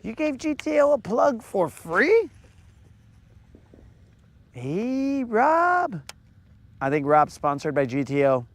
You gave GTO a plug for free? Hey, Rob. I think Rob's sponsored by GTO.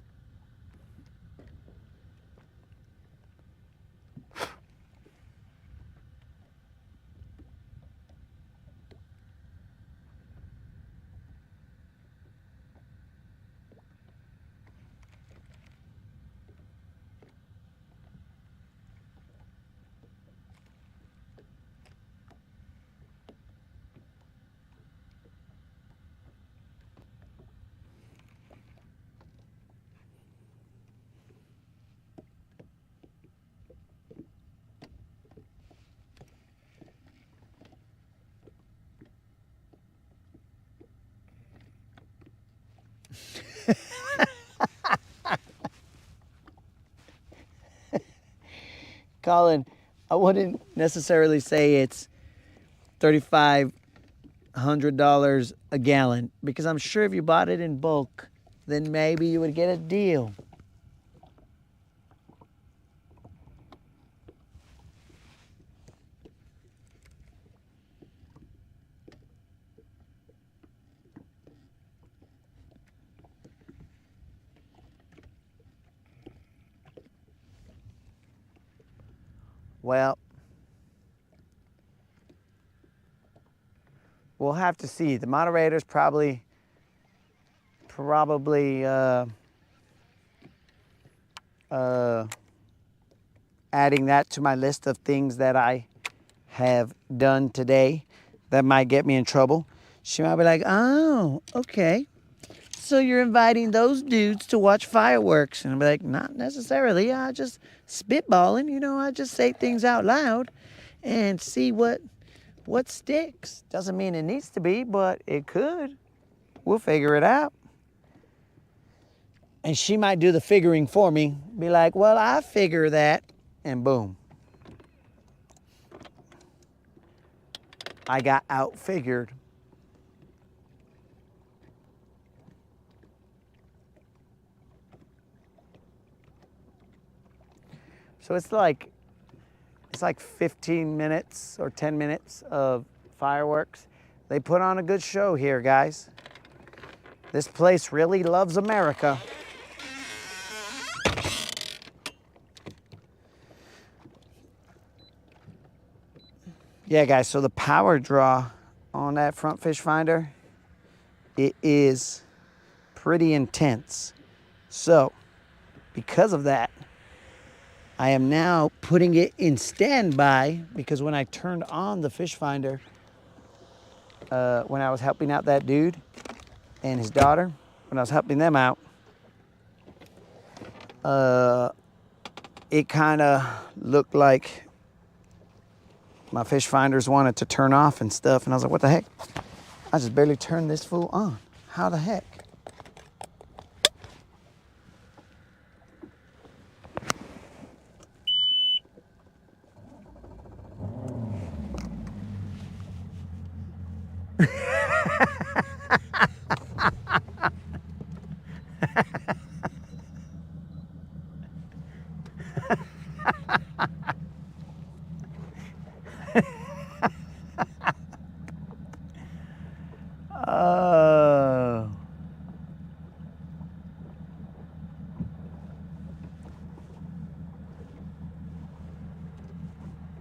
Colin, I wouldn't necessarily say it's $3,500 a gallon, because I'm sure if you bought it in bulk, then maybe you would get a deal. Well, we'll have to see. The moderator's probably adding that to my list of things that I have done today that might get me in trouble. She might be like, oh, okay. So you're inviting those dudes to watch fireworks. And I'll be like, not necessarily. I just spitballing, you know, I just say things out loud and see what sticks. Doesn't mean it needs to be, but it could. We'll figure it out. And she might do the figuring for me. Be like, well, I figure that. And boom. I got outfigured. So it's like 15 minutes or 10 minutes of fireworks. They put on a good show here, guys. This place really loves America. Yeah, guys, so the power draw on that front fish finder, it is pretty intense. So, because of that, I am now putting it in standby because when I turned on the fish finder, when I was helping out that dude and his daughter, when I was helping them out, it kind of looked like my fish finders wanted to turn off and stuff. And I was like, what the heck? I just barely turned this fool on. How the heck?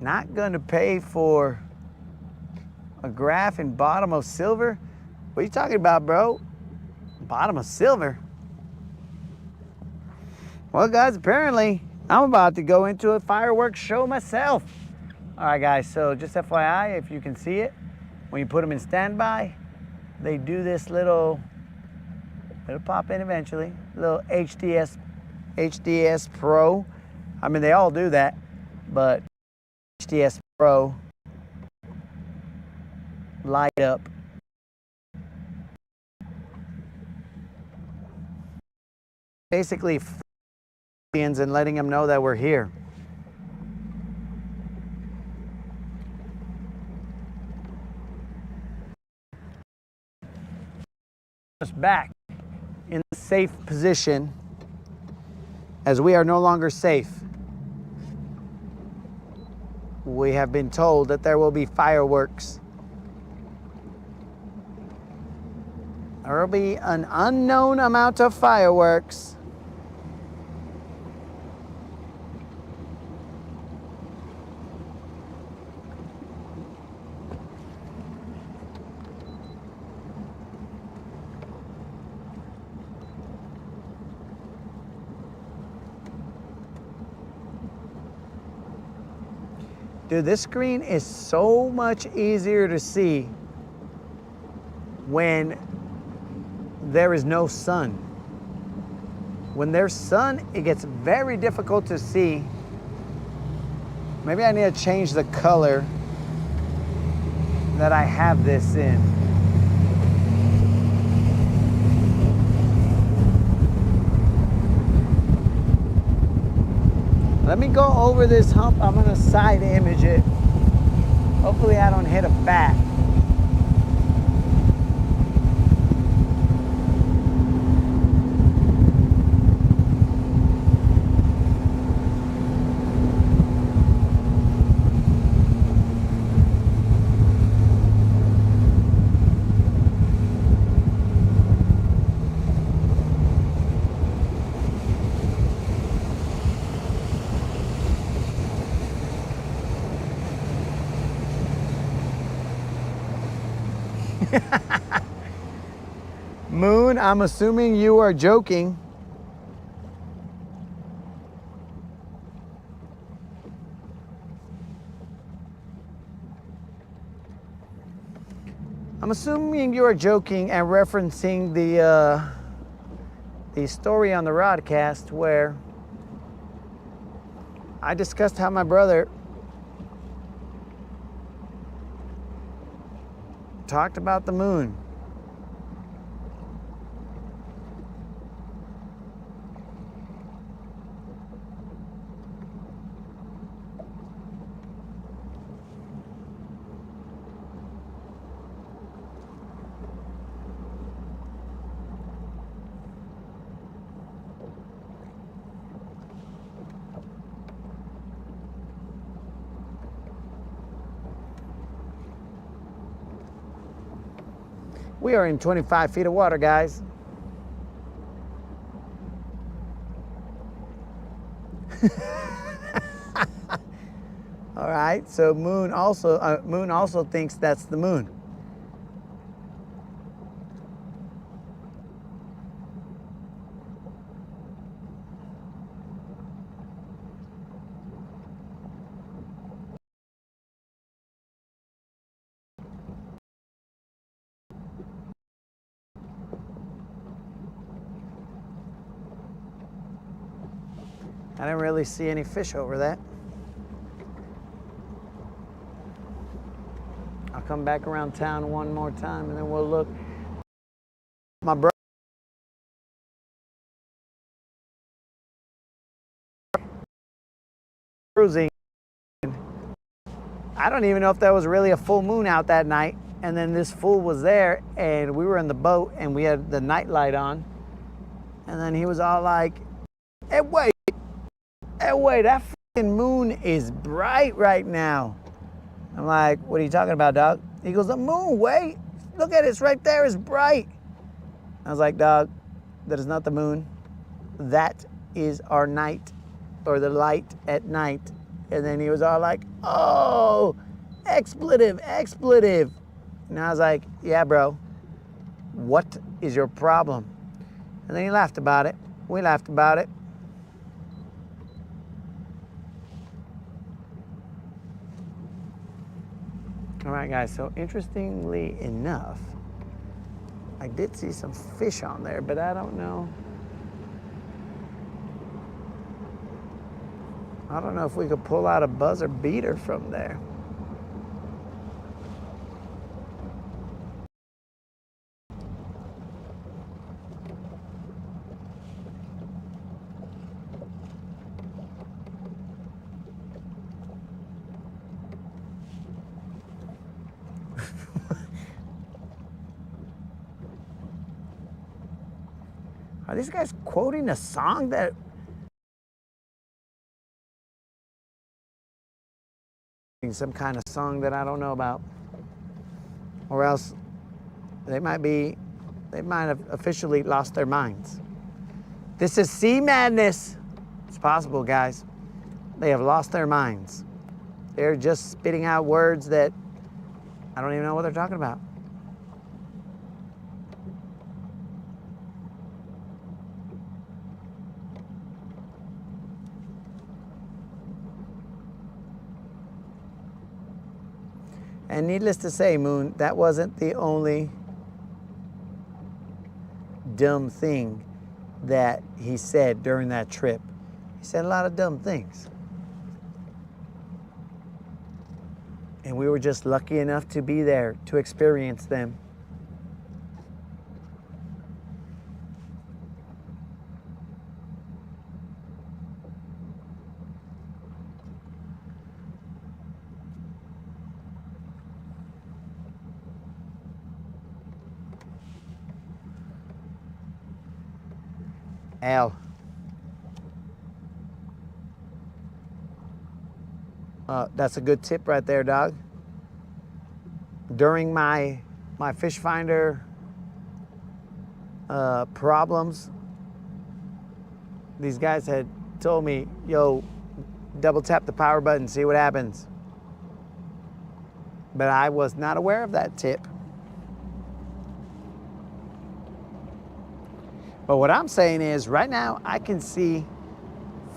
Not gonna pay for a graph in bottom of silver? What are you talking about, bro? Bottom of silver? Well, guys, apparently I'm about to go into a fireworks show myself. All right, guys, so just FYI, if you can see it, when you put them in standby, they do this little, it'll pop in eventually, little HDS Pro. I mean, they all do that, but HDS Pro light up. Basically, and letting them know that we're here. Us back in the safe position as we are no longer safe. We have been told that there will be fireworks. There will be an unknown amount of fireworks. Dude, this screen is so much easier to see when there is no sun. When there's sun, it gets very difficult to see. Maybe I need to change the color that I have this in. Let me go over this hump. I'm gonna side image it. Hopefully I don't hit a bat. Moon, I'm assuming you are joking. I'm assuming you are joking and referencing the story on the Rodcast where I discussed how my brother talked about the moon. We are in 25 feet of water, guys. All right, so Moon also thinks that's the moon. I didn't really see any fish over that. I'll come back around town one more time and then we'll look. My brother cruising. I don't even know if there was really a full moon out that night. And then this fool was there and we were in the boat and we had the night light on. And then he was all like, hey, wait, that fucking moon is bright right now. I'm like, what are you talking about, dog? He goes, the moon, wait, look at it, it's right there, it's bright. I was like, dog, that is not the moon. That is our night, or the light at night. And then he was all like, oh, expletive. And I was like, yeah, bro, what is your problem? And then he laughed about it. We laughed about it. All right, guys, so interestingly enough, I did see some fish on there, but I don't know. I don't know if we could pull out a buzzer beater from there. Are these guys quoting a song that... some kind of song that I don't know about? Or else they might have officially lost their minds. This is sea madness. It's possible, guys. They have lost their minds. They're just spitting out words that I don't even know what they're talking about. And needless to say, Moon, that wasn't the only dumb thing that he said during that trip. He said a lot of dumb things. And we were just lucky enough to be there to experience them. Al. That's a good tip right there, dog. During my fish finder problems, these guys had told me, yo, double tap the power button, see what happens. But I was not aware of that tip. But what I'm saying is right now I can see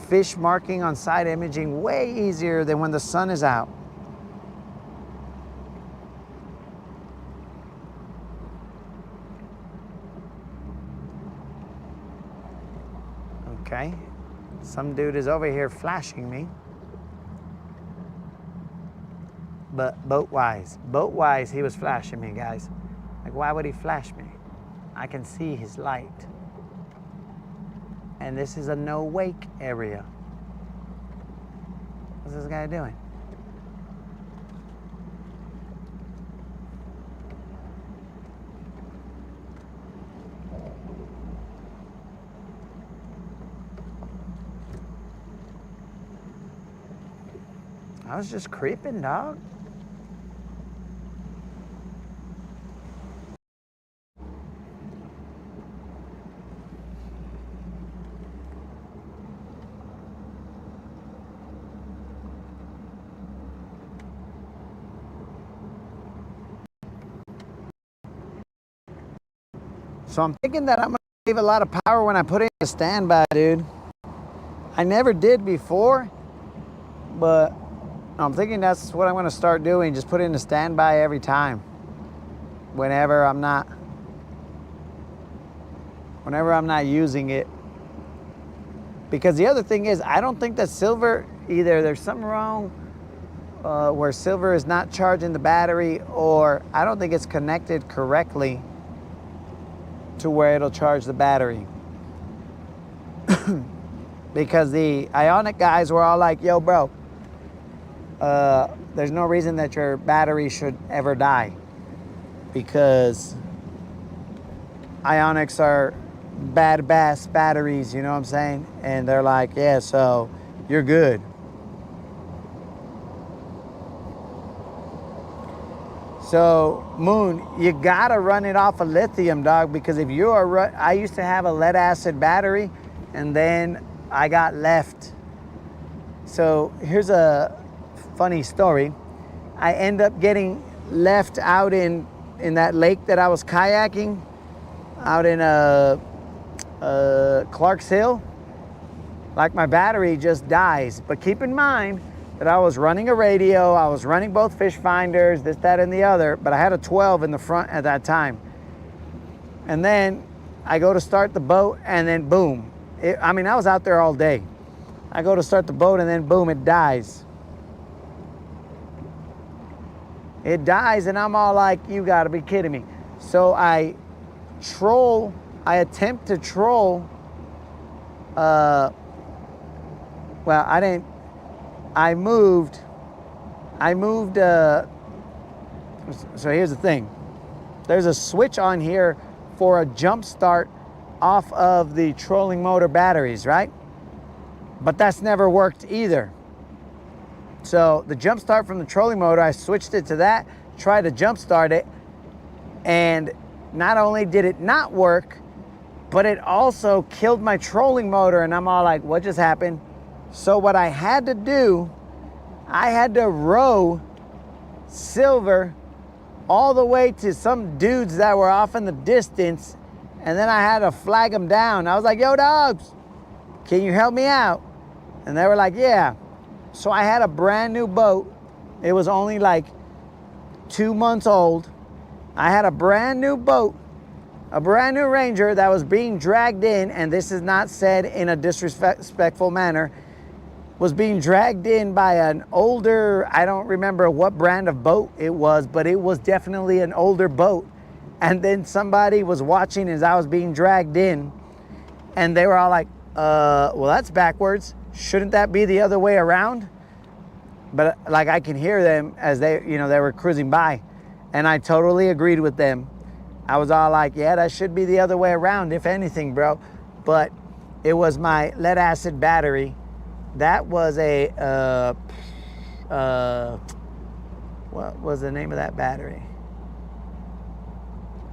fish marking on side imaging way easier than when the sun is out. Okay, some dude is over here flashing me. But boat-wise, he was flashing me, guys. Like, why would he flash me? I can see his light. And this is a no-wake area. What's this guy doing? I was just creeping, dog. So I'm thinking that I'm gonna save a lot of power when I put it in a standby, dude. I never did before, but I'm thinking that's what I'm gonna start doing. Just put it in a standby every time. Whenever I'm not using it. Because the other thing is, I don't think that silver, either there's something wrong where silver is not charging the battery, or I don't think it's connected correctly to where it'll charge the battery. Because the Ionic guys were all like, yo, bro, there's no reason that your battery should ever die, because Ionics are bad bass batteries, you know what I'm saying? And they're like, yeah, so you're good. So, Moon, you gotta run it off of lithium, dog, because if you are, I used to have a lead acid battery, and then I got left. So here's a funny story. I end up getting left out in that lake that I was kayaking, out in Clark's Hill. Like, my battery just dies. But keep in mind that I was running a radio, I was running both fish finders, this, that, and the other, but I had a 12 in the front at that time. And then I go to start the boat, and then boom. I was out there all day. I go to start the boat, and then boom, it dies. It dies, and I'm all like, you gotta be kidding me. So I attempt to troll, I moved, so here's the thing. There's a switch on here for a jump start off of the trolling motor batteries, right? But that's never worked either. So the jump start from the trolling motor, I switched it to that, tried to jump start it, and not only did it not work, but it also killed my trolling motor, and I'm all like, what just happened? So what I had to do, I had to row Silver all the way to some dudes that were off in the distance, and then I had to flag them down. I was like, yo, dogs, can you help me out? And they were like, yeah. So I had a brand new boat. It was only like 2 months old. I had a brand new boat, a brand new Ranger that was being dragged in, and this is not said in a disrespectful manner, was being dragged in by an older, I don't remember what brand of boat it was, but it was definitely an older boat. And then somebody was watching as I was being dragged in, and they were all like, well, that's backwards. Shouldn't that be the other way around? But like, I can hear them as they were cruising by, and I totally agreed with them. I was all like, yeah, that should be the other way around, if anything, bro. But it was my lead acid battery. That was a, what was the name of that battery?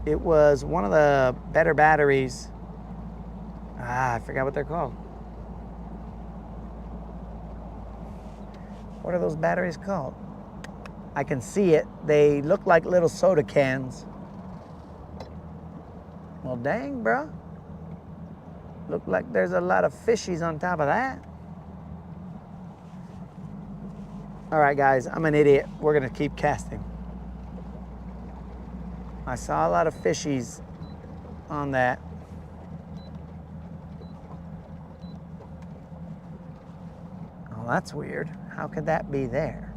It was one of the better batteries. I forgot what they're called. What are those batteries called? I can see it. They look like little soda cans. Well, dang, bro. Look like there's a lot of fishies on top of that. All right, guys, I'm an idiot. We're gonna keep casting. I saw a lot of fishies on that. Oh, that's weird. How could that be there?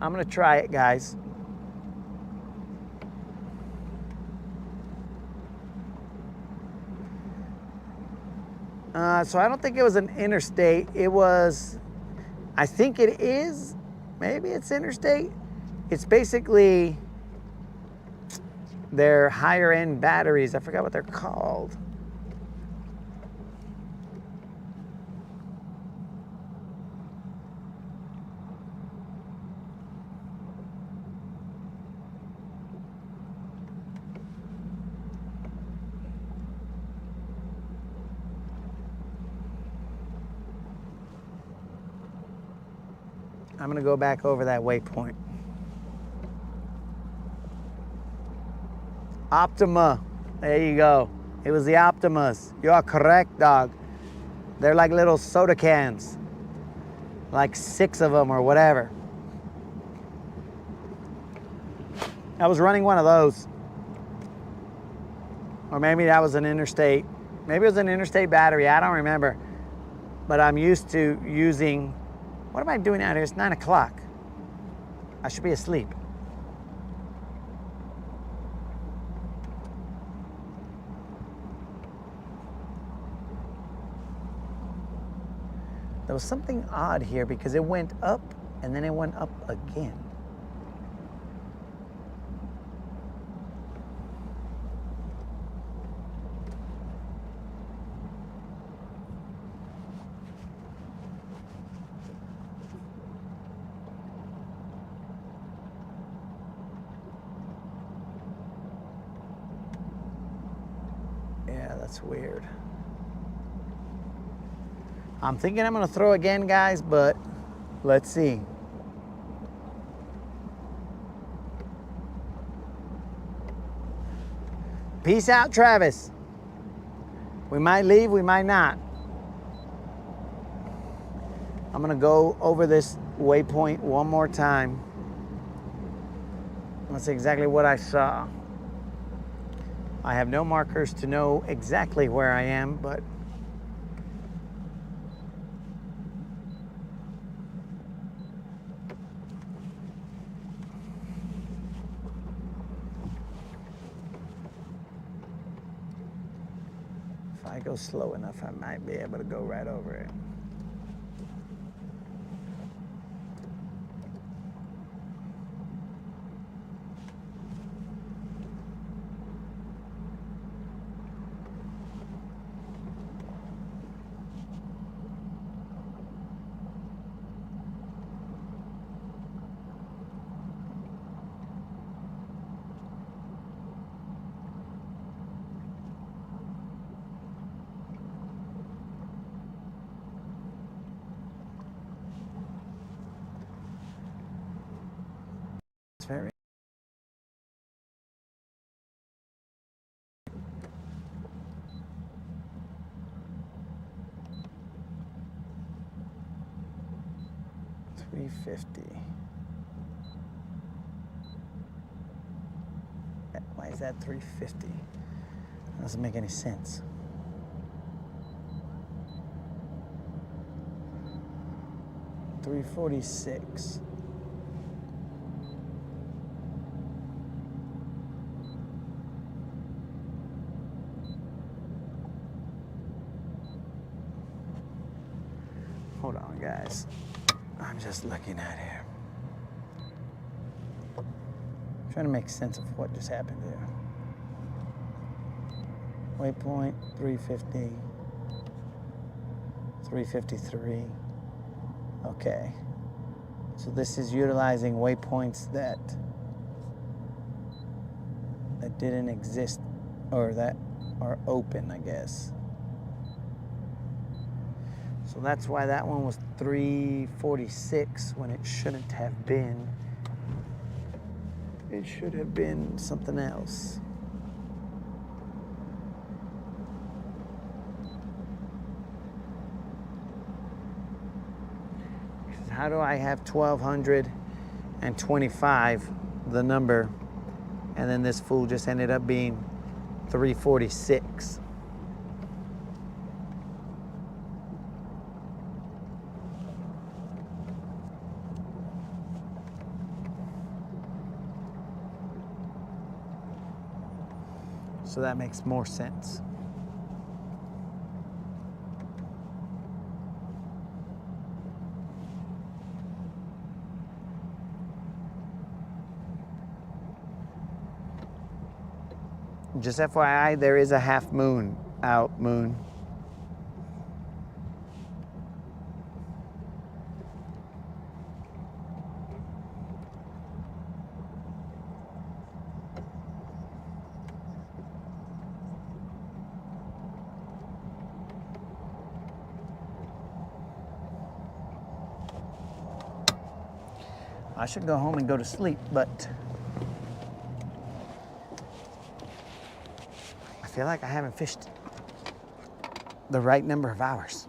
I'm gonna try it, guys. So I don't think it was an interstate. It was, I think it is, maybe it's interstate. It's basically their higher end batteries. I forgot what they're called. I'm gonna go back over that waypoint. Optima, there you go. It was the Optimas. You are correct, dog. They're like little soda cans, like 6 of them or whatever. I was running one of those. Or maybe that was an interstate. Maybe it was an interstate battery, I don't remember. But I'm used to using, what am I doing out here? It's 9 o'clock. I should be asleep. There was something odd here because it went up and then it went up again. Yeah, that's weird. I'm thinking I'm gonna throw again, guys, but let's see. Peace out, Travis. We might leave, we might not. I'm gonna go over this waypoint one more time. That's exactly what I saw. I have no markers to know exactly where I am, but if I go slow enough, I might be able to go right over it. It's very $350. Why is that $350? Doesn't make any sense. $346. Hold on, guys. I'm just looking at here. Trying to make sense of what just happened here. Waypoint 350, 353. Okay. So this is utilizing waypoints that didn't exist or that are open, I guess. So that's why that one was 346 when it shouldn't have been. It should have been something else. How do I have 1,225, the number, and then this fool just ended up being 346? So that makes more sense. Just FYI, there is a half moon out, moon. I should go home and go to sleep, but I feel like I haven't fished the right number of hours.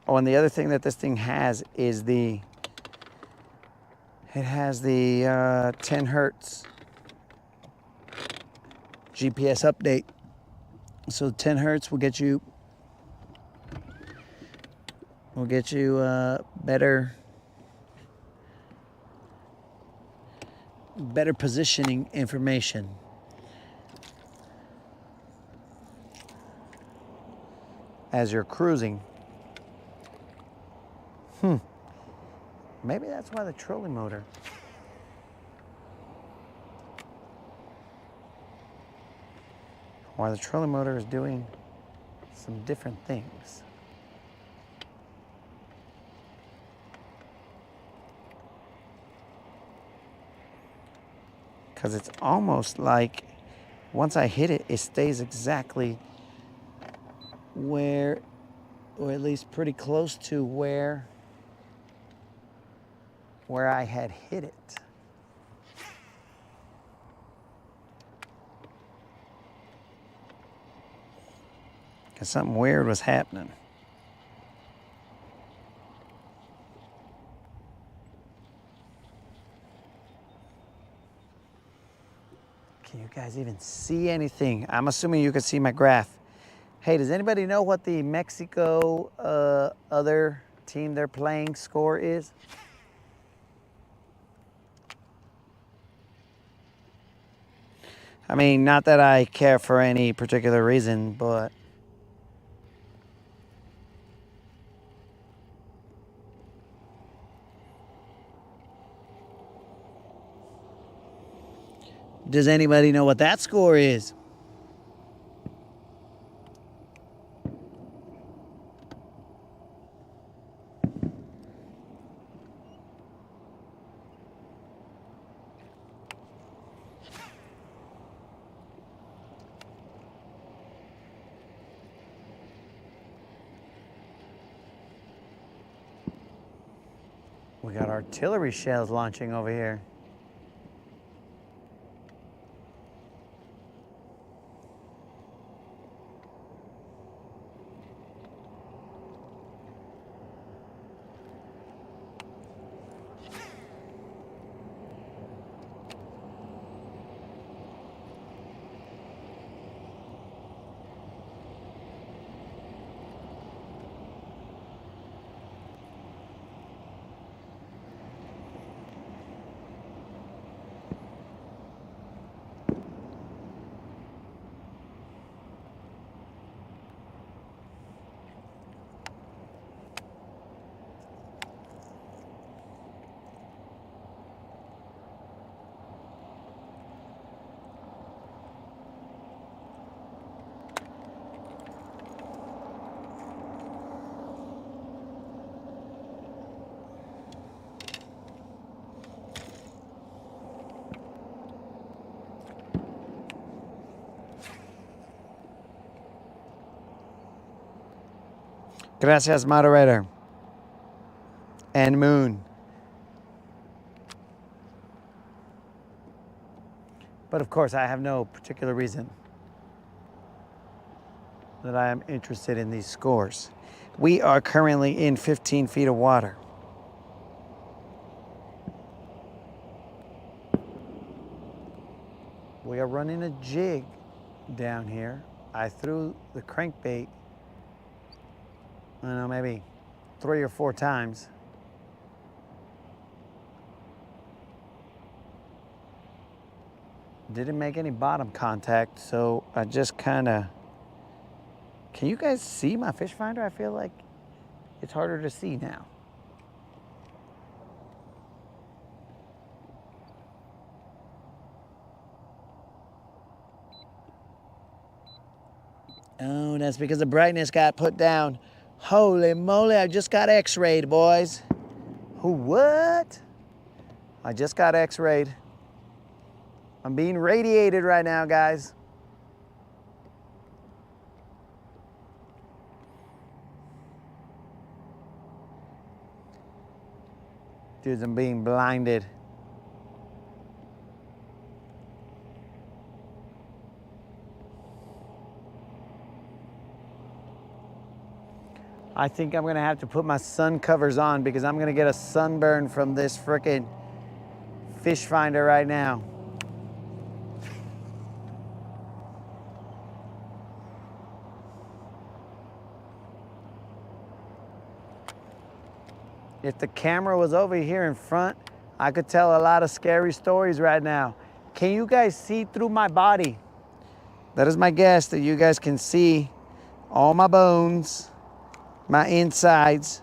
Oh, and the other thing that this thing has is it has the 10 hertz GPS update. So 10 hertz will get you better positioning information. As you're cruising. Maybe that's why the trolling motor. Why the trolling motor is doing some different things. Because it's almost like once I hit it, it stays exactly where, or at least pretty close to where I had hit it. Because something weird was happening. Can you guys even see anything? I'm assuming you can see my graph. Hey, does anybody know what the Mexico other team they're playing score is? I mean, not that I care for any particular reason, but does anybody know what that score is? We got artillery shells launching over here. Gracias, moderator. And Moon. But of course, I have no particular reason that I am interested in these scores. We are currently in 15 feet of water. We are running a jig down here. I threw the crankbait, I don't know, maybe 3 or 4 times. Didn't make any bottom contact, so I just kind of... Can you guys see my fish finder? I feel like it's harder to see now. Oh, that's because the brightness got put down. Holy moly, I just got x-rayed, boys. Who, what? I just got x-rayed. I'm being radiated right now, guys. Dudes, I'm being blinded. I think I'm gonna have to put my sun covers on because I'm gonna get a sunburn from this frickin' fish finder right now. If the camera was over here in front, I could tell a lot of scary stories right now. Can you guys see through my body? That is my guess, that you guys can see all my bones, my insides.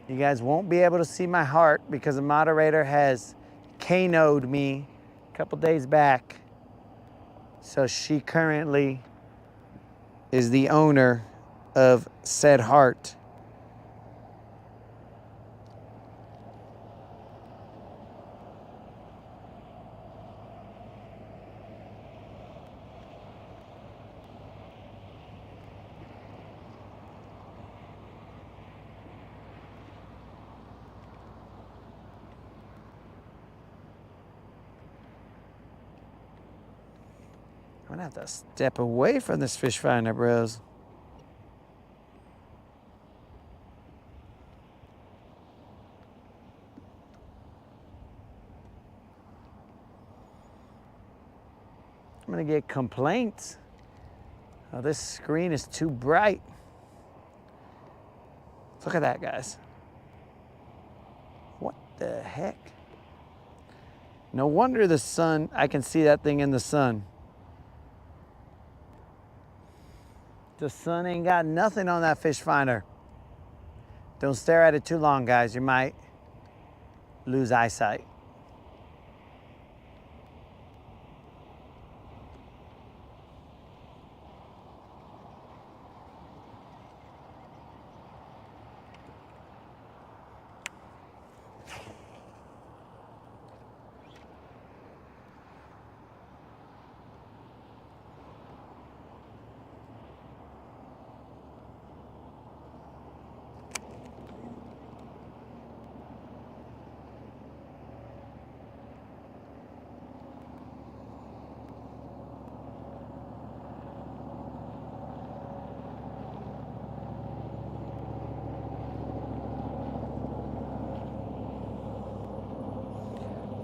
You guys won't be able to see my heart because the moderator has KO'd me a couple days back. So she currently is the owner of said heart. I'm gonna have to step away from this fish finder, bros. I'm gonna get complaints. Oh, this screen is too bright. Look at that, guys. What the heck? No wonder the sun, I can see that thing in the sun. The sun ain't got nothing on that fish finder. Don't stare at it too long, guys. You might lose eyesight.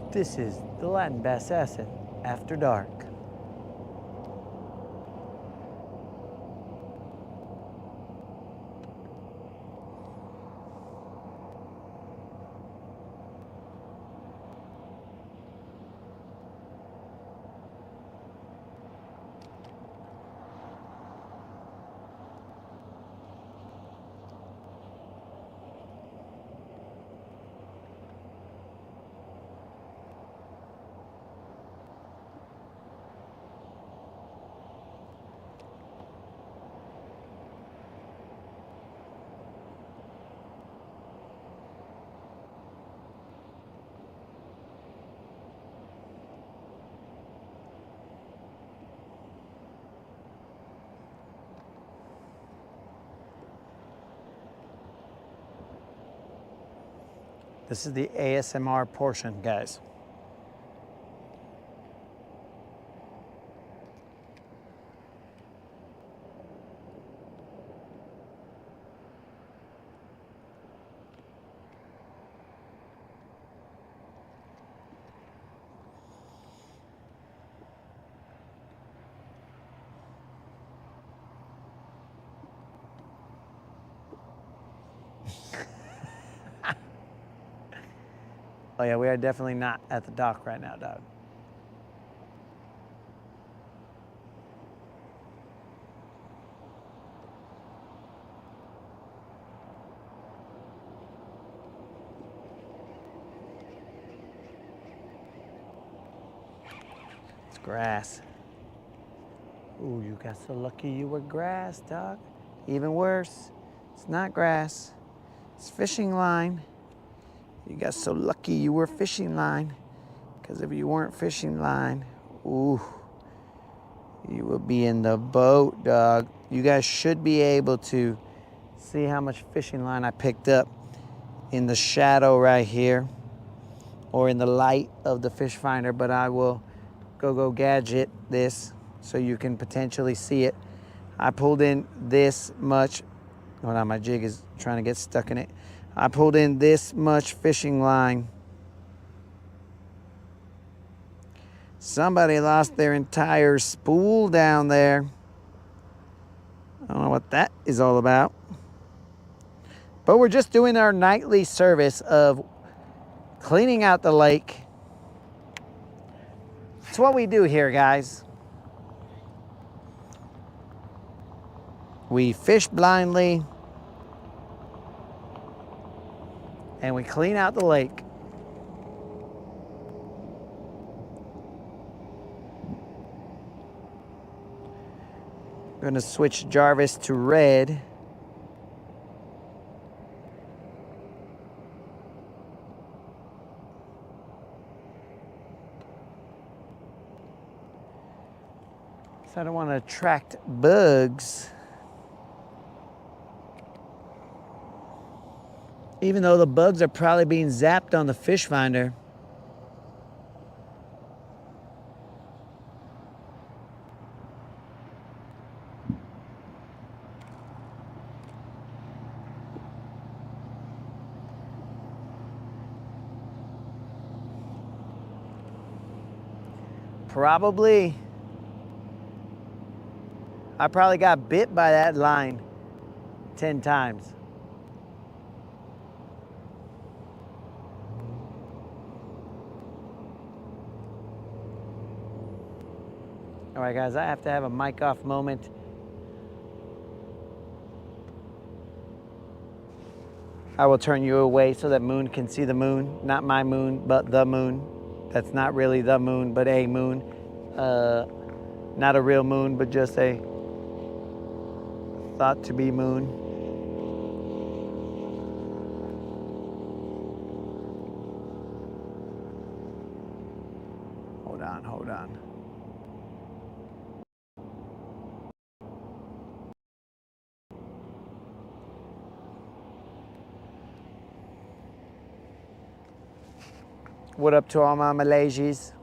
This is the Latin Bass Asset After Dark. This is the ASMR portion, guys. Oh yeah, we are definitely not at the dock right now, dog. It's grass. Ooh, you got so lucky you were grass, dog. Even worse, it's not grass, it's fishing line. You got so lucky you were fishing line, because if you weren't fishing line, ooh, you would be in the boat, dog. You guys should be able to see how much fishing line I picked up in the shadow right here, or in the light of the fish finder, but I will go gadget this so you can potentially see it. I pulled in this much. Hold on, my jig is trying to get stuck in it. I pulled in this much fishing line. Somebody lost their entire spool down there. I don't know what that is all about. But we're just doing our nightly service of cleaning out the lake. It's what we do here, guys. We fish blindly and we clean out the lake. I'm gonna switch Jarvis to red. So I don't want to attract bugs. Even though the bugs are probably being zapped on the fish finder. Probably. I probably got bit by that line 10 times. All right, guys, I have to have a mic off moment. I will turn you away so that Moon can see the moon. Not my moon, but the moon. That's not really the moon, but a moon. Not a real moon, but just a thought to be moon. Hold on, hold on. What up to all my Malaysians?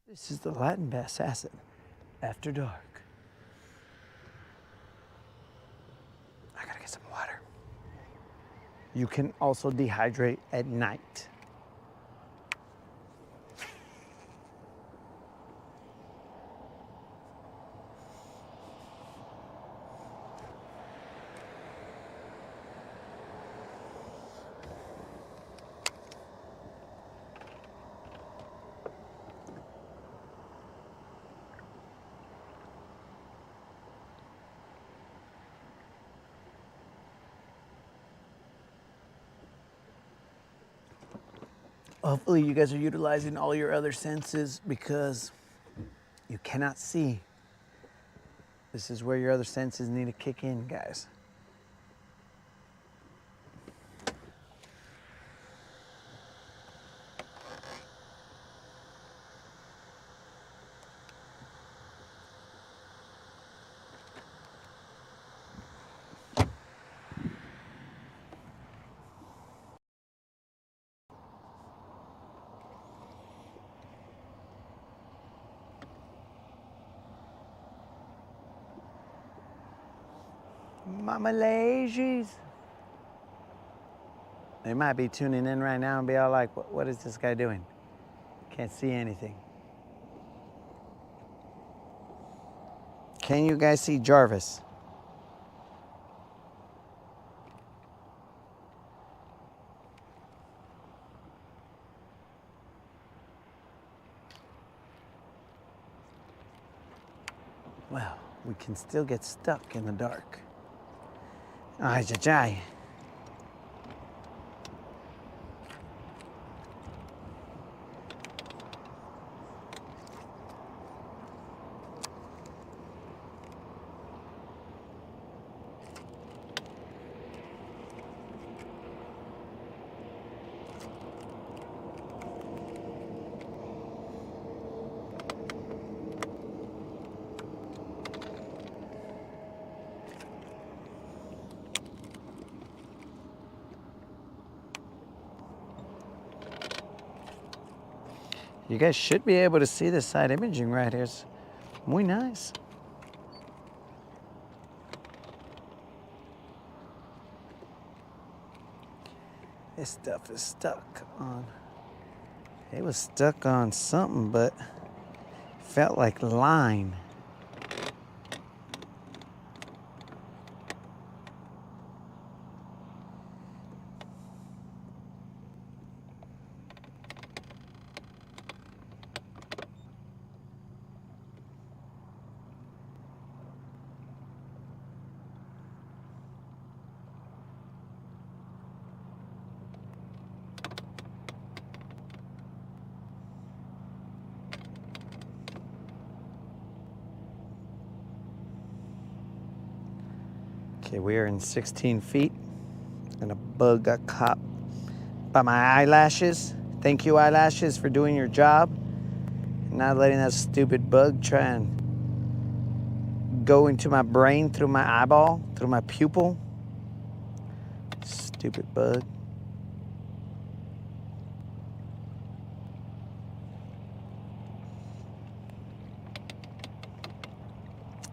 This is the Latin Bass Acid after dark. I gotta get some water. You can also dehydrate at night. Hopefully you guys are utilizing all your other senses because you cannot see. This is where your other senses need to kick in, guys. Mama lazies. They might be tuning in right now and be all like, what is this guy doing? Can't see anything. Can you guys see Jarvis? Well, we can still get stuck in the dark. Ay, ay, ay. You guys should be able to see the side imaging right here. It's muy nice. This stuff is stuck on, it was stuck on something, but felt like line. Okay, we are in 16 feet, and a bug got caught by my eyelashes. Thank you, eyelashes, for doing your job. Not letting that stupid bug try and go into my brain through my eyeball, through my pupil. Stupid bug.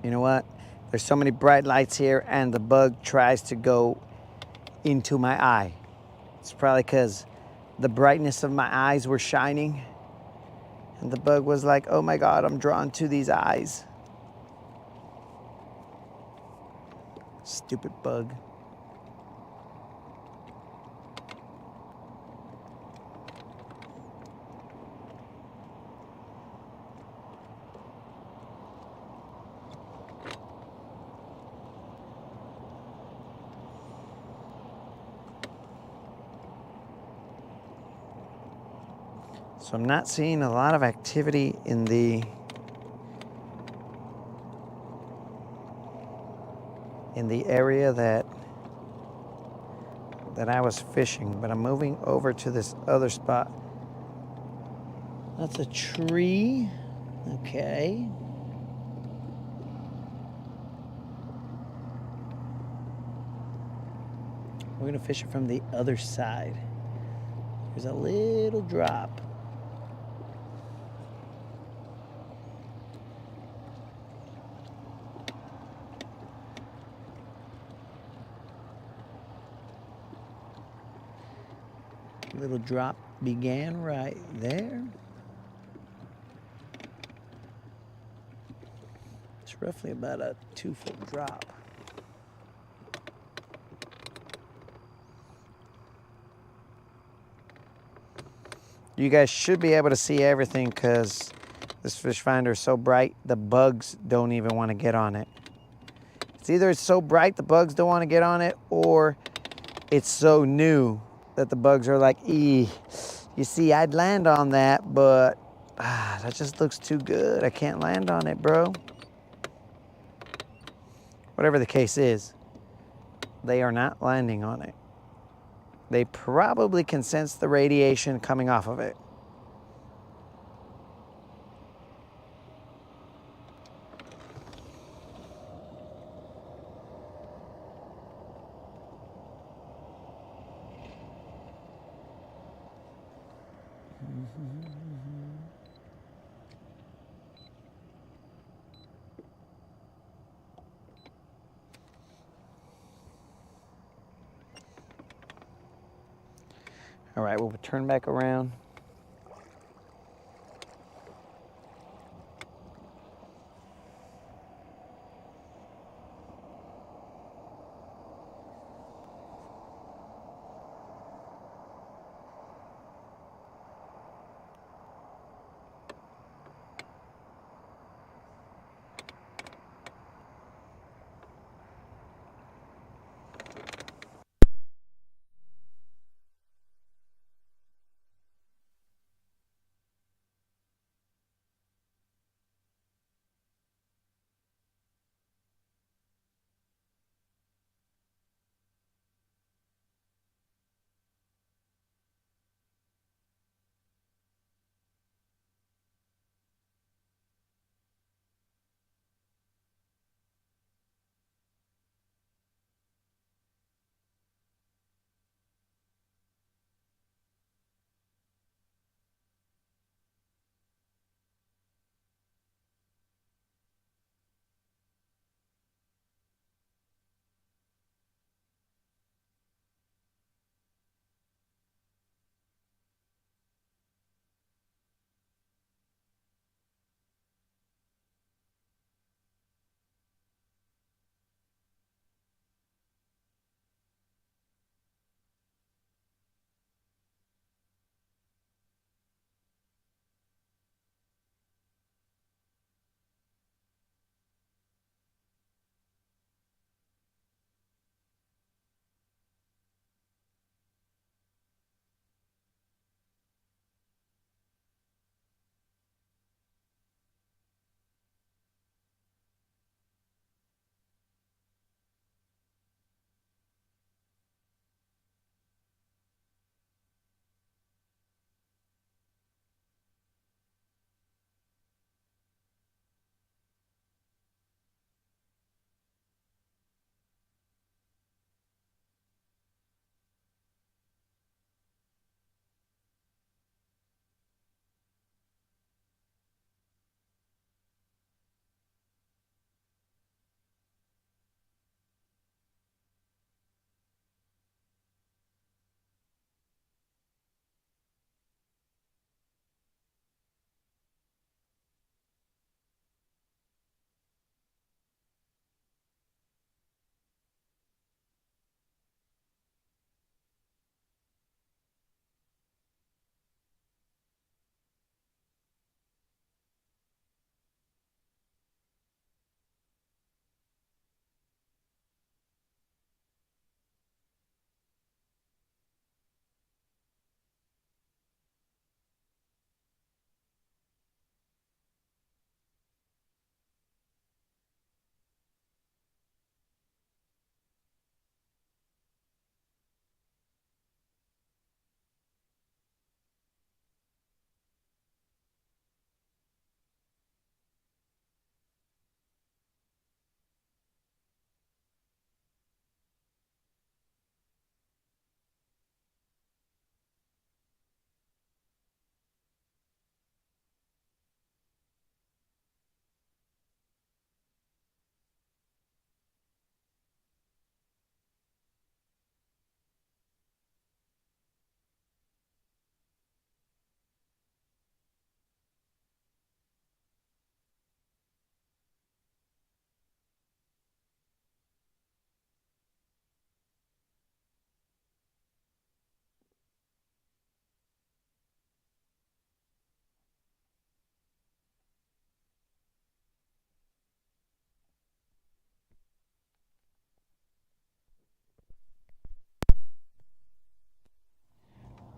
You know what? There's so many bright lights here, and the bug tries to go into my eye. It's probably because the brightness of my eyes were shining, and the bug was like, oh my God, I'm drawn to these eyes. Stupid bug. So I'm not seeing a lot of activity in the area that I was fishing, but I'm moving over to this other spot. That's a tree. Okay. We're gonna fish it from the other side. There's a little drop. Little drop began right there. It's roughly about a 2-foot drop. You guys should be able to see everything because this fish finder is so bright, the bugs don't even want to get on it. It's either it's so bright the bugs don't want to get on it, or it's so new that the bugs are like, You see, I'd land on that, but that just looks too good. I can't land on it, bro. Whatever the case is, they are not landing on it. They probably can sense the radiation coming off of it. All right, we'll turn back around.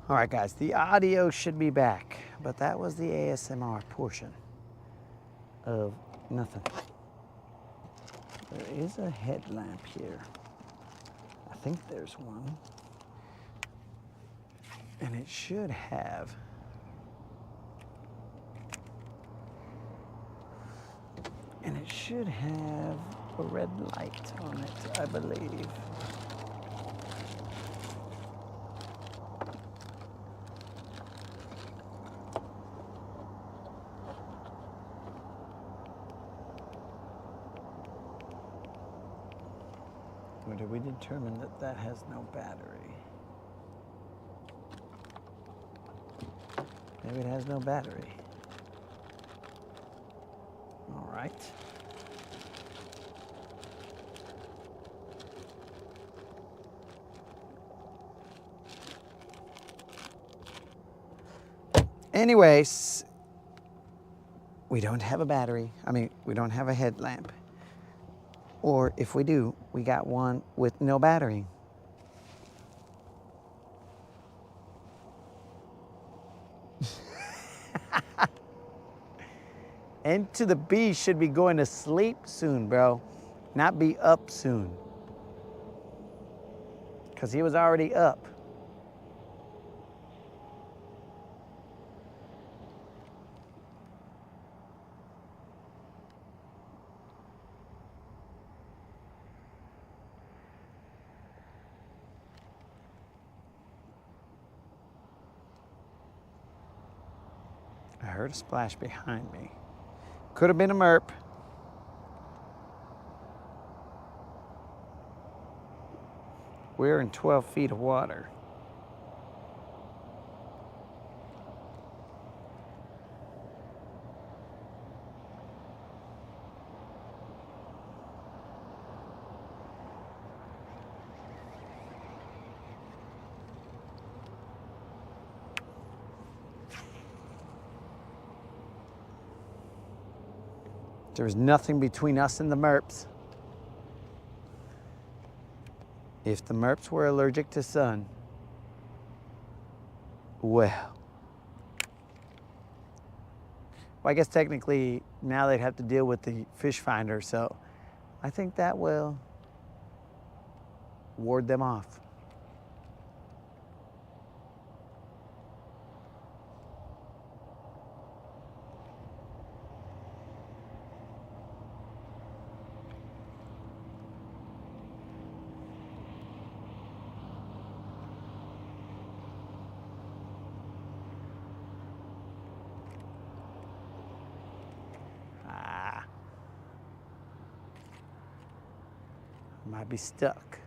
All right, guys, the audio should be back, but that was the ASMR portion of nothing. There is a headlamp here. I think there's one. And it should have a red light on it, I believe. Or did we determine that that has no battery? Maybe it has no battery. All right. Anyways, we don't have a battery. I mean, we don't have a headlamp. Or if we do, we got one with no battery. Into the B should be going to sleep soon, bro. Not be up soon. Because he was already up. I heard a splash behind me. Could have been a merp. We're in 12 feet of water. There's nothing between us and the merps. If the merps were allergic to sun, well, I guess technically now they'd have to deal with the fish finder, so I think that will ward them off. Might be stuck.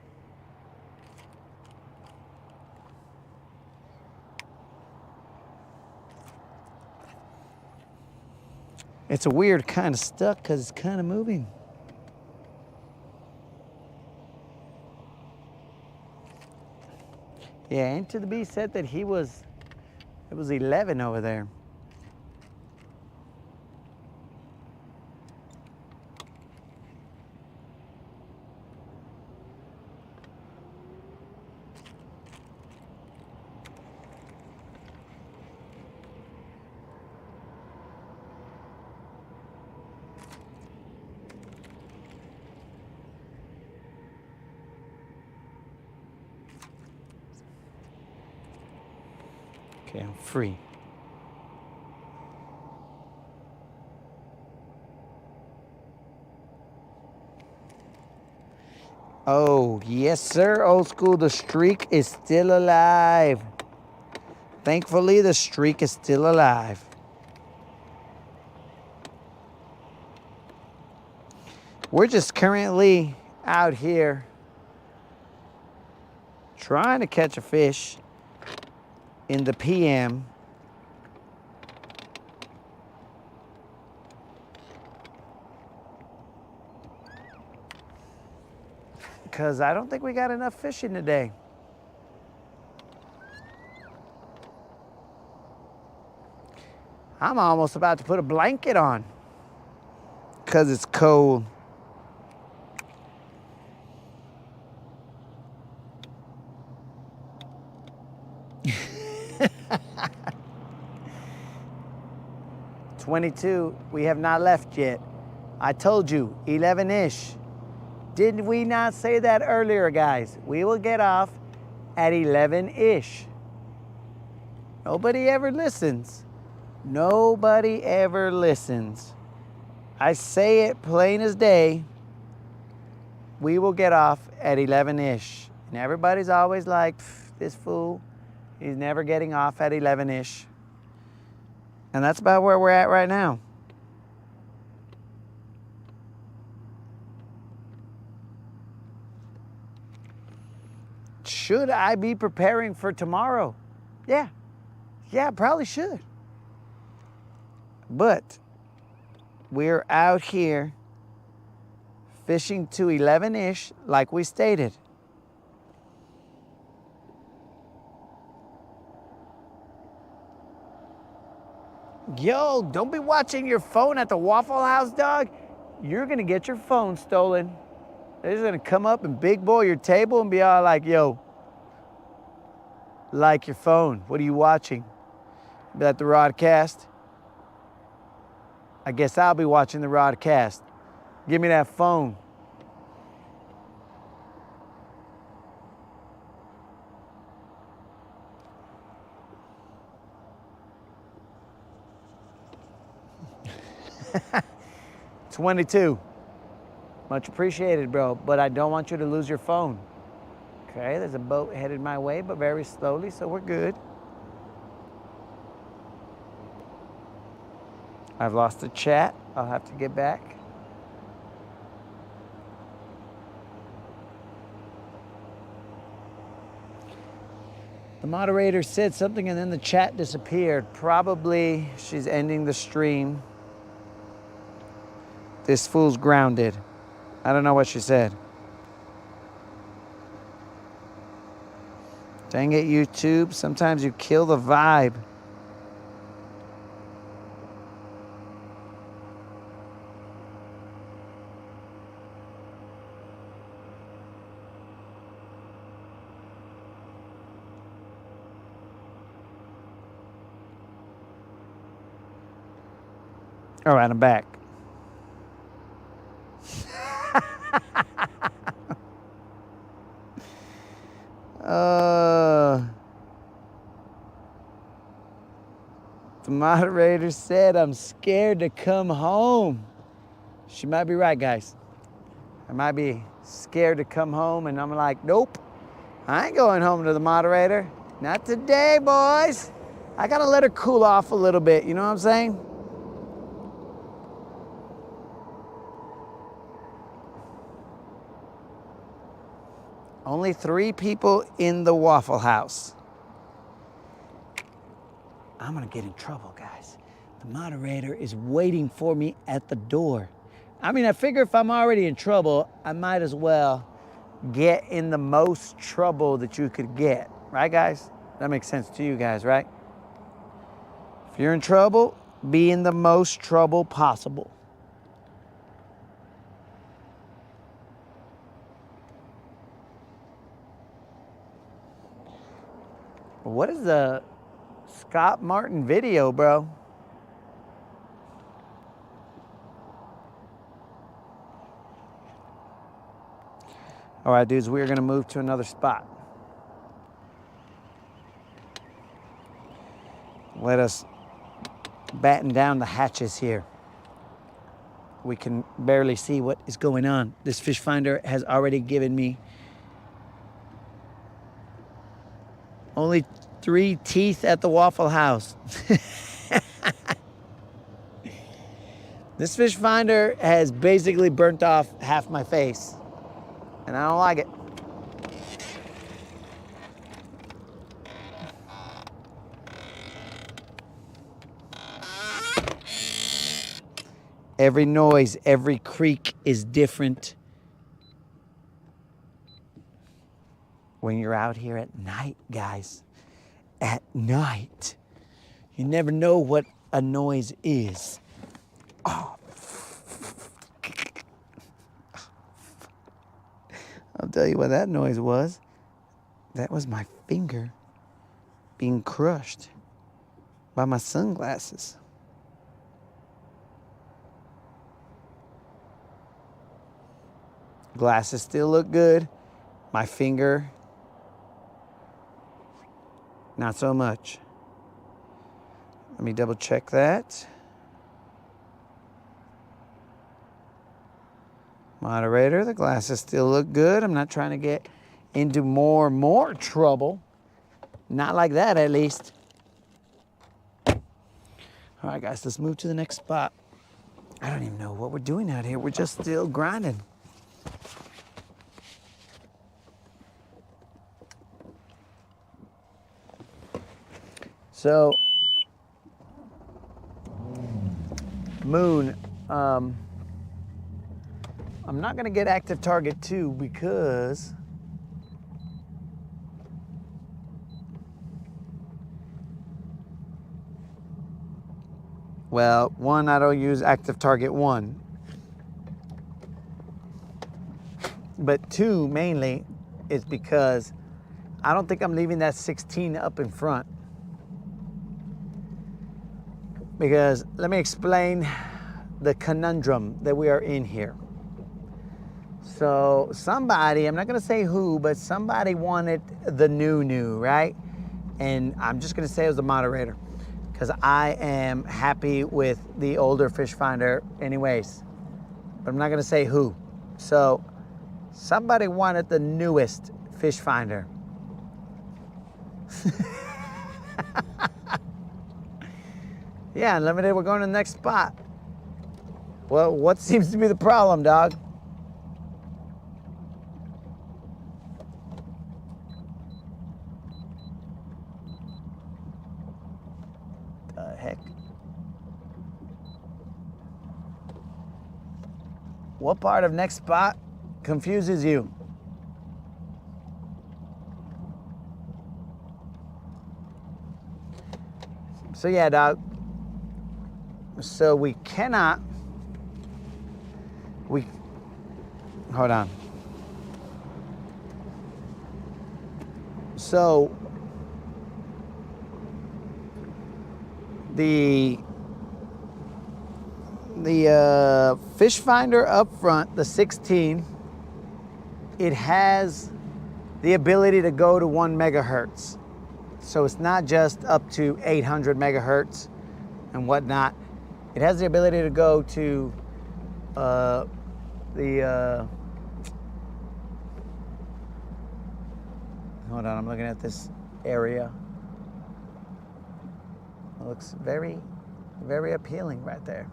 It's a weird kind of stuck because it's kind of moving. Yeah, Into the B said that it was 11 over there. Okay, I'm free. Oh, yes, sir. Old school, the streak is still alive. Thankfully, the streak is still alive. We're just currently out here trying to catch a fish in the PM. Because I don't think we got enough fishing today. I'm almost about to put a blanket on because it's cold. 22, we have not left yet. I told you, 11-ish. Did we not say that earlier, guys? We will get off at 11-ish. Nobody ever listens. Nobody ever listens. I say it plain as day. We will get off at 11-ish. And everybody's always like, this fool, he's never getting off at 11-ish. And that's about where we're at right now. Should I be preparing for tomorrow? Yeah, probably should. But we're out here fishing to 11-ish like we stated. Yo, don't be watching your phone at the Waffle House, dog. You're gonna get your phone stolen. They're just gonna come up and big boy your table and be all like, yo, like your phone. What are you watching? Be at the Rodcast? I guess I'll be watching the Rodcast. Give me that phone. $22. Much appreciated, bro. But I don't want you to lose your phone. Okay, there's a boat headed my way, but very slowly, so we're good. I've lost the chat. I'll have to get back. The moderator said something and then the chat disappeared. Probably she's ending the stream. This fool's grounded. I don't know what she said. Dang it, YouTube. Sometimes you kill the vibe. All right, I'm back. The moderator said I'm scared to come home. She might be right, guys. I might be scared to come home, and I'm like, nope, I ain't going home to the moderator. Not today, boys. I gotta let her cool off a little bit, you know what I'm saying? Only 3 people in the Waffle House. I'm gonna get in trouble, guys. The moderator is waiting for me at the door. I mean, I figure if I'm already in trouble, I might as well get in the most trouble that you could get. Right, guys? That makes sense to you guys, right? If you're in trouble, be in the most trouble possible. What is the Scott Martin video, bro? All right, dudes, we're gonna move to another spot. Let us batten down the hatches here. We can barely see what is going on. This fish finder has already given me only 3 teeth at the Waffle House. This fish finder has basically burnt off half my face, and I don't like it. Every noise, every creak is different when you're out here at night, guys. At night. You never know what a noise is. Oh. I'll tell you what that noise was. That was my finger being crushed by my sunglasses. Glasses still look good. My finger, not so much. Let me double check that. Moderator, the glasses still look good. I'm not trying to get into more trouble. Not like that, at least. All right, guys, let's move to the next spot. I don't even know what we're doing out here. We're just still grinding. So, Moon, I'm not gonna get active target 2 because well, 1, I don't use active target 1. But 2, mainly, is because I don't think I'm leaving that 16 up in front. Because let me explain the conundrum that we are in here. So somebody, I'm not gonna say who, but somebody wanted the new, right? And I'm just gonna say it was the moderator, because I am happy with the older fish finder anyways. But I'm not gonna say who. So somebody wanted the newest fish finder. Yeah, unlimited, we're going to the next spot. Well, what seems to be the problem, dog? The heck? What part of next spot confuses you? So yeah, dog. So we cannot, hold on. So the fish finder up front, the 16, it has the ability to go to 1 megahertz. So it's not just up to 800 megahertz and whatnot. It has the ability to go to hold on, I'm looking at this area. It looks very, very appealing right there.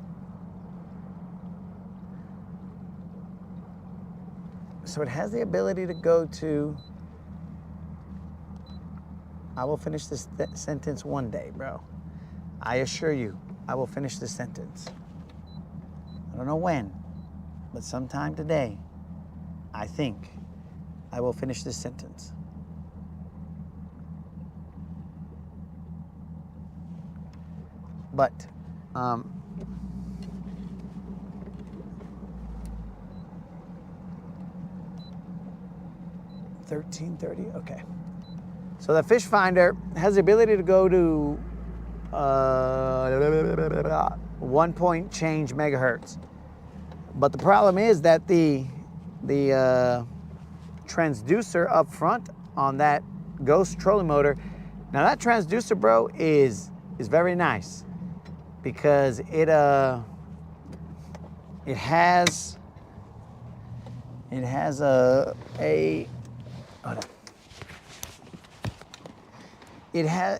So it has the ability to go to, I will finish this sentence one day, bro. I assure you, I will finish this sentence. I don't know when, but sometime today, I think I will finish this sentence. But, 1330, okay. So the fish finder has the ability to go to 1 point change megahertz. But the problem is that the transducer up front on that Ghost trolling motor, now that transducer, bro, is very nice because it has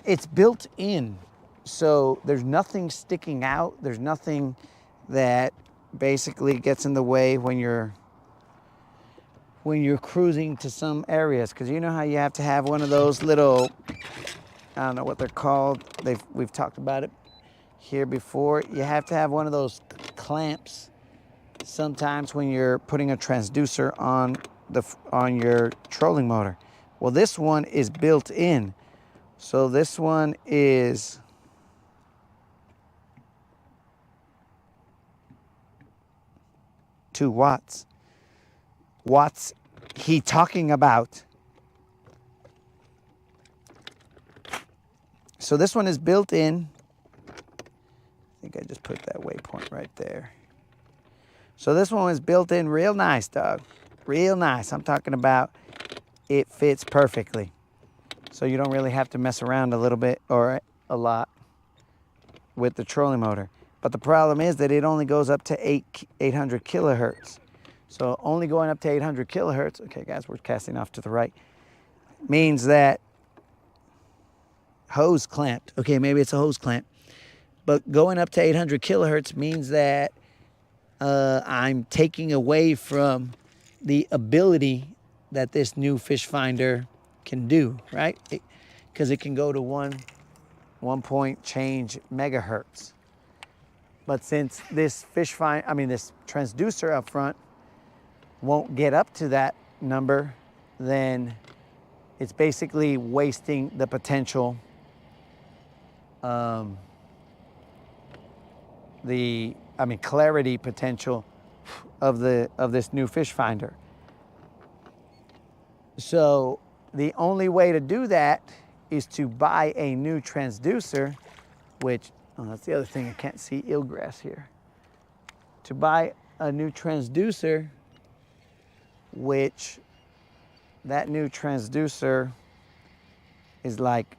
it's built in, so there's nothing sticking out. There's nothing that basically gets in the way when you're cruising to some areas, because you know how you have to have one of those little, I don't know what they're called. We've talked about it here before. You have to have one of those clamps sometimes when you're putting a transducer on your trolling motor. Well, this one is built in. So this one is 2 watts. What's he talking about? So this one is built in. I think I just put that waypoint right there. So this one is built in real nice, dog. Real nice. I'm talking about it fits perfectly. So you don't really have to mess around a little bit or a lot with the trolling motor. But the problem is that it only goes up to 800 kilohertz. So only going up to 800 kilohertz, okay guys, we're casting off to the right, means that hose clamped. Okay, maybe it's a hose clamp. But going up to 800 kilohertz means that I'm taking away from the ability that this new fish finder can do, right? Because it can go to 1 point change megahertz. But since this this transducer up front won't get up to that number, then it's basically wasting the potential, clarity potential of this new fish finder. So the only way to do that is to buy a new transducer, which, that's the other thing, I can't see eelgrass here. To buy a new transducer, which that new transducer is like,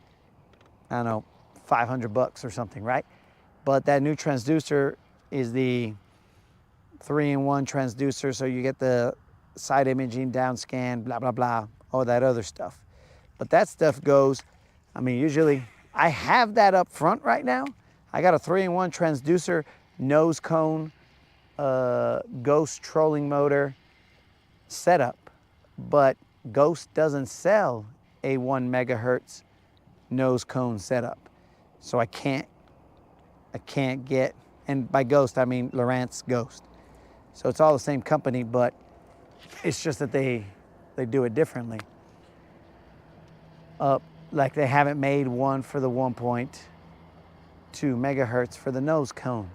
I don't know, $500 or something, right? But that new transducer is the 3-in-1 transducer, so you get the side imaging, down scan, blah, blah, blah, all that other stuff. But that stuff goes, usually I have that up front right now. I got a 3-in-1 transducer, nose cone, Ghost trolling motor setup, but Ghost doesn't sell a 1 megahertz nose cone setup. So I can't get, and by Ghost I mean Lowrance Ghost. So it's all the same company, but it's just that they do it differently. Like they haven't made one for the 1.2 megahertz for the nose cone.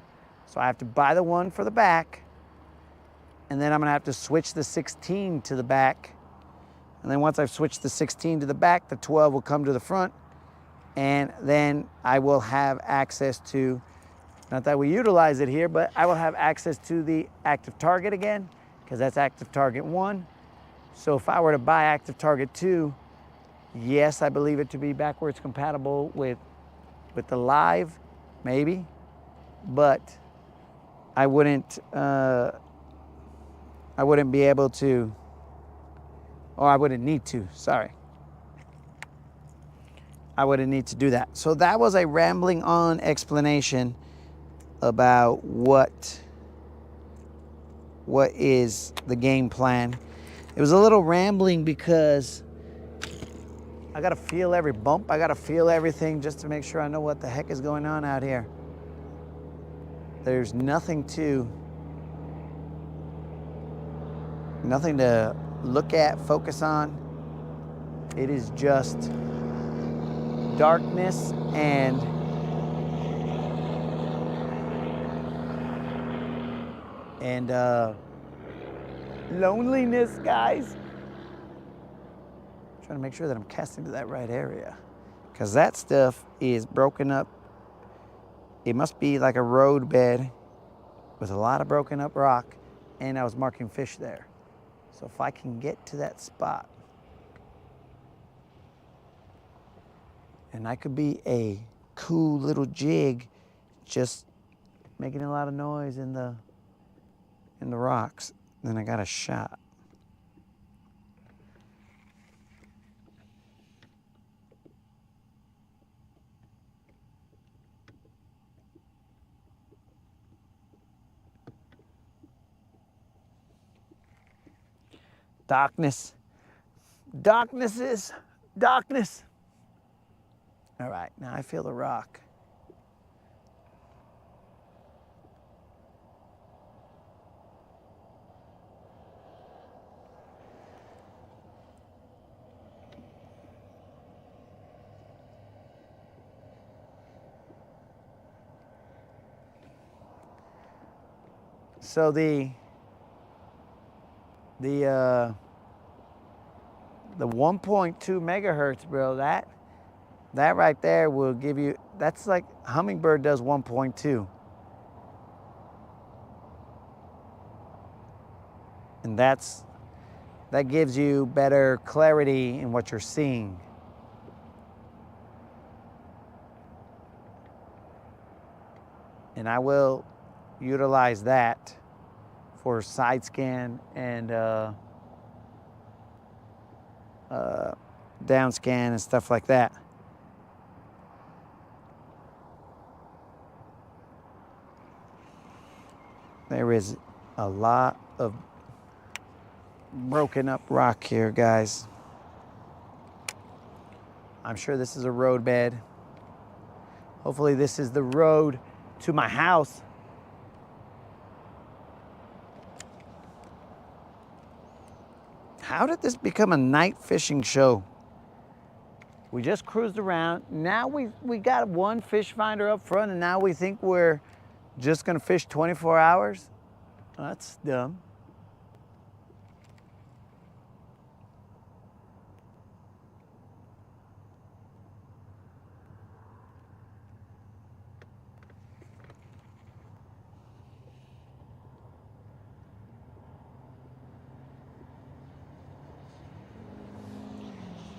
So I have to buy the one for the back, and then I'm gonna have to switch the 16 to the back. And then once I've switched the 16 to the back, the 12 will come to the front, and then I will have access to, not that we utilize it here, but I will have access to the active target again, because that's active target 1. So if I were to buy active target 2, yes, I believe it to be backwards compatible with the live, maybe, but I wouldn't be able to, or I wouldn't need to, sorry. I wouldn't need to do that. So that was a rambling on explanation about what is the game plan. It was a little rambling because I gotta feel every bump. I gotta feel everything just to make sure I know what the heck is going on out here. There's nothing to look at, focus on. It is just darkness and loneliness, guys. Trying to make sure that I'm casting to that right area, because that stuff is broken up. It must be like a road bed with a lot of broken up rock, and I was marking fish there. So if I can get to that spot, and I could be a cool little jig just making a lot of noise in the rocks, then I got a shot. Darkness. Darkness is darkness. All right, now I feel the rock. So the 1.2 megahertz, bro, that right there will give you, that's like Hummingbird does 1.2. And that's That gives you better clarity in what you're seeing. And I will utilize that for side scan and down scan and stuff like that. There is a lot of broken up rock here, guys. I'm sure this is a road bed. Hopefully this is the road to my house. How did this become a night fishing show? We just cruised around. Now we got one fish finder up front, and now we think we're just gonna fish 24 hours? That's dumb.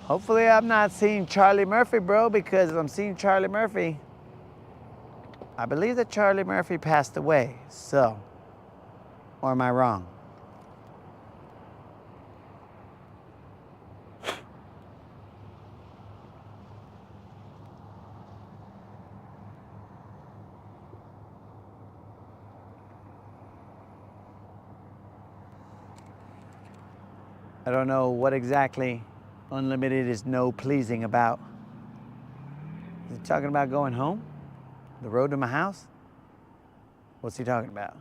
Hopefully I'm not seeing Charlie Murphy, bro, because if I'm seeing Charlie Murphy, I believe that Charlie Murphy passed away, so, or am I wrong? I don't know what exactly Unlimited is no pleasing about. Is he talking about going home? The road to my house? What's he talking about?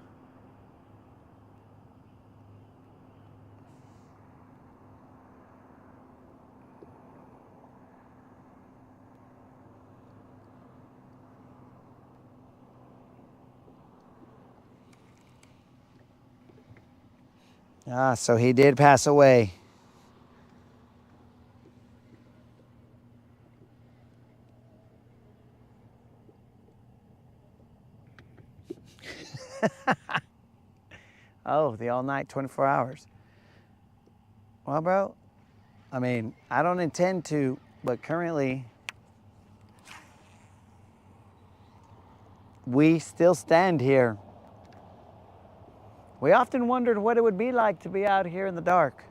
Ah, so he did pass away. Oh, the all night, 24 hours. Well, bro, I mean, I don't intend to, but currently we still stand here. We often wondered what it would be like to be out here in the dark.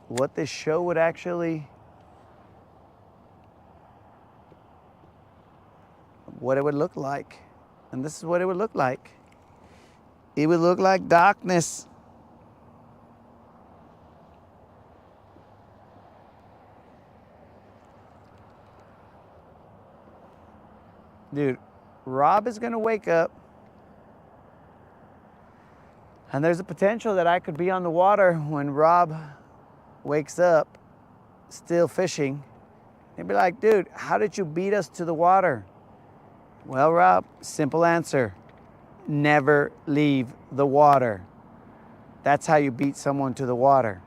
What this show would actually, what it would look like. And this is what it would look like. It would look like darkness. Dude, Rob is gonna wake up, and there's a potential that I could be on the water when Rob wakes up, still fishing. He'd be like, dude, how did you beat us to the water? Well, Rob, simple answer. Never leave the water. That's how you beat someone to the water.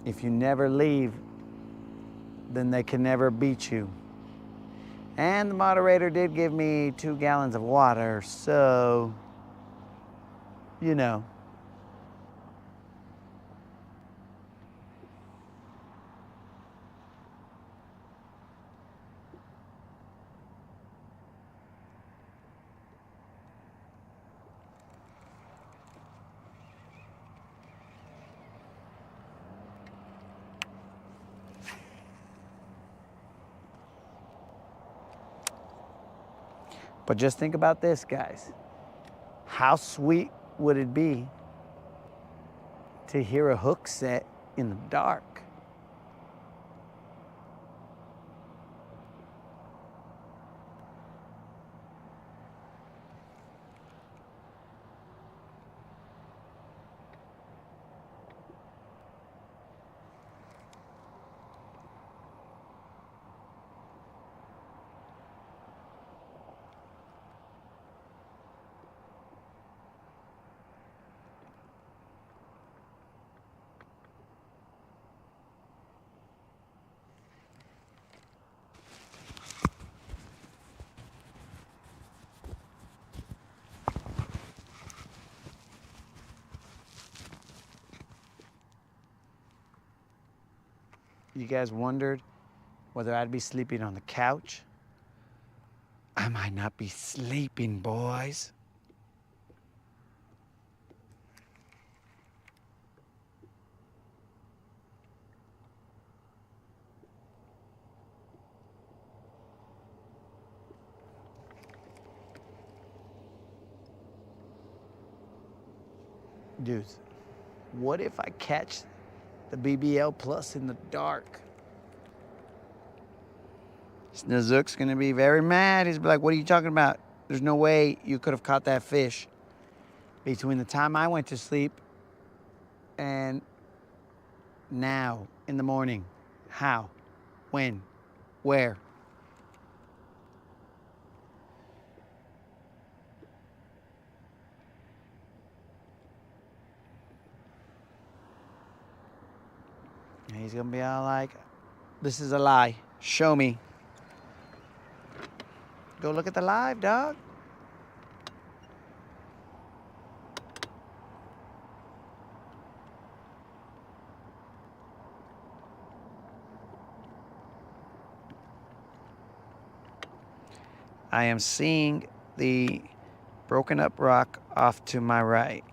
If you never leave, then they can never beat you. And the moderator did give me 2 gallons of water, so, you know. But just think about this, guys. How sweet would it be to hear a hook set in the dark? you guys wondered whether I'd be sleeping on the couch, I might not be sleeping, boys. Dudes, what if I catch the BBL Plus in the dark? Snazook's gonna be very mad. He's like, what are you talking about? There's no way you could have caught that fish between the time I went to sleep and now in the morning. How? When? Where? And he's gonna be all like, this is a lie. Show me. Go look at the live, dog. I am seeing the broken up rock off to my right.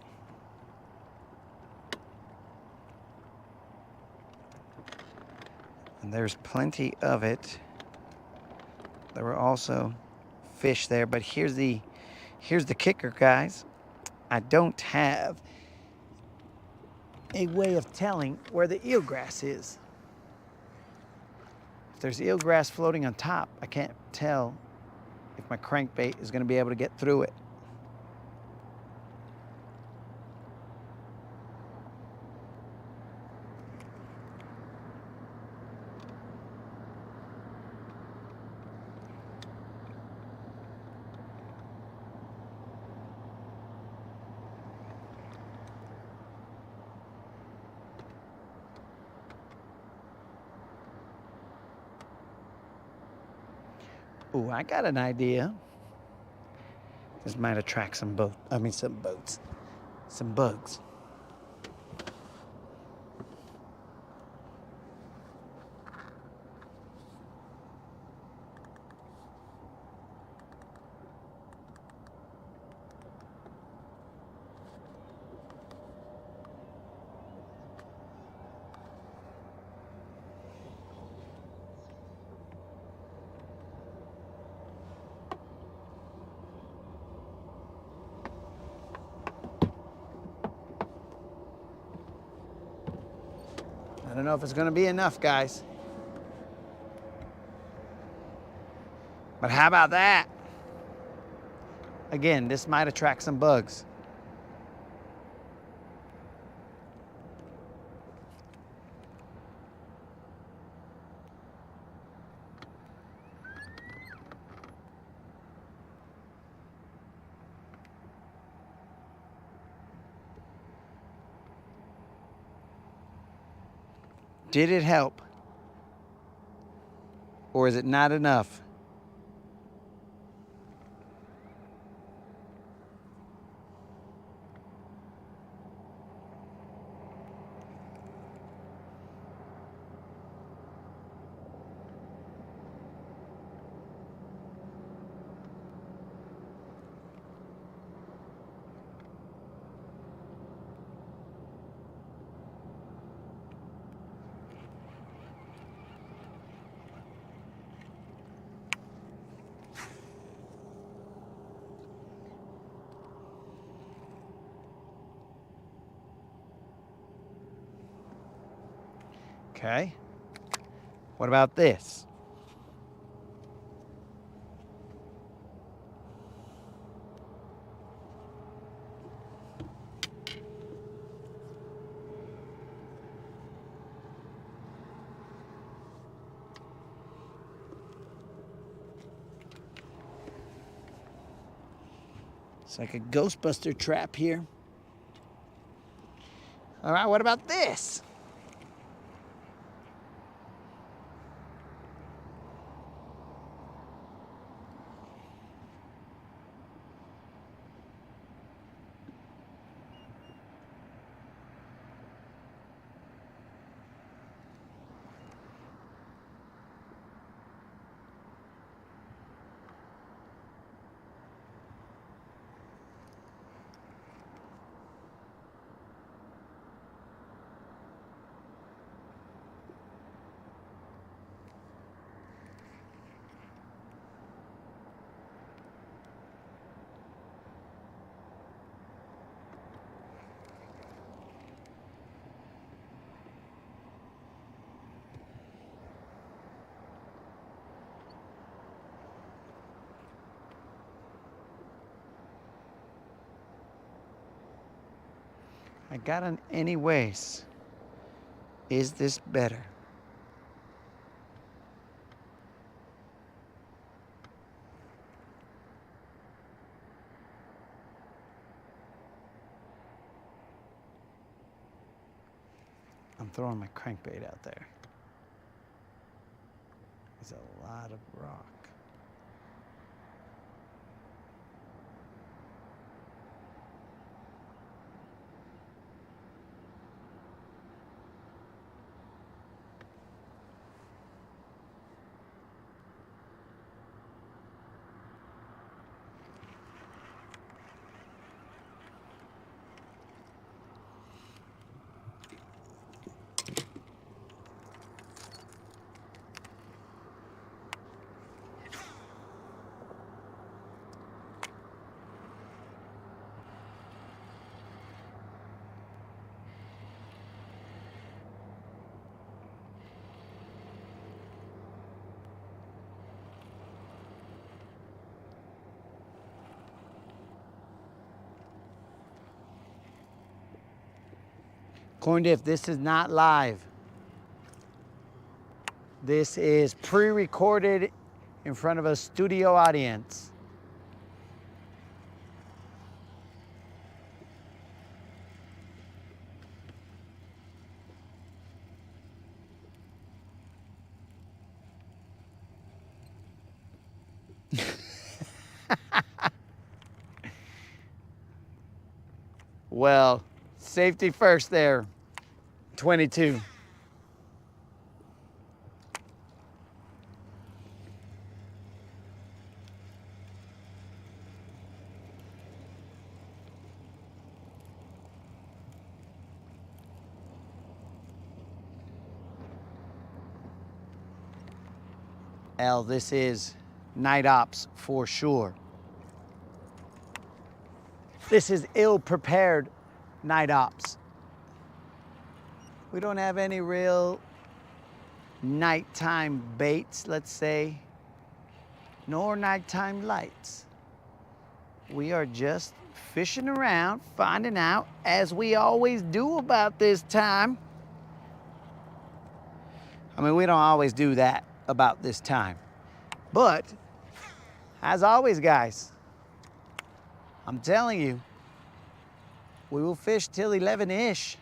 And there's plenty of it. There were also fish there, but here's the kicker, guys. I don't have a way of telling where the eelgrass is. If there's eelgrass floating on top, I can't tell if my crankbait is going to be able to get through it. Ooh, I got an idea. This might attract some boats. Some bugs. I don't know if it's going to be enough, guys. But how about that? Again, this might attract some bugs. Did it help? Or is it not enough? Okay. What about this? It's like a Ghostbuster trap here. All right, what about this? I got an anyways. Is this better? I'm throwing my crankbait out there. There's a lot of rock. Corn Dip, this is not live. This is pre-recorded in front of a studio audience. Well, safety first there. 22. L, this is night ops for sure. This is ill-prepared night ops. We don't have any real nighttime baits, let's say, nor nighttime lights. We are just fishing around, finding out, as we always do about this time. I mean, we don't always do that about this time. But, as always, guys, I'm telling you, we will fish till 11-ish.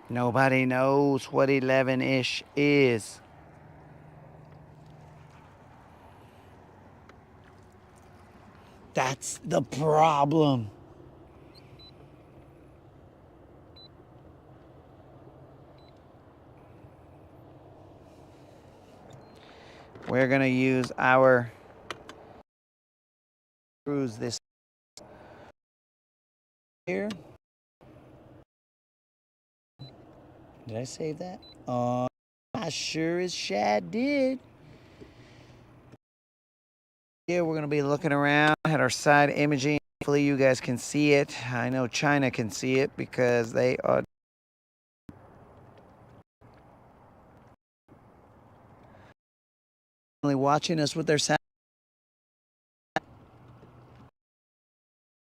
Nobody knows what 11-ish is. That's the problem. We're gonna use our cruise this here. Did I save that? Oh, I sure as shad did. Here we're gonna be looking around at our side imaging. Hopefully you guys can see it. I know China can see it because they are only watching us with their sound.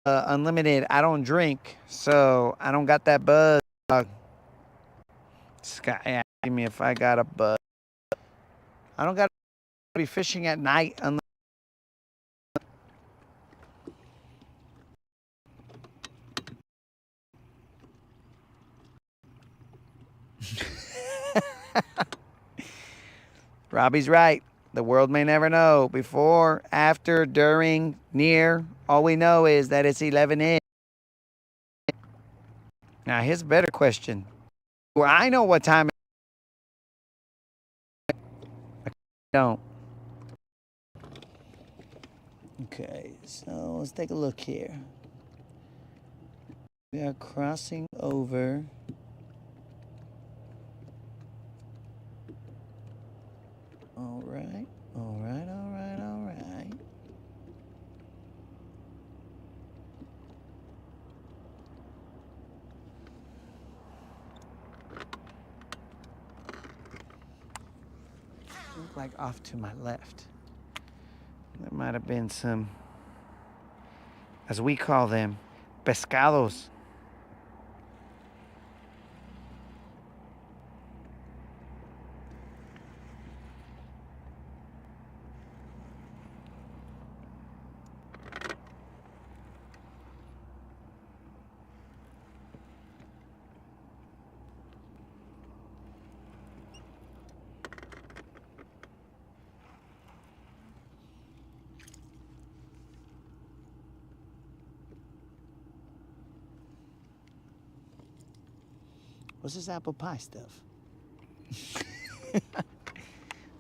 Unlimited. I don't drink, so I don't got that buzz. This guy asking me if I got a buzz. I don't got to be fishing at night unless. Robbie's right. The world may never know. Before, after, during, near, all we know is that it's 11-ish. Now, here's a better question. Well, I know what time it is. I don't. Okay, so let's take a look here. We are crossing over. All right, all right, all right, all right. like off to my left. There might have been some, as we call them, pescados. What's this apple pie stuff?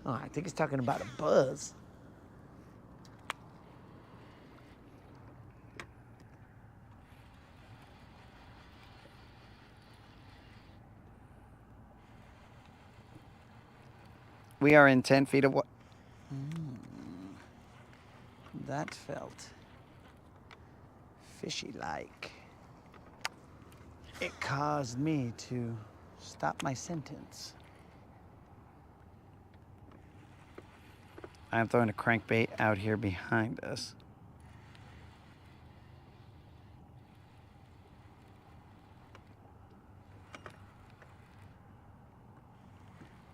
Oh, I think he's talking about a buzz. We are in 10 feet of what? That felt fishy-like. It caused me to stop my sentence. I'm throwing a crankbait out here behind us.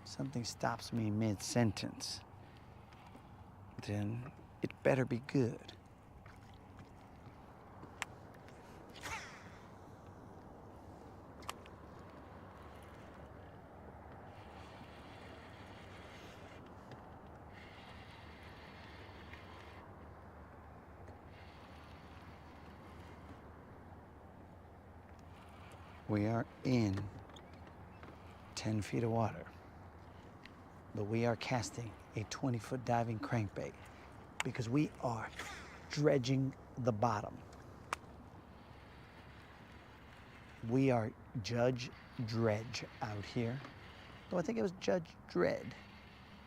Something stops me mid-sentence, then it better be good. We are in 10 feet of water, but we are casting a 20-foot diving crankbait because we are dredging the bottom. We are Judge Dredge out here. Though I think it was Judge Dredd,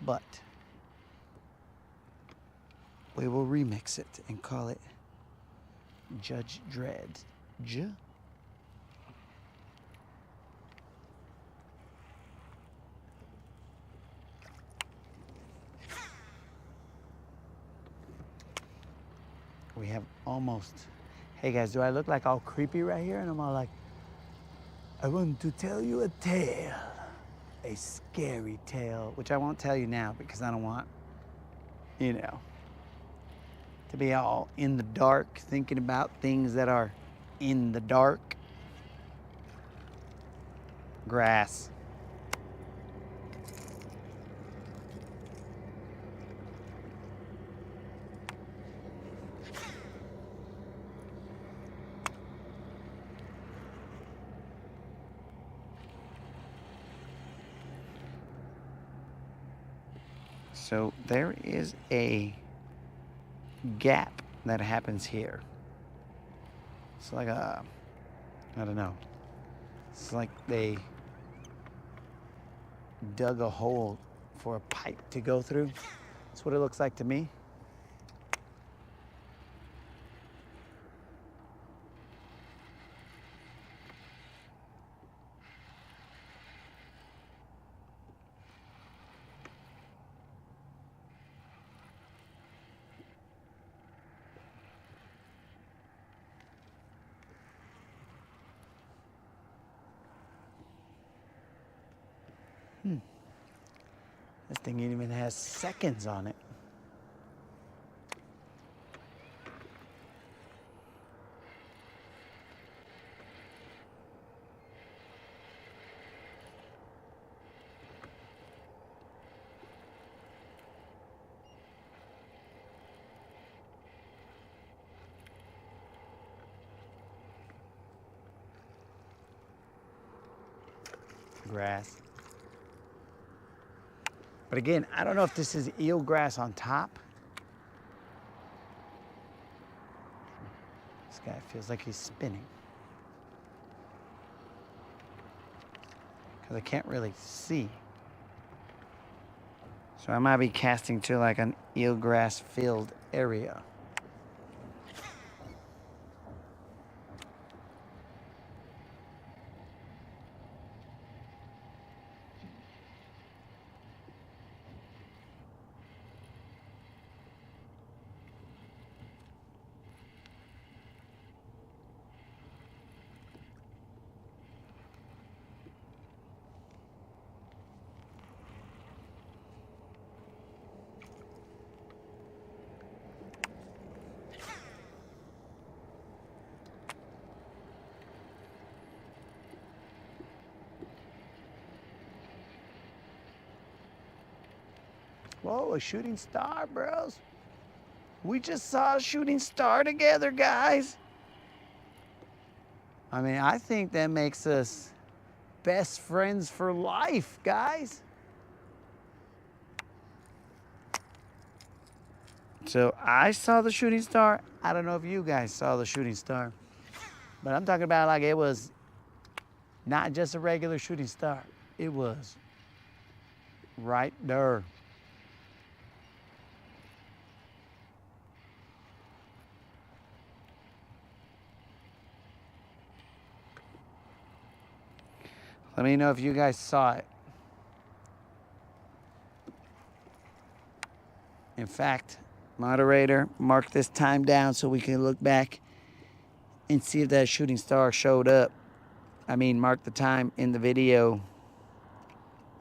but we will remix it and call it Judge Dredd. We have almost, hey guys, do I look like all creepy right here? And I'm all like, I want to tell you a tale, a scary tale, which I won't tell you now because I don't want, you know, to be all in the dark, thinking about things that are in the dark. Grass. So there is a gap that happens here. It's like a, I don't know. It's like they dug a hole for a pipe to go through. That's what it looks like to me. This thing even has seconds on it. Grass. But again, I don't know if this is eelgrass on top. This guy feels like he's spinning. Because I can't really see. So I might be casting to like an eelgrass filled area. Whoa, a shooting star, bros. We just saw a shooting star together, guys. I mean, I think that makes us best friends for life, guys. So I saw the shooting star. I don't know if you guys saw the shooting star, but I'm talking about like it was not just a regular shooting star. It was right there. Let me know if you guys saw it. In fact, moderator, mark this time down so we can look back and see if that shooting star showed up. I mean, mark the time in the video.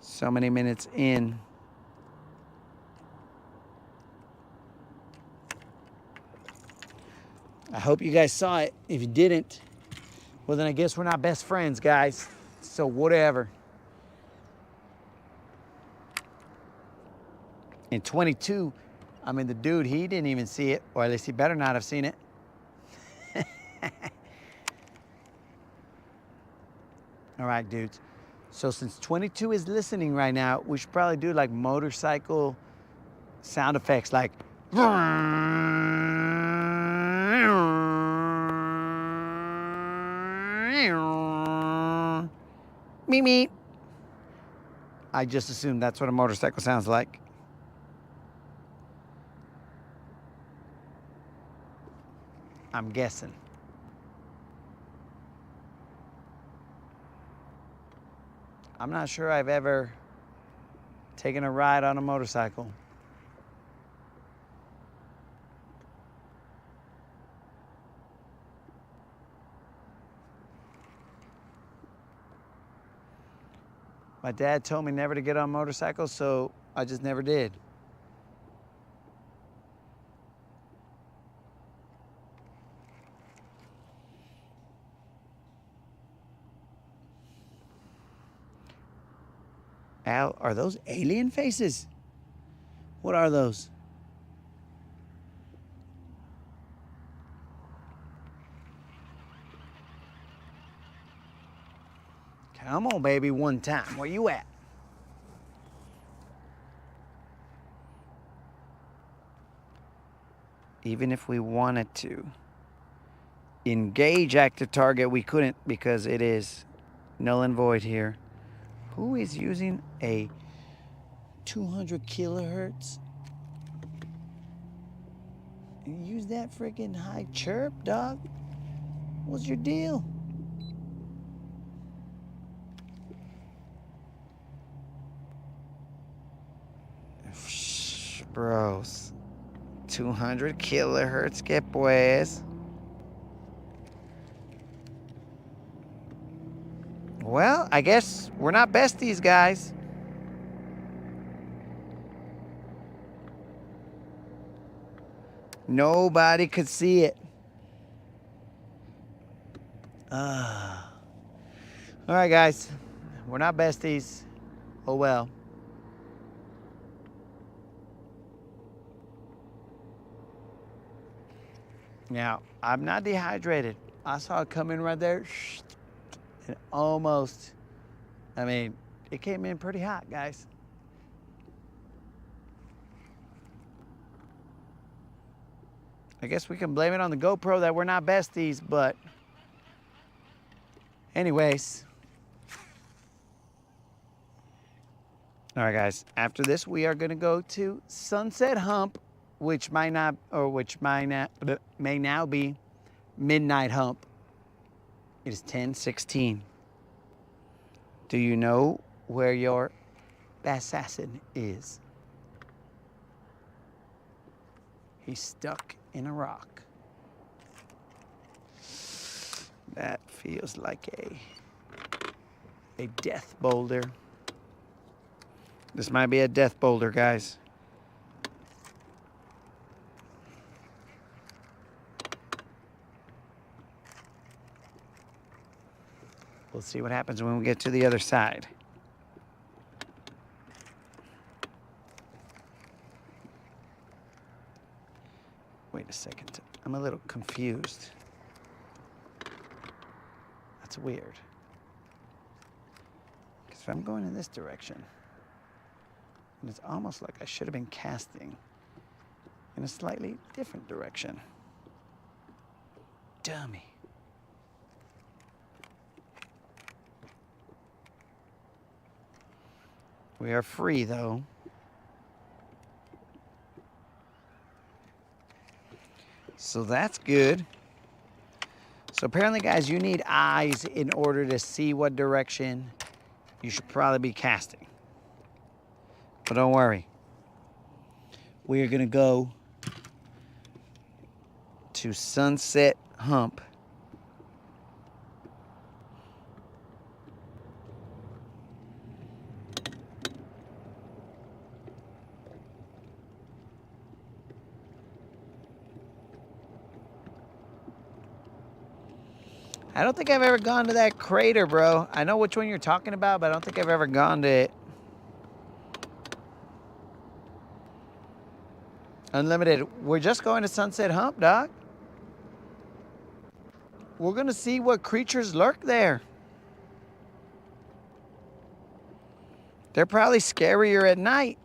So many minutes in. I hope you guys saw it. If you didn't, well, then I guess we're not best friends, guys. So whatever. In 22, I mean, the dude, he didn't even see it, or at least he better not have seen it. All right, dudes. So since 22 is listening right now, we should probably do like motorcycle sound effects, like meep meep. I just assumed that's what a motorcycle sounds like. I'm guessing. I'm not sure I've ever taken a ride on a motorcycle. My dad told me never to get on motorcycles, so I just never did. Al, are those alien faces? What are those? Come on, baby, one time. Where you at? Even if we wanted to engage active target, we couldn't because it is null and void here. Who is using a 200 kilohertz? Use that freaking high chirp, dog. What's your deal? Bros. 200 kilohertz, que pues. Well, I guess we're not besties, guys. Nobody could see it. All right, guys. We're not besties. Oh, well. Now, I'm not dehydrated. I saw it come in right there. And almost, I mean, it came in pretty hot, guys. I guess we can blame it on the GoPro that we're not besties, but anyways. All right, guys. After this, we are going to go to Sunset Hump, which may now be Midnight Hump. It is 10:16. Do you know where your assassin is? He's stuck in a rock. That feels like a death boulder. This might be a death boulder, guys. We'll see what happens when we get to the other side. Wait a second. I'm a little confused. That's weird. Because if I'm going in this direction, and it's almost like I should have been casting in a slightly different direction. Dummy. We are free, though. So that's good. So apparently, guys, you need eyes in order to see what direction you should probably be casting. But don't worry. We are going to go to Sunset Hump. I don't think I've ever gone to that crater, bro. I know which one you're talking about, but I don't think I've ever gone to it. Unlimited. We're just going to Sunset Hump, dog. We're going to see what creatures lurk there. They're probably scarier at night.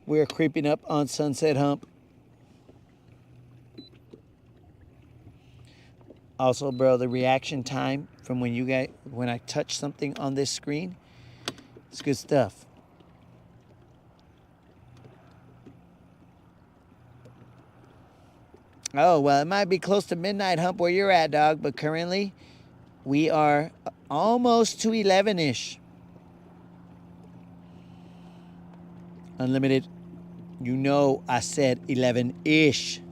We're creeping up on Sunset Hump. Also, bro, the reaction time from when I touch something on this screen, it's good stuff. Oh, well, it might be close to midnight hump where you're at, dog, but currently we are almost to 11-ish. Unlimited. You know I said 11-ish.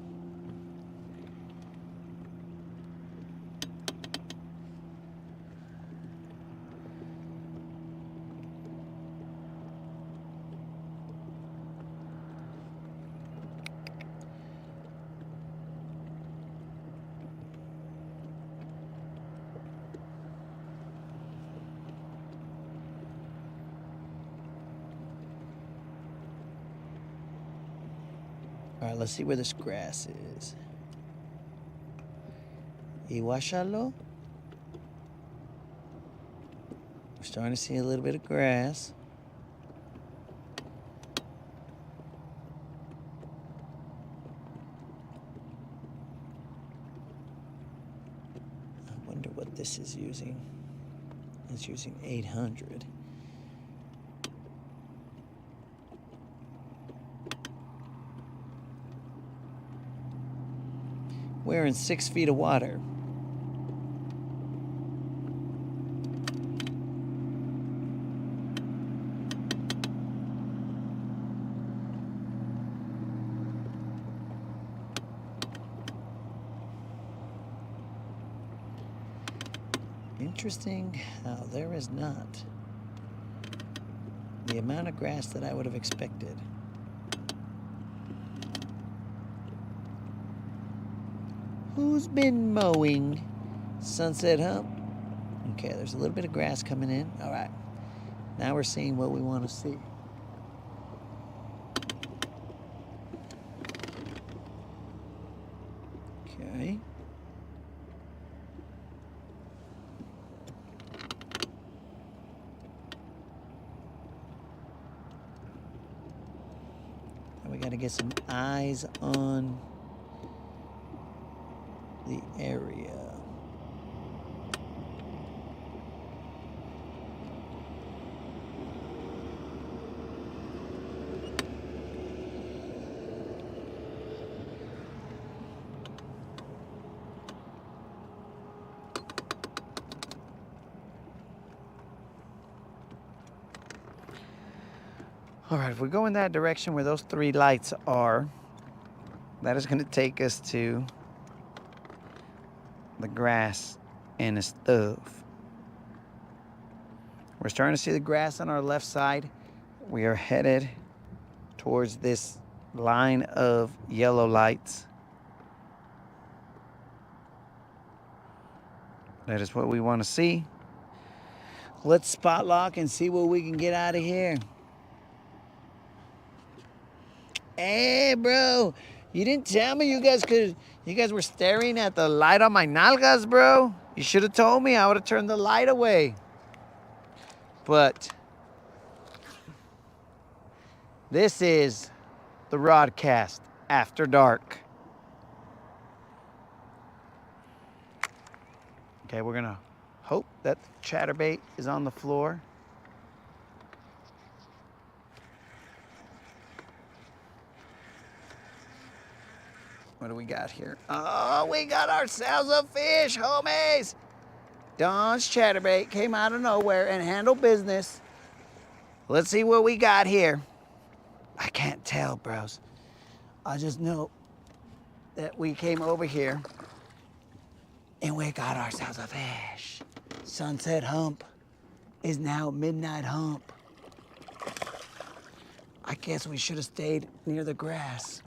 All right, let's see where this grass is. Iwashalo. We're starting to see a little bit of grass. I wonder what this is using. It's using 800. We're in 6 feet of water. Interesting how there is not the amount of grass that I would have expected. Who's been mowing Sunset Hump? Okay, there's a little bit of grass coming in. All right. Now we're seeing what we want to see. Okay. Now we got to get some eyes on the area. All right, if we go in that direction where those 3 lights are, that is going to take us to the grass and the stuff. We're starting to see the grass on our left side. We are headed towards this line of yellow lights. That is what we want to see. Let's spot lock and see what we can get out of here. Hey, bro, you didn't tell me you guys were staring at the light on my nalgas, bro. You should have told me. I would have turned the light away. But this is the Rodcast After Dark. Okay, we're gonna hope that the chatterbait is on the floor. What do we got here? Oh, we got ourselves a fish, homies. Don's chatterbait came out of nowhere and handled business. Let's see what we got here. I can't tell, bros. I just know that we came over here and we got ourselves a fish. Sunset hump is now midnight hump. I guess we should have stayed near the grass.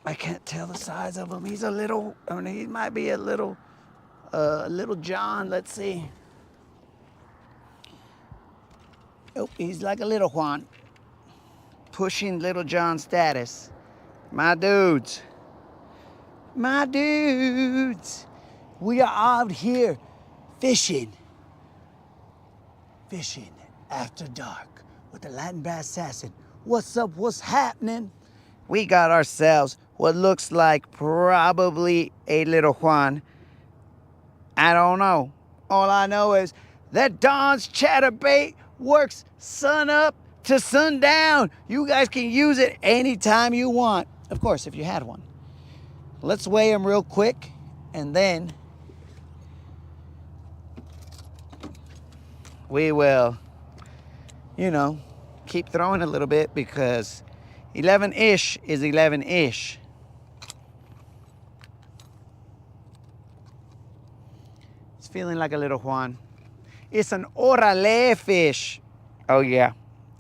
I can't tell the size of him. He's a little, I mean, he might be a little John. Let's see. Oh, he's like a little Juan. Pushing Little John status. My dudes. My dudes. We are out here fishing. Fishing after dark with the Latin Bass Assassin. What's up? What's happening? We got ourselves what looks like probably a little Juan. I don't know. All I know is that Don's chatterbait works sun up to sundown. You guys can use it anytime you want. Of course, if you had one. Let's weigh him real quick and then we will, keep throwing a little bit because 11-ish is 11-ish. It's feeling like a little Juan. It's an orale fish. Oh, yeah.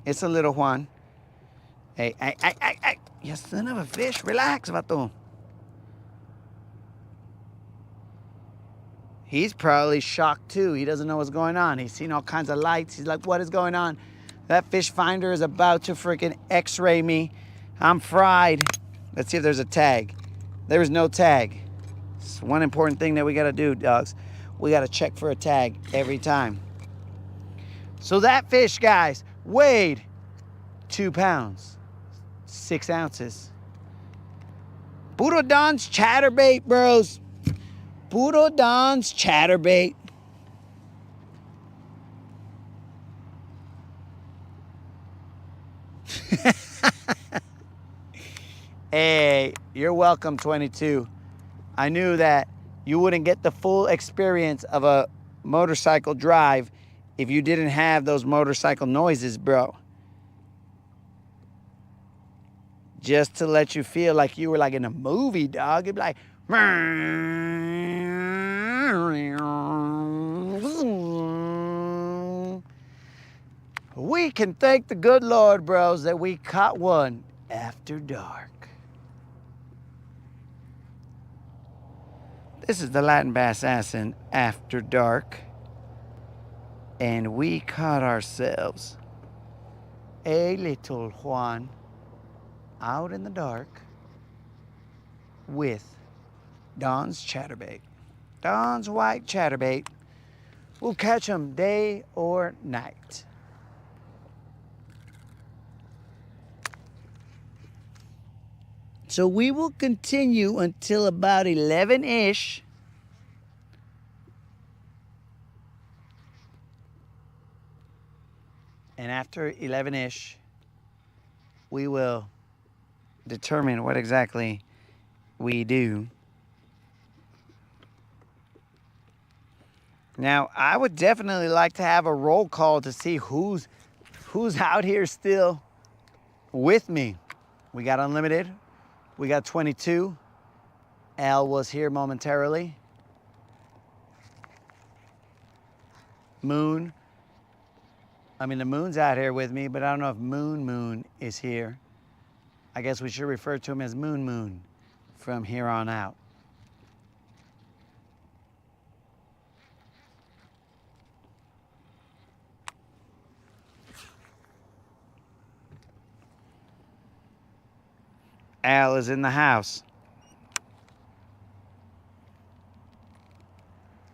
It's a little Juan. Hey, you son of a fish. Relax, vato. He's probably shocked, too. He doesn't know what's going on. He's seen all kinds of lights. He's like, what is going on? That fish finder is about to freaking x-ray me. I'm fried. Let's see if there's a tag. There's no tag. It's one important thing that we got to do, dogs. We got to check for a tag every time. So that fish, guys, weighed 2 pounds, 6 ounces. Puro Don's chatterbait, bros. Puro Don's chatterbait. Hey, you're welcome, 22. I knew that you wouldn't get the full experience of a motorcycle drive if you didn't have those motorcycle noises, bro. Just to let you feel like you were like in a movie, dog. It'd be like, we can thank the good Lord, bros, that we caught one after dark. This is the Latin Bass Assassin After Dark. And we caught ourselves a little Juan out in the dark with Don's chatterbait. Don's white chatterbait. We'll catch him day or night. So we will continue until about 11-ish. And after 11-ish, we will determine what exactly we do. Now, I would definitely like to have a roll call to see who's out here still with me. We got Unlimited. We got 22. Al was here momentarily. Moon. I mean, the Moon's out here with me, but I don't know if Moon is here. I guess we should refer to him as Moon Moon from here on out. Al is in the house.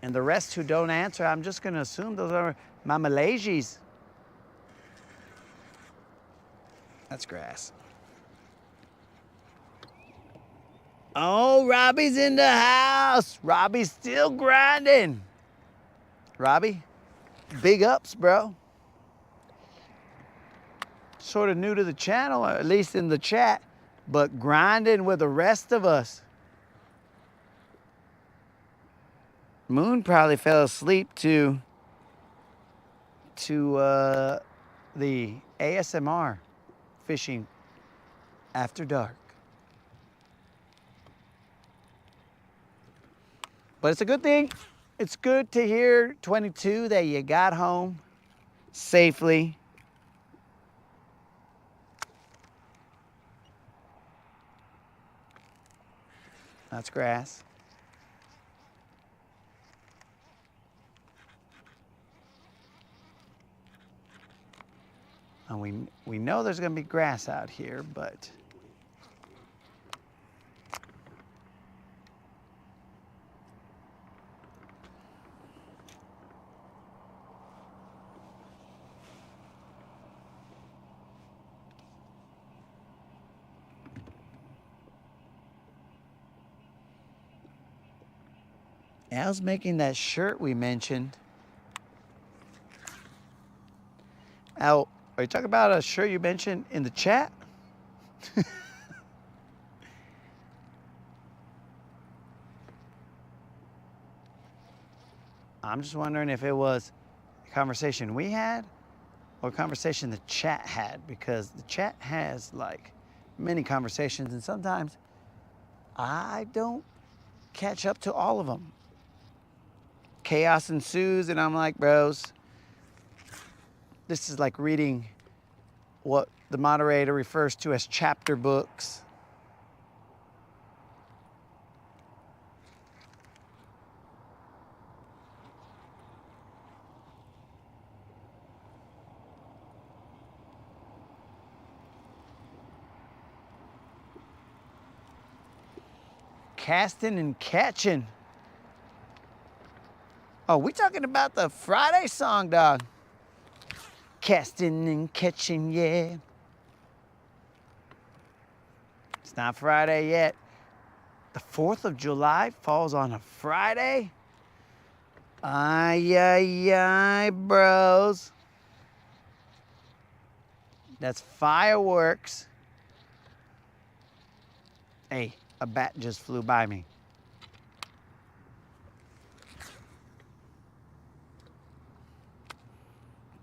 And the rest who don't answer, I'm just going to assume those are my Malaysies. That's grass. Oh, Robbie's in the house. Robbie's still grinding. Robbie, big ups, bro. Sort of new to the channel, or at least in the chat, but grinding with the rest of us. Moon probably fell asleep to the ASMR fishing after dark. But it's a good thing. It's good to hear, 22, that you got home safely. That's grass. And we know there's going to be grass out here, but Al's making that shirt we mentioned. Al, are you talking about a shirt you mentioned in the chat? I'm just wondering if it was a conversation we had or a conversation the chat had, because the chat has like many conversations and sometimes I don't catch up to all of them. Chaos ensues and I'm like, bros, this is like reading what the moderator refers to as chapter books. Casting and catching. Oh, we talking about the Friday song, dog. Casting and catching, yeah. It's not Friday yet. The 4th of July falls on a Friday? Ay, ay, ay, bros. That's fireworks. Hey, a bat just flew by me.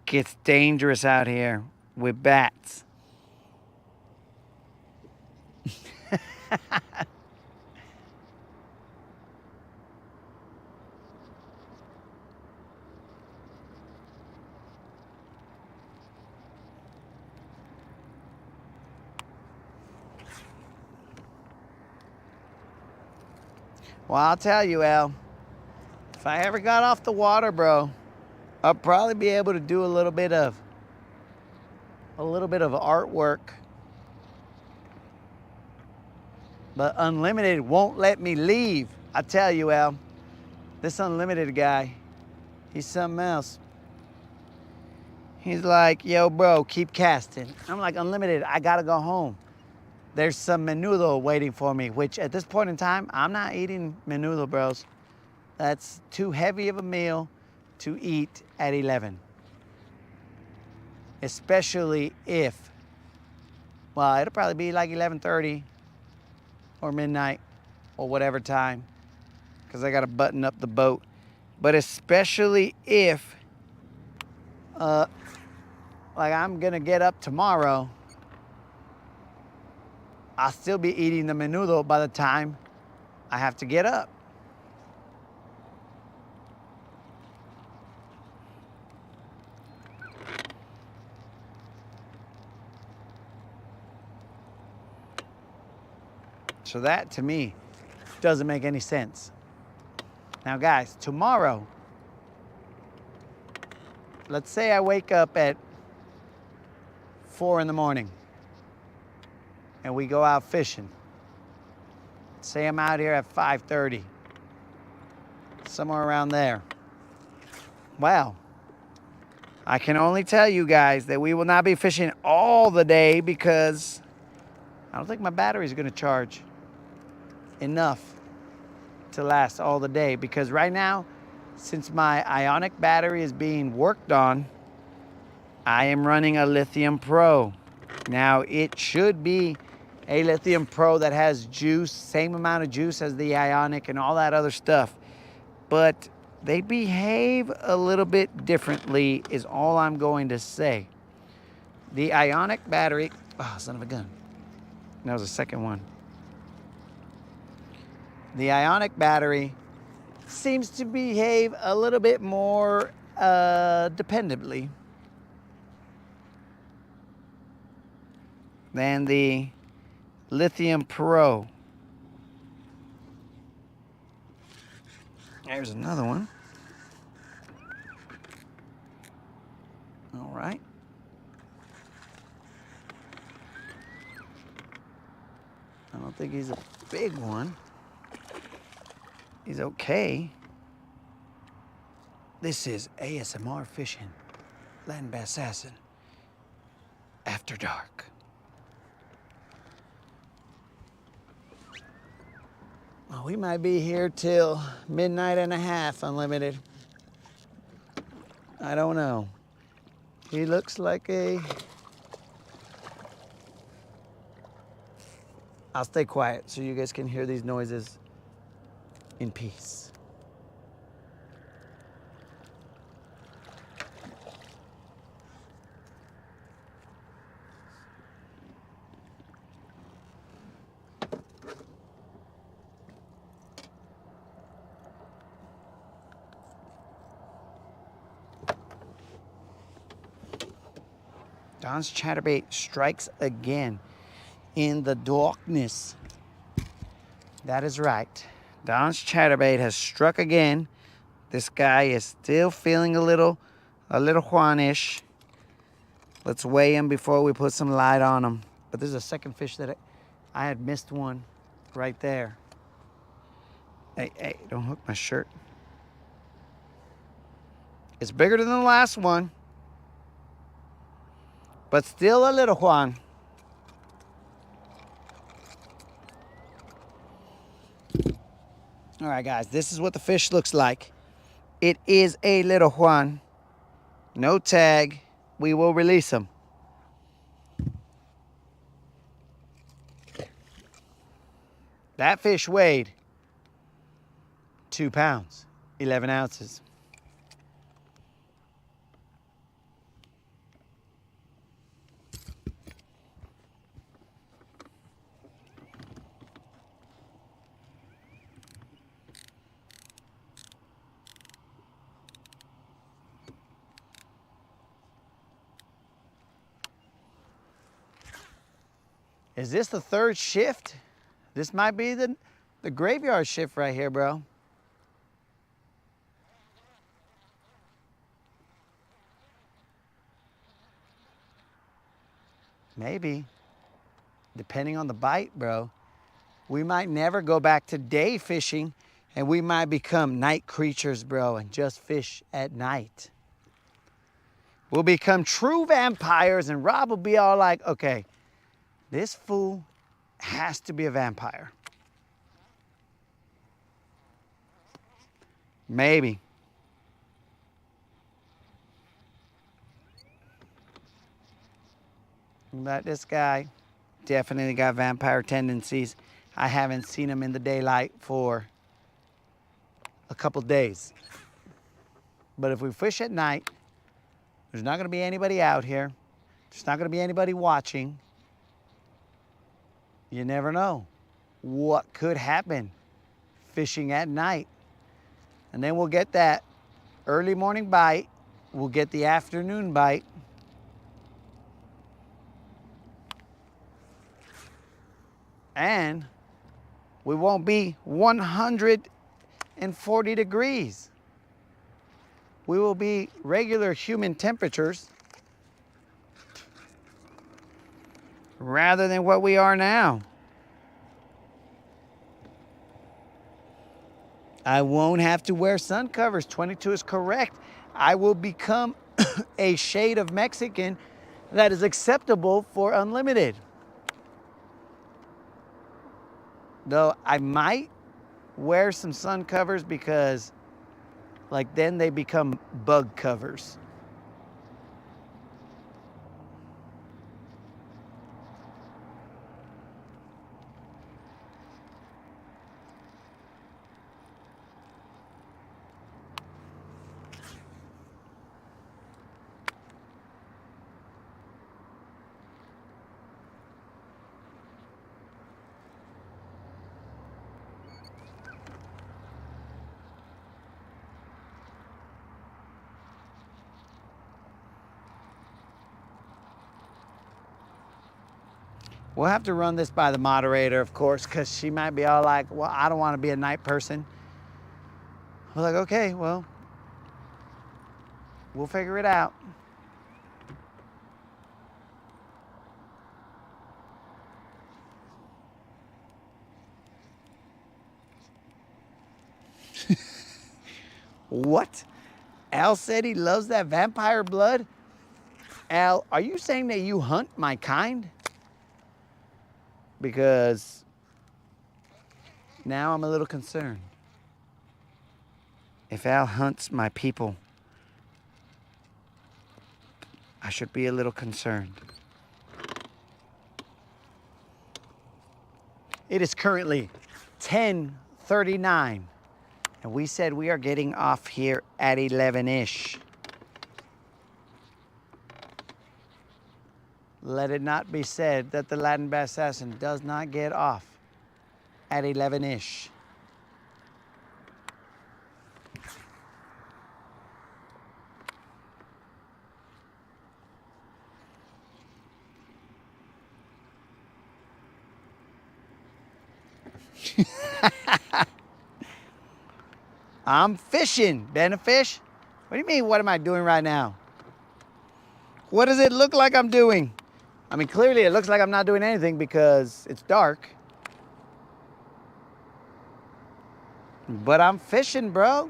Gets dangerous out here with bats. Well, I'll tell you, Al, if I ever got off the water, bro, I'll probably be able to do a little bit of artwork. But Unlimited won't let me leave. I tell you, Al, this Unlimited guy, he's something else. He's like, yo, bro, keep casting. I'm like, Unlimited, I gotta go home. There's some menudo waiting for me, which at this point in time, I'm not eating menudo, bros. That's too heavy of a meal to eat at 11. Especially if, well, it'll probably be like 11:30 or midnight or whatever time, because I gotta button up the boat. But especially if, like I'm gonna get up tomorrow, I'll still be eating the menudo by the time I have to get up. So that, to me, doesn't make any sense. Now, guys, tomorrow, let's say I wake up at 4 in the morning and we go out fishing. Say I'm out here at 5:30, somewhere around there. Well, I can only tell you guys that we will not be fishing all the day because I don't think my battery is going to charge enough to last all the day, because right now, since my Ionic battery is being worked on, I am running a Lithium Pro. Now, it should be a Lithium Pro that has juice, same amount of juice as the Ionic and all that other stuff, but they behave a little bit differently is all I'm going to say. The Ionic battery, oh, son of a gun. That was the second one. The Ionic battery seems to behave a little bit more dependably than the Lithium Pro. There's another one. All right. I don't think he's a big one. He's okay. This is ASMR Fishing, Land Bass Assassin, After Dark. Well, we might be here till midnight and a half, Unlimited. I don't know. He looks like a... I'll stay quiet so you guys can hear these noises in peace. Don's chatterbait strikes again in the darkness. That is right. Don's chatterbait has struck again. This guy is still feeling a little Juanish. Let's weigh him before we put some light on him. But this is a second fish that I had missed one right there. Hey, don't hook my shirt. It's bigger than the last one, but still a little Juan. All right, guys, this is what the fish looks like. It is a little Juan. No tag. We will release him. That fish weighed 2 pounds, 11 ounces. Is this the third shift? This might be the graveyard shift right here, bro. Maybe. Depending on the bite, bro. We might never go back to day fishing, and we might become night creatures, bro, and just fish at night. We'll become true vampires, and Rob will be all like, okay, this fool has to be a vampire. Maybe. But this guy definitely got vampire tendencies. I haven't seen him in the daylight for a couple days. But if we fish at night, there's not going to be anybody out here. There's not going to be anybody watching. You never know what could happen fishing at night. And then we'll get that early morning bite. We'll get the afternoon bite. And We won't be 140 degrees. We will be regular human temperatures rather than what we are now. I won't have to wear sun covers. 22 is correct. I will become a shade of Mexican that is acceptable for unlimited. Though I might wear some sun covers because like then they become bug covers. We'll have to run this by the moderator, of course, because she might be all like, well, I don't want to be a night person. We're like, okay, well, we'll figure it out. What? Al said he loves that vampire blood? Al, are you saying that you hunt my kind? Because now I'm a little concerned. If Al hunts my people, I should be a little concerned. It is currently 10:39, and we said we are getting off here at 11-ish. Let it not be said that the Latin Bass Assassin does not get off at 11-ish. I'm fishing, Benefish. What do you mean, what am I doing right now? What does it look like I'm doing? I mean, clearly it looks like I'm not doing anything because it's dark. But I'm fishing, bro.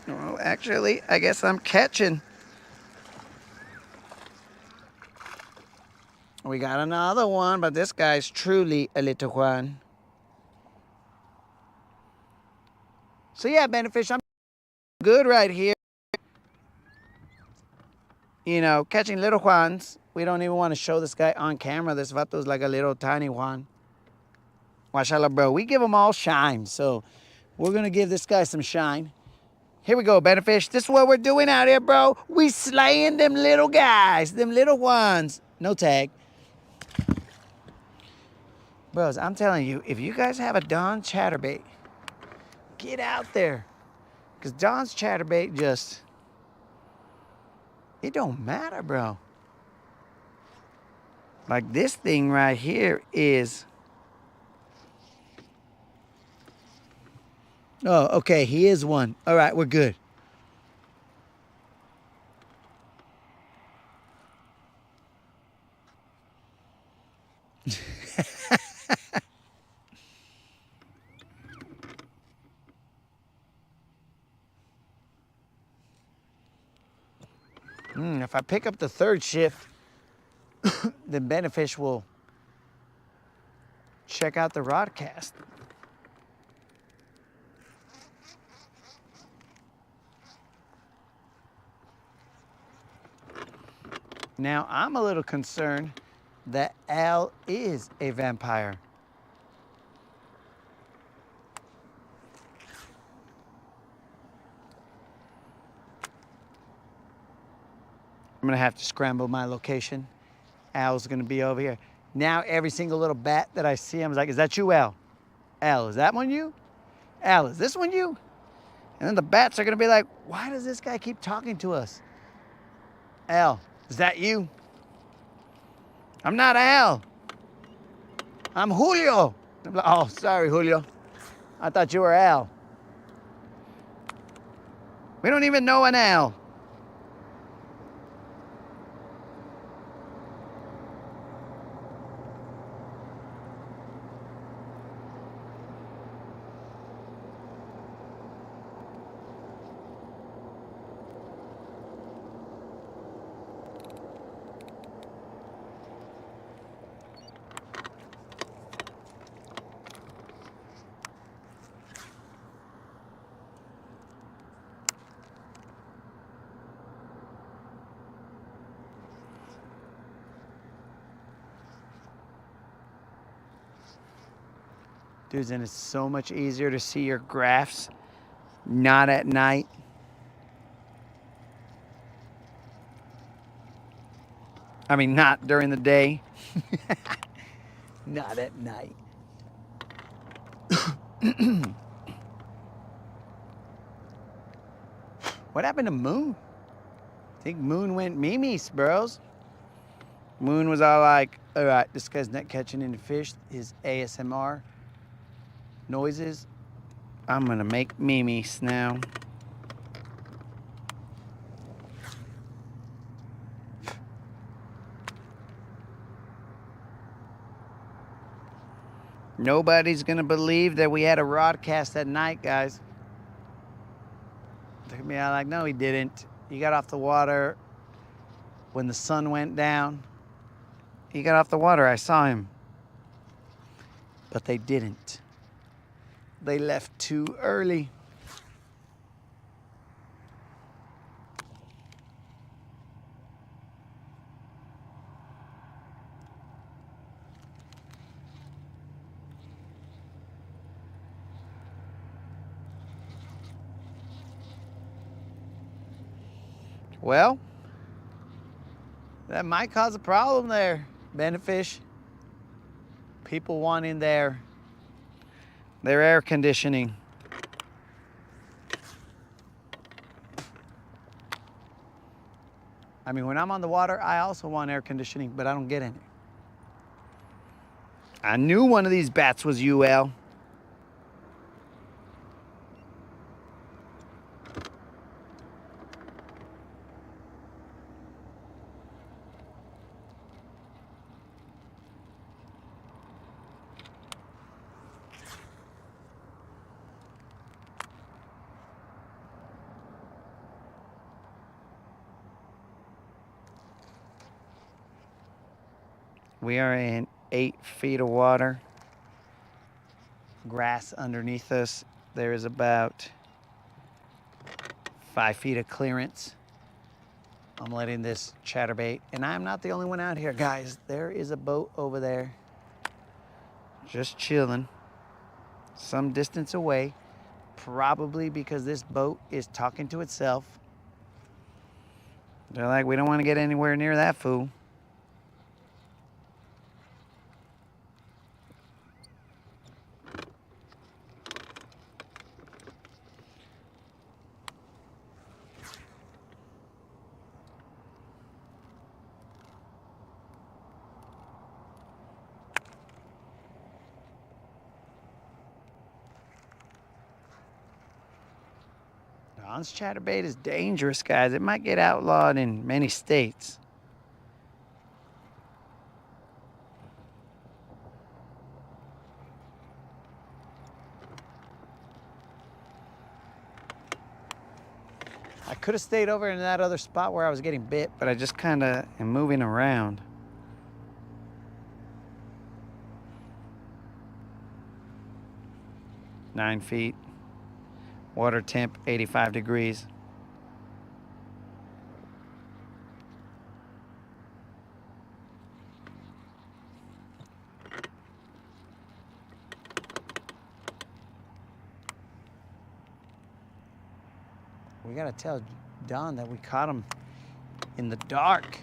Well, actually, I guess I'm catching. We got another one, but this guy's truly a little one. So yeah, Benefish, I'm good right here. You know, catching little Juans. We don't even want to show this guy on camera. This vato's like a little tiny Juan. Mashallah, bro. We give them all shine. So we're going to give this guy some shine. Here we go, Benefish. This is what we're doing out here, bro. We slaying them little guys, them little Juans. No tag. Bros, I'm telling you, if you guys have a Don chatterbait, get out there. Because Don's chatterbait just, it don't matter, bro. Like this thing right here is, oh, okay, he is one. All right, we're good. If I pick up the third shift, then Benefish will check out the Rodcast. Now, I'm a little concerned that Al is a vampire. I'm gonna have to scramble my location. Al's gonna be over here. Now every single little bat that I see, I'm like, is that you, Al? Al, is that one you? Al, is this one you? And then the bats are gonna be like, why does this guy keep talking to us? Al, Is that you? I'm not Al. I'm Julio. Oh, sorry, Julio. I thought you were Al. We don't even know an Al. Dudes, and it's so much easier to see your graphs not at night. I mean, not during the day. Not at night. What happened to Moon? I think Moon went Mimi's, bros. Moon was all like, all right, this guy's not catching any fish. His ASMR noises. I'm gonna make Mimi's now. Nobody's gonna believe that we had a Rodcast at night, guys. Look at me, I'm like, no, he didn't. He got off the water when the sun went down. He got off the water, I saw him. But they didn't. They left too early. Well, that might cause a problem there, Benefish. People wanting their air conditioning. I mean, when I'm on the water, I also want air conditioning, but I don't get any. I knew one of these bats was UL. We are in 8 feet of water. Grass underneath us. There is about 5 feet of clearance. I'm letting this chatterbait, and I'm not the only one out here, guys. There is a boat over there, just chilling, some distance away, probably because this boat is talking to itself. They're like, we don't want to get anywhere near that fool. This chatterbait is dangerous, guys. It might get outlawed in many states. I could have stayed over in that other spot where I was getting bit, but I just kind of am moving around. Nine feet. Water temp, 85 degrees. We gotta tell Don that we caught him in the dark.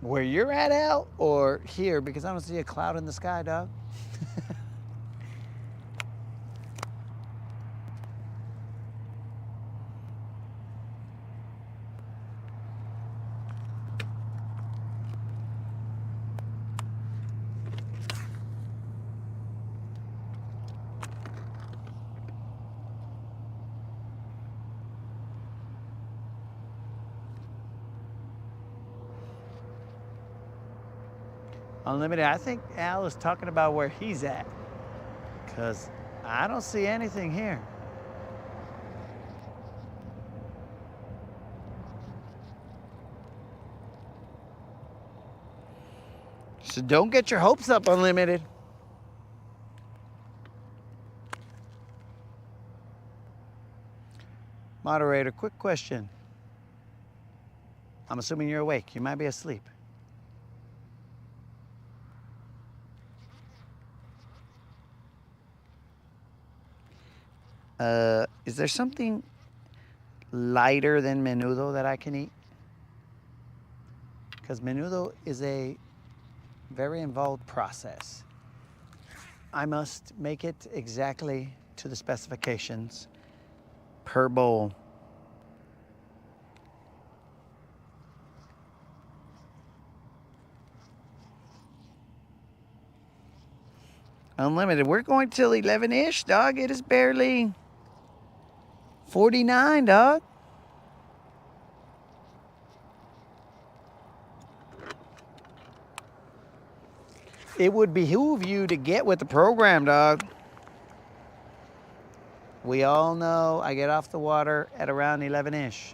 Where you're at, Al, or here? Because I don't see a cloud in the sky, dog. Unlimited, I think Al is talking about where he's at. Because I don't see anything here. So don't get your hopes up, Unlimited. Moderator, quick question. I'm assuming you're awake. You might be asleep. Is there something lighter than menudo that I can eat? Because menudo is a very involved process. I must make it exactly to the specifications per bowl. Unlimited, we're going till 11-ish, dog. It is barely 49, dog. It would behoove you to get with the program, dog. We all know I get off the water at around 11-ish.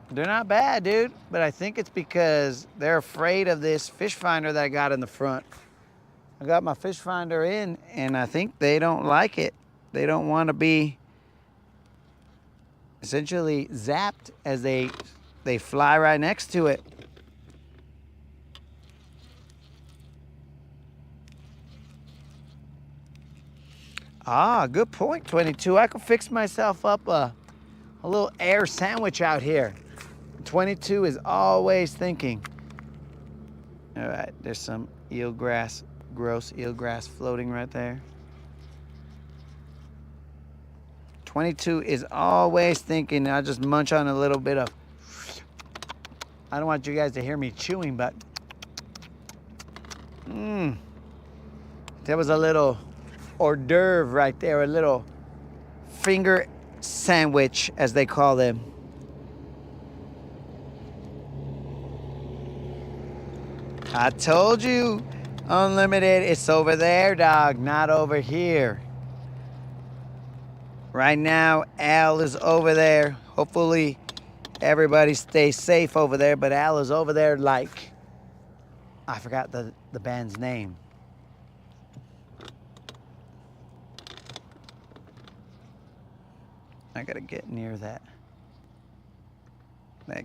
They're not bad, dude, but I think it's because they're afraid of this fish finder that I got in the front. I got my fish finder in, and I think they don't like it. They don't want to be essentially zapped as they fly right next to it. Ah, good point, 22. I could fix myself up a little air sandwich out here. 22 is always thinking. All right, there's some eelgrass, gross eelgrass floating right there. 22 is always thinking. I'll just munch on a little bit of. I don't want you guys to hear me chewing, but there was a little hors d'oeuvre right there, a little finger sandwich, as they call them. I told you, Unlimited, it's over there, dog, not over here. Right now, Al is over there. Hopefully, everybody stays safe over there, but Al is over there like, I forgot the band's name. I gotta get near that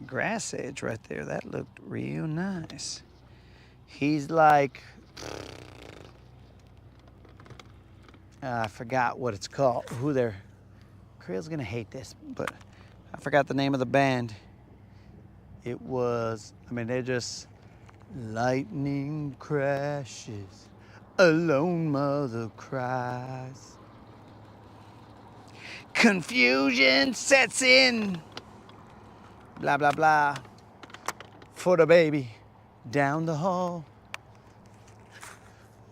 grass edge right there. That looked real nice. He's like, I forgot what it's called. Creel's gonna hate this, but I forgot the name of the band. It was, they're just lightning crashes, a lone mother cries. Confusion sets in, blah, blah, blah, for the baby down the hall.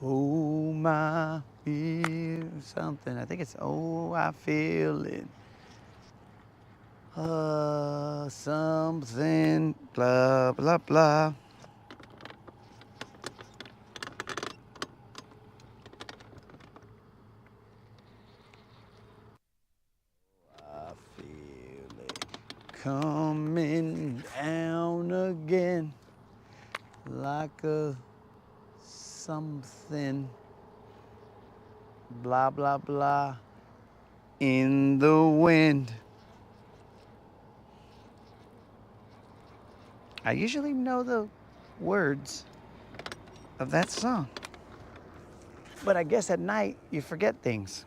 Oh, my feel something. I think it's, oh, I feel it. Something, blah, blah, blah. I feel it coming down again like a something, blah, blah, blah, in the wind. I usually know the words of that song, but I guess at night you forget things.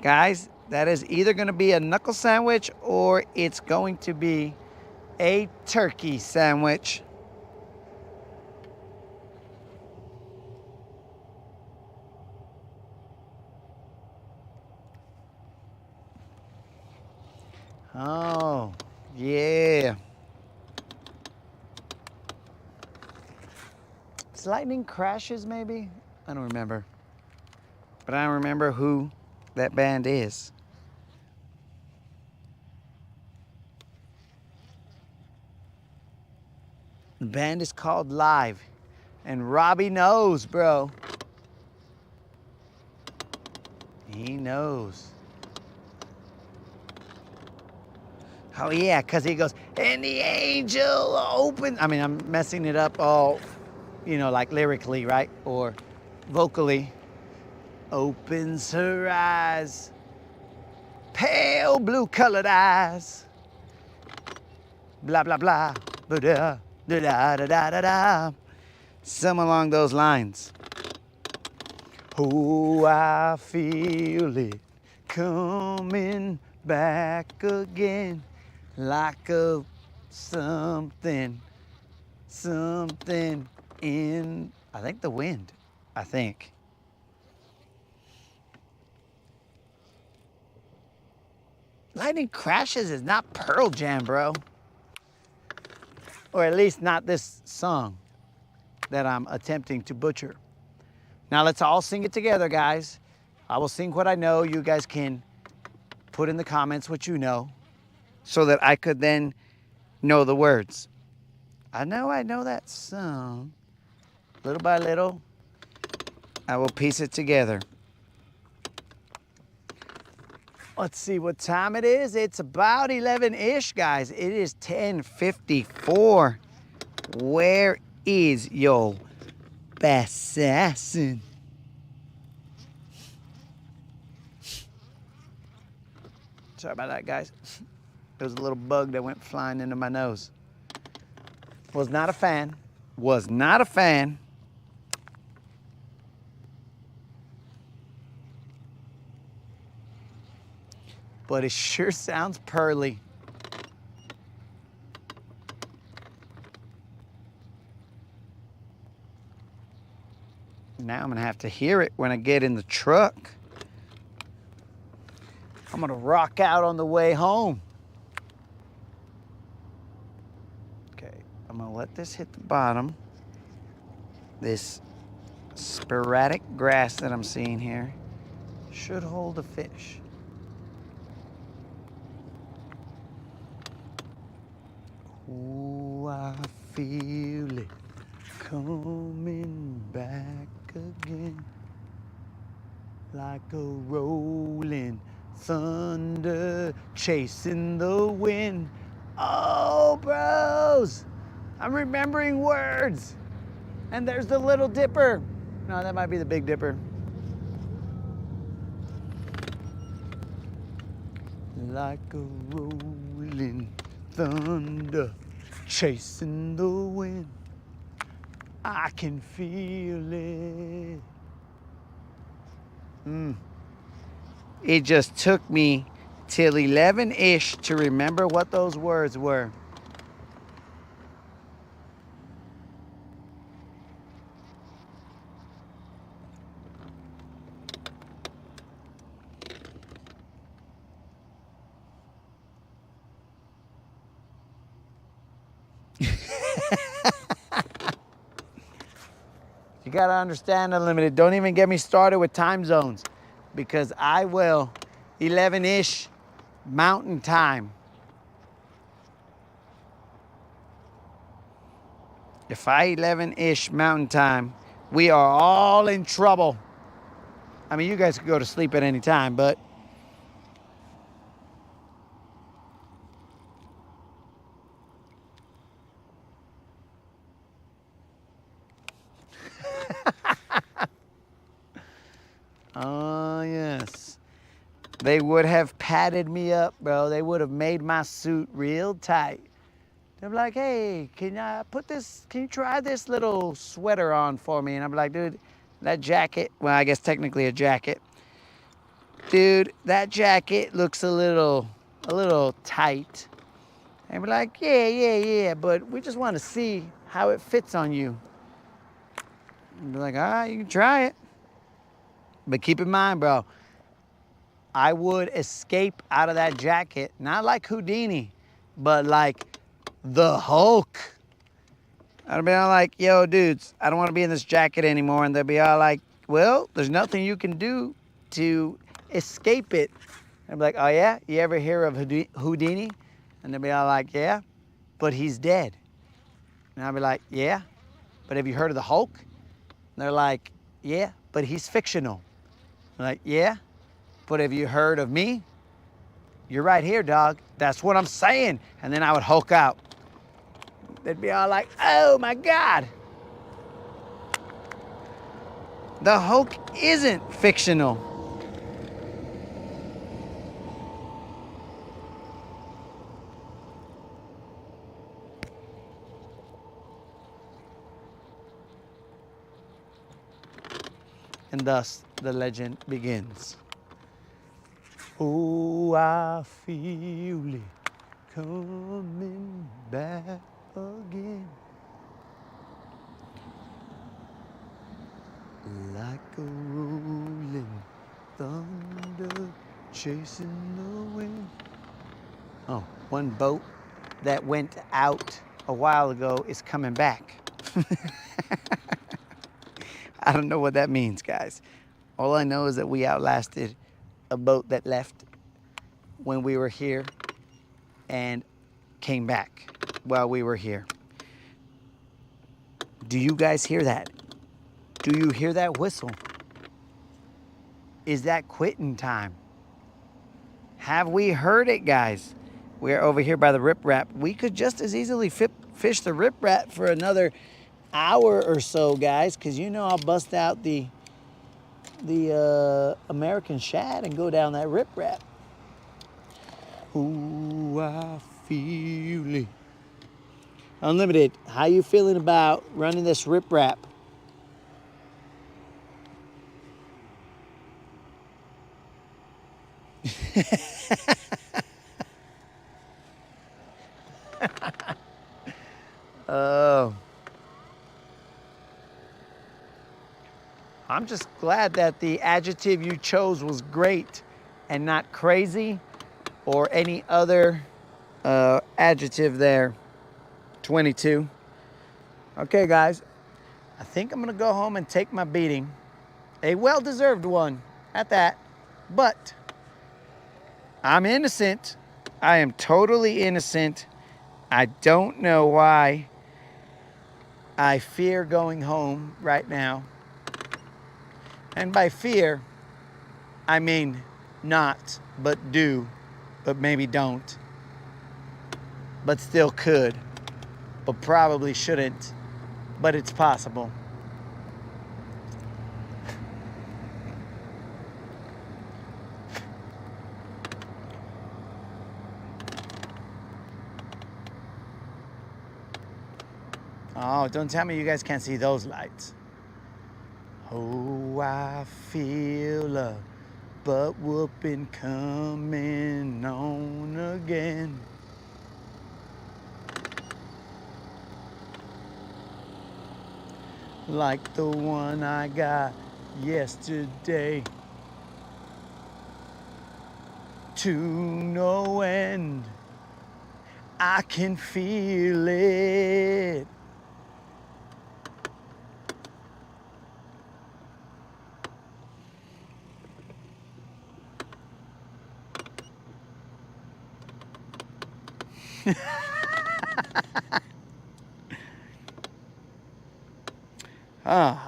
Guys, that is either going to be a knuckle sandwich or it's going to be a turkey sandwich. Oh, yeah. It's Lightning Crashes, maybe? I don't remember. But I don't remember who that band is. The band is called Live. And Robbie knows, bro. He knows. Oh, yeah, because he goes, and the angel open. I mean, I'm messing it up all, you know, like lyrically, right? Or vocally. Opens her eyes, pale blue colored eyes. Blah, blah, blah. Ba-da, da, da, da, da, da, da. Some along those lines. Oh, I feel it coming back again like a something in, I think the wind, I think. Lightning Crashes is not Pearl Jam, bro. Or at least not this song that I'm attempting to butcher. Now let's all sing it together, guys. I will sing what I know. You guys can put in the comments what you know so that I could then know the words. I know that song. Little by little, I will piece it together. Let's see what time it is. It's about 11-ish, guys. It is 10:54. Where is your assassin? Sorry about that, guys. There was a little bug that went flying into my nose. Was not a fan. Was not a fan. But it sure sounds pearly. Now I'm gonna have to hear it when I get in the truck. I'm gonna rock out on the way home. Okay, I'm gonna let this hit the bottom. This sporadic grass that I'm seeing here should hold a fish. Oh, I feel it coming back again like a rolling thunder chasing the wind. Oh, bros, I'm remembering words. And there's the Little Dipper. No, that might be the Big Dipper. Like a rolling thunder chasing the wind, I can feel it. It just took me till 11-ish to remember what those words were. You gotta understand, Unlimited. Don't even get me started with time zones because I will 11-ish mountain time. If I 11-ish mountain time, we are all in trouble. I mean, you guys could go to sleep at any time, but oh, yes. They would have padded me up, bro. They would have made my suit real tight. They're like, hey, can you try this little sweater on for me? And I'm like, dude, that jacket, well, I guess technically a jacket, dude, that jacket looks a little tight. And we're like, yeah, but we just want to see how it fits on you. And we're like, all right, you can try it. But keep in mind, bro, I would escape out of that jacket, not like Houdini, but like the Hulk. I'd be all like, yo, dudes, I don't want to be in this jacket anymore. And they'd be all like, well, there's nothing you can do to escape it. I'd be like, oh yeah, you ever hear of Houdini? And they'd be all like, yeah, but he's dead. And I'd be like, yeah, but have you heard of the Hulk? And they're like, yeah, but he's fictional. I'm like, yeah, but have you heard of me? You're right here, dog. That's what I'm saying. And then I would Hulk out. They'd be all like, oh my God. The Hulk isn't fictional. And thus the legend begins. Oh, I feel it coming back again. Like a rolling thunder chasing the wind. Oh, one boat that went out a while ago is coming back. I don't know what that means, guys. All I know is that we outlasted a boat that left when we were here and came back while we were here. Do you guys hear that? Do you hear that whistle? Is that quitting time? Have we heard it, guys? We're over here by the riprap. We could just as easily fish the riprap for another hour or so, guys, because you know I'll bust out the American shad and go down that riprap. Ooh, I feel it. Unlimited, how you feeling about running this riprap? Oh. I'm just glad that the adjective you chose was great and not crazy or any other adjective there. 22. Okay, guys. I think I'm gonna go home and take my beating. A well-deserved one at that. But I'm innocent. I am totally innocent. I don't know why I fear going home right now. And by fear, I mean not, but do, but maybe don't, but still could, but probably shouldn't, but it's possible. Oh, don't tell me you guys can't see those lights. Oh, I feel a butt whooping coming on again. Like the one I got yesterday. To no end. I can feel it.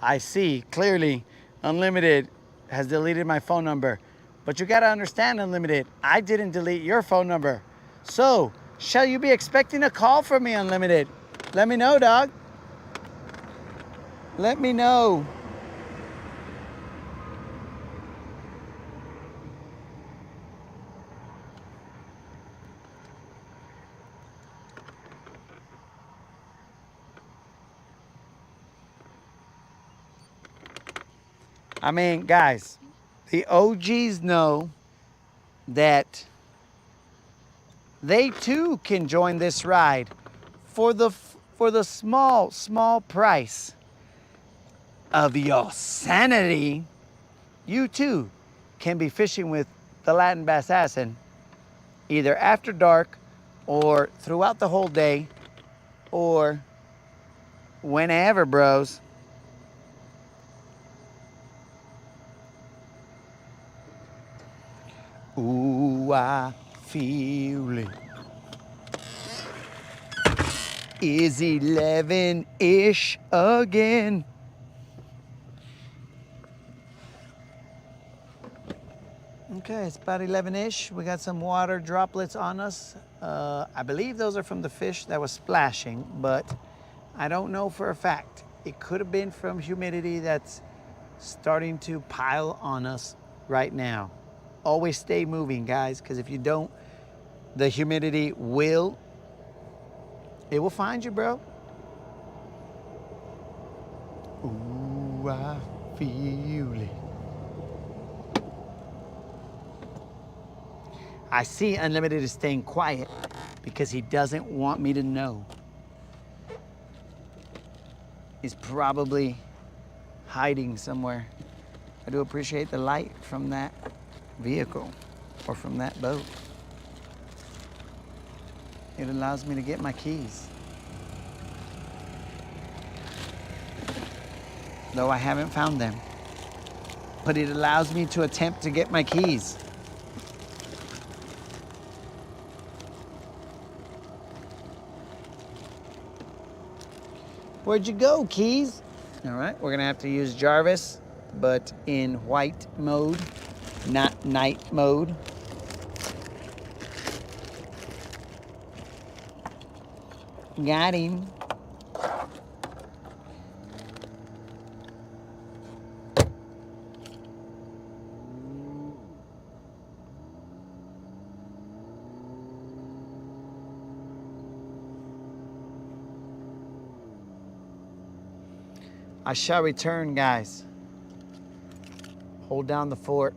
I see. Clearly, Unlimited has deleted my phone number. But you gotta understand, Unlimited, I didn't delete your phone number. So, shall you be expecting a call from me, Unlimited? Let me know, dog. Let me know. I mean, guys, The OGs know that they too can join this ride for the small price of your sanity. You too can be fishing with the Latin Bass Assassin either after dark or throughout the whole day or whenever, bros. Ooh, I feel it. Is 11-ish again. Okay, it's about 11-ish. We got some water droplets on us. I believe those are from the fish that was splashing, but I don't know for a fact. It could have been from humidity that's starting to pile on us right now. Always stay moving, guys, because if you don't, the humidity will find you, bro. Ooh, I feel it. I see Unlimited is staying quiet because he doesn't want me to know. He's probably hiding somewhere. I do appreciate the light from that vehicle or from that boat. It allows me to get my keys. Though I haven't found them. But it allows me to attempt to get my keys. Where'd you go, keys? All right, we're gonna have to use Jarvis, but in white mode, not night mode. Got him. I shall return, guys. Hold down the fort.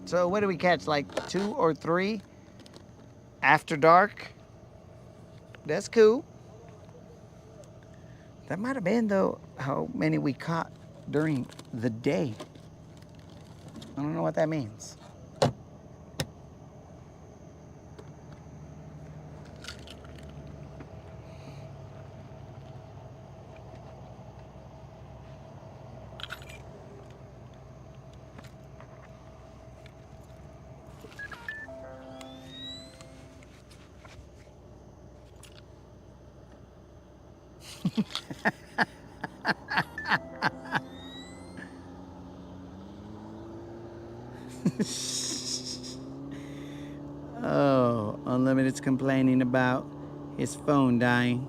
So what do we catch, like 2 or 3 after dark? That's cool. That might have been, though, how many we caught during the day. I don't know what that means. Oh, Unlimited's complaining about his phone dying.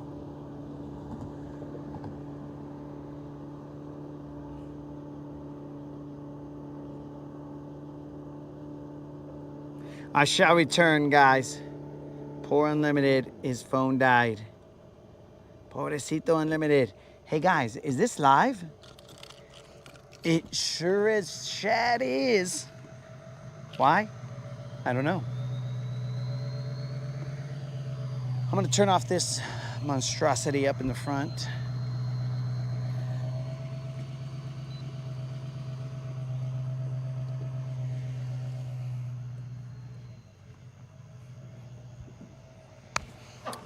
I shall return, guys. Poor Unlimited, his phone died. Pobrecito Unlimited. Hey guys, is this live? It sure as shit is. Why? I don't know. I'm gonna turn off this monstrosity up in the front.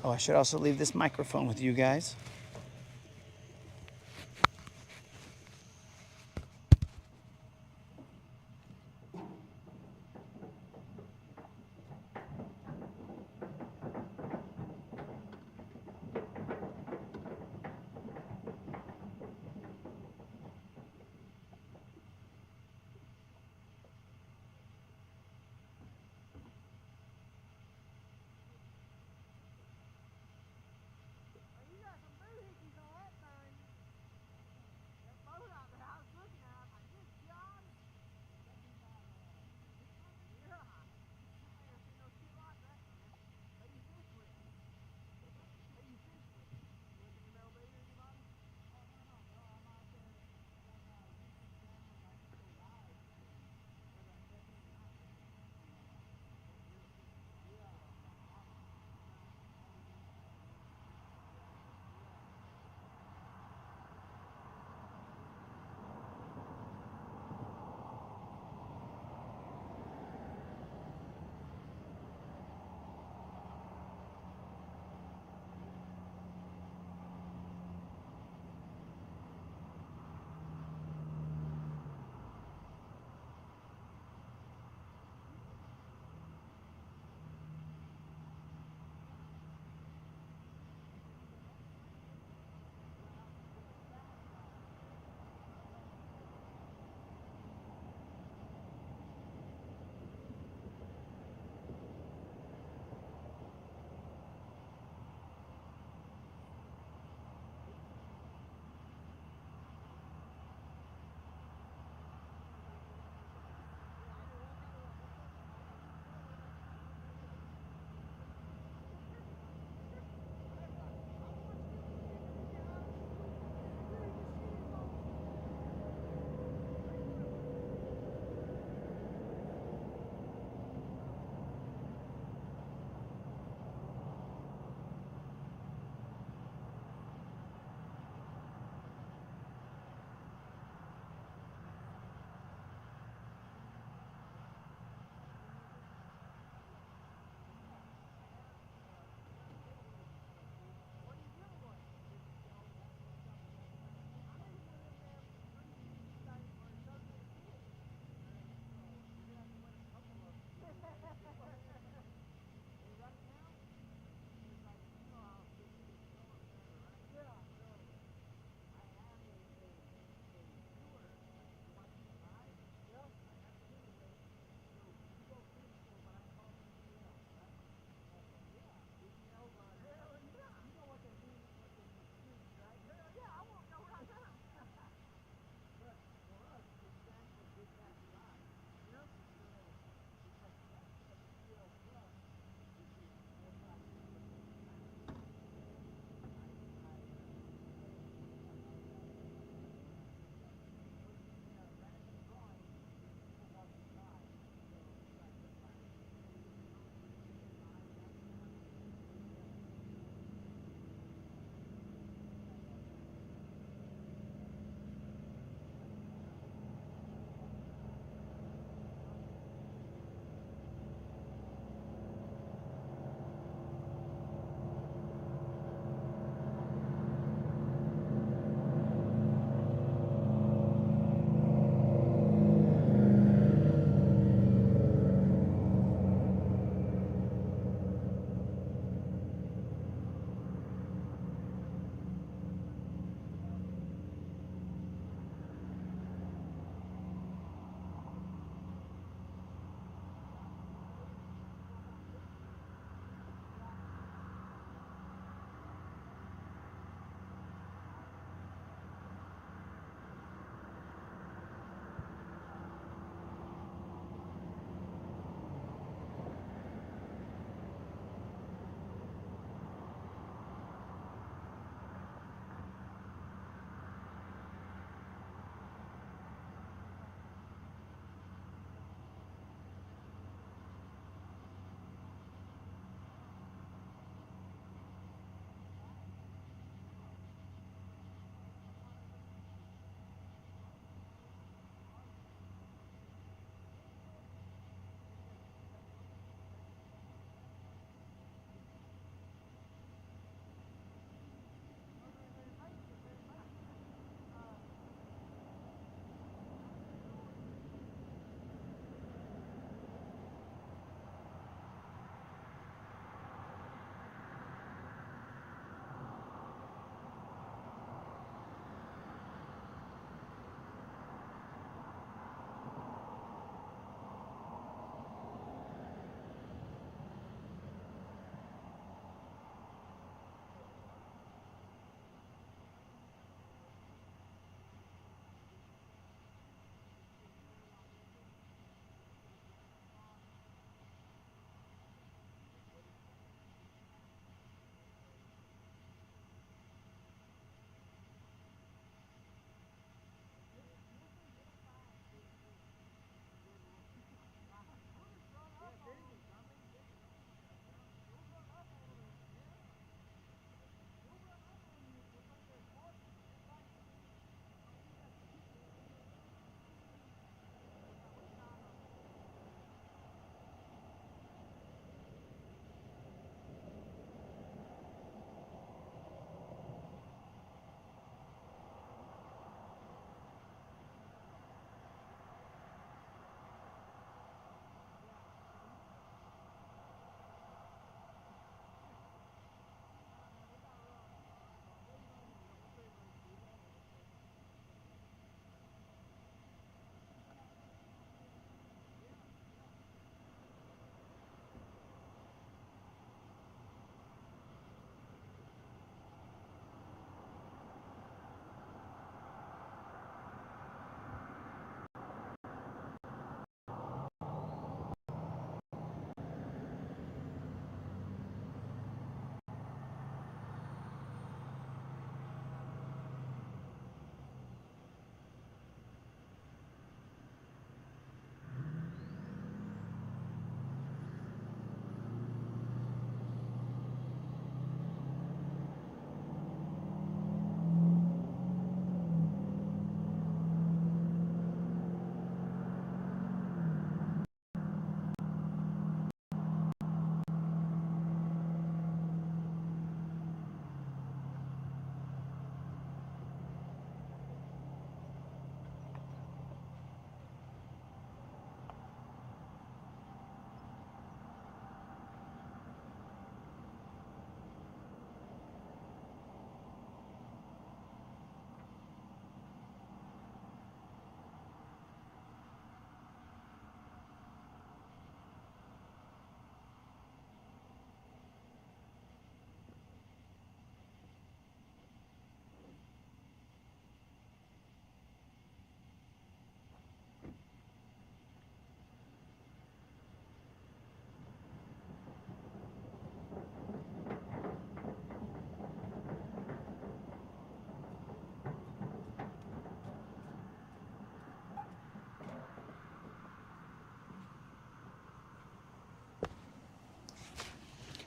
Oh, I should also leave this microphone with you guys.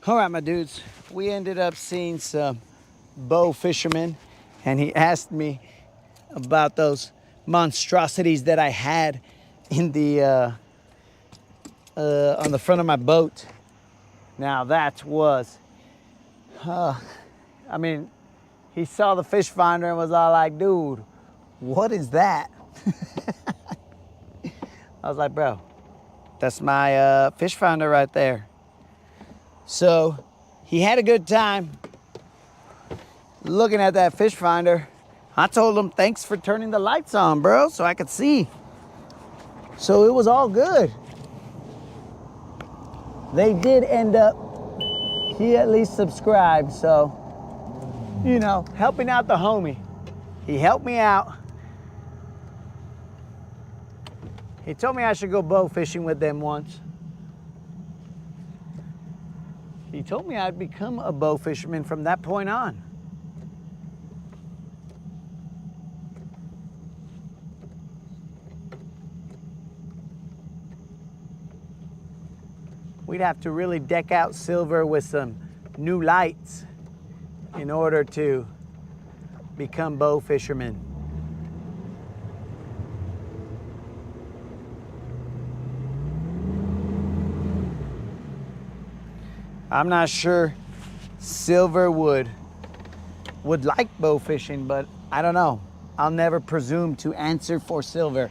All right, my dudes, we ended up seeing some bow fishermen, and he asked me about those monstrosities that I had in the on the front of my boat. Now that was, I mean, he saw the fish finder and was all like, dude, what is that? I was like, bro, that's my fish finder right there. So he had a good time looking at that fish finder. I told him, thanks for turning the lights on, bro, so I could see. So it was all good. They did end up, he at least subscribed, so, you know, helping out the homie. He helped me out. He told me I should go bow fishing with them once. He told me I'd become a bow fisherman from that point on. We'd have to really deck out Silver with some new lights in order to become bow fishermen. I'm not sure Silver would like bow fishing, but I don't know. I'll never presume to answer for Silver,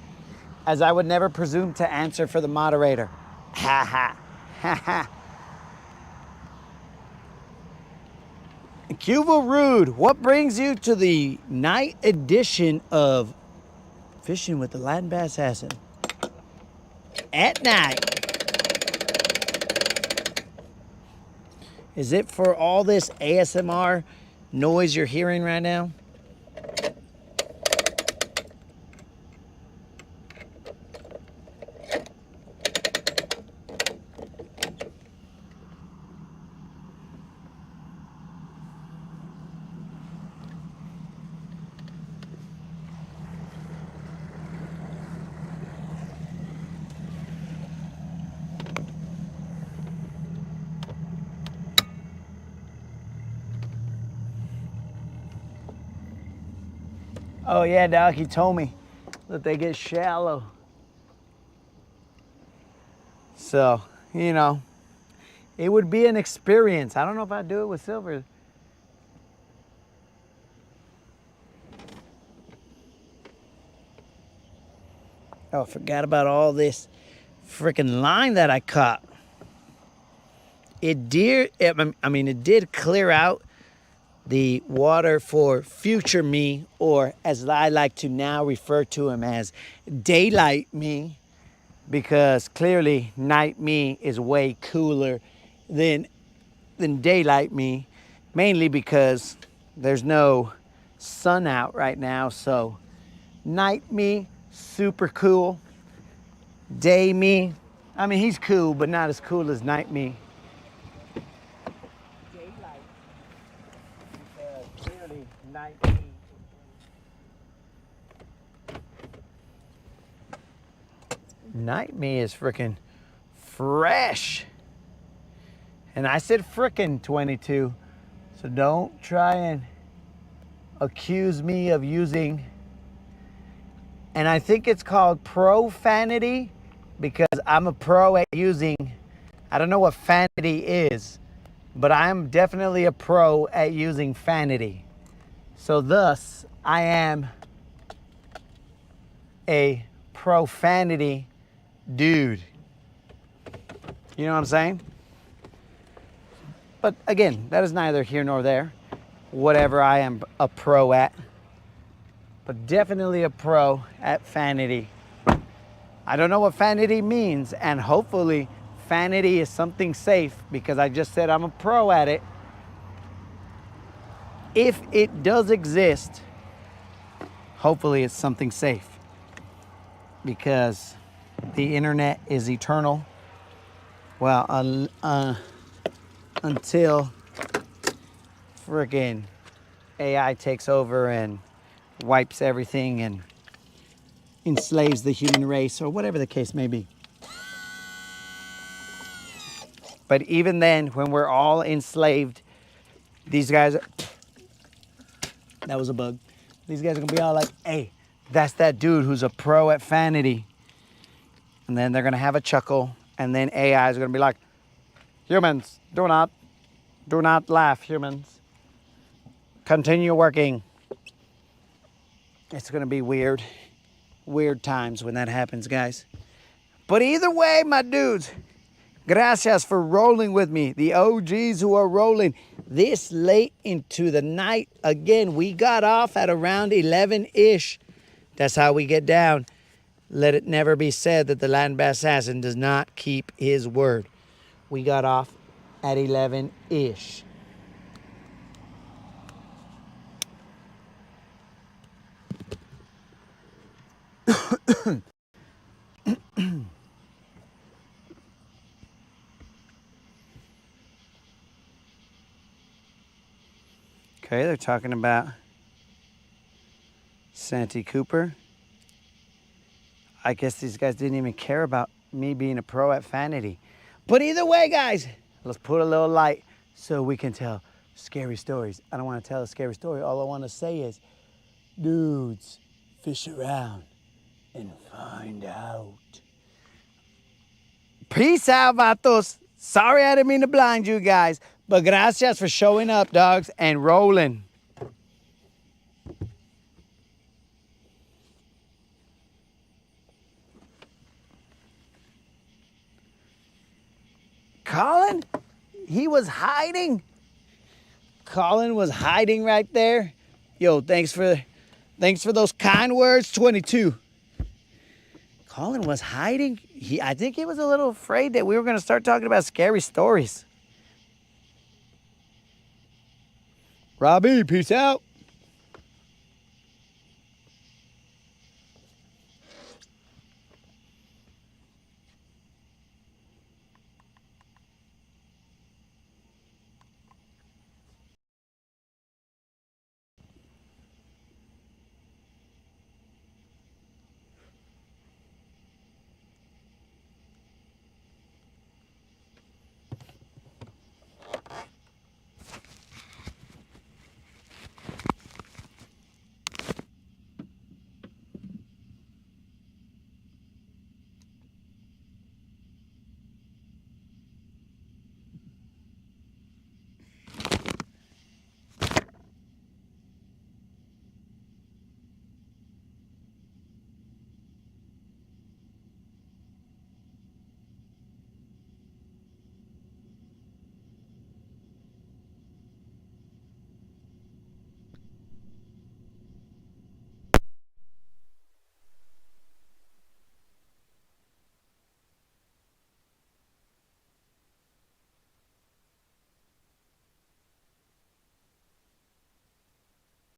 as I would never presume to answer for the moderator. Ha ha, ha ha. Cuval Rude, what brings you to the night edition of Fishing with the Latin Bass Assassin? At night. Is it for all this ASMR noise you're hearing right now? Oh yeah, Doc, he told me that they get shallow. So, you know, it would be an experience. I don't know if I'd do it with Silver. Oh, I forgot about all this freaking line that I caught. It did clear out the water for future me, or as I like to now refer to him as daylight me, because clearly night me is way cooler than daylight me, mainly because there's no sun out right now. So night me, super cool. Day me, I mean, he's cool, but not as cool as night me. Night me is freaking fresh. And I said frickin' 22. So don't try and accuse me of using, and I think it's called profanity, because I'm a pro at using, I don't know what fanity is, but I'm definitely a pro at using fanity. So thus, I am a profanity dude. You know what I'm saying? But again, that is neither here nor there. Whatever I am a pro at. But definitely a pro at fanity. I don't know what fanity means, and hopefully fanity is something safe, because I just said I'm a pro at it. If it does exist, hopefully it's something safe, because the internet is eternal. Well, until friggin' AI takes over and wipes everything and enslaves the human race, or whatever the case may be. But even then, when we're all enslaved, these guys are, that was a bug. These guys are gonna be all like, hey, that's that dude who's a pro at vanity. And then they're gonna have a chuckle, and then AI is gonna be like, humans, do not laugh, humans. Continue working. It's gonna be weird times when that happens, guys. But either way, my dudes, gracias for rolling with me. The OGs who are rolling this late into the night. Again, we got off at around 11-ish. That's how we get down. Let it never be said that the Latin Bass Assassin does not keep his word. We got off at 11-ish. Okay, they're talking about Santee Cooper. I guess these guys didn't even care about me being a pro at vanity. But either way, guys, let's put a little light so we can tell scary stories. I don't want to tell a scary story. All I want to say is, dudes, fish around and find out. Peace out, vatos. Sorry I didn't mean to blind you guys, but gracias for showing up, dogs, and rolling. Colin, he was hiding. Colin was hiding right there. Yo, thanks for those kind words, 22. Colin was hiding. I think he was a little afraid that we were going to start talking about scary stories. Robbie, peace out.